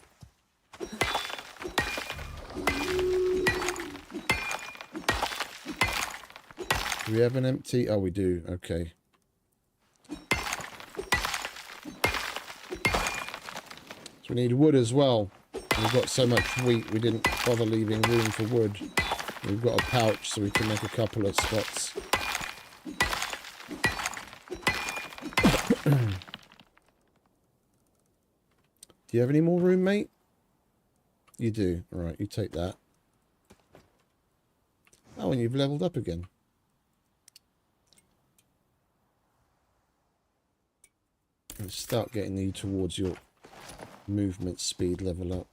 Do we have an empty? Oh, we do. Okay. So we need wood as well. We've got so much wheat, we didn't bother leaving room for wood. We've got a pouch so we can make a couple of spots. Do you have any more room, mate? You do. All right, you take that. Oh, and you've leveled up again. Let's start getting you towards your movement speed level up.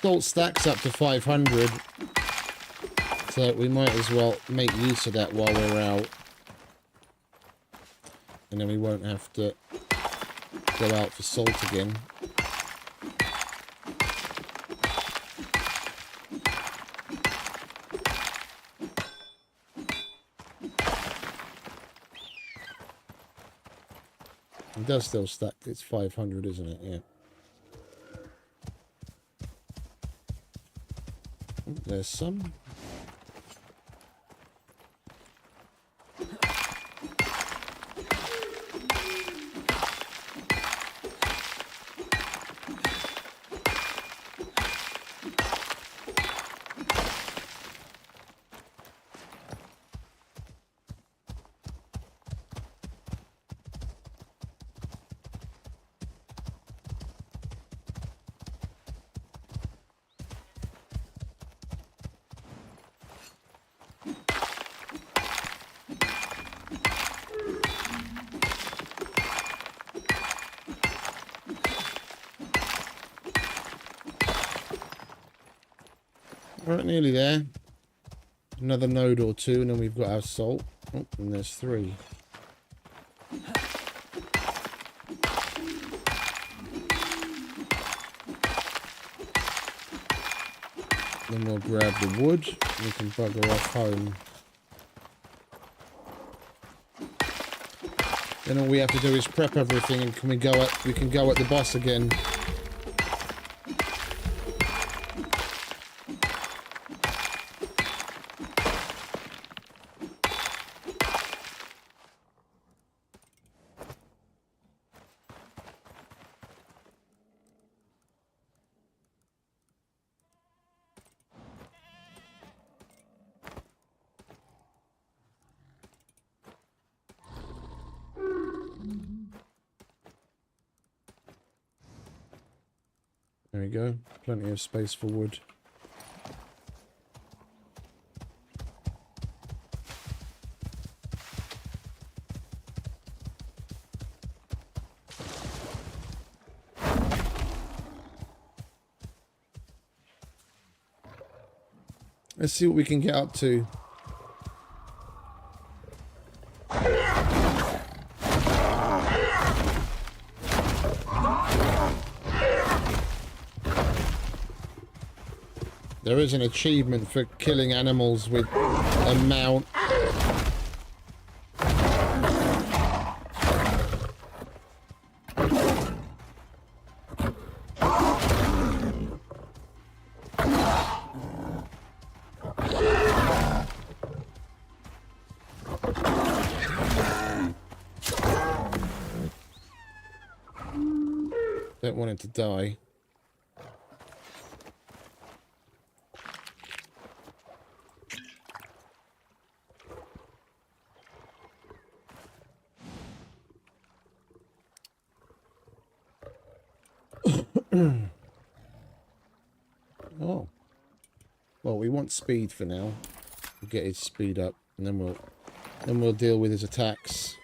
Salt stacks up to 500, so we might as well make use of that while we're out, and then we won't have to go out for salt again. It does still stack. It's 500, isn't it? Yeah. There's some. Right, nearly there. Another node or two, and then we've got our salt. Oh, and there's 3. Then we'll grab the wood, and we can bugger off home. Then all we have to do is prep everything, and we can go at the boss again. There we go. Plenty of space for wood. Let's see what we can get up to. There is an achievement for killing animals with a mount. Don't want it to die. Oh. Well, we want speed for now. We'll get his speed up, and then we'll deal with his attacks.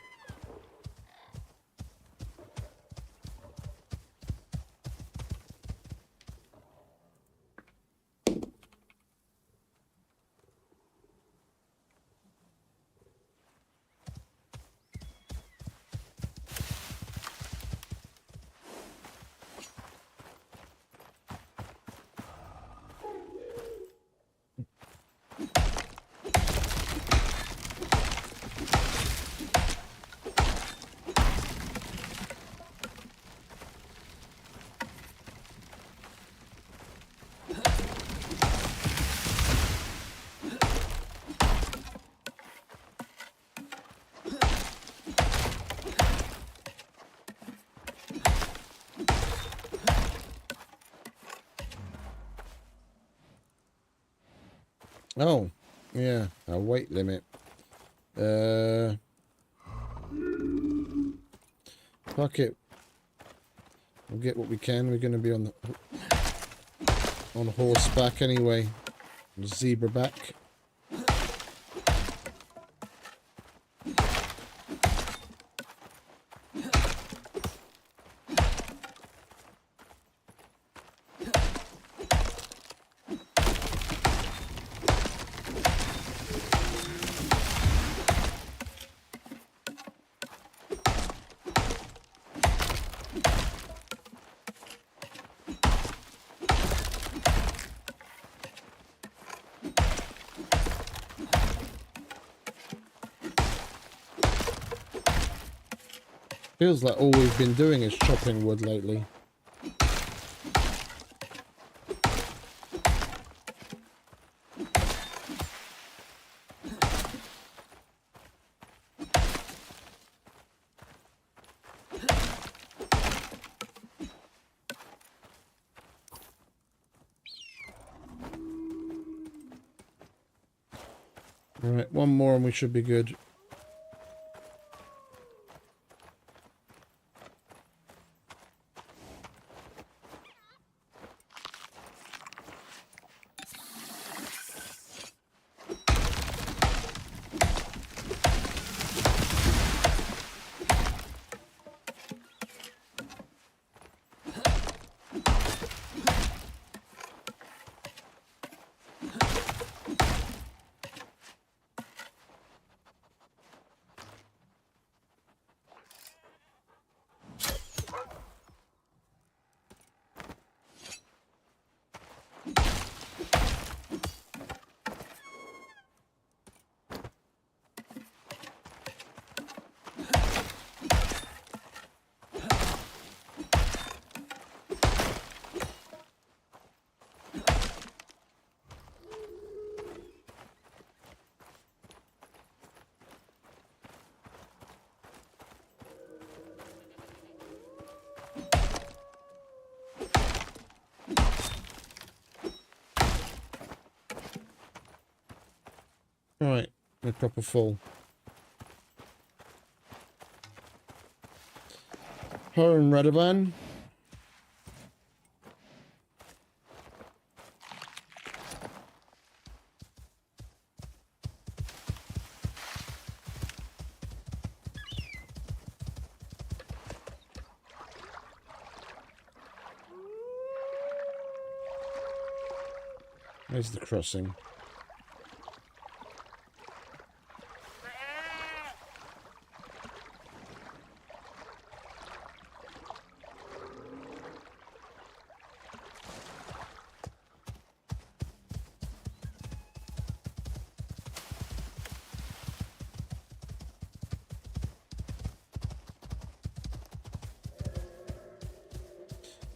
Oh, yeah, a weight limit. Fuck it. We'll get what we can. We're going to be on horseback anyway. Zebra back. Feels like all we've been doing is chopping wood lately. Alright, one more and we should be good. Right, we're proper full. Her and Radovan. Where's the crossing?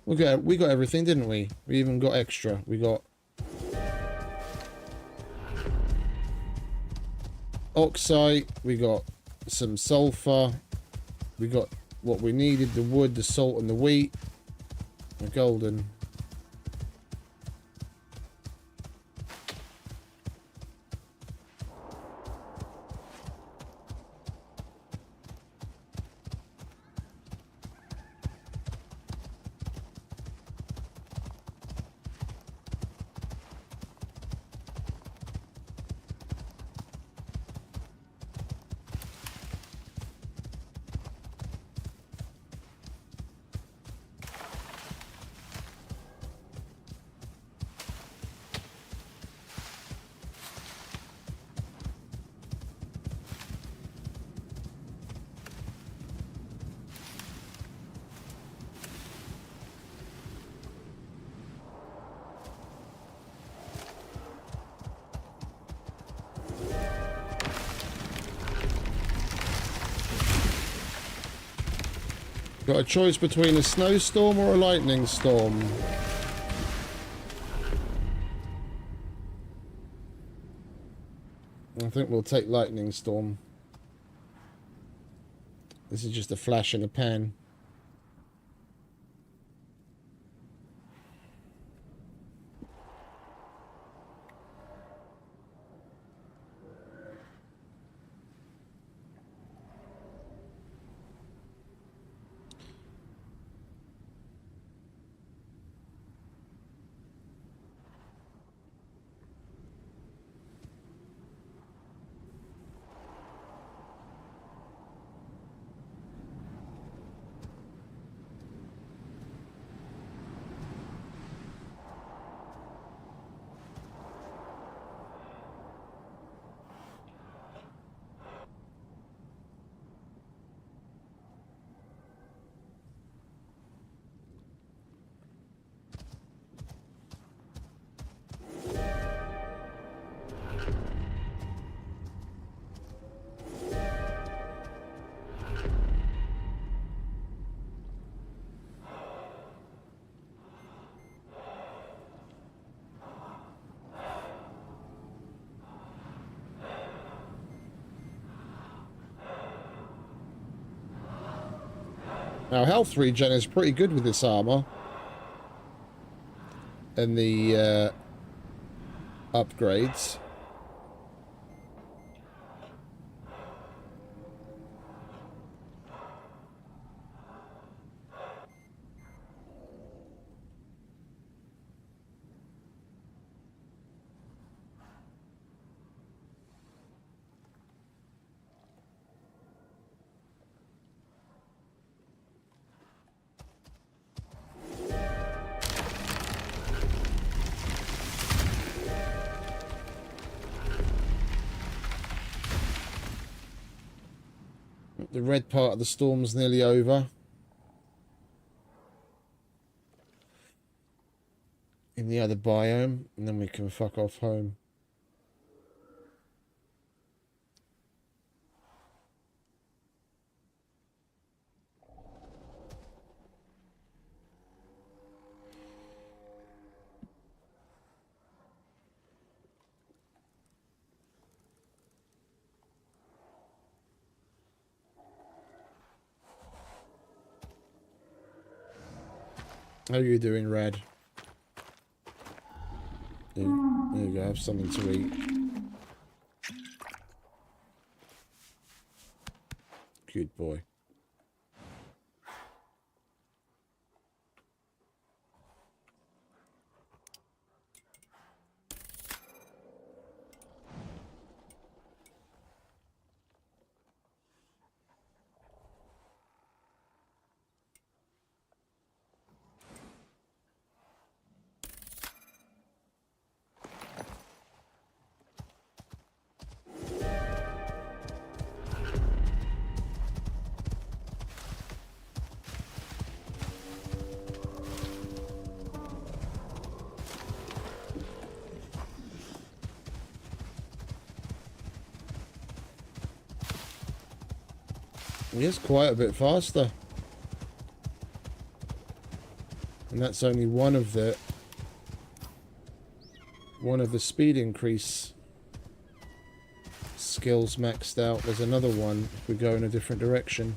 We got everything, didn't we? We even got extra. We got oxide, we got some sulfur, we got what we needed, the wood, the salt and the wheat. We're golden. Got a choice between a snowstorm or a lightning storm. I think we'll take lightning storm. This is just a flash in the pan. Our health regen is pretty good with this armor. And the upgrades. The red part of the storm's nearly over. In the other biome, and then we can fuck off home. How are you doing, Red? There you go, have something to eat. Good boy. He is quite a bit faster. And that's only one of the speed increase skills maxed out. There's another one if we go in a different direction.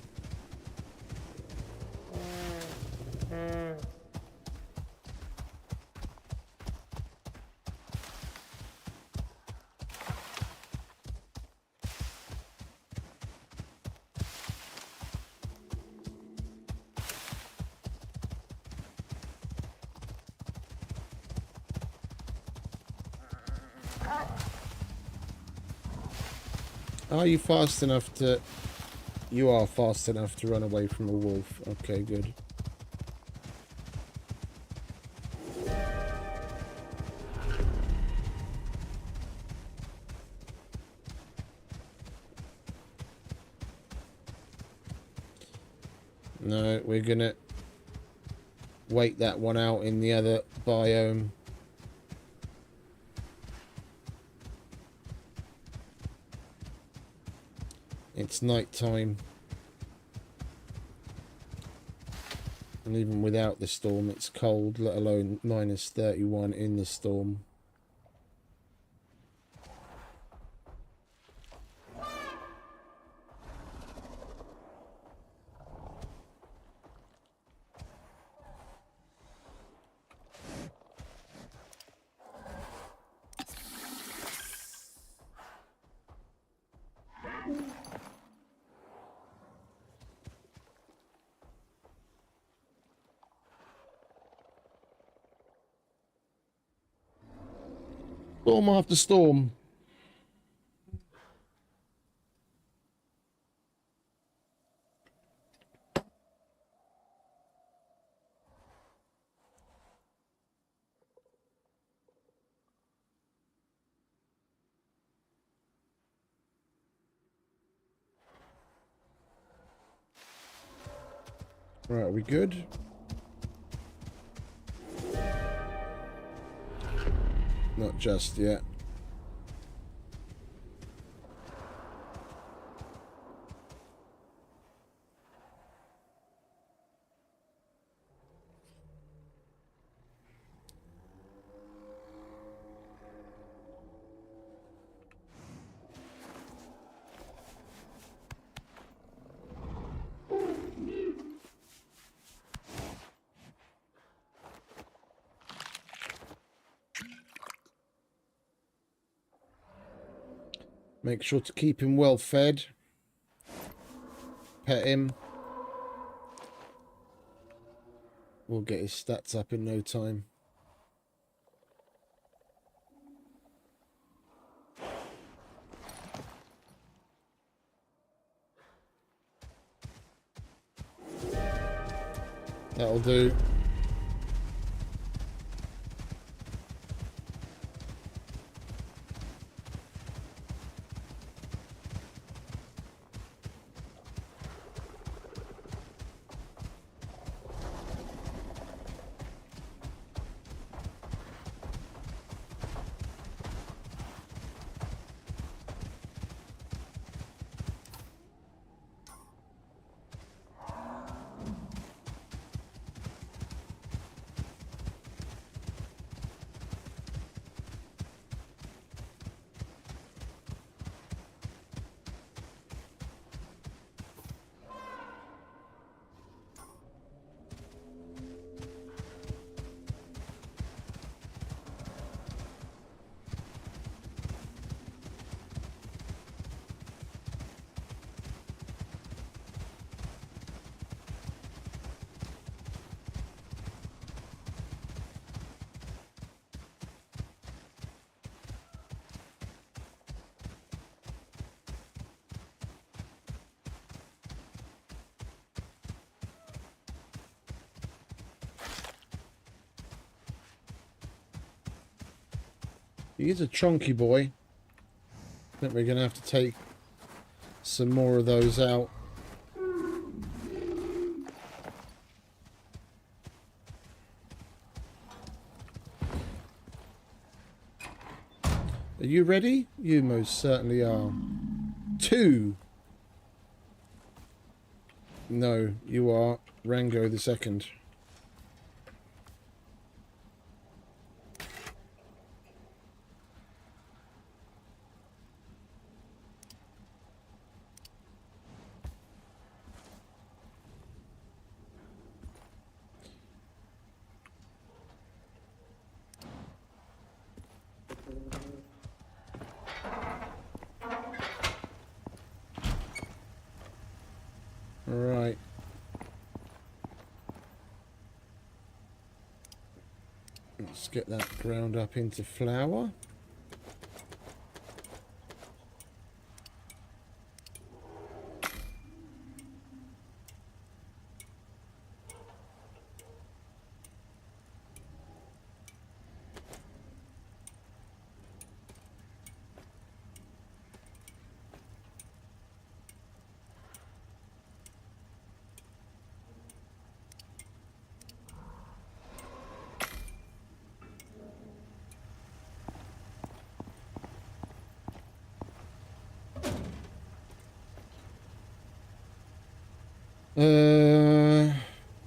Are you fast enough to... You are fast enough to run away from a wolf. Okay, good. No, we're gonna wait that one out in the other biome. It's night time. And even without the storm, it's cold, let alone minus 31 in the storm. Storm after storm. Right, are we good? Not just yet. Make sure to keep him well fed. Pet him. We'll get his stats up in no time. That'll do. He is a chunky boy. I think we're going to have to take some more of those out. Are you ready? You most certainly are. 2. No, you are Rango the second. Right. Let's get that ground up into flour.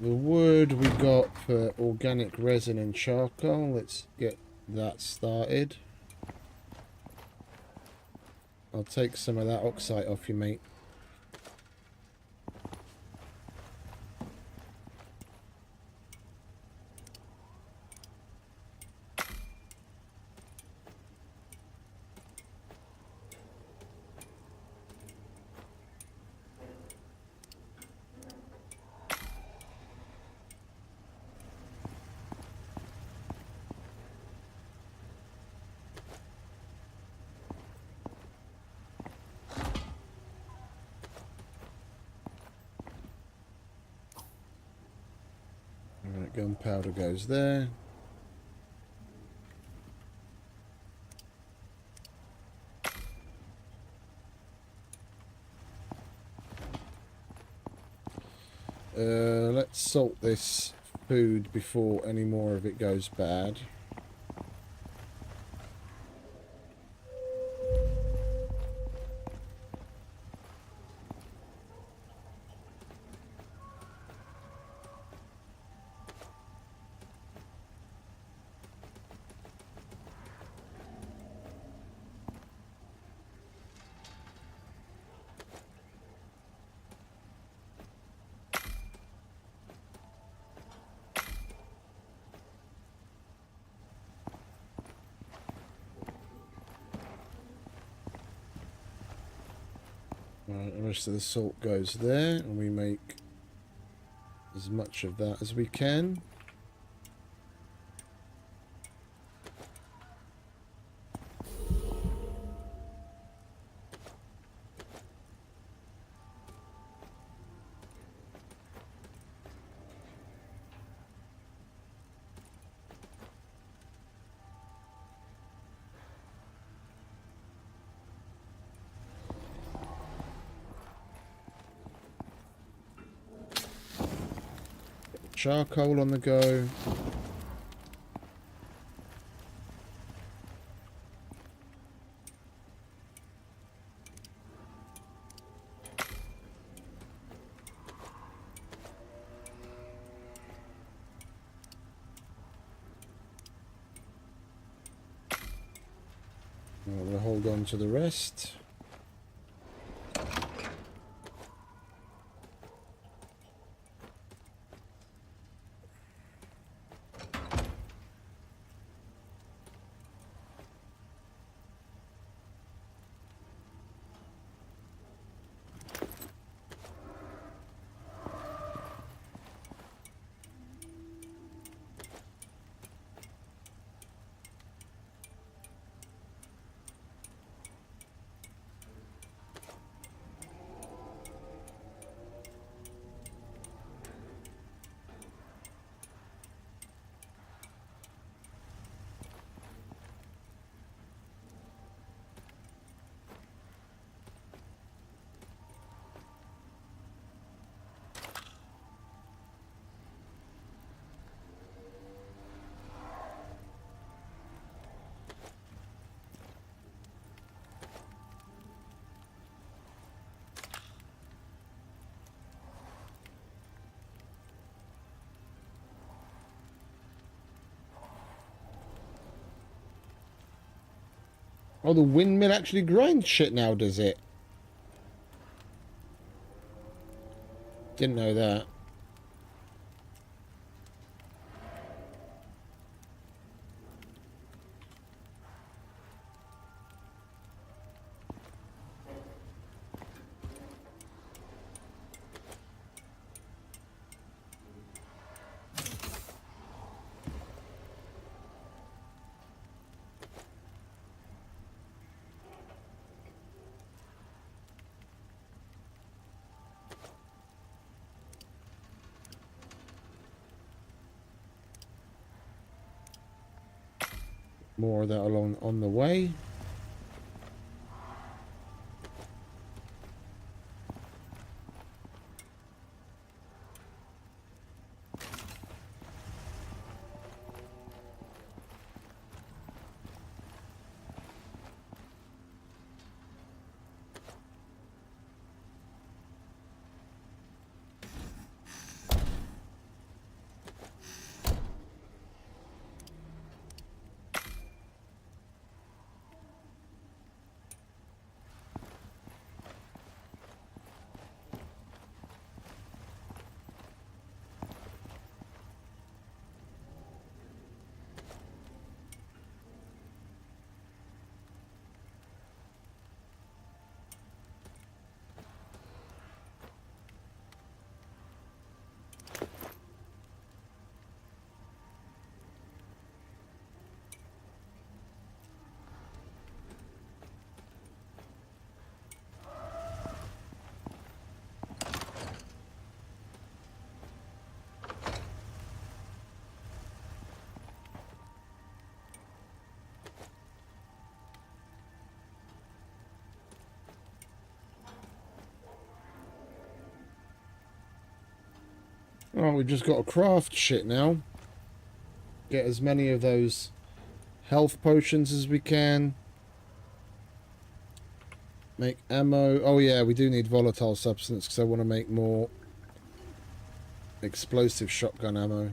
The wood we got for organic resin and charcoal. Let's get that started. I'll take some of that oxide off you, mate. Alright, gunpowder goes there. Let's salt this food before any more of it goes bad. Right, the rest of the salt goes there, and we make as much of that as we can. Charcoal on the go. We'll hold on to the rest. Oh, the windmill actually grinds shit now, does it? Didn't know that. More of that along on the way. Oh, we've just got to craft shit now. Get as many of those health potions as we can. Make ammo. Oh yeah, we do need volatile substance because I want to make more explosive shotgun ammo.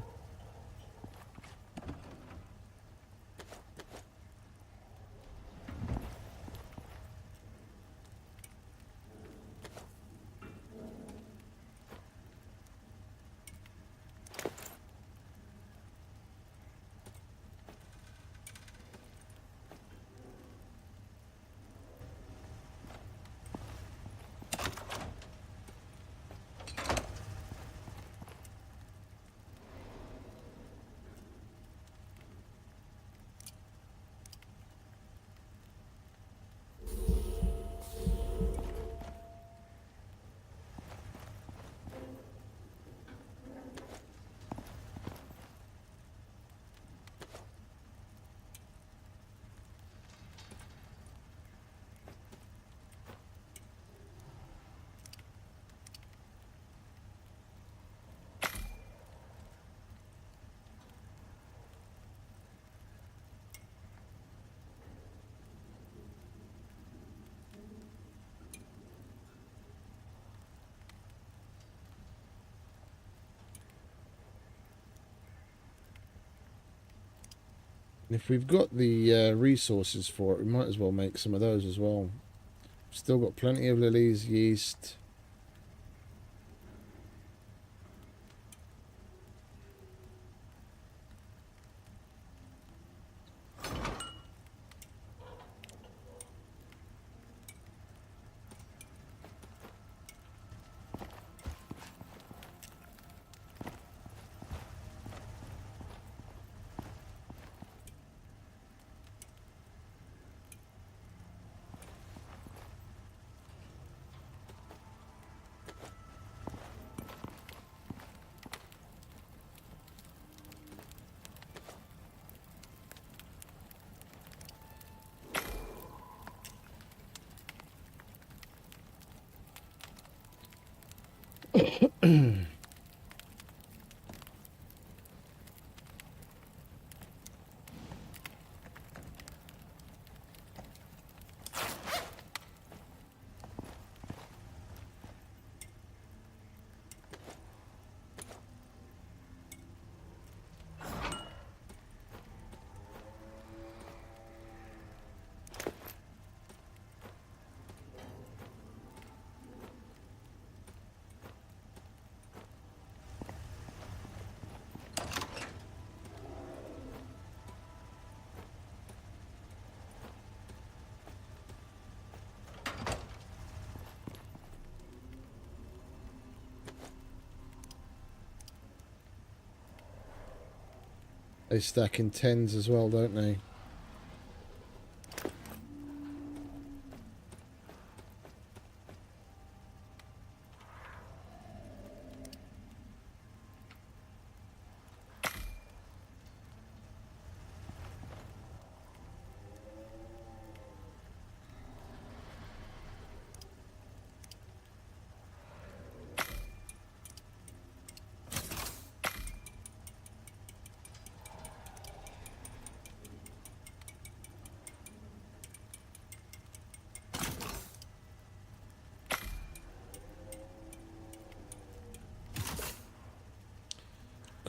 If we've got the resources for it, we might as well make some of those as well. Still got plenty of lilies, yeast. They stack in tens as well, don't they?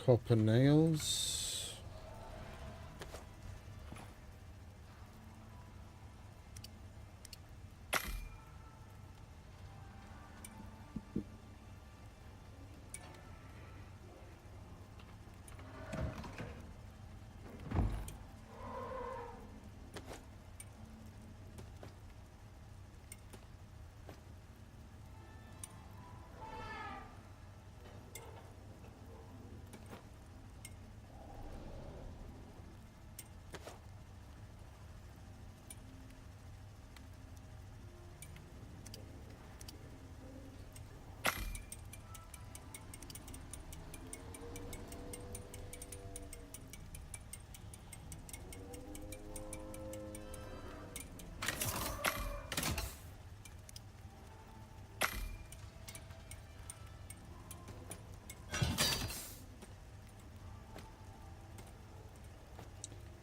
Copper nails.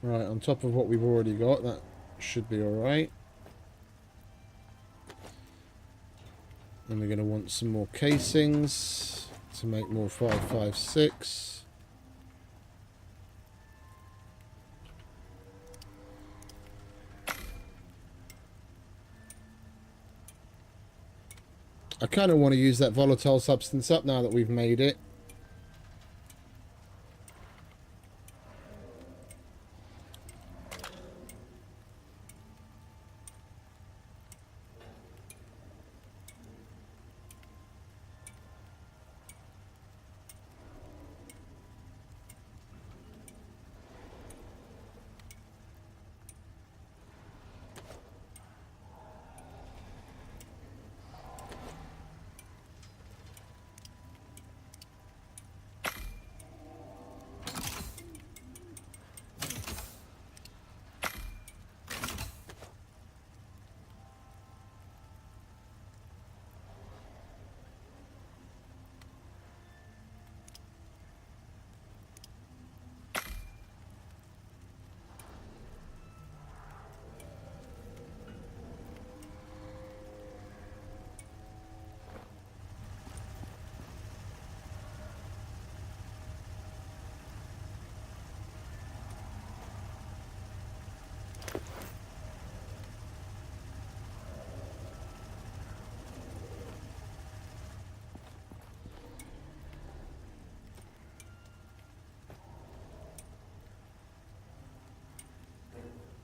Right, on top of what we've already got, that should be alright. And we're going to want some more casings to make more 556. I kind of want to use that volatile substance up now that we've made it.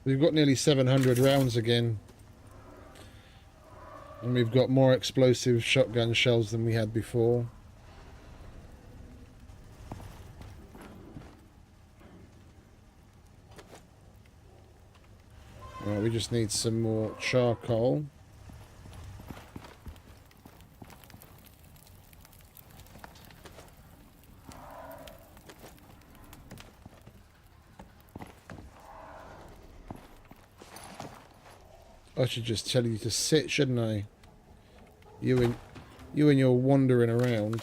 We've got nearly 700 rounds again. And we've got more explosive shotgun shells than we had before. Right, we just need some more charcoal. I should just tell you to sit, shouldn't I? You and your wandering around.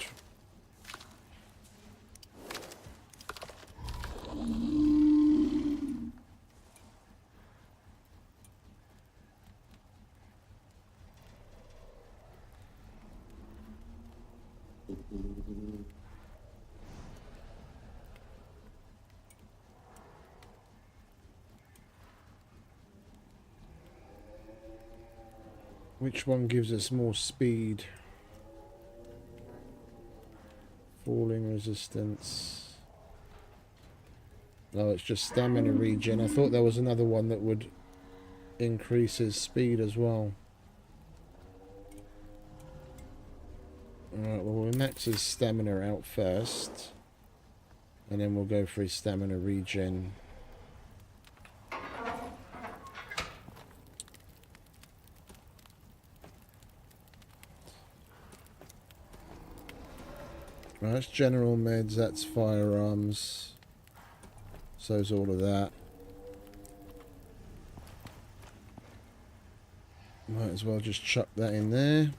Which one gives us more speed? Falling resistance. No, it's just stamina regen. I thought there was another one that would increase his speed as well. Alright, well, we'll max his stamina out first. And then we'll go for his stamina regen. Right, that's general meds, that's firearms. So's all of that. Might as well just chuck that in there.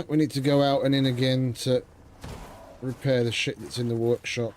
We need to go out and in again to repair the shit that's in the workshop.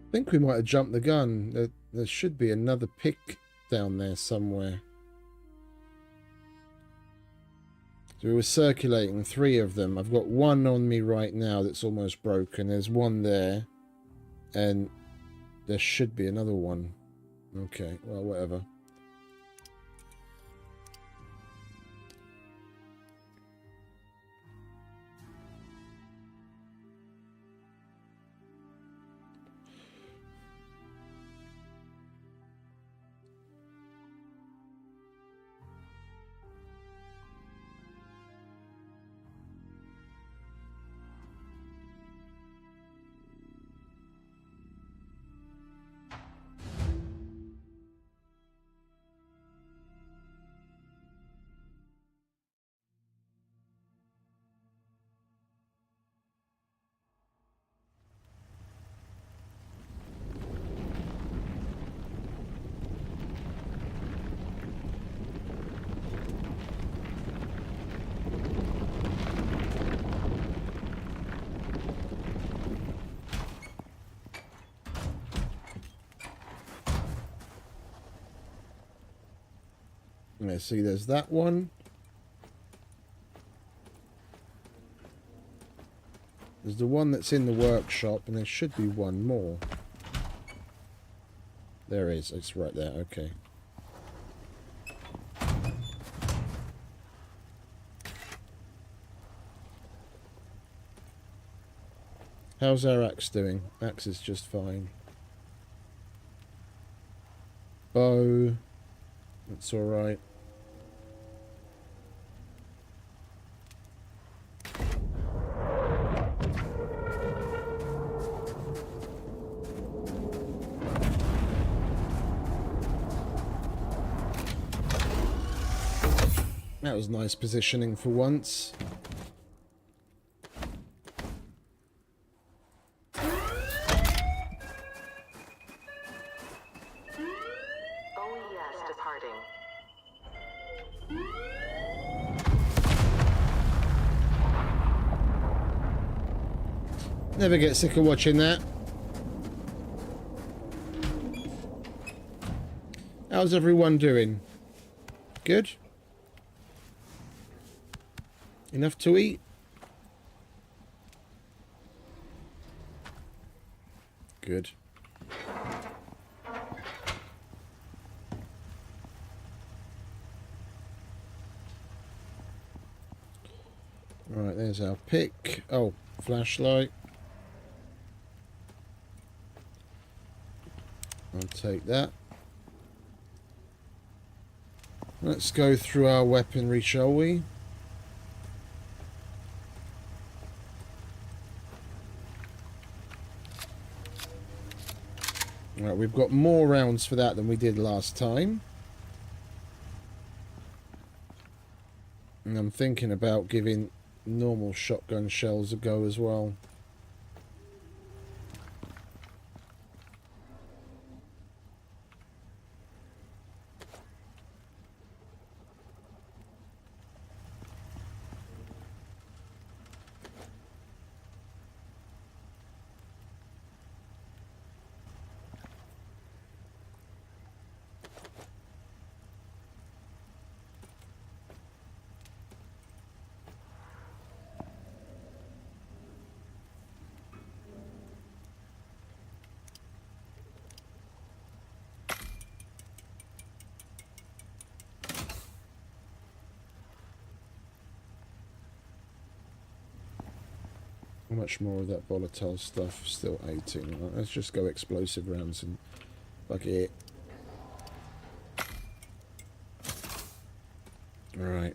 I think we might have jumped the gun. There should be another pick down there somewhere. So we were circulating 3 of them. I've got one on me right now that's almost broken. There's one there. And there should be another one. Okay, well, whatever. Yeah, see, there's that one. There's the one that's in the workshop, and there should be one more. There is. It's right there. Okay. How's our axe doing? Axe is just fine. bow. That's all right. That was nice positioning for once. OES departing. Never get sick of watching that. How's everyone doing? Good? Enough to eat? Good. Right, there's our pick. Oh, flashlight. I'll take that. Let's go through our weaponry, shall we? Right, we've got more rounds for that than we did last time. And I'm thinking about giving normal shotgun shells a go as well. How much more of that volatile stuff? Still 18. Right, let's just go explosive rounds and fuck it. Right.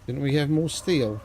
Didn't we have more steel?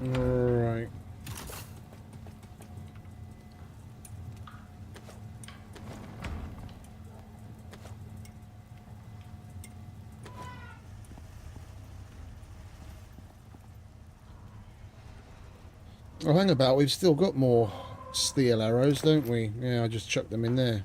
Alright. Oh, hang about, we've still got more steel arrows, don't we? Yeah, I just chucked them in there.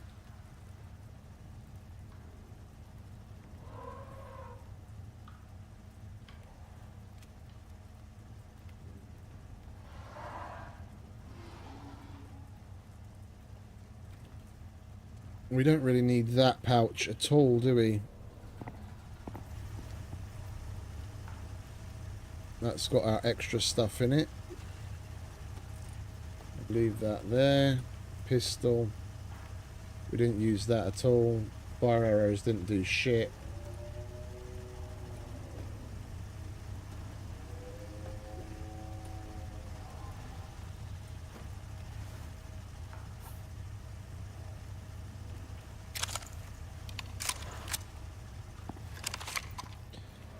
We don't really need that pouch at all, do we? That's got our extra stuff in it. Leave that there. Pistol. We didn't use that at all. Fire arrows didn't do shit.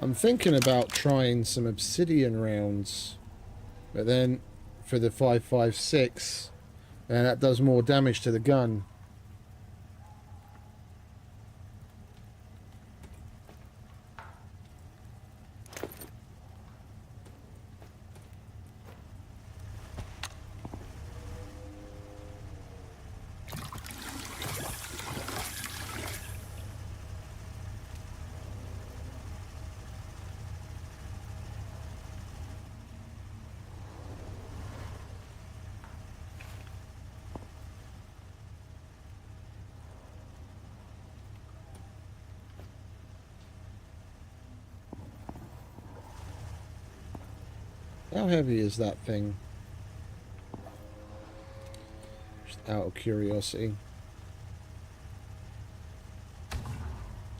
I'm thinking about trying some obsidian rounds, but then for the 5.56, and that does more damage to the gun. How heavy is that thing? Just out of curiosity.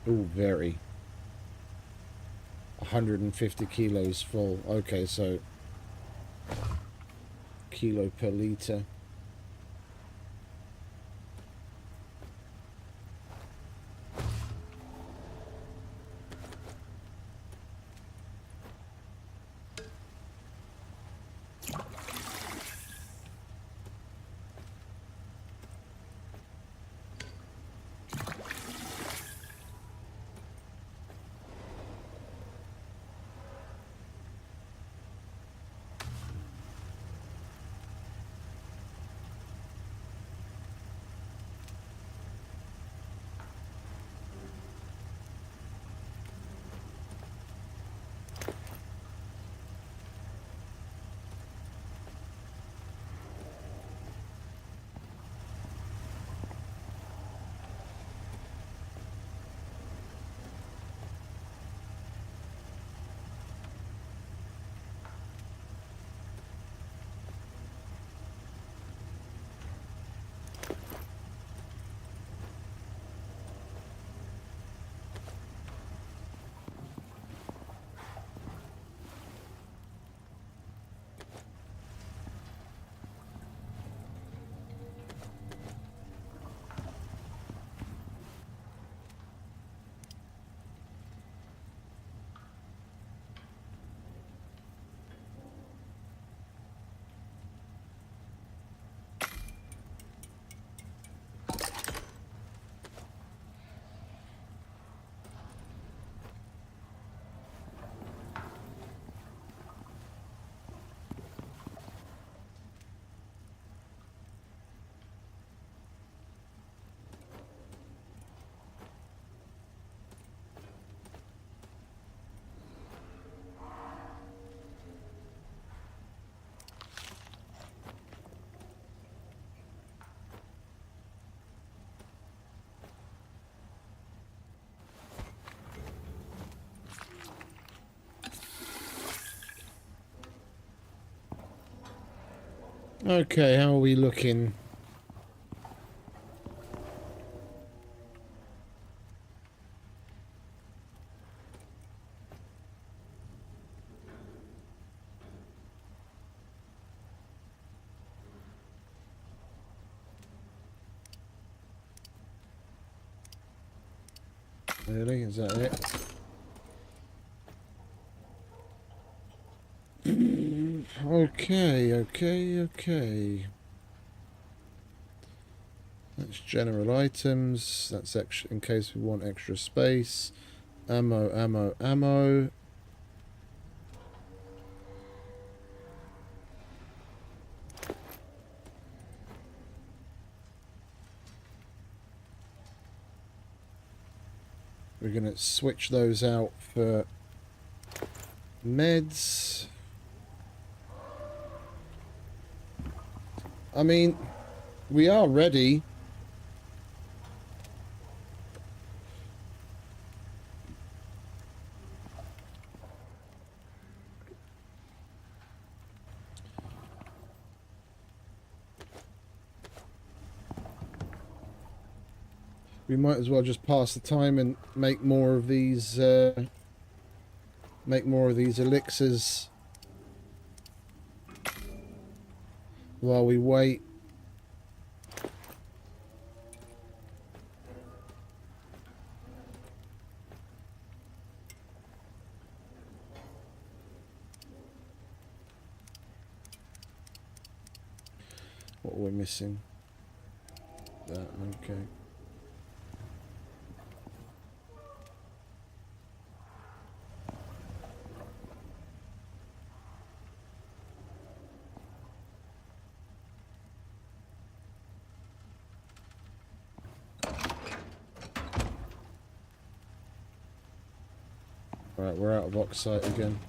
Oh, very. 150 kilos full. Okay, so kilo per litre. Okay, how are we looking? Really? Is that it? Okay. That's general items. That's extra in case we want extra space. Ammo. We're going to switch those out for meds. I mean, we are ready. We might as well just pass the time and make more of these elixirs while we wait. What are we missing? That, okay. Right, we're out of oxide again.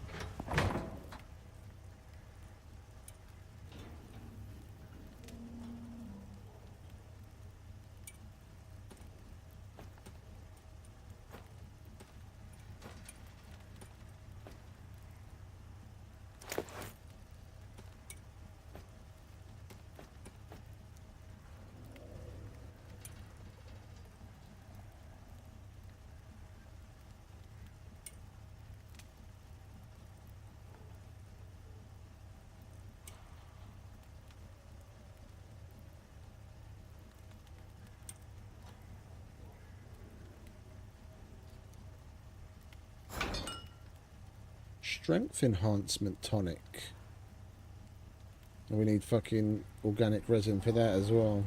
Strength enhancement tonic. And we need fucking organic resin for that as well.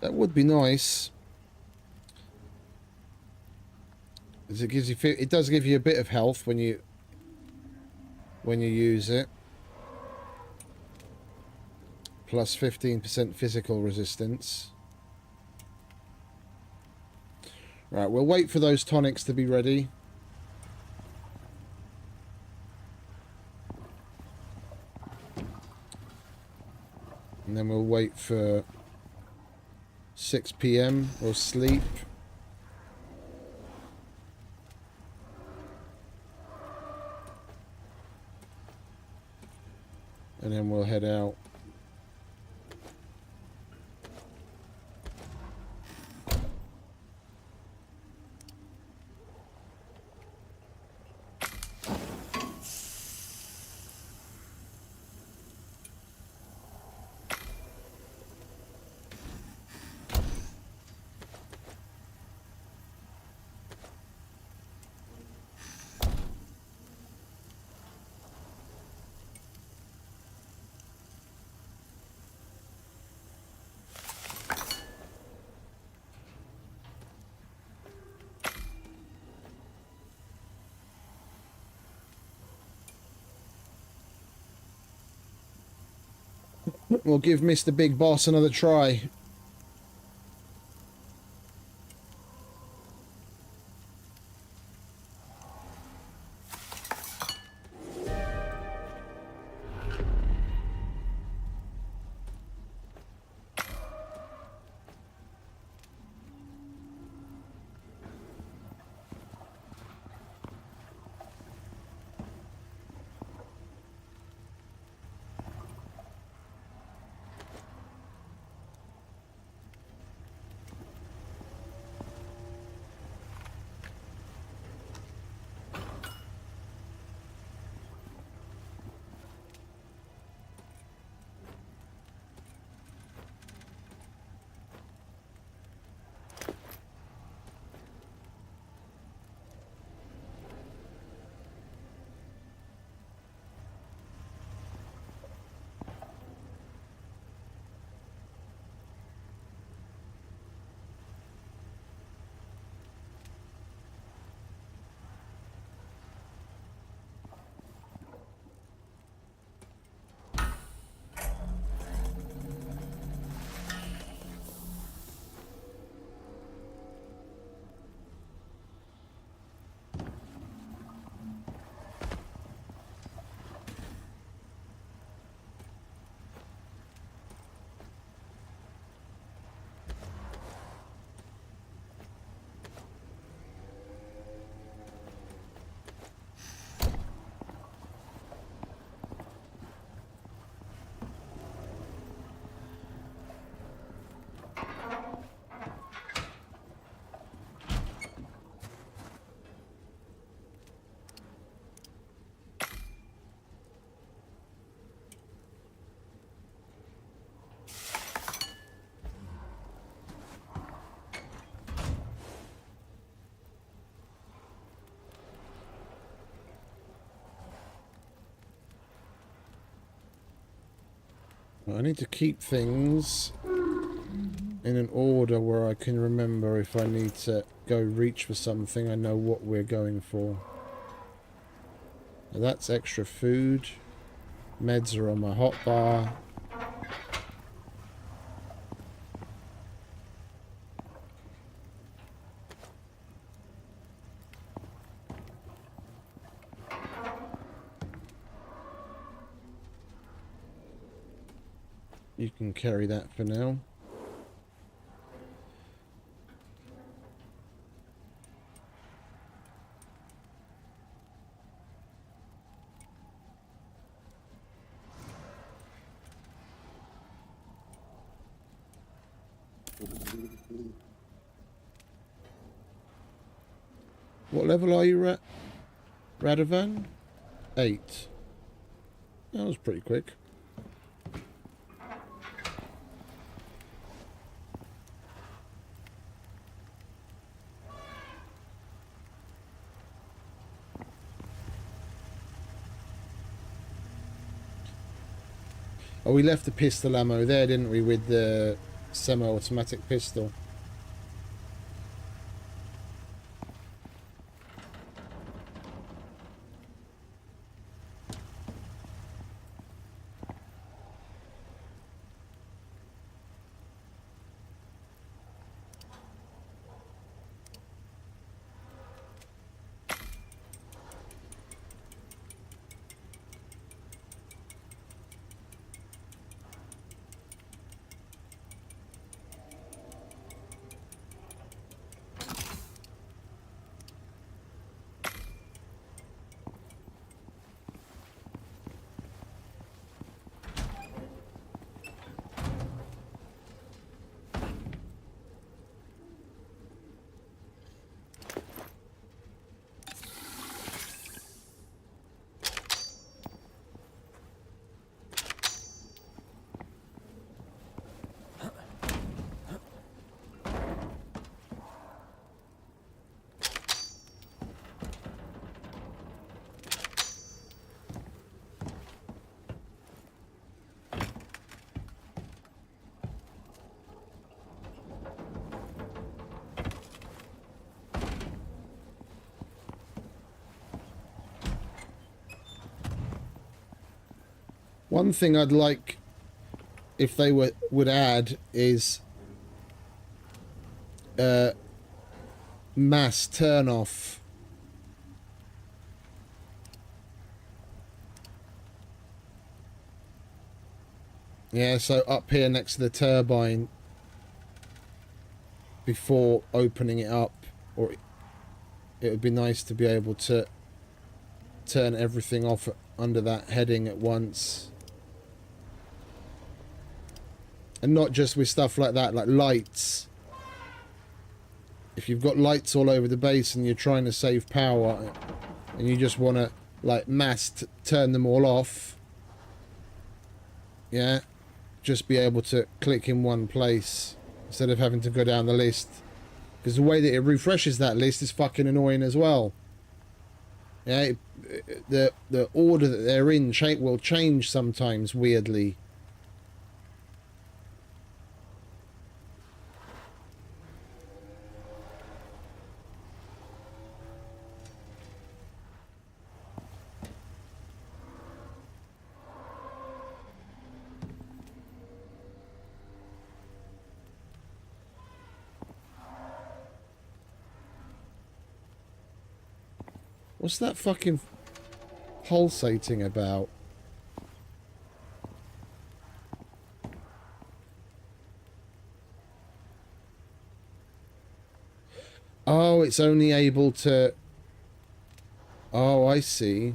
That would be nice. As it gives you, it does give you a bit of health when you use it. Plus 15% physical resistance. Right, we'll wait for those tonics to be ready. And then we'll wait for 6 PM or sleep. And then we'll head out. We'll give Mr. Big Boss another try. I need to keep things in an order where I can remember if I need to go reach for something, I know what we're going for. Now that's extra food. Meds are on my hotbar. You can carry that for now. What level are you, Radovan? 8. That was pretty quick. Oh, we left the pistol ammo there, didn't we, with the semi-automatic pistol? One thing I'd like if they would add is mass turn off. Yeah, so up here next to the turbine before opening it up, or it would be nice to be able to turn everything off under that heading at once. And not just with stuff like that, like lights. If you've got lights all over the base and you're trying to save power and you just want to like mass turn them all off, yeah, just be able to click in one place instead of having to go down the list, because the way that it refreshes that list is fucking annoying as well. Yeah, the order that they're in will change sometimes weirdly. What's that fucking pulsating about? Oh, it's only able to... Oh, I see.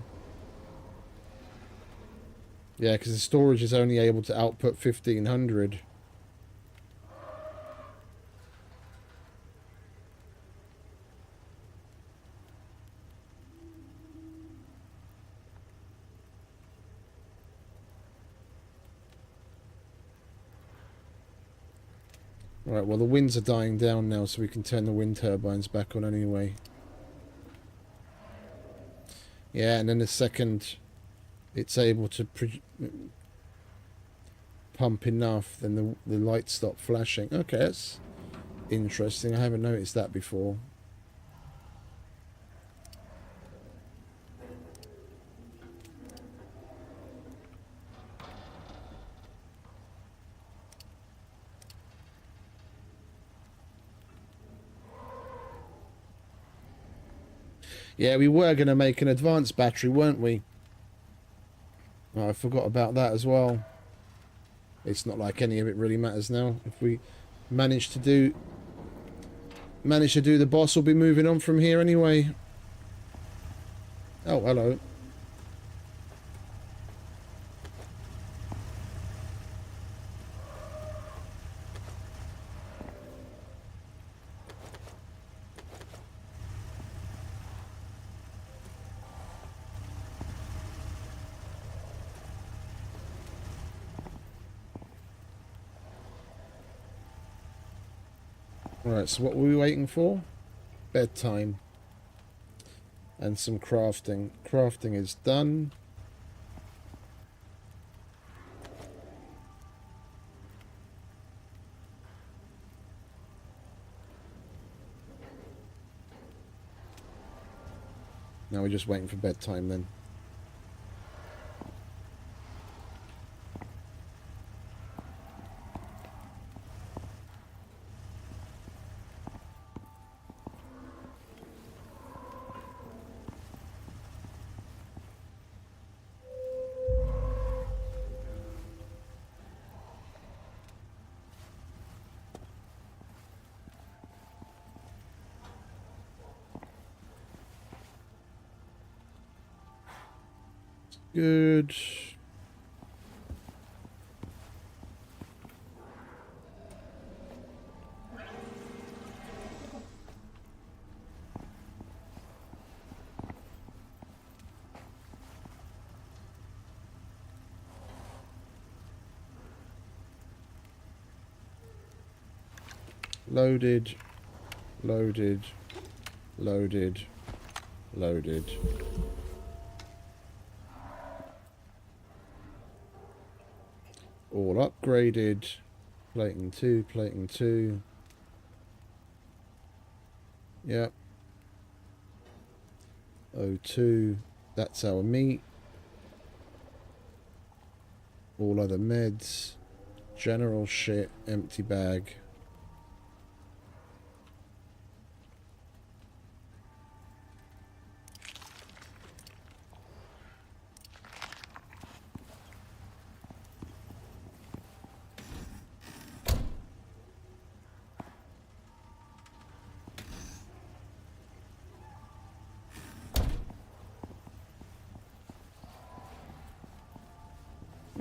Yeah, because the storage is only able to output 1500. Right, well the winds are dying down now, so we can turn the wind turbines back on anyway. Yeah, and then the second it's able to pump enough, then the lights stop flashing. Okay, that's interesting. I haven't noticed that before. Yeah, we were going to make an advanced battery, weren't we? Oh, I forgot about that as well. It's not like any of it really matters now. If we manage to do the boss, we'll be moving on from here anyway. Oh, hello. Right, so what were we waiting for? Bedtime. And some crafting. Crafting is done. Now we're just waiting for bedtime then. Good. Loaded, loaded, loaded, loaded. All upgraded. Plating 2, plating 2. Yep. O2. That's our meat. All other meds. General shit. Empty bag.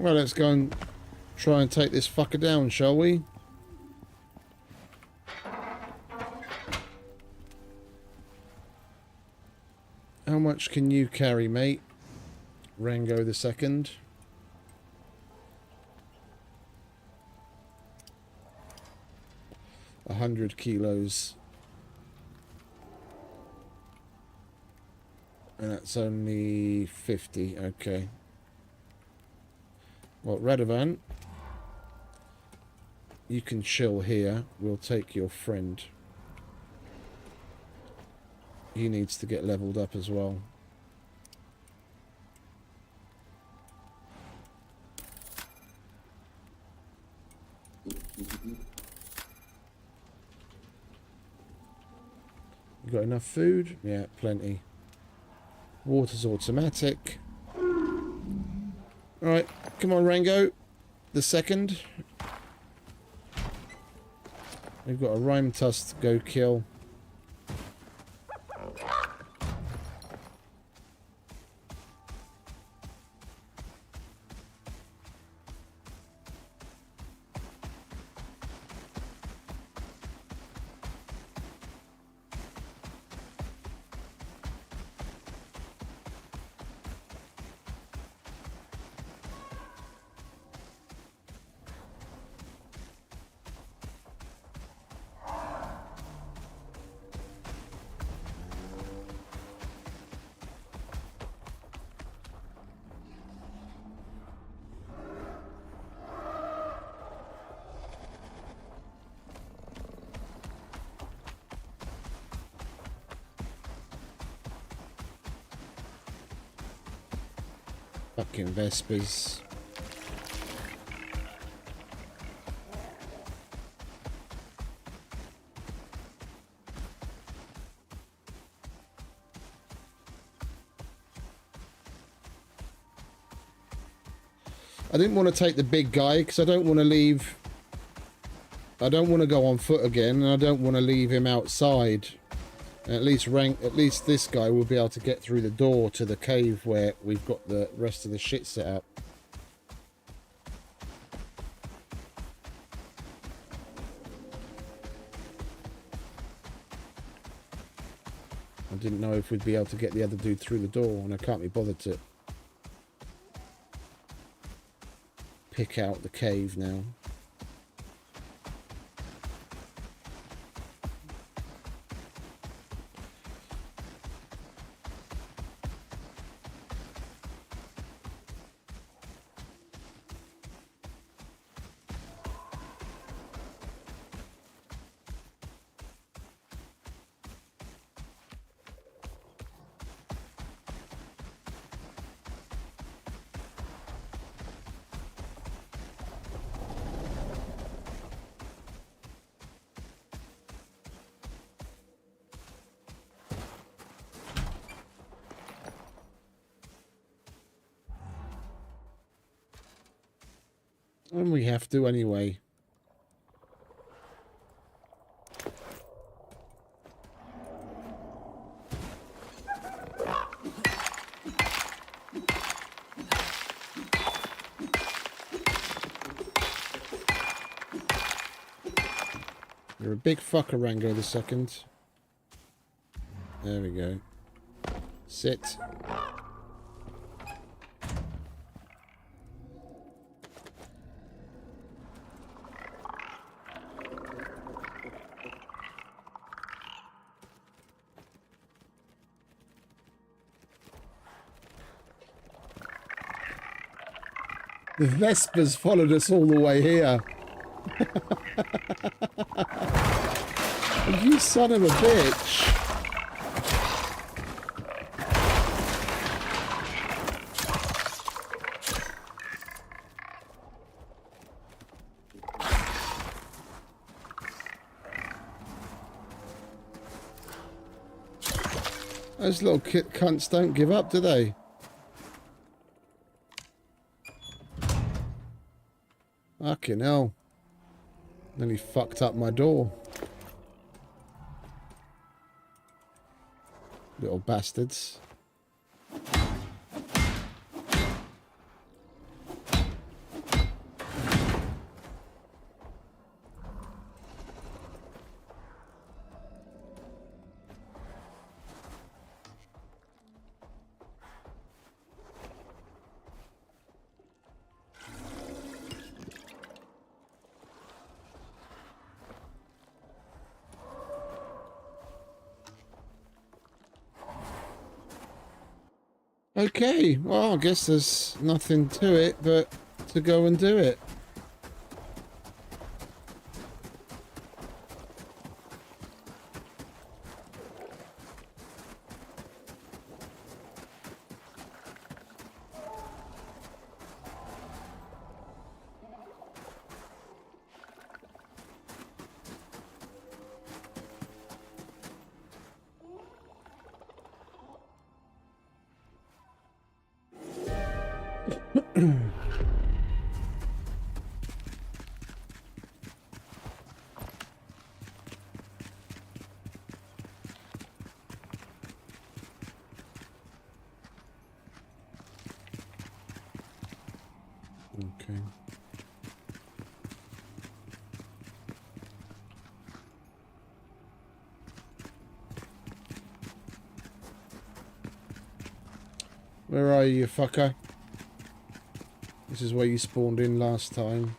Well, let's go and try and take this fucker down, shall we? How much can you carry, mate? Rango the second. A 100 kilos. And that's only 50, okay. Well, Radovan, you can chill here. We'll take your friend. He needs to get leveled up as well. You got enough food? Yeah, plenty. Water's automatic. Alright, come on, Rango. The second. We've got a Rimetusk to go kill. Fucking Vespers. I didn't want to take the big guy because I don't want to leave. I don't want to go on foot again, and I don't want to leave him outside. At least this guy will be able to get through the door to the cave where we've got the rest of the shit set up. I didn't know if we'd be able to get the other dude through the door, and I can't be bothered to pick out the cave now. And we have to anyway. You're a big fucker, Rango the second. There we go. Sit. The Vespers followed us all the way here. You son of a bitch. Those little cunts don't give up, do they? Fucking hell. Then he fucked up my door. Little bastards. Okay, well, I guess there's nothing to it but to go and do it. Okay. Where are you, fucker? This is where you spawned in last time.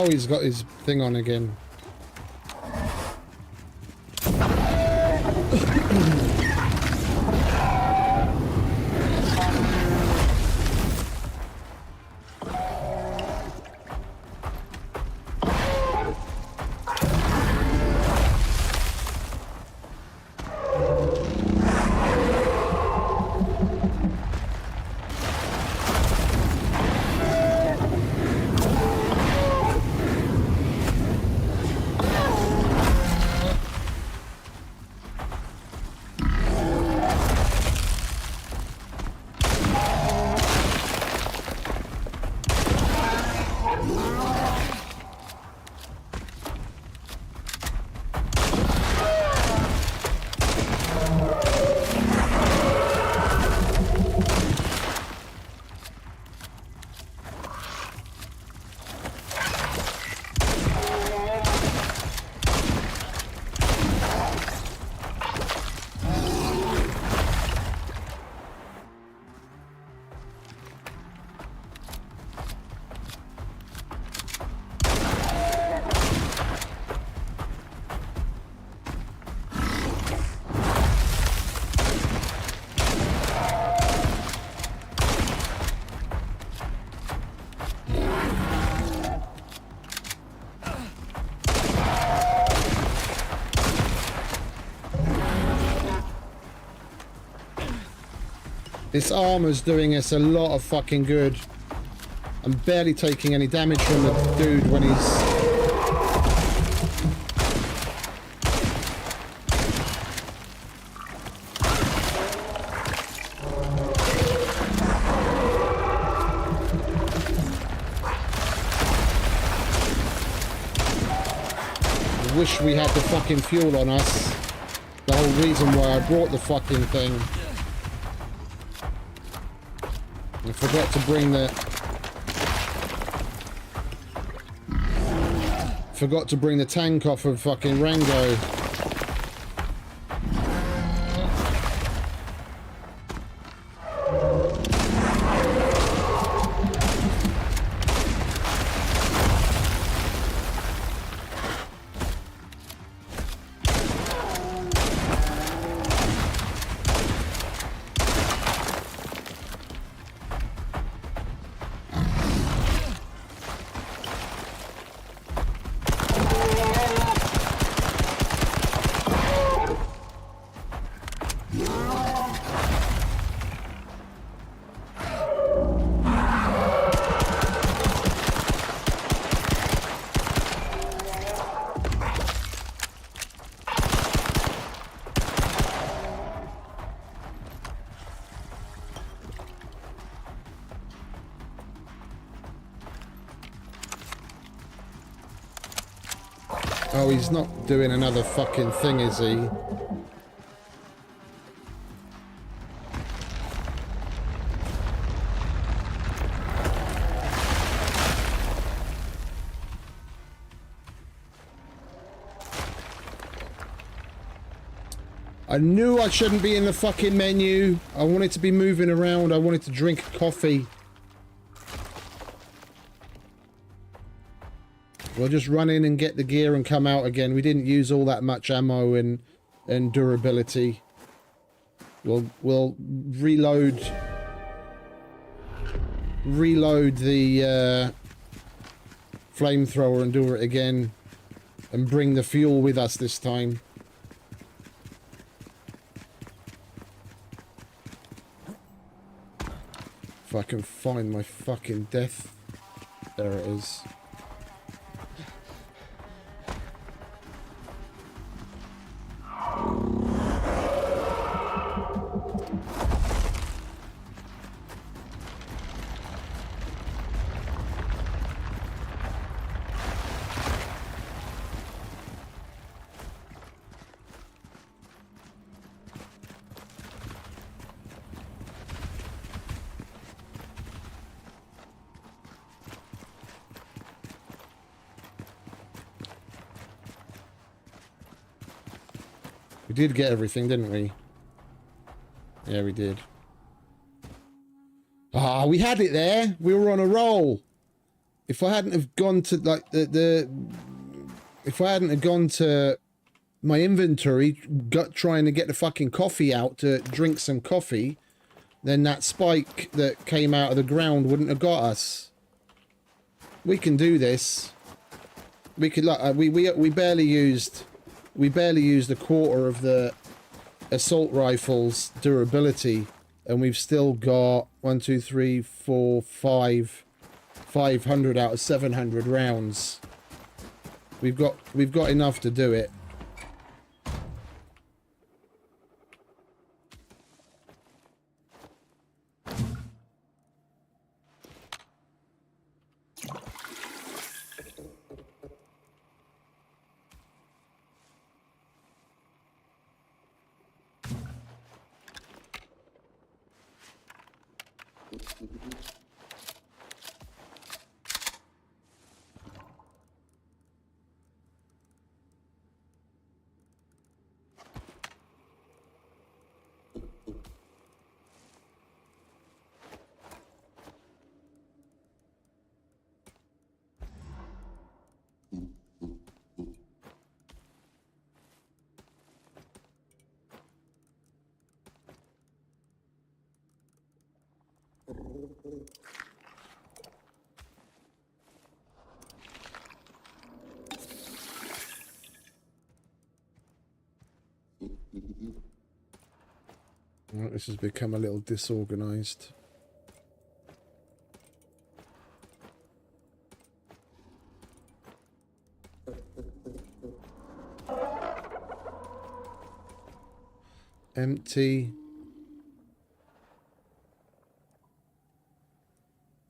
Oh, he's got his thing on again. This armor's doing us a lot of fucking good. I'm barely taking any damage from the dude when he's... I wish we had the fucking fuel on us. The whole reason why I brought the fucking thing. I forgot to bring the... Forgot to bring the tank off of fucking Rango. Oh, he's not doing another fucking thing, is he? I knew I shouldn't be in the fucking menu. I wanted to be moving around. I wanted to drink coffee. We'll just run in and get the gear and come out again. We didn't use all that much ammo and durability. We'll reload the flamethrower and do it again and bring the fuel with us this time. If I can find my fucking death. There it is. We did get everything, didn't we? Yeah, we did. Ah, we had it there. We were on a roll. If I hadn't have gone to like if I hadn't have gone to my inventory, trying to get the fucking coffee out to drink some coffee, then that spike that came out of the ground wouldn't have got us. We can do this. We could like we barely used a quarter of the assault rifle's durability, and we've still got 1, 2, 3, 4, 500 out of 700 rounds. We've got enough to do it. Right, this has become a little disorganized. Empty.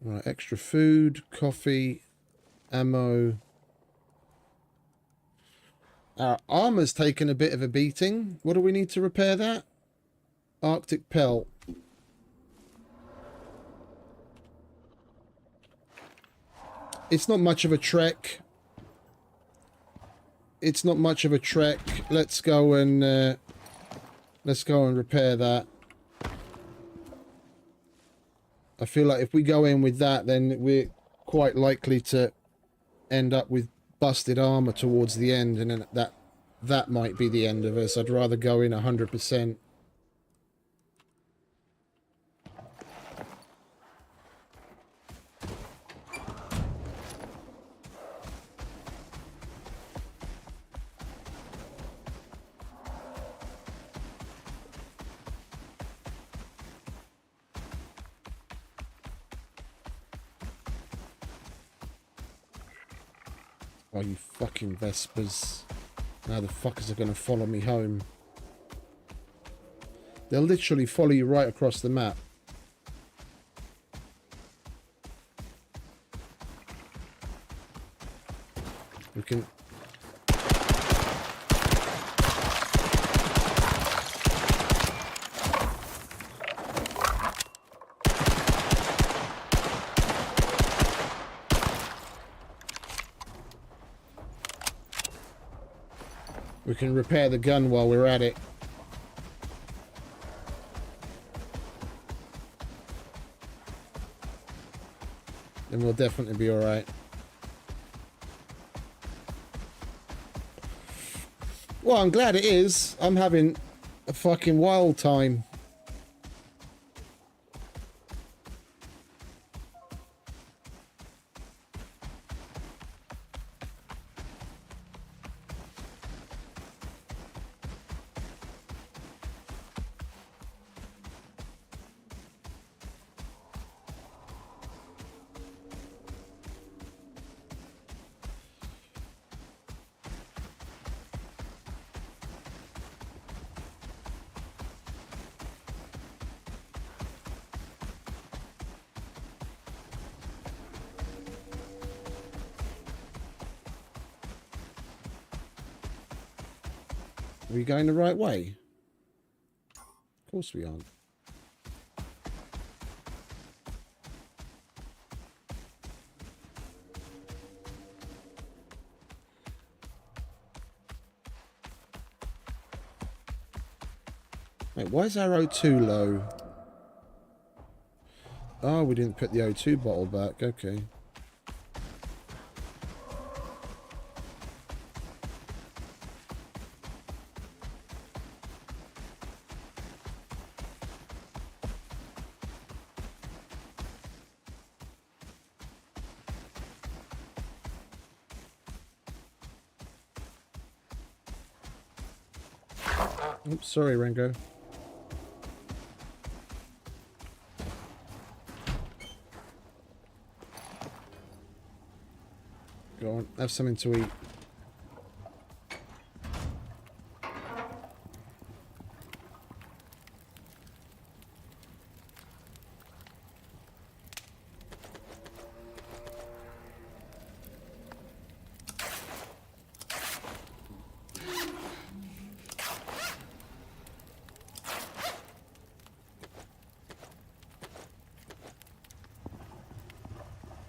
Right, extra food, coffee, ammo. Our armor's taken a bit of a beating. What do we need to repair that? Arctic pelt. It's not much of a trek. It's not much of a trek. Let's go and repair that. I feel like if we go in with that, then we're quite likely to end up with busted armor towards the end, and then that might be the end of us. I'd rather go in 100%. Oh, you fucking Vespers. Now the fuckers are going to follow me home. They'll literally follow you right across the map. We can... We can repair the gun while we're at it. Then we'll definitely be alright. Well, I'm glad it is. I'm having a fucking wild time. Are we going the right way? Of course we aren't. Wait, why is our O2 low? Oh, we didn't put the O2 bottle back. Okay. Oops, sorry, Rango. Go on, have something to eat.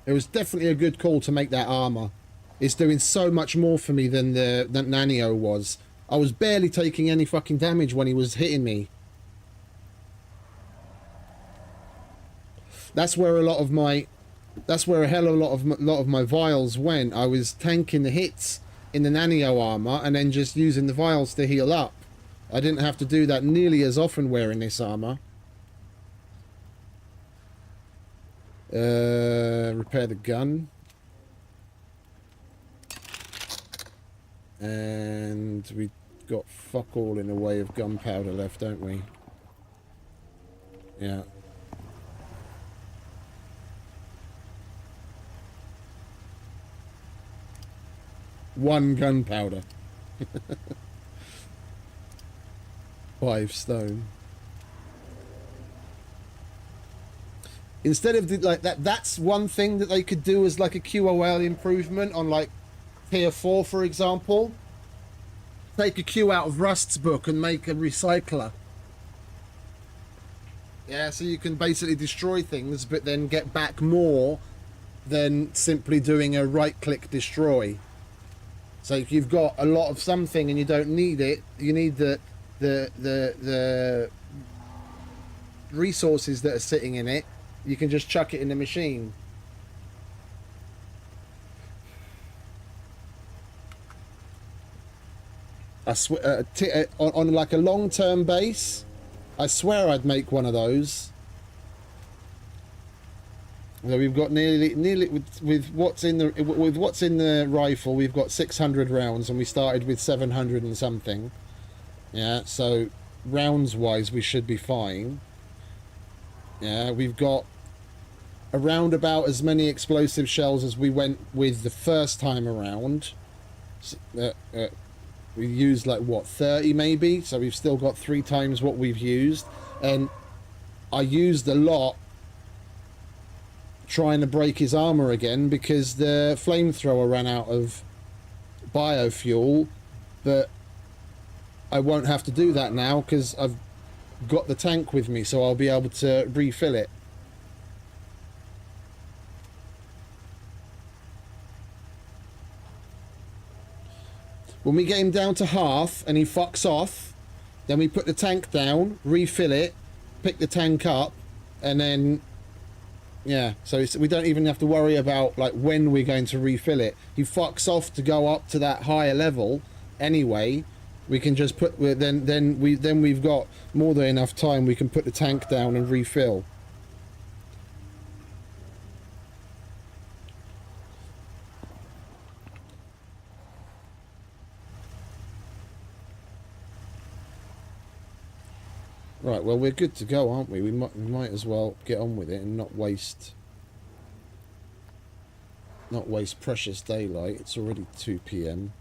It was definitely a good call to make that armor. It's doing so much more for me than the Nanio was. I was barely taking any fucking damage when he was hitting me. That's where a lot of my, that's where a hell of a lot of my vials went. I was tanking the hits in the Nanio armor and then just using the vials to heal up. I didn't have to do that nearly as often wearing this armor. Repair the gun. And we got fuck all in the way of gunpowder left, don't we? Yeah. One gunpowder. 5 stone. Instead of like that, that's one thing that they could do as like a QOL improvement on like tier 4, for example. Take a Q out of Rust's book and make a recycler. Yeah, so you can basically destroy things, but then get back more than simply doing a right-click destroy. So if you've got a lot of something and you don't need it, you need the resources that are sitting in it. You can just chuck it in the machine. I swear, on like a long-term base, I swear I'd make one of those. So we've got nearly with what's in the rifle, we've got 600 rounds, and we started with 700 and something. Yeah, so rounds-wise, we should be fine. Yeah, we've got around about as many explosive shells as we went with the first time around. We used like what, 30 maybe, so we've still got 3 times what we've used. And I used a lot trying to break his armor again because the flamethrower ran out of biofuel, but I won't have to do that now because I've got the tank with me, so I'll be able to refill it. When we get him down to half and he fucks off, then we put the tank down, refill it, pick the tank up, and then, yeah, so we don't even have to worry about like when we're going to refill it. He fucks off to go up to that higher level anyway. We can just put, then we've got more than enough time. We can put the tank down and refill. Right, well, we're good to go, aren't we? We might as well get on with it and not waste precious daylight. It's already 2 PM.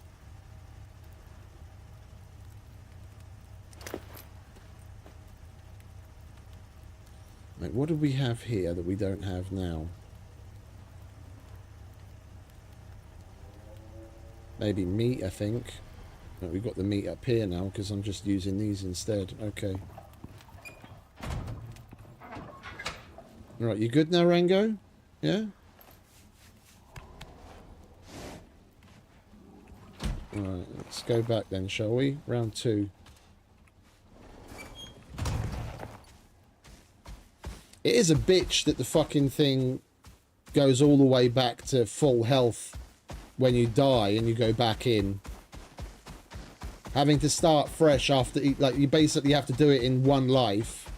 Right, what do we have here that we don't have now? Maybe meat, I think. No, we've got the meat up here now because I'm just using these instead. Okay. Right, you good now, Rango? Yeah? Alright, let's go back then, shall we? Round 2. It is a bitch that the fucking thing goes all the way back to full health when you die and you go back in. Having to start fresh after, like, you basically have to do it in one life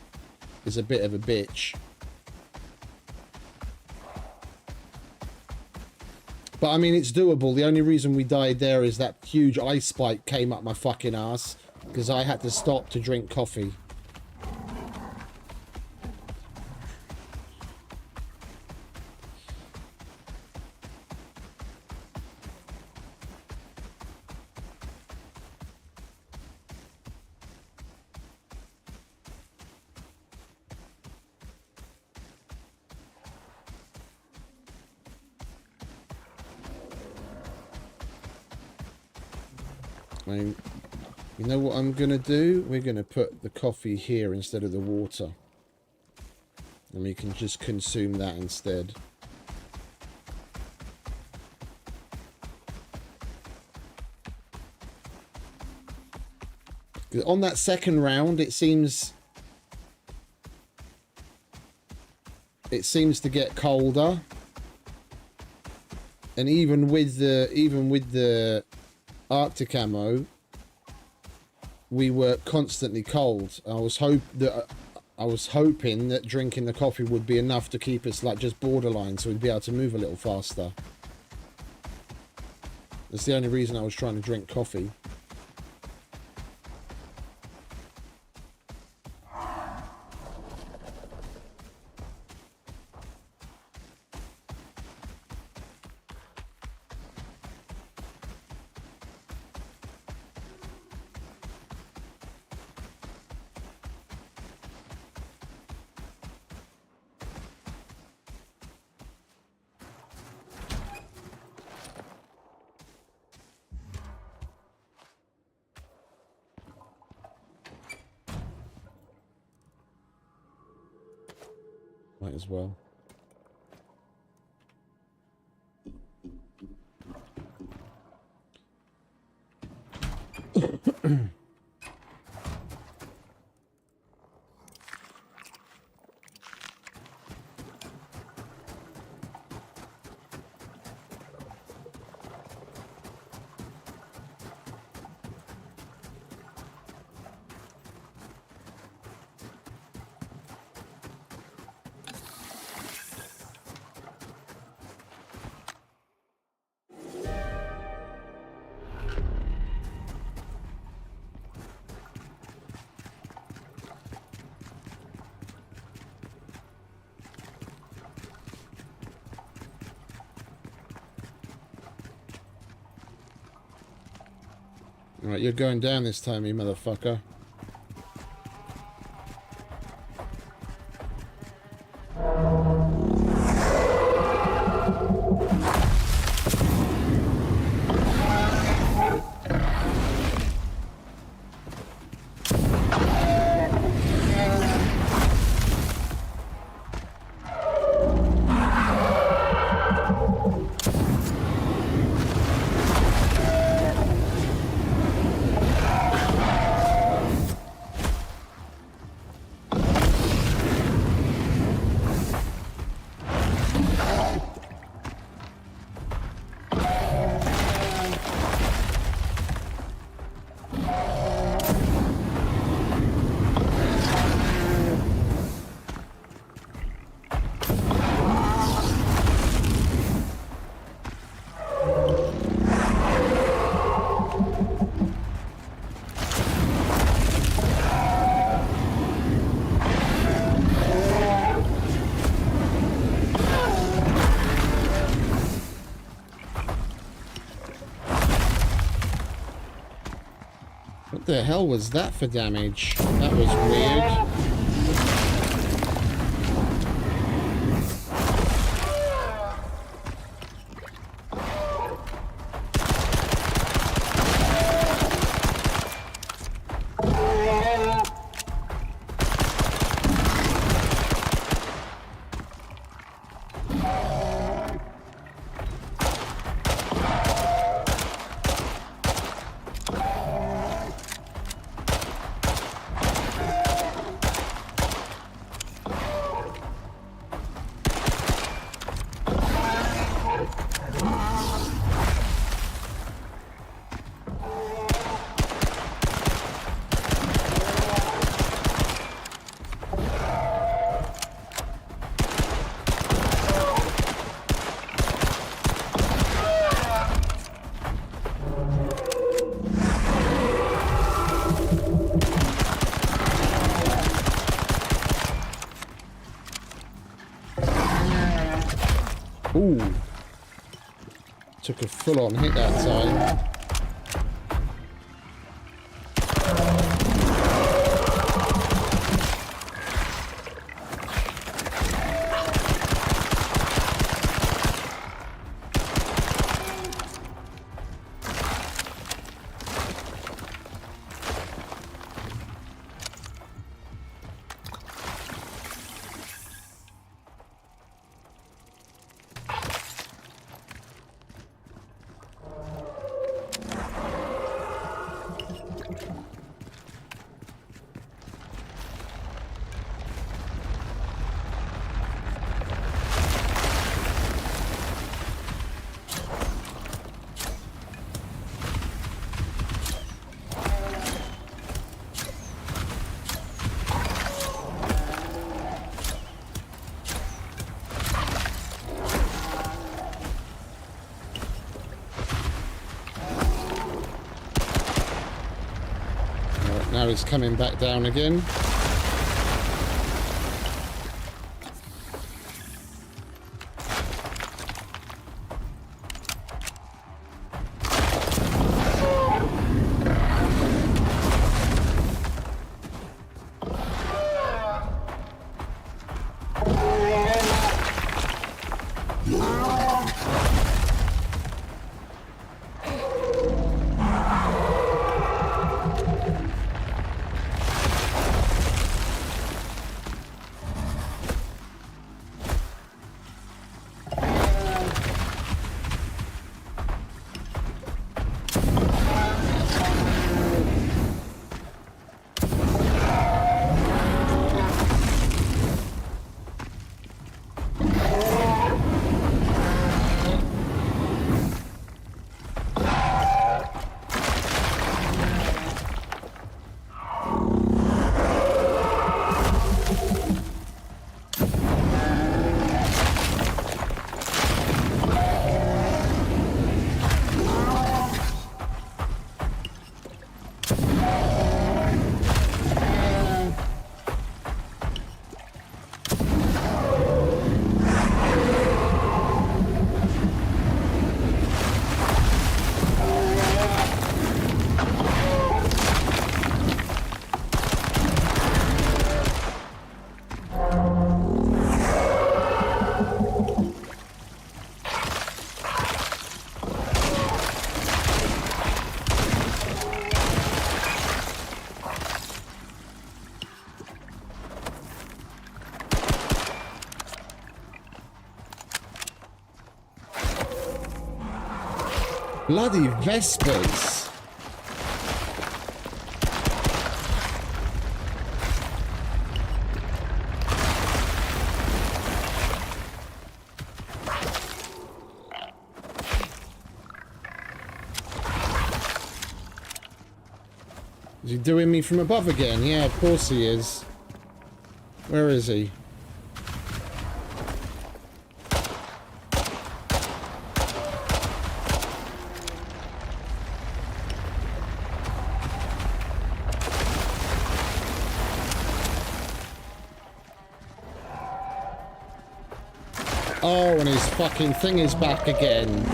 is a bit of a bitch. But I mean, it's doable. The only reason we died there is that huge ice spike came up my fucking ass because I had to stop to drink coffee. You know what I'm going to do? We're going to put the coffee here instead of the water. And we can just consume that instead. On that second round, it seems to get colder. And even with the Arctic ammo, we were constantly cold. I was hoping that drinking the coffee would be enough to keep us like just borderline, so we'd be able to move a little faster. That's the only reason I was trying to drink coffee. Might as well. Alright, you're going down this time, you motherfucker. What the hell was that for damage? That was weird. Ooh. Took a full-on hit that time. Now it's coming back down again. Bloody Vespers. Is he doing me from above again? Yeah, of course he is. Where is he? Oh, and his fucking thing is back again.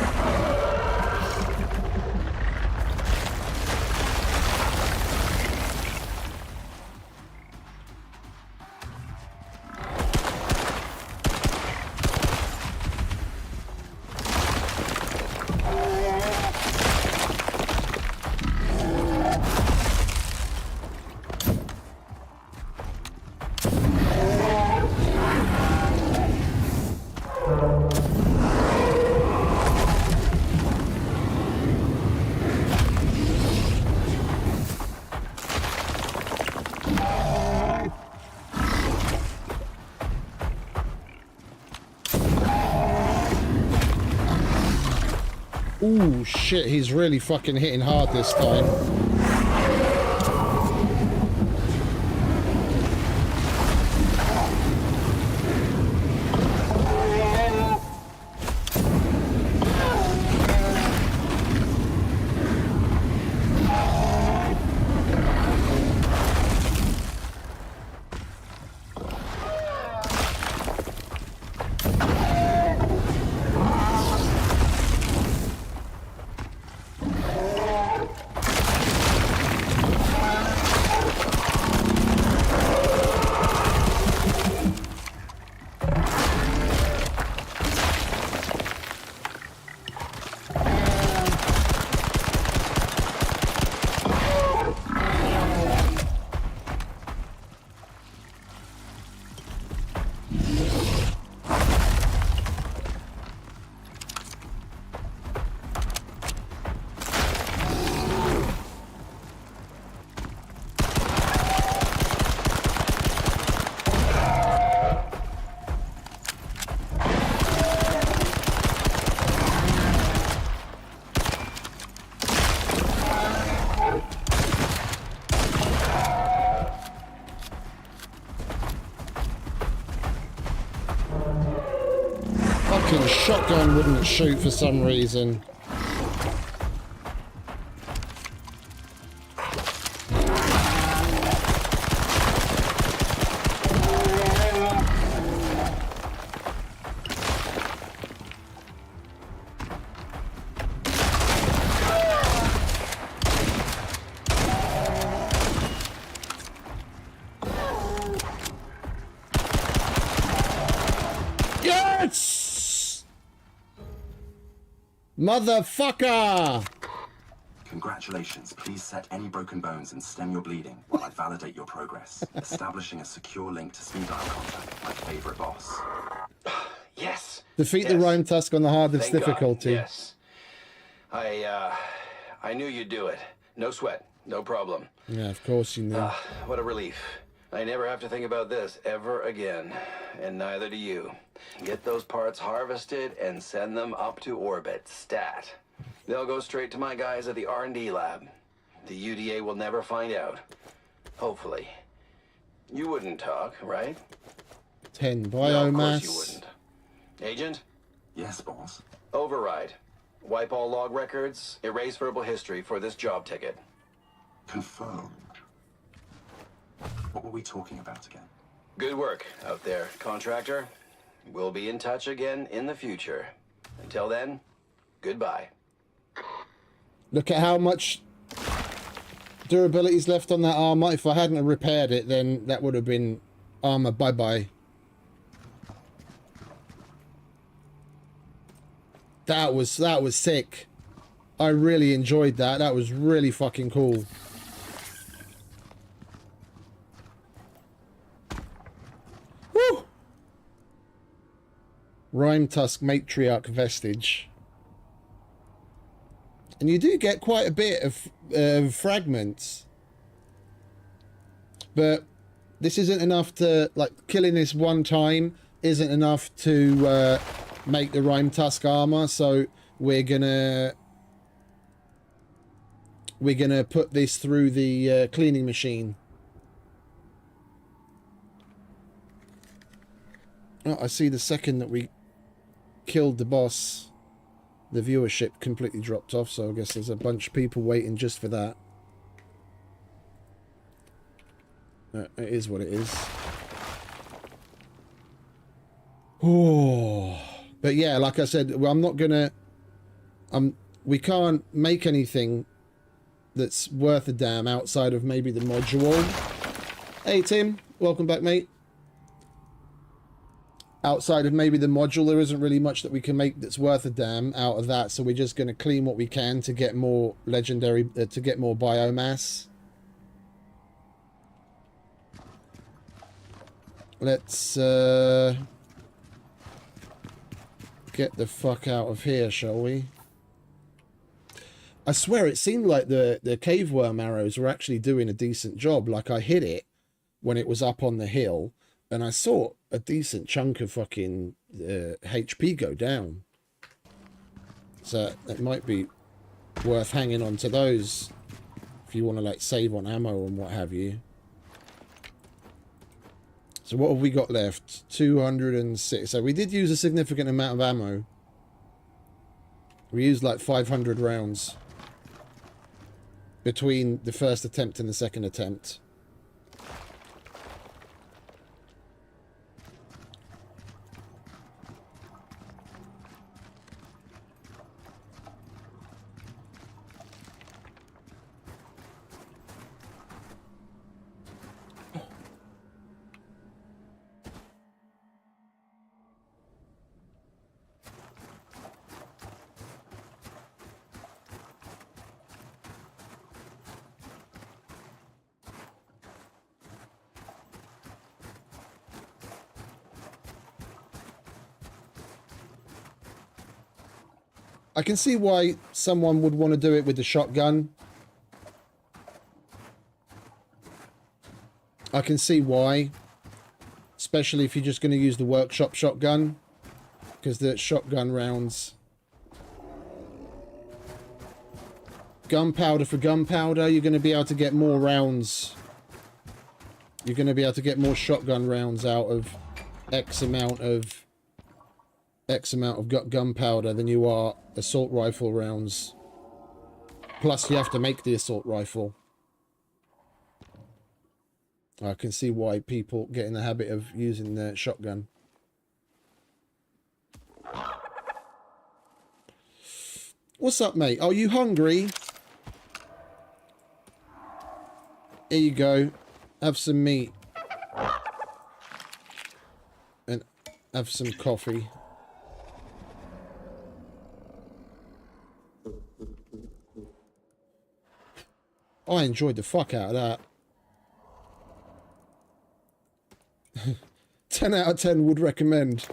Ooh, shit, he's really fucking hitting hard this time. fucking shotgun wouldn't shoot for some reason. Yes! Motherfucker! Congratulations. Please set any broken bones and stem your bleeding while I validate your progress. Establishing a secure link to speed dial contact, my favorite boss. Yes. Defeat the Rimetusk on the hardest Thank God. difficulty. Yes. I knew you'd do it. No sweat. No problem. Yeah, of course you know. What a relief. I never have to think about this ever again. And neither do you. Get those parts harvested and send them up to orbit. Stat. They'll go straight to my guys at the R&D lab. The UDA will never find out. Hopefully. You wouldn't talk, right? 10 No, of course you biomass. wouldn't. Agent? Yes, boss. Override. Wipe all log records, erase verbal history for this job ticket. Confirmed. What were we talking about again? Good work out there, contractor. We'll be in touch again in the future. Until then, goodbye. Look at how much durability is left on that armor. If I hadn't repaired it, then that would have been armor bye-bye. That was sick. I really enjoyed that. That was really fucking cool. Woo! Rimetusk matriarch vestige. And you do get quite a bit of fragments. But this isn't enough to, like, killing this one time isn't enough to make the Rimetusk armor, so we're gonna put this through the cleaning machine. Oh, I see the second that we killed the boss, the viewership completely dropped off, so I guess there's a bunch of people waiting just for that. It is what it is. Oh, but yeah, like I said, well, I'm not gonna. We can't make anything that's worth a damn outside of maybe the module. Hey Tim, welcome back, mate. Outside of maybe the module, there isn't really much that we can make that's worth a damn out of that, so we're just going to clean what we can to get more legendary, to get more biomass. Let's get the fuck out of here, shall we? I swear it seemed like the cave worm arrows were actually doing a decent job. Like, I hit it when it was up on the hill, and I saw a decent chunk of fucking HP go down. So it might be worth hanging on to those if you want to, like, save on ammo and what have you. So what have we got left? 206. So we did use a significant amount of ammo. We used like 500 rounds between the first attempt and the second attempt. I can see why someone would want to do it with the shotgun. I can see why. Especially if you're just going to use the workshop shotgun. Because the shotgun rounds... Gunpowder for gunpowder, you're going to be able to get more rounds. You're going to be able to get more shotgun rounds out of X amount of X amount of gunpowder than you are assault rifle rounds. Plus, you have to make the assault rifle. I can see why people get in the habit of using the shotgun. What's up, mate? Are you hungry? Here you go. Have some meat. And have some coffee. I enjoyed the fuck out of that. 10 out of 10 would recommend.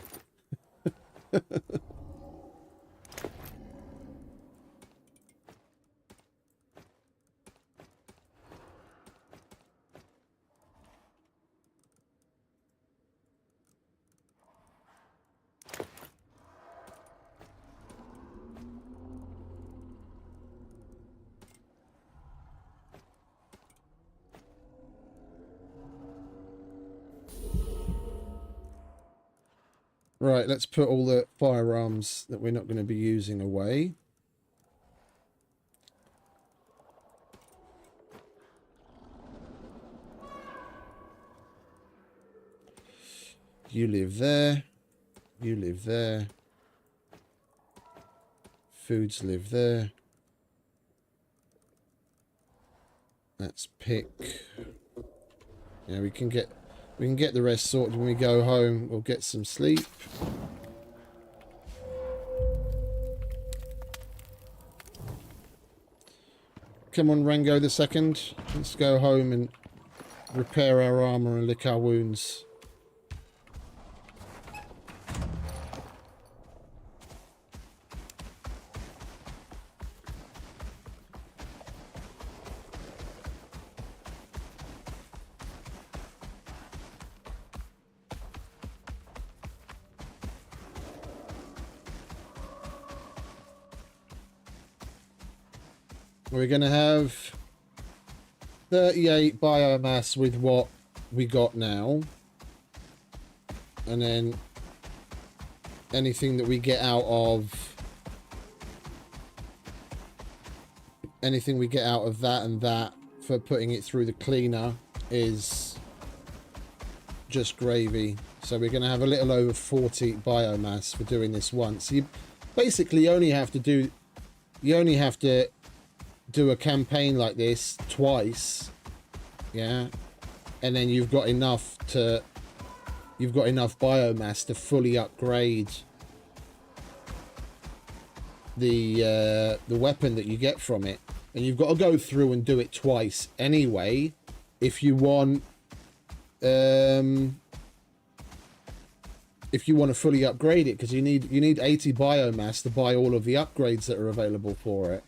Right, let's put all the firearms that we're not going to be using away. You live there. You live there. Foods live there. That's pick. Yeah, we can get the rest sorted when we go home. We'll get some sleep. Come on, Rango the second. Let's go home and repair our armor and lick our wounds. We're going to have 38 biomass with what we got now. And then anything that we get out of that and that for putting it through the cleaner is just gravy. So we're going to have a little over 40 biomass for doing this once. You basically only have to do a campaign like this twice, yeah, and then you've got enough biomass to fully upgrade the weapon that you get from it. And you've got to go through and do it twice anyway if you want to fully upgrade it, because you need 80 biomass to buy all of the upgrades that are available for it.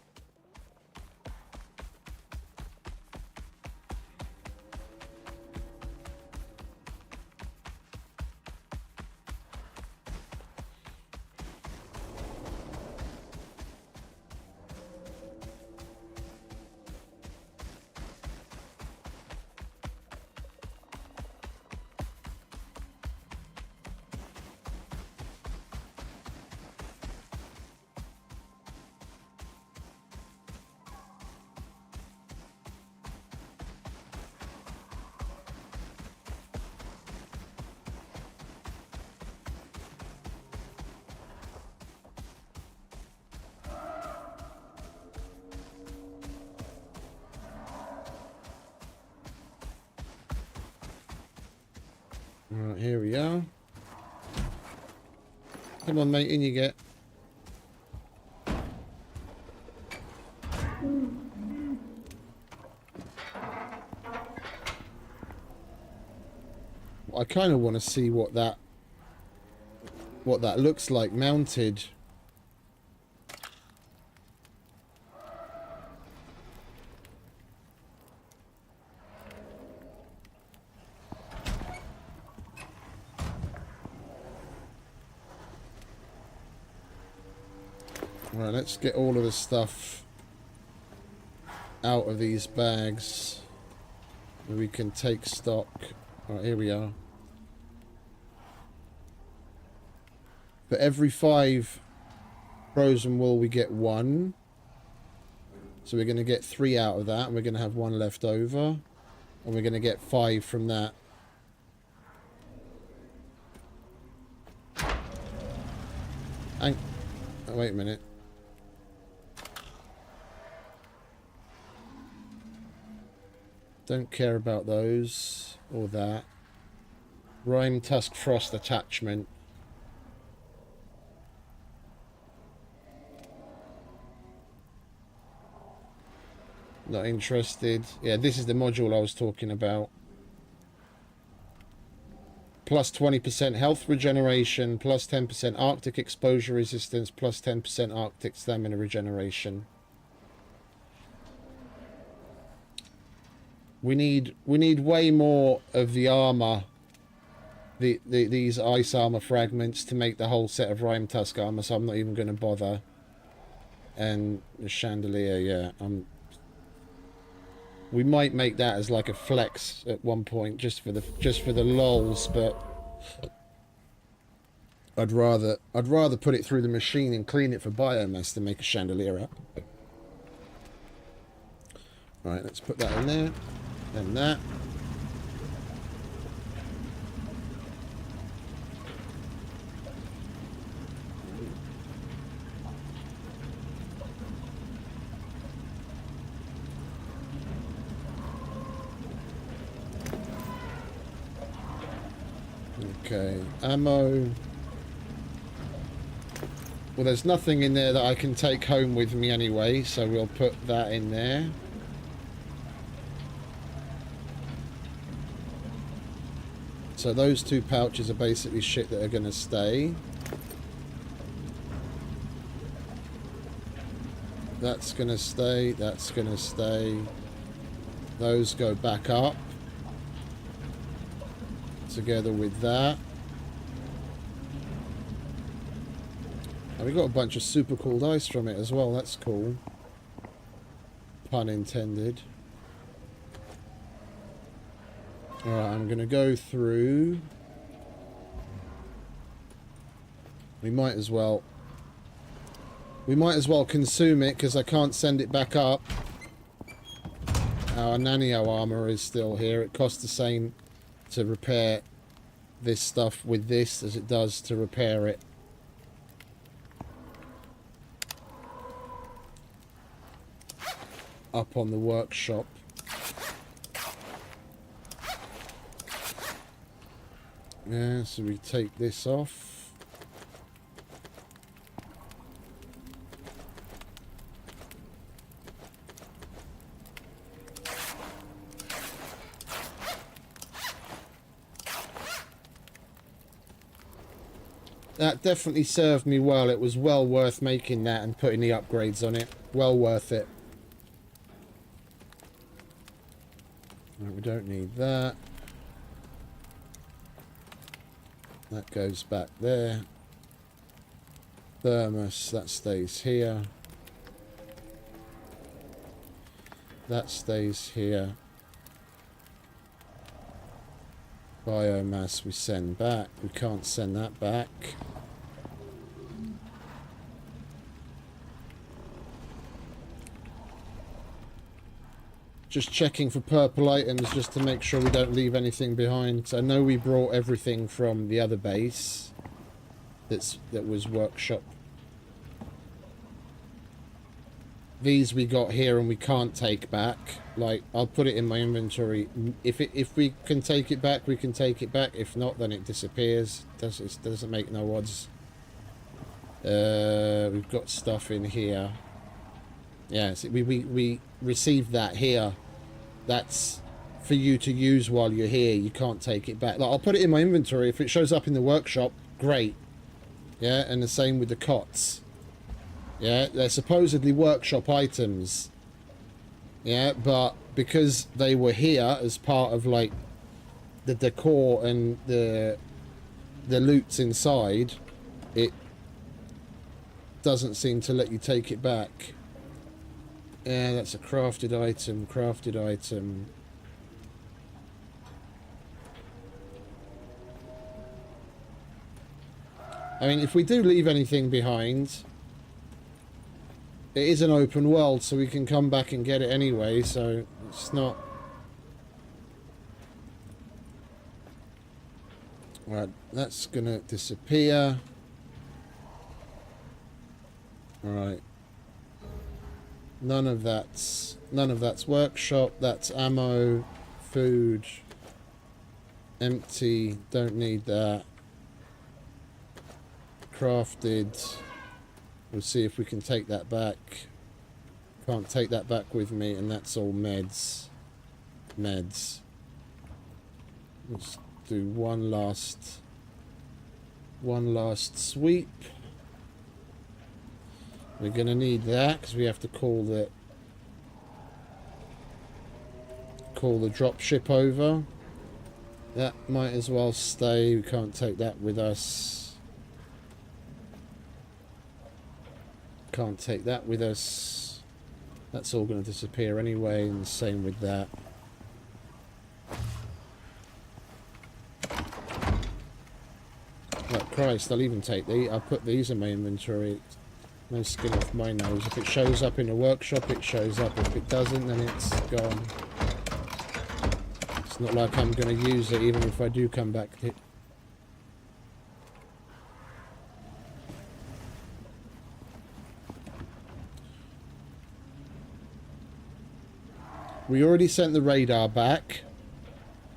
Right, here we are. Come on, mate, in you get. I kind of want to see what that looks like mounted. Right, let's get all of the stuff out of these bags where we can take stock. Right, here we are. For every 5 frozen wool, we get 1. So we're going to get 3 out of that, and we're going to have 1 left over. And we're going to get 5 from that. And, oh, wait a minute. Don't care about those or that. Rimetusk frost attachment. Not interested. Yeah, this is the module I was talking about. Plus 20% health regeneration, plus 10% Arctic exposure resistance, plus 10% Arctic stamina regeneration. We need way more of the armor, these ice armor fragments to make the whole set of Rimetusk armor, so I'm not even going to bother. And the chandelier, yeah, we might make that as like a flex at one point, just for the lols, but I'd rather put it through the machine and clean it for biomass than make a chandelier up. Right, let's put that in there. Then that. Okay, ammo. Well, there's nothing in there that I can take home with me anyway, so we'll put that in there. So those 2 pouches are basically shit that are going to stay. That's going to stay. That's going to stay. Those go back up. Together with that. And we got a bunch of super cool dice from it as well. That's cool. Pun intended. Alright, I'm going to go through. We might as well consume it, because I can't send it back up. Our nanio armor is still here. It costs the same to repair this stuff with this as it does to repair it. Up on the workshop. Yeah, so we take this off. That definitely served me well. It was well worth making that and putting the upgrades on it. Well worth it. Right, we don't need that. That goes back there. Thermos, that stays here. That stays here. Biomass we send back. We can't send that back. Just checking for purple items just to make sure we don't leave anything behind. Because I know we brought everything from the other base. That was workshop. These we got here and we can't take back. Like, I'll put it in my inventory. If we can take it back, we can take it back. If not, then it disappears. It doesn't make no odds. We've got stuff in here. Yeah, so we received that here. That's for you to use while you're here. You can't take it back. Like, I'll put it in my inventory. If it shows up in the workshop, great. Yeah, and the same with the cots. Yeah, they're supposedly workshop items. Yeah, but because they were here as part of, like, the decor and the loots inside, it doesn't seem to let you take it back. Yeah, that's a crafted item, crafted item. I mean, if we do leave anything behind, it is an open world, so we can come back and get it anyway, so it's not... Right, that's gonna disappear. Alright. None of that's workshop, that's ammo, food, empty, don't need that. Crafted. We'll see if we can take that back. Can't take that back with me, and that's all meds. Meds. Let's do one last sweep. We're gonna need that because we have to call the drop ship over. That might as well stay. We can't take that with us. Can't take that with us. That's all going to disappear anyway, and the same with that. Oh Christ, I'll even take these. I'll put these in my inventory. No skin off my nose. If it shows up in the workshop, it shows up. If it doesn't, then it's gone. It's not like I'm going to use it, even if I do come back to it. We already sent the radar back.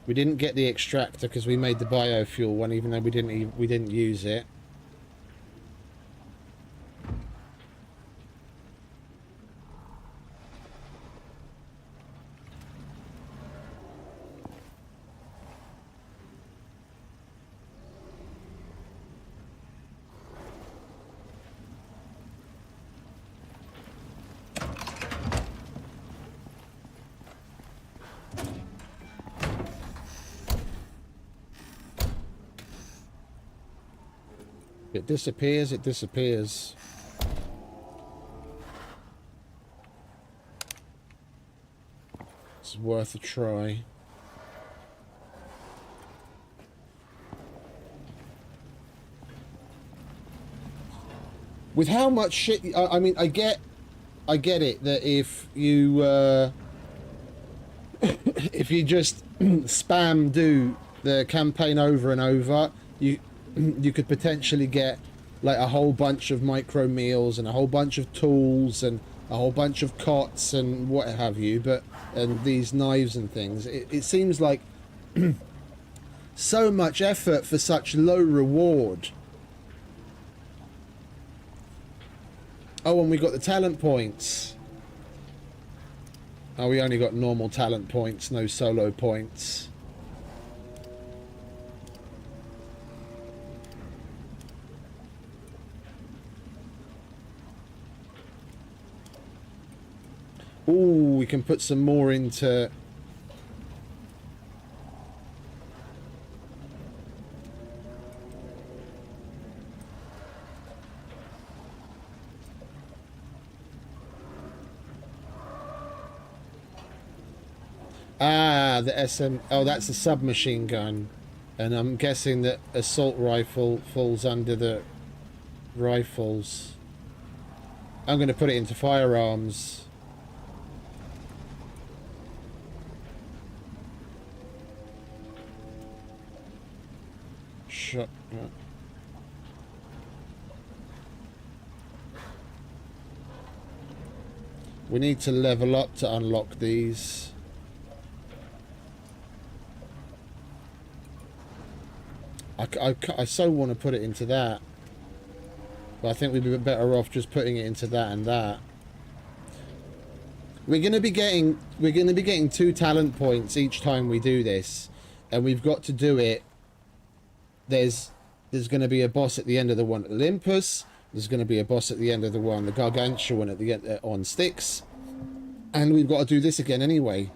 We didn't get the extractor because we made the biofuel one, even though we didn't use it. It disappears, it disappears. It's worth a try. With how much shit... I mean, I get it that if you... if you just spam do the campaign over and over, you could potentially get like a whole bunch of micro meals and a whole bunch of tools and a whole bunch of cots and what have you, and these knives and things. It seems like so much effort for such low reward. Oh, and we got the talent points. Oh, we only got normal talent points, no solo points. Ooh, we can put some more into... Ah, the SM... Oh, that's a submachine gun. And I'm guessing that assault rifle falls under the rifles. I'm going to put it into firearms. Shotgun. We need to level up to unlock these. I so want to put it into that, but I think we'd be better off just putting it into that and that. We're going to be getting 2 talent points each time we do this, and we've got to do it. There's going to be a boss at the end of the one at Olympus. There's going to be a boss at the end of the one, the Gargantuan at the end on Styx, and we've got to do this again anyway.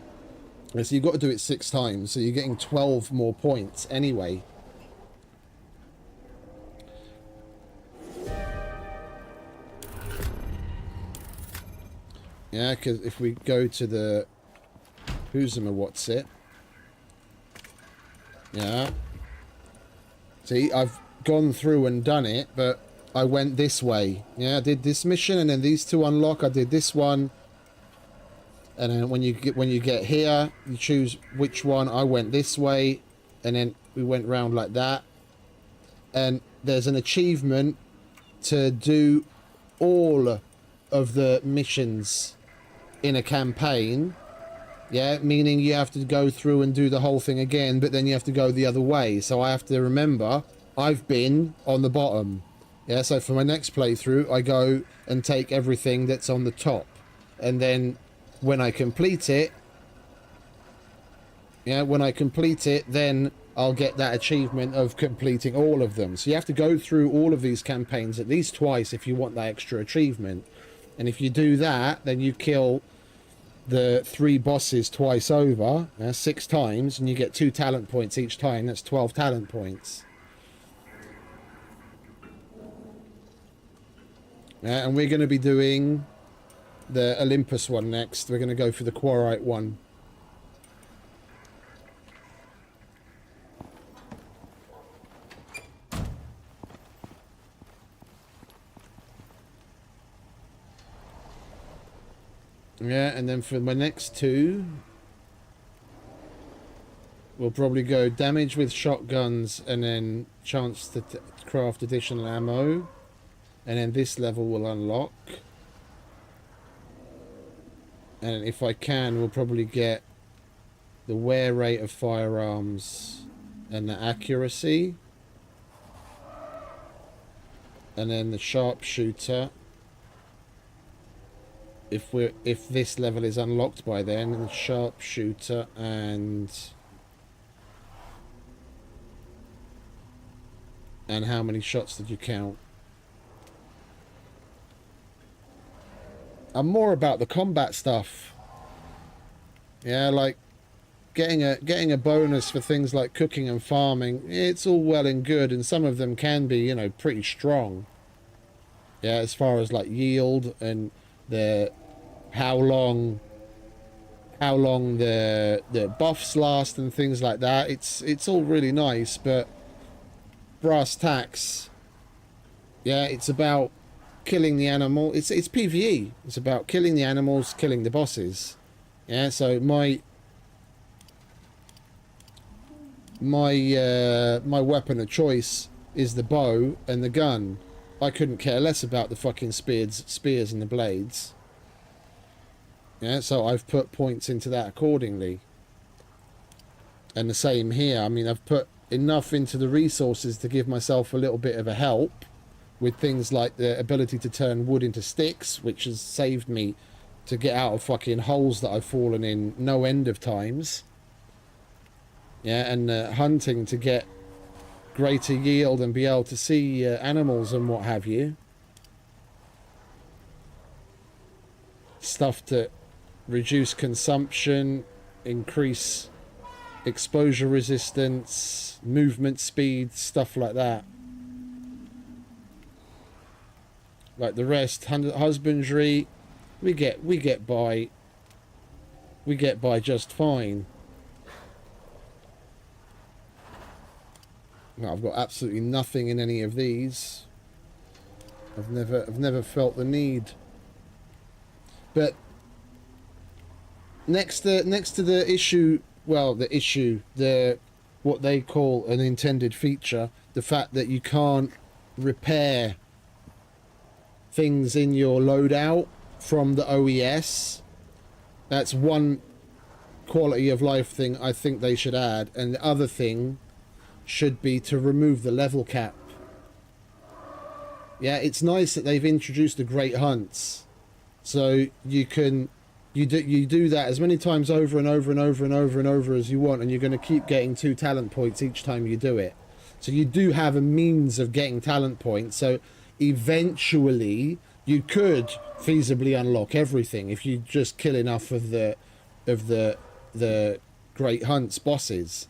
So you've got to do it 6 times, so you're getting 12 more points anyway. Yeah, because if we go to the what's it? Yeah. See, I've gone through and done it, but I went this way. Yeah, I did this mission, and then these two unlock. I did this one, and then when you get here, you choose which one. I went this way, and then we went round like that. And there's an achievement to do all of the missions in a campaign. Yeah, meaning you have to go through and do the whole thing again, but then you have to go the other way. So I have to remember I've been on the bottom. Yeah, so for my next playthrough, I go and take everything that's on the top. And then when I complete it, then I'll get that achievement of completing all of them. So you have to go through all of these campaigns at least twice if you want that extra achievement. And if you do that, then you kill the 3 bosses twice over, 6 times, and you get 2 talent points each time. That's 12 talent points. And we're going to be doing the Olympus one next. We're going to go for the Quarite one. Yeah, and then for my next 2, we'll probably go damage with shotguns and then chance to craft additional ammo. And then this level will unlock. And if I can, we'll probably get the wear rate of firearms and the accuracy. And then the sharpshooter. If this level is unlocked by then, the sharpshooter and how many shots did you count? I'm more about the combat stuff. Yeah, like getting a bonus for things like cooking and farming. It's all well and good, and some of them can be, you know, pretty strong. Yeah, as far as like yield and the how long the buffs last and things like that. It's all really nice, but brass tacks, yeah, it's about killing the animal. It's PvE. It's about killing the animals, killing the bosses. Yeah, so my weapon of choice is the bow and the gun. I couldn't care less about the fucking spears and the blades. Yeah, so I've put points into that accordingly. And the same here. I mean, I've put enough into the resources to give myself a little bit of a help with things like the ability to turn wood into sticks, which has saved me to get out of fucking holes that I've fallen in no end of times. Yeah, and hunting to get greater yield and be able to see animals and what have you. Stuff to reduce consumption, increase exposure resistance, movement speed, stuff like that. Like the rest, husbandry, we get by just fine. No, I've got absolutely nothing in any of these. I've never felt the need. But next to the issue, well, the what they call an intended feature, the fact that you can't repair things in your loadout from the OES, that's one quality of life thing I think they should add. And the other thing should be to remove the level cap. Yeah, it's nice that they've introduced the great hunts, so you do that as many times over and over and over and over and over as you want, and you're going to keep getting 2 talent points each time you do it. So you do have a means of getting talent points, so eventually you could feasibly unlock everything if you just kill enough of the great hunts bosses.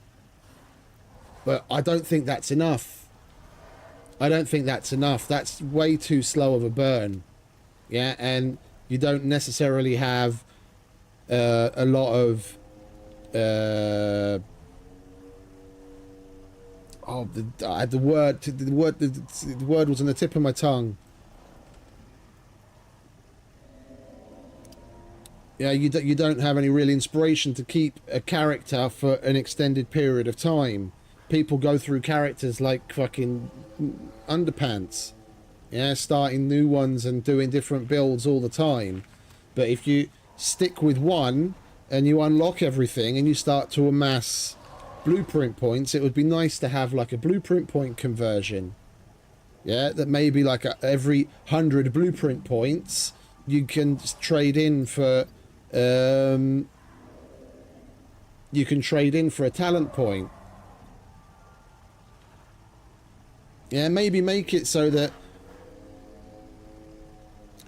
But I don't think that's enough. That's way too slow of a burn. Yeah, and you don't necessarily have a lot of Oh, the word was on the tip of my tongue. Yeah, you don't have any real inspiration to keep a character for an extended period of time. People go through characters like fucking underpants. Yeah, starting new ones and doing different builds all the time. But if you stick with one and you unlock everything and you start to amass blueprint points, it would be nice to have like a blueprint point conversion. Yeah, that maybe like every 100 blueprint points you can trade in for you can trade in for a talent point. Yeah, maybe make it so that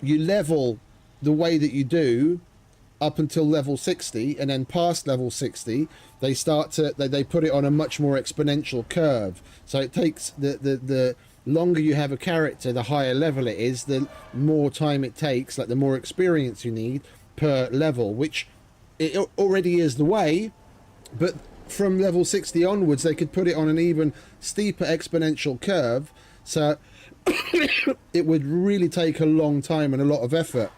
you level the way that you do up until level 60, and then past level 60 they start to they put it on a much more exponential curve. So it takes the longer you have a character, the higher level it is, the more time it takes, like the more experience you need per level, which it already is the way, but from level 60 onwards they could put it on an even steeper exponential curve, so it would really take a long time and a lot of effort,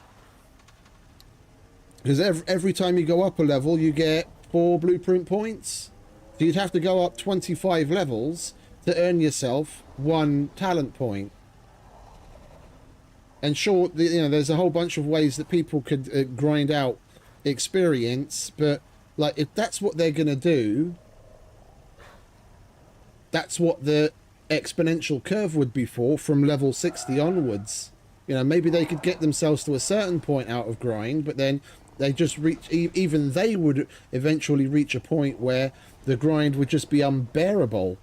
because every time you go up a level you get 4 blueprint points, so you'd have to go up 25 levels to earn yourself 1 talent point. And sure, you know, there's a whole bunch of ways that people could grind out experience, but like if that's what they're gonna do, that's what the exponential curve would be for, from level 60 onwards. You know, maybe they could get themselves to a certain point out of grind, but then they just reach, even they would eventually reach a point where the grind would just be unbearable.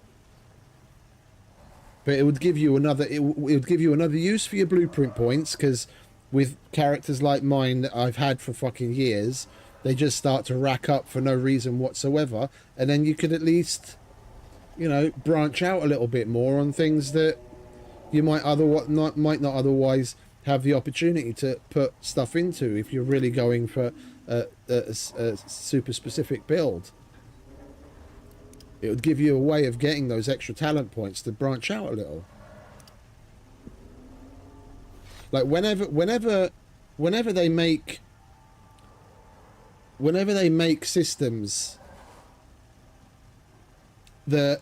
But it would give you another, it would give you another use for your blueprint points, because with characters like mine that I've had for fucking years, they just start to rack up for no reason whatsoever, and then you could at least, you know, branch out a little bit more on things that you might not otherwise have the opportunity to put stuff into if you're really going for a super specific build. It would give you a way of getting those extra talent points to branch out a little. Like whenever they make systems that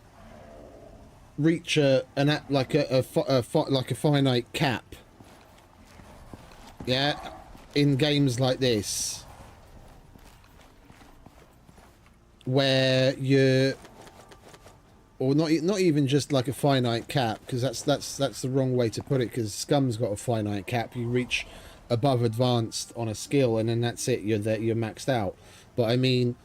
reach a finite cap, yeah, in games like this, where you're, or not even just like a finite cap, because that's the wrong way to put it, because Scum's got a finite cap. You reach above advanced on a skill and then that's it, you're maxed out. But I mean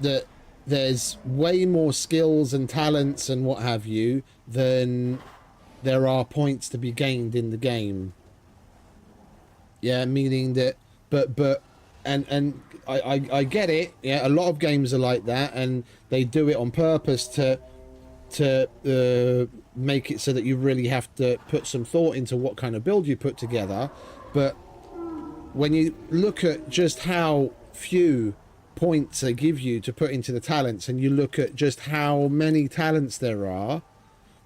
that there's way more skills and talents and what have you than there are points to be gained in the game. Yeah, meaning that, but and I get it. Yeah, a lot of games are like that, and they do it on purpose to make it so that you really have to put some thought into what kind of build you put together. But when you look at just how few points they give you to put into the talents, and you look at just how many talents there are,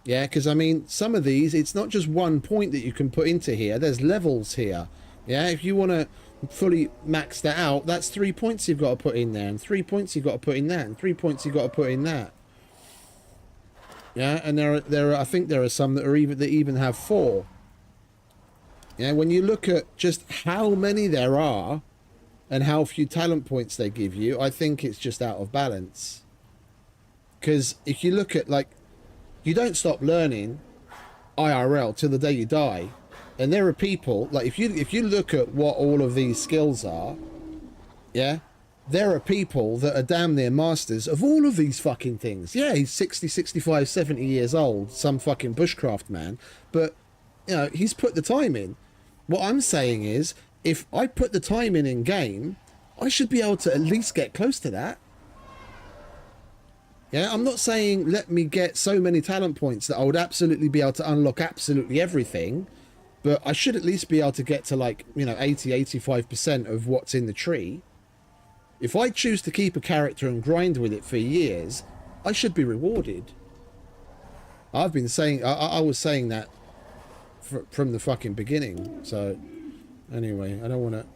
yeah, because I mean, some of these, it's not just 1 point that you can put into here, there's levels here. Yeah, if you want to fully max that out, that's 3 points you've got to put in there, and 3 points you've got to put in that, and 3 points you've got to put in that. Yeah, and there are I think there are some that even have 4. Yeah, when you look at just how many there are and how few talent points they give you, I think it's just out of balance. Because if you look at, like, you don't stop learning IRL till the day you die. And there are people, like, if you look at what all of these skills are, yeah, there are people that are damn near masters of all of these fucking things. Yeah, he's 60, 65, 70 years old, some fucking bushcraft man, but, you know, he's put the time in. What I'm saying is, if I put the time in game, I should be able to at least get close to that. Yeah, I'm not saying let me get so many talent points that I would absolutely be able to unlock absolutely everything, but I should at least be able to get to, like, you know, 80, 85% of what's in the tree. If I choose to keep a character and grind with it for years, I should be rewarded. I've been saying, I was saying that from the fucking beginning. So anyway, I don't want to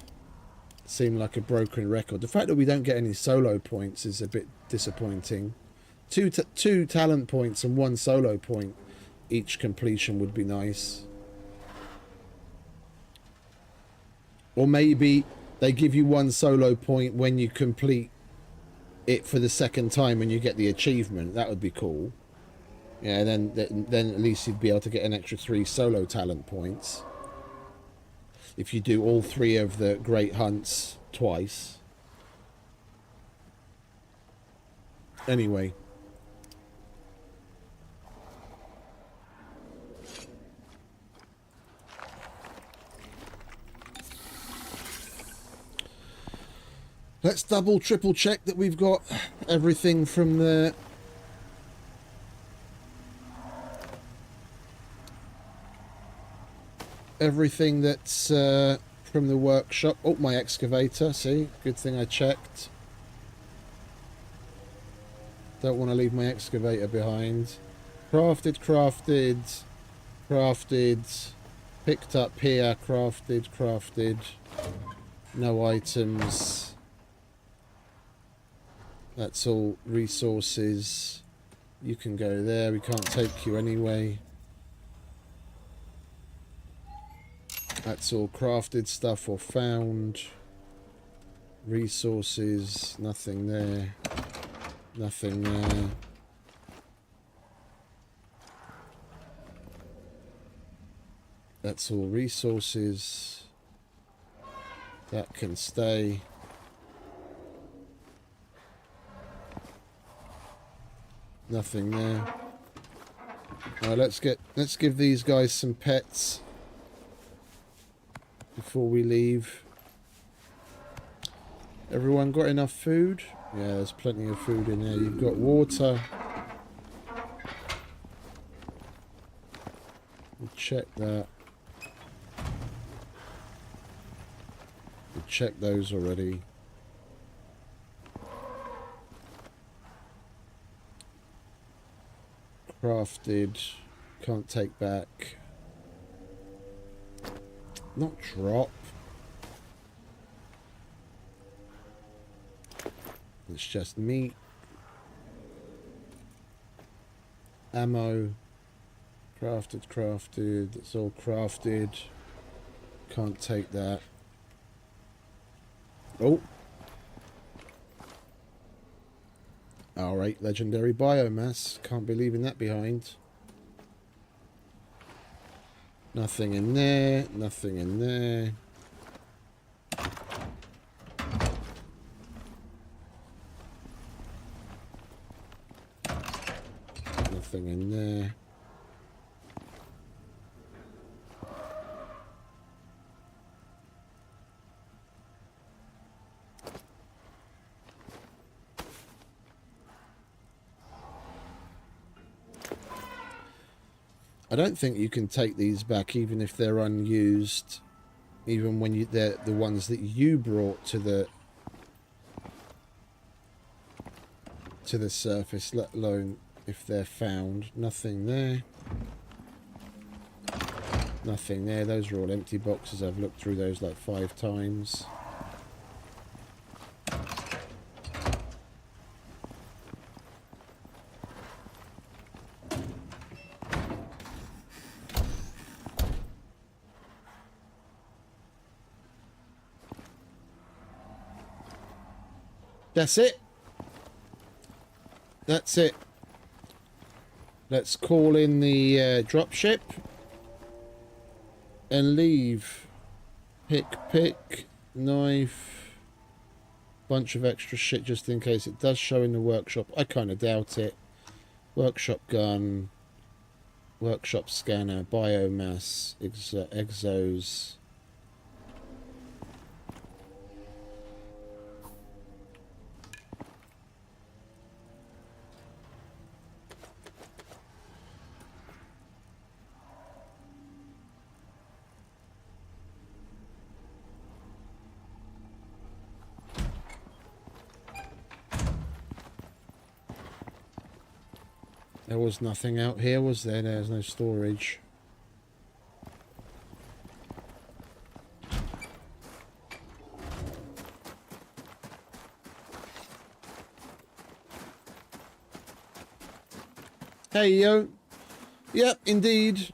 seem like a broken record. The fact that we don't get any solo points is a bit disappointing. Two talent points and 1 solo point each completion would be nice. Or maybe they give you 1 solo point when you complete it for the 2nd time and you get the achievement. That would be cool. Yeah, then at least you'd be able to get an extra 3 solo talent points if you do all 3 of the great hunts twice. Anyway. Let's double, triple check that we've got everything from the... everything that's from the workshop. Oh, my excavator, see? Good thing I checked. Don't want to leave my excavator behind. Crafted, crafted, crafted. Picked up here, crafted, crafted. No items. That's all resources. You can go there. We can't take you anyway. That's all crafted stuff or found. Resources. Nothing there. Nothing there. That's all resources. That can stay. Nothing there. Alright, let's give these guys some pets before we leave. Everyone got enough food? Yeah, there's plenty of food in there. You've got water. We'll check that. We'll check those already. Crafted. Can't take back. Not drop. It's just meat. Ammo. Crafted, crafted. It's all crafted. Can't take that. Oh. Alright, legendary biomass. Can't be leaving that behind. Nothing in there. Nothing in there. Nothing in there. I don't think you can take these back even if they're unused, even when they're the ones that you brought to the surface, let alone if they're found. Nothing there. Nothing there. Those are all empty boxes. I've looked through those like 5 times. That's it. That's it. Let's call in the dropship and leave. Pick, knife, bunch of extra shit just in case it does show in the workshop. I kind of doubt it. Workshop gun, workshop scanner, biomass, exos. There was nothing out here, was there? There's no storage. Hey, yo. Yep, indeed.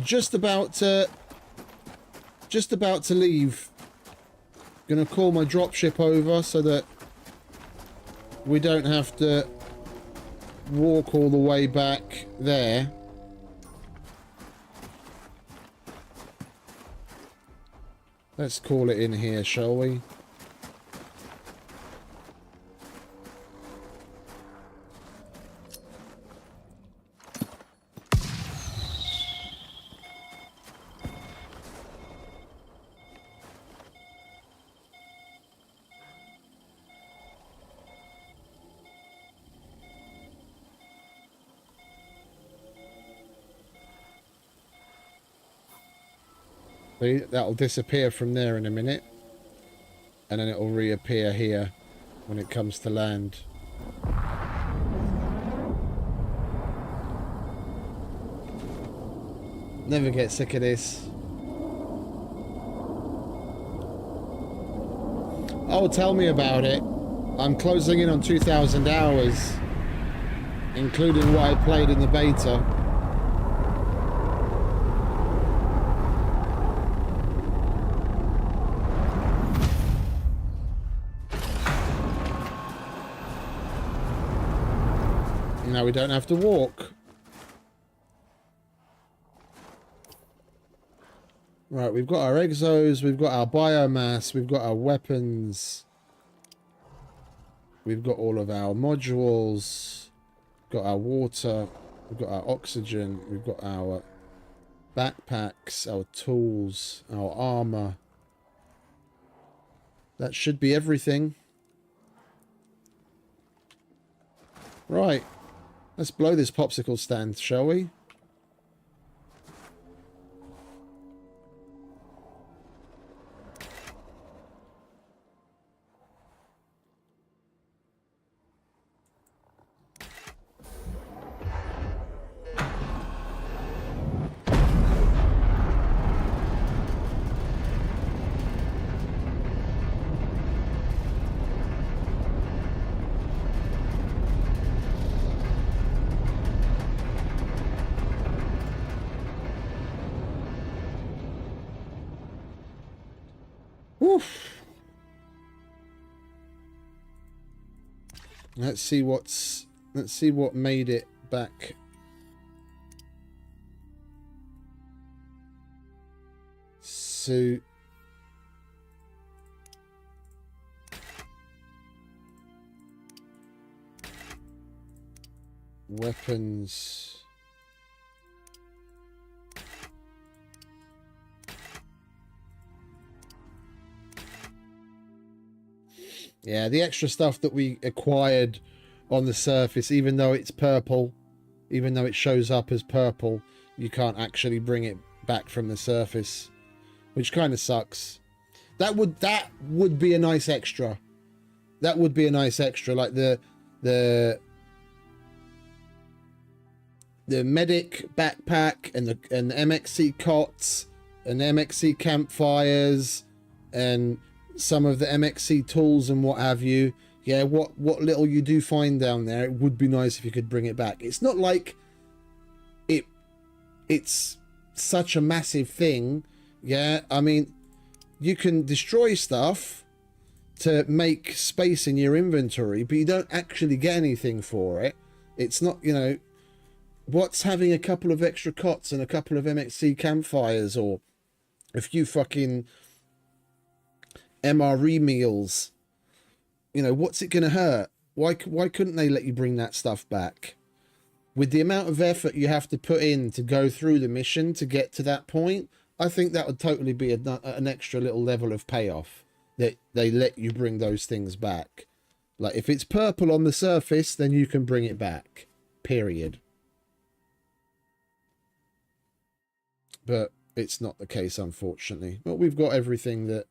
Just about to leave. Gonna call my dropship over so that we don't have to walk all the way back there. Let's call it in here, shall we? That'll disappear from there in a minute, and then it'll reappear here when it comes to land. Never get sick of this. Oh, tell me about it. I'm closing in on 2,000 hours, including what I played in the beta. Now we don't have to walk. Right, we've got our exos, we've got our biomass, we've got our weapons. We've got all of our modules. Got our water, we've got our oxygen, we've got our backpacks, our tools, our armor. That should be everything. Right. Let's blow this popsicle stand, shall we? Oof. Let's see what made it back. So weapons. Yeah, the extra stuff that we acquired on the surface, even though it's purple, even though it shows up as purple, you can't actually bring it back from the surface, which kind of sucks. That would be a nice extra. That would be a nice extra, like the medic backpack and the MXC cots and MXC campfires and some of the MXC tools and what have you. Yeah, what little you do find down there, it would be nice if you could bring it back. It's not like it's such a massive thing. Yeah, I mean, you can destroy stuff to make space in your inventory, but you don't actually get anything for it. It's not, you know, what's having a couple of extra cots and a couple of MXC campfires or a few fucking MRE meals, you know, what's it gonna hurt? Why couldn't they let you bring that stuff back? With the amount of effort you have to put in to go through the mission to get to that point, I think that would totally be an extra little level of payoff, that they let you bring those things back. Like, if it's purple on the surface, then you can bring it back, period. But it's not the case, unfortunately. But we've got everything that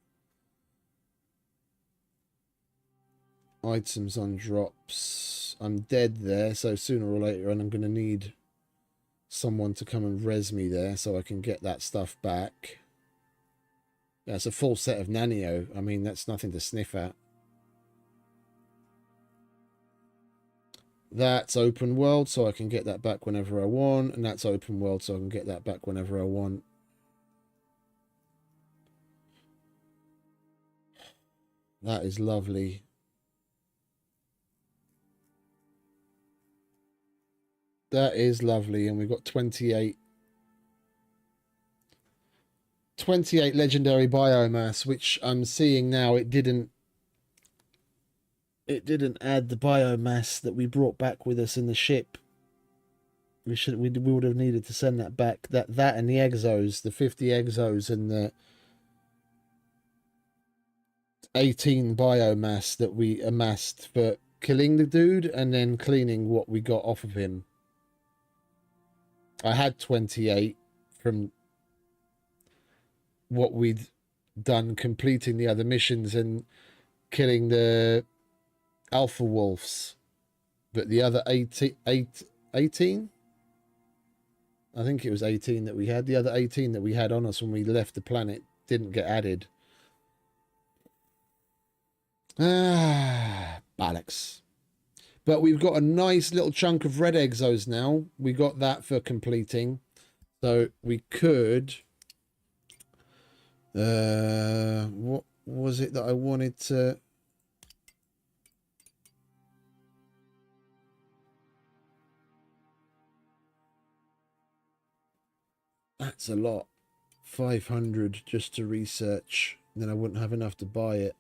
items on drops. I'm dead there, so sooner or later I'm going to need someone to come and res me there so I can get that stuff back. That's a full set of Nanio. I mean, that's nothing to sniff at. That's open world, so I can get that back whenever I want. And that's open world, so I can get that back whenever I want. That is lovely. That is lovely. And we've got 28 legendary biomass, which I'm seeing now it didn't add the biomass that we brought back with us in the ship. We would have needed to send that back. That and the exos, the 50 exos and the 18 biomass that we amassed for killing the dude and then cleaning what we got off of him. I had 28 from what we'd done completing the other missions and killing the alpha wolves, but the other 18 I think it was 18 that we had. The other 18 that we had on us when we left the planet didn't get added. Bollocks. But we've got a nice little chunk of red exos now. We got that for completing. So we could... what was it that I wanted to... That's a lot. 500 just to research. Then I wouldn't have enough to buy it.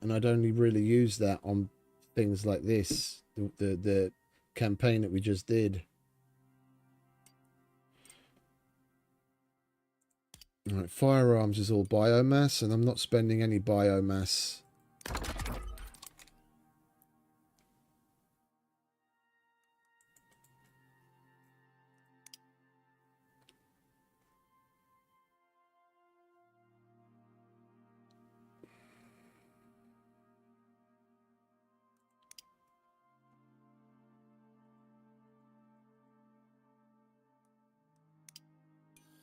And I'd only really use that on things like this. The campaign that we just did. Alright, firearms is all biomass, and I'm not spending any biomass.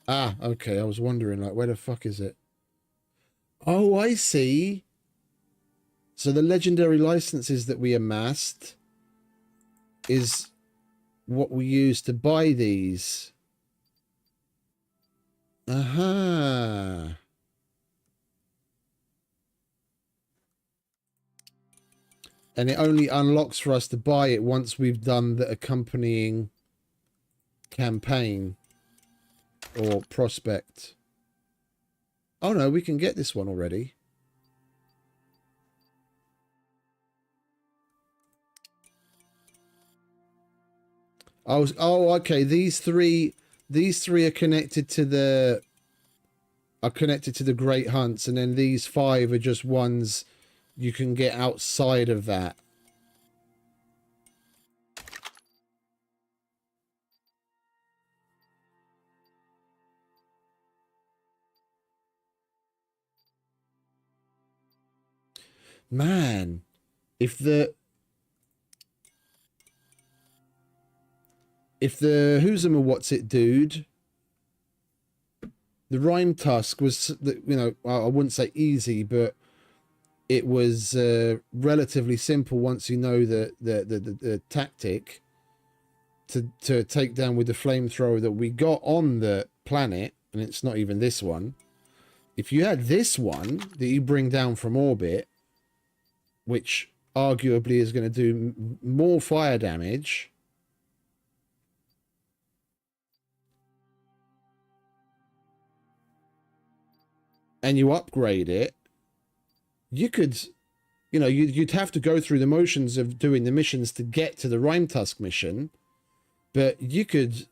Ah, okay, I was wondering, like, where the fuck is it? Oh, I see. So the legendary licenses that we amassed is what we use to buy these. Aha. And it only unlocks for us to buy it once we've done the accompanying campaign or prospect. Oh no, we can get this one already. Oh, okay. These three are connected to the Great Hunts, and then these 5 are just ones you can get outside of that. Man, if the who's him or what's it dude, the Rimetusk was, you know, I wouldn't say easy, but it was relatively simple once you know the tactic to take down with the flamethrower that we got on the planet, and it's not even this one. If you had this one that you bring down from orbit, which arguably is going to do more fire damage, and you upgrade it, you could, you know, you'd have to go through the motions of doing the missions to get to the Rimetusk mission, but you could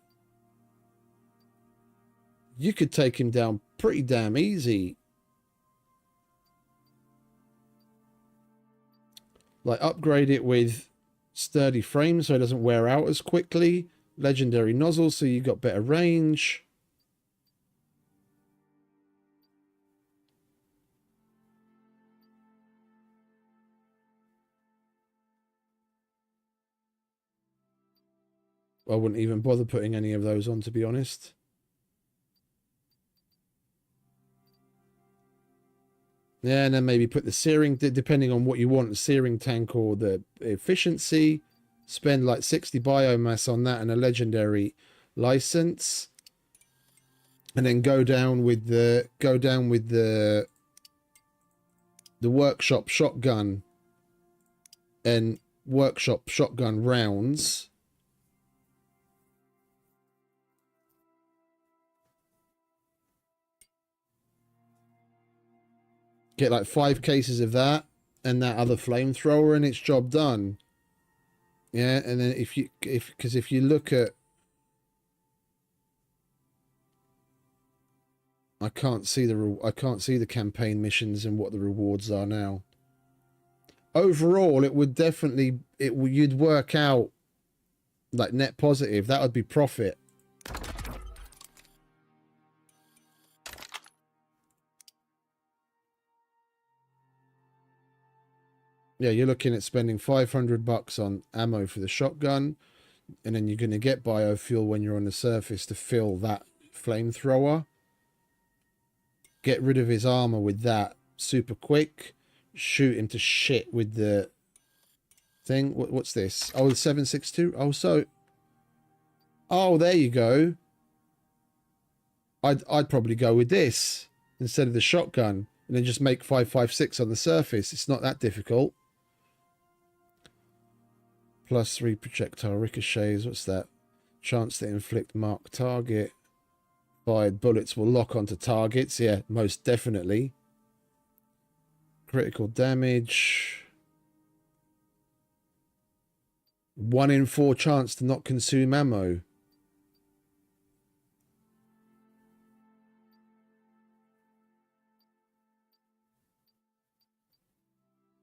take him down pretty damn easy. Like, upgrade it with sturdy frames so it doesn't wear out as quickly. Legendary nozzles so you got better range. I wouldn't even bother putting any of those on, to be honest. Yeah, and then maybe put the searing, depending on what you want, the searing tank or the efficiency. Spend like 60 biomass on that and a legendary license. And then go down with the workshop shotgun and workshop shotgun rounds. Get like 5 cases of that and that other flamethrower, and it's job done. Yeah, and then if you look at, I can't see the campaign missions and what the rewards are now. Overall, it would definitely you'd work out like net positive. That would be profit. Yeah, you're looking at spending $500 on ammo for the shotgun, and then you're going to get biofuel when you're on the surface to fill that flamethrower. Get rid of his armor with that super quick. Shoot him to shit with the thing. What's this? Oh, the 7.62. Oh, so. Oh, there you go. I'd probably go with this instead of the shotgun, and then just make 5.56 on the surface. It's not that difficult. +3 projectile ricochets. What's that? Chance to inflict marked target. Fired bullets will lock onto targets. Yeah, most definitely. Critical damage. 1 in 4 chance to not consume ammo.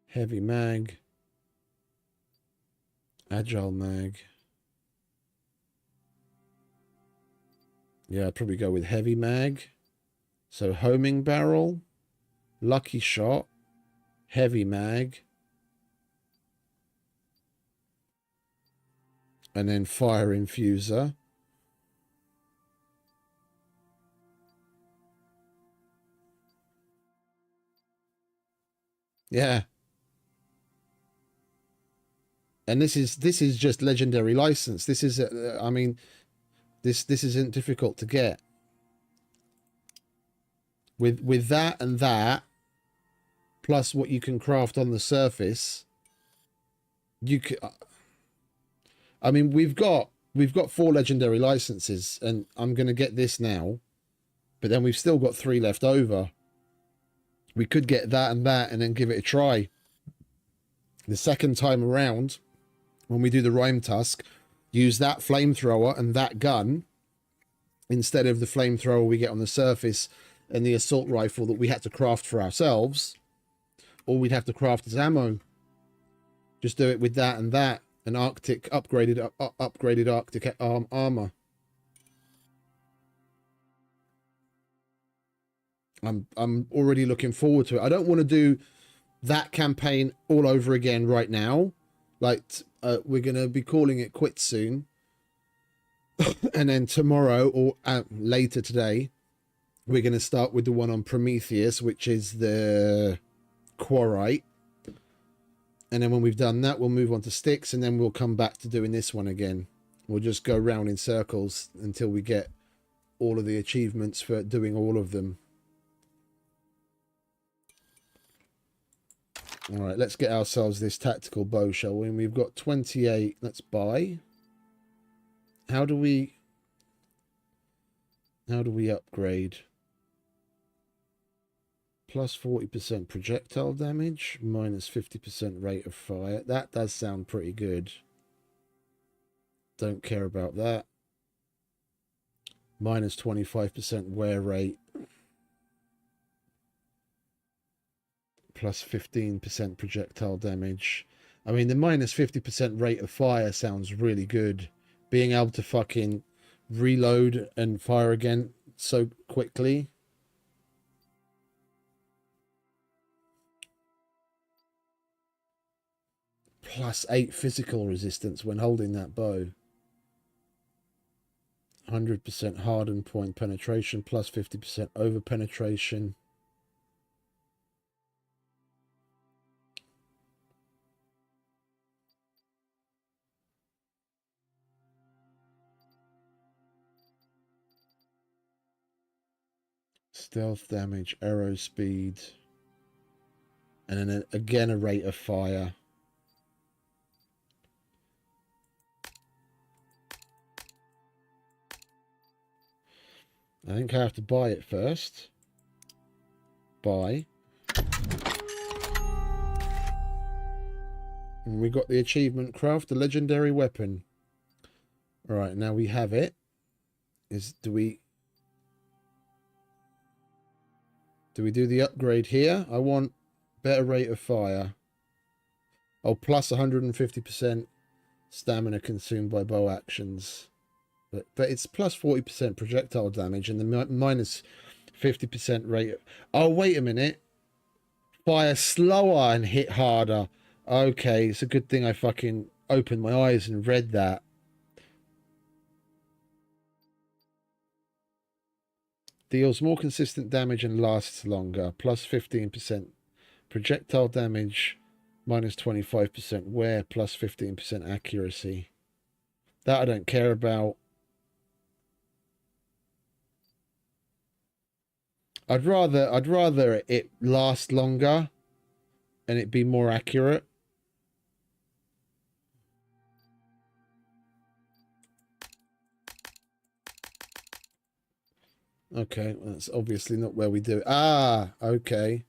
Heavy mag. Agile mag. Yeah, I'd probably go with heavy mag. So homing barrel, lucky shot, heavy mag, and then fire infuser. Yeah. And this is just legendary license. This is I mean, this isn't difficult to get. With that and that, plus what you can craft on the surface, you could. I mean, we've got 4 legendary licenses, and I'm gonna get this now, but then we've still got 3 left over. We could get that and then give it a try. The second time around, when we do the Rimetusk, use that flamethrower and that gun instead of the flamethrower we get on the surface and the assault rifle that we had to craft for ourselves. All we'd have to craft is ammo. Just do it with that and Arctic upgraded Arctic armor. I'm already looking forward to it. I don't want to do that campaign all over again right now. Like we're gonna be calling it quits soon, and then tomorrow or later today, we're gonna start with the one on Prometheus, which is the Quarite. And then when we've done that, we'll move on to Styx, and then we'll come back to doing this one again. We'll just go round in circles until we get all of the achievements for doing all of them. All right, let's get ourselves this tactical bow, shall we? And we've got 28. Let's buy. How do we upgrade? Plus 40% projectile damage, minus 50% rate of fire. That does sound pretty good. Don't care about that. Minus 25% wear rate. Plus 15% projectile damage. I mean, the minus 50% rate of fire sounds really good. Being able to fucking reload and fire again so quickly. Plus 8 physical resistance when holding that bow. 100% hardened point penetration, plus 50% over penetration. Stealth damage, arrow speed, and then again a rate of fire. I think I have to buy it first. Buy. And we got the achievement, craft a legendary weapon. Alright, now we have it. Do we do the upgrade here? I want better rate of fire. Oh, plus 150% stamina consumed by bow actions. But it's plus 40% projectile damage and the minus 50% rate. Oh, wait a minute. Fire slower and hit harder. Okay, it's a good thing I fucking opened my eyes and read that. Deals more consistent damage and lasts longer. Plus 15% projectile damage. Minus 25% wear. Plus 15% accuracy. That I don't care about. I'd rather it last longer and it be more accurate. Okay, well, that's obviously not where we do it. Ah, okay.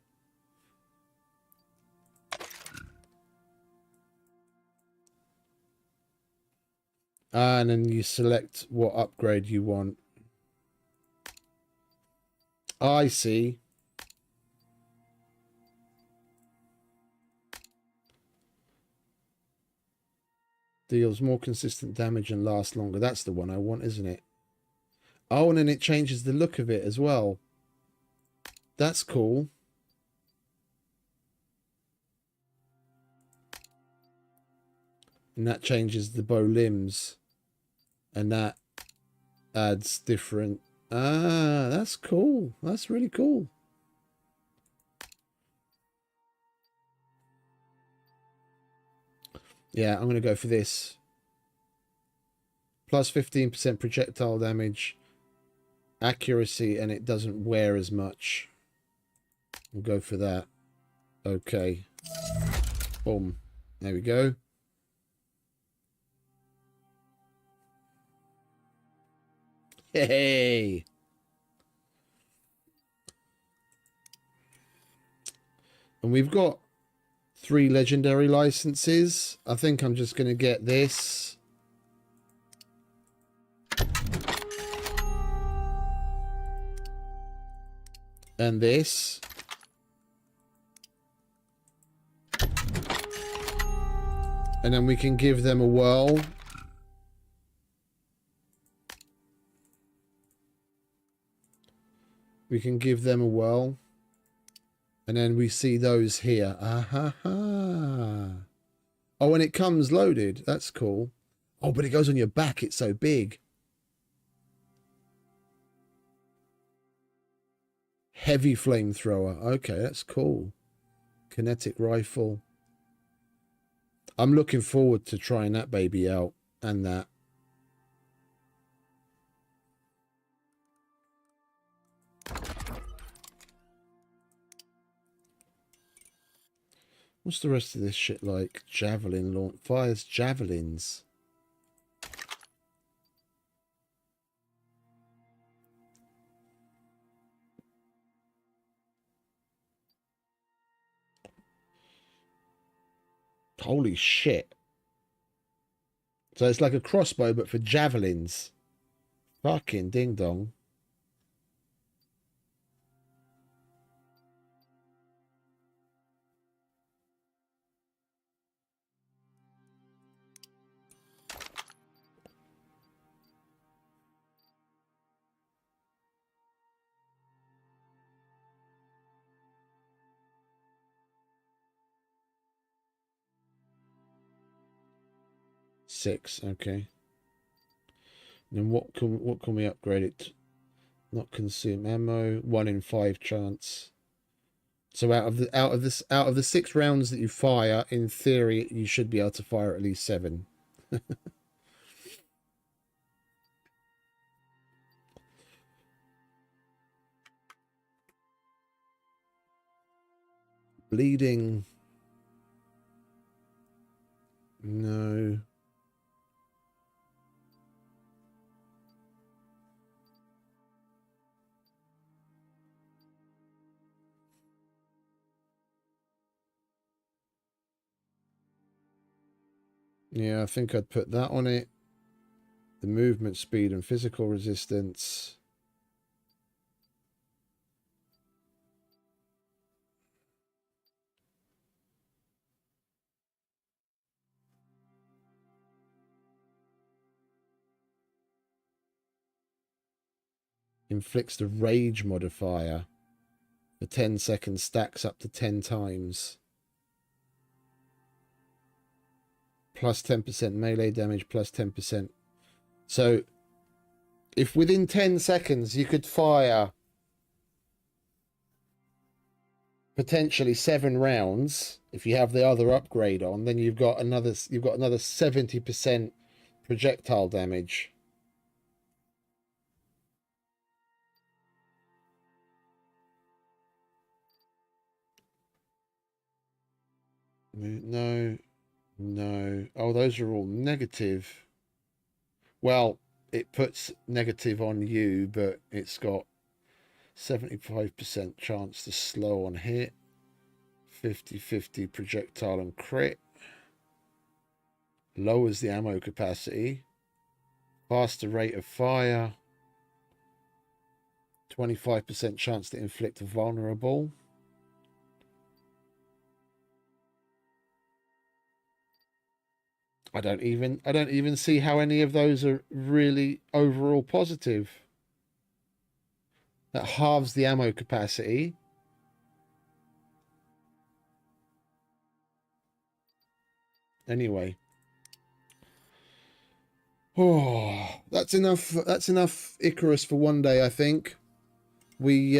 And then you select what upgrade you want. I see. Deals more consistent damage and lasts longer. That's the one I want, isn't it? Oh, and then it changes the look of it as well. That's cool. And that changes the bow limbs. And that adds different... Ah, that's cool. That's really cool. Yeah, I'm going to go for this. Plus 15% projectile damage, accuracy, and it doesn't wear as much. We'll go for that. Okay. Boom. There we go. Hey! And we've got 3 legendary licenses. I think I'm just going to get this. And this. And then we can give them a whirl. We can give them a whirl. And then we see those here. Ah-ha-ha. Oh, and it comes loaded. That's cool. Oh, but it goes on your back. It's so big. Heavy flamethrower. Okay, that's cool. Kinetic rifle. I'm looking forward to trying that baby out. And that. What's the rest of this shit like? Javelin launch. Fires javelins. Holy shit. So it's like a crossbow, but for javelins. Fucking ding dong. Six, okay. And what can we upgrade it to? Not consume ammo. 1 in 5 chance. So out of the 6 rounds that you fire, in theory, you should be able to fire at least 7. Bleeding. No. Yeah, I think I'd put that on it. The movement speed and physical resistance. Inflicts the rage modifier. For 10 seconds, stacks up to 10 times. Plus 10% melee damage, plus 10%. So, if within 10 seconds you could fire potentially 7 rounds, if you have the other upgrade on, then you've got another 70% projectile damage. No. Oh, those are all negative. Well, it puts negative on you, but it's got 75% chance to slow on hit, 50-50 projectile and crit, lowers the ammo capacity, faster rate of fire, 25% chance to inflict a vulnerable. I don't even see how any of those are really overall positive. That halves the ammo capacity. Anyway. Oh, that's enough. That's enough Icarus for one day, I think. We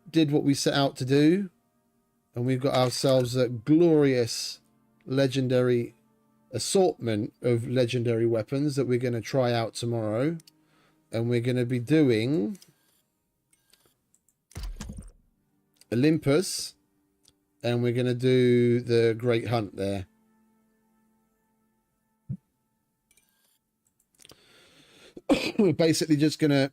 did what we set out to do, and we've got ourselves a glorious legendary assortment of legendary weapons that we're going to try out tomorrow. And we're going to be doing Olympus, and we're going to do the Great Hunt there. We're basically just going to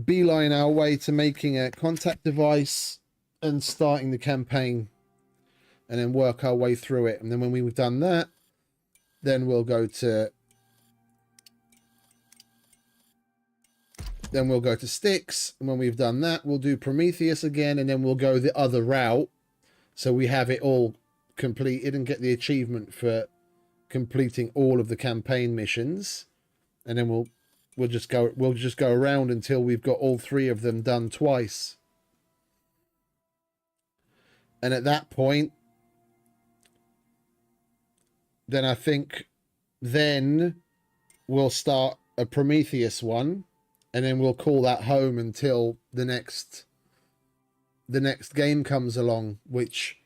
beeline our way to making a contact device and starting the campaign, and then work our way through it. And then when we've done that, then we'll go to Styx, and when we've done that, we'll do Prometheus again, and then we'll go the other route, so we have it all completed and get the achievement for completing all of the campaign missions. And then we'll just go around until we've got all 3 of them done twice. And at that point, then I think then we'll start a Prometheus one, and then we'll call that home until the next game comes along, which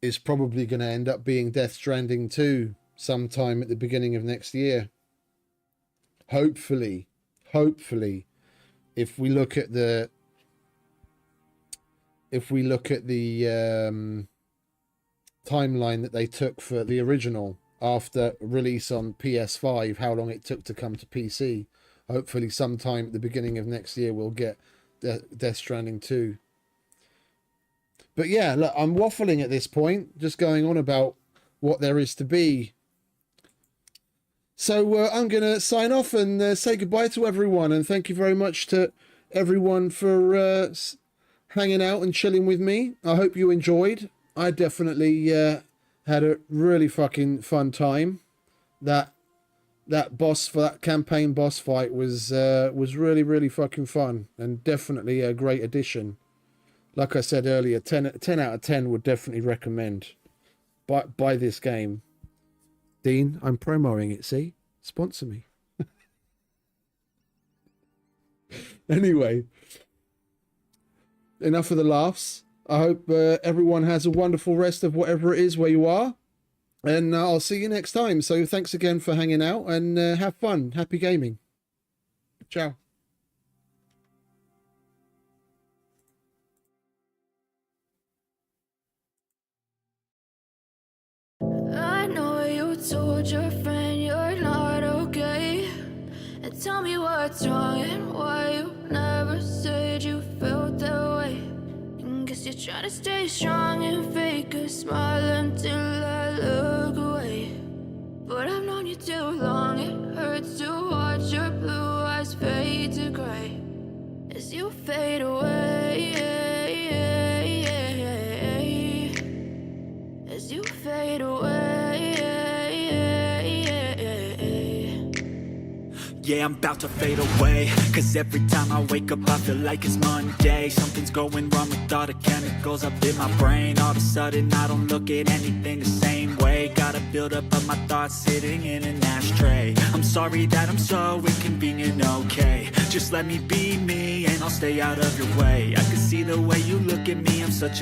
is probably going to end up being Death Stranding 2 sometime at the beginning of next year. Hopefully, if we look at the timeline that they took for the original after release on PS5, how long it took to come to PC, hopefully sometime at the beginning of next year we'll get Death Stranding 2. But yeah, look, I'm waffling at this point, just going on about what there is to be. So I'm going to sign off and say goodbye to everyone, and thank you very much to everyone for hanging out and chilling with me. I hope you enjoyed. I definitely had a really fucking fun time. That campaign boss fight was really, really fucking fun, and definitely a great addition. Like I said earlier, 10 out of 10 would definitely recommend. Buy this game. Dean, I'm promoting it, see? Sponsor me. Anyway, enough of the laughs. I hope everyone has a wonderful rest of whatever it is where you are. And I'll see you next time. So thanks again for hanging out, and have fun. Happy gaming. Ciao. I know you told your friend you're not okay, and tell me what's wrong and why you never said you felt that way. And guess you're trying to stay strong and fake a smile until I look away. But I've known you too long, it hurts to watch your blue eyes fade to gray as you fade away, as you fade away. Yeah, I'm about to fade away, cause every time I wake up I feel like it's Monday. Something's going wrong with all the chemicals up in my brain. All of a sudden I don't look at anything the same way. Got a buildup of my thoughts sitting in an ashtray. I'm sorry that I'm so inconvenient, okay. Just let me be me and I'll stay out of your way. I can see the way you look at me, I'm such a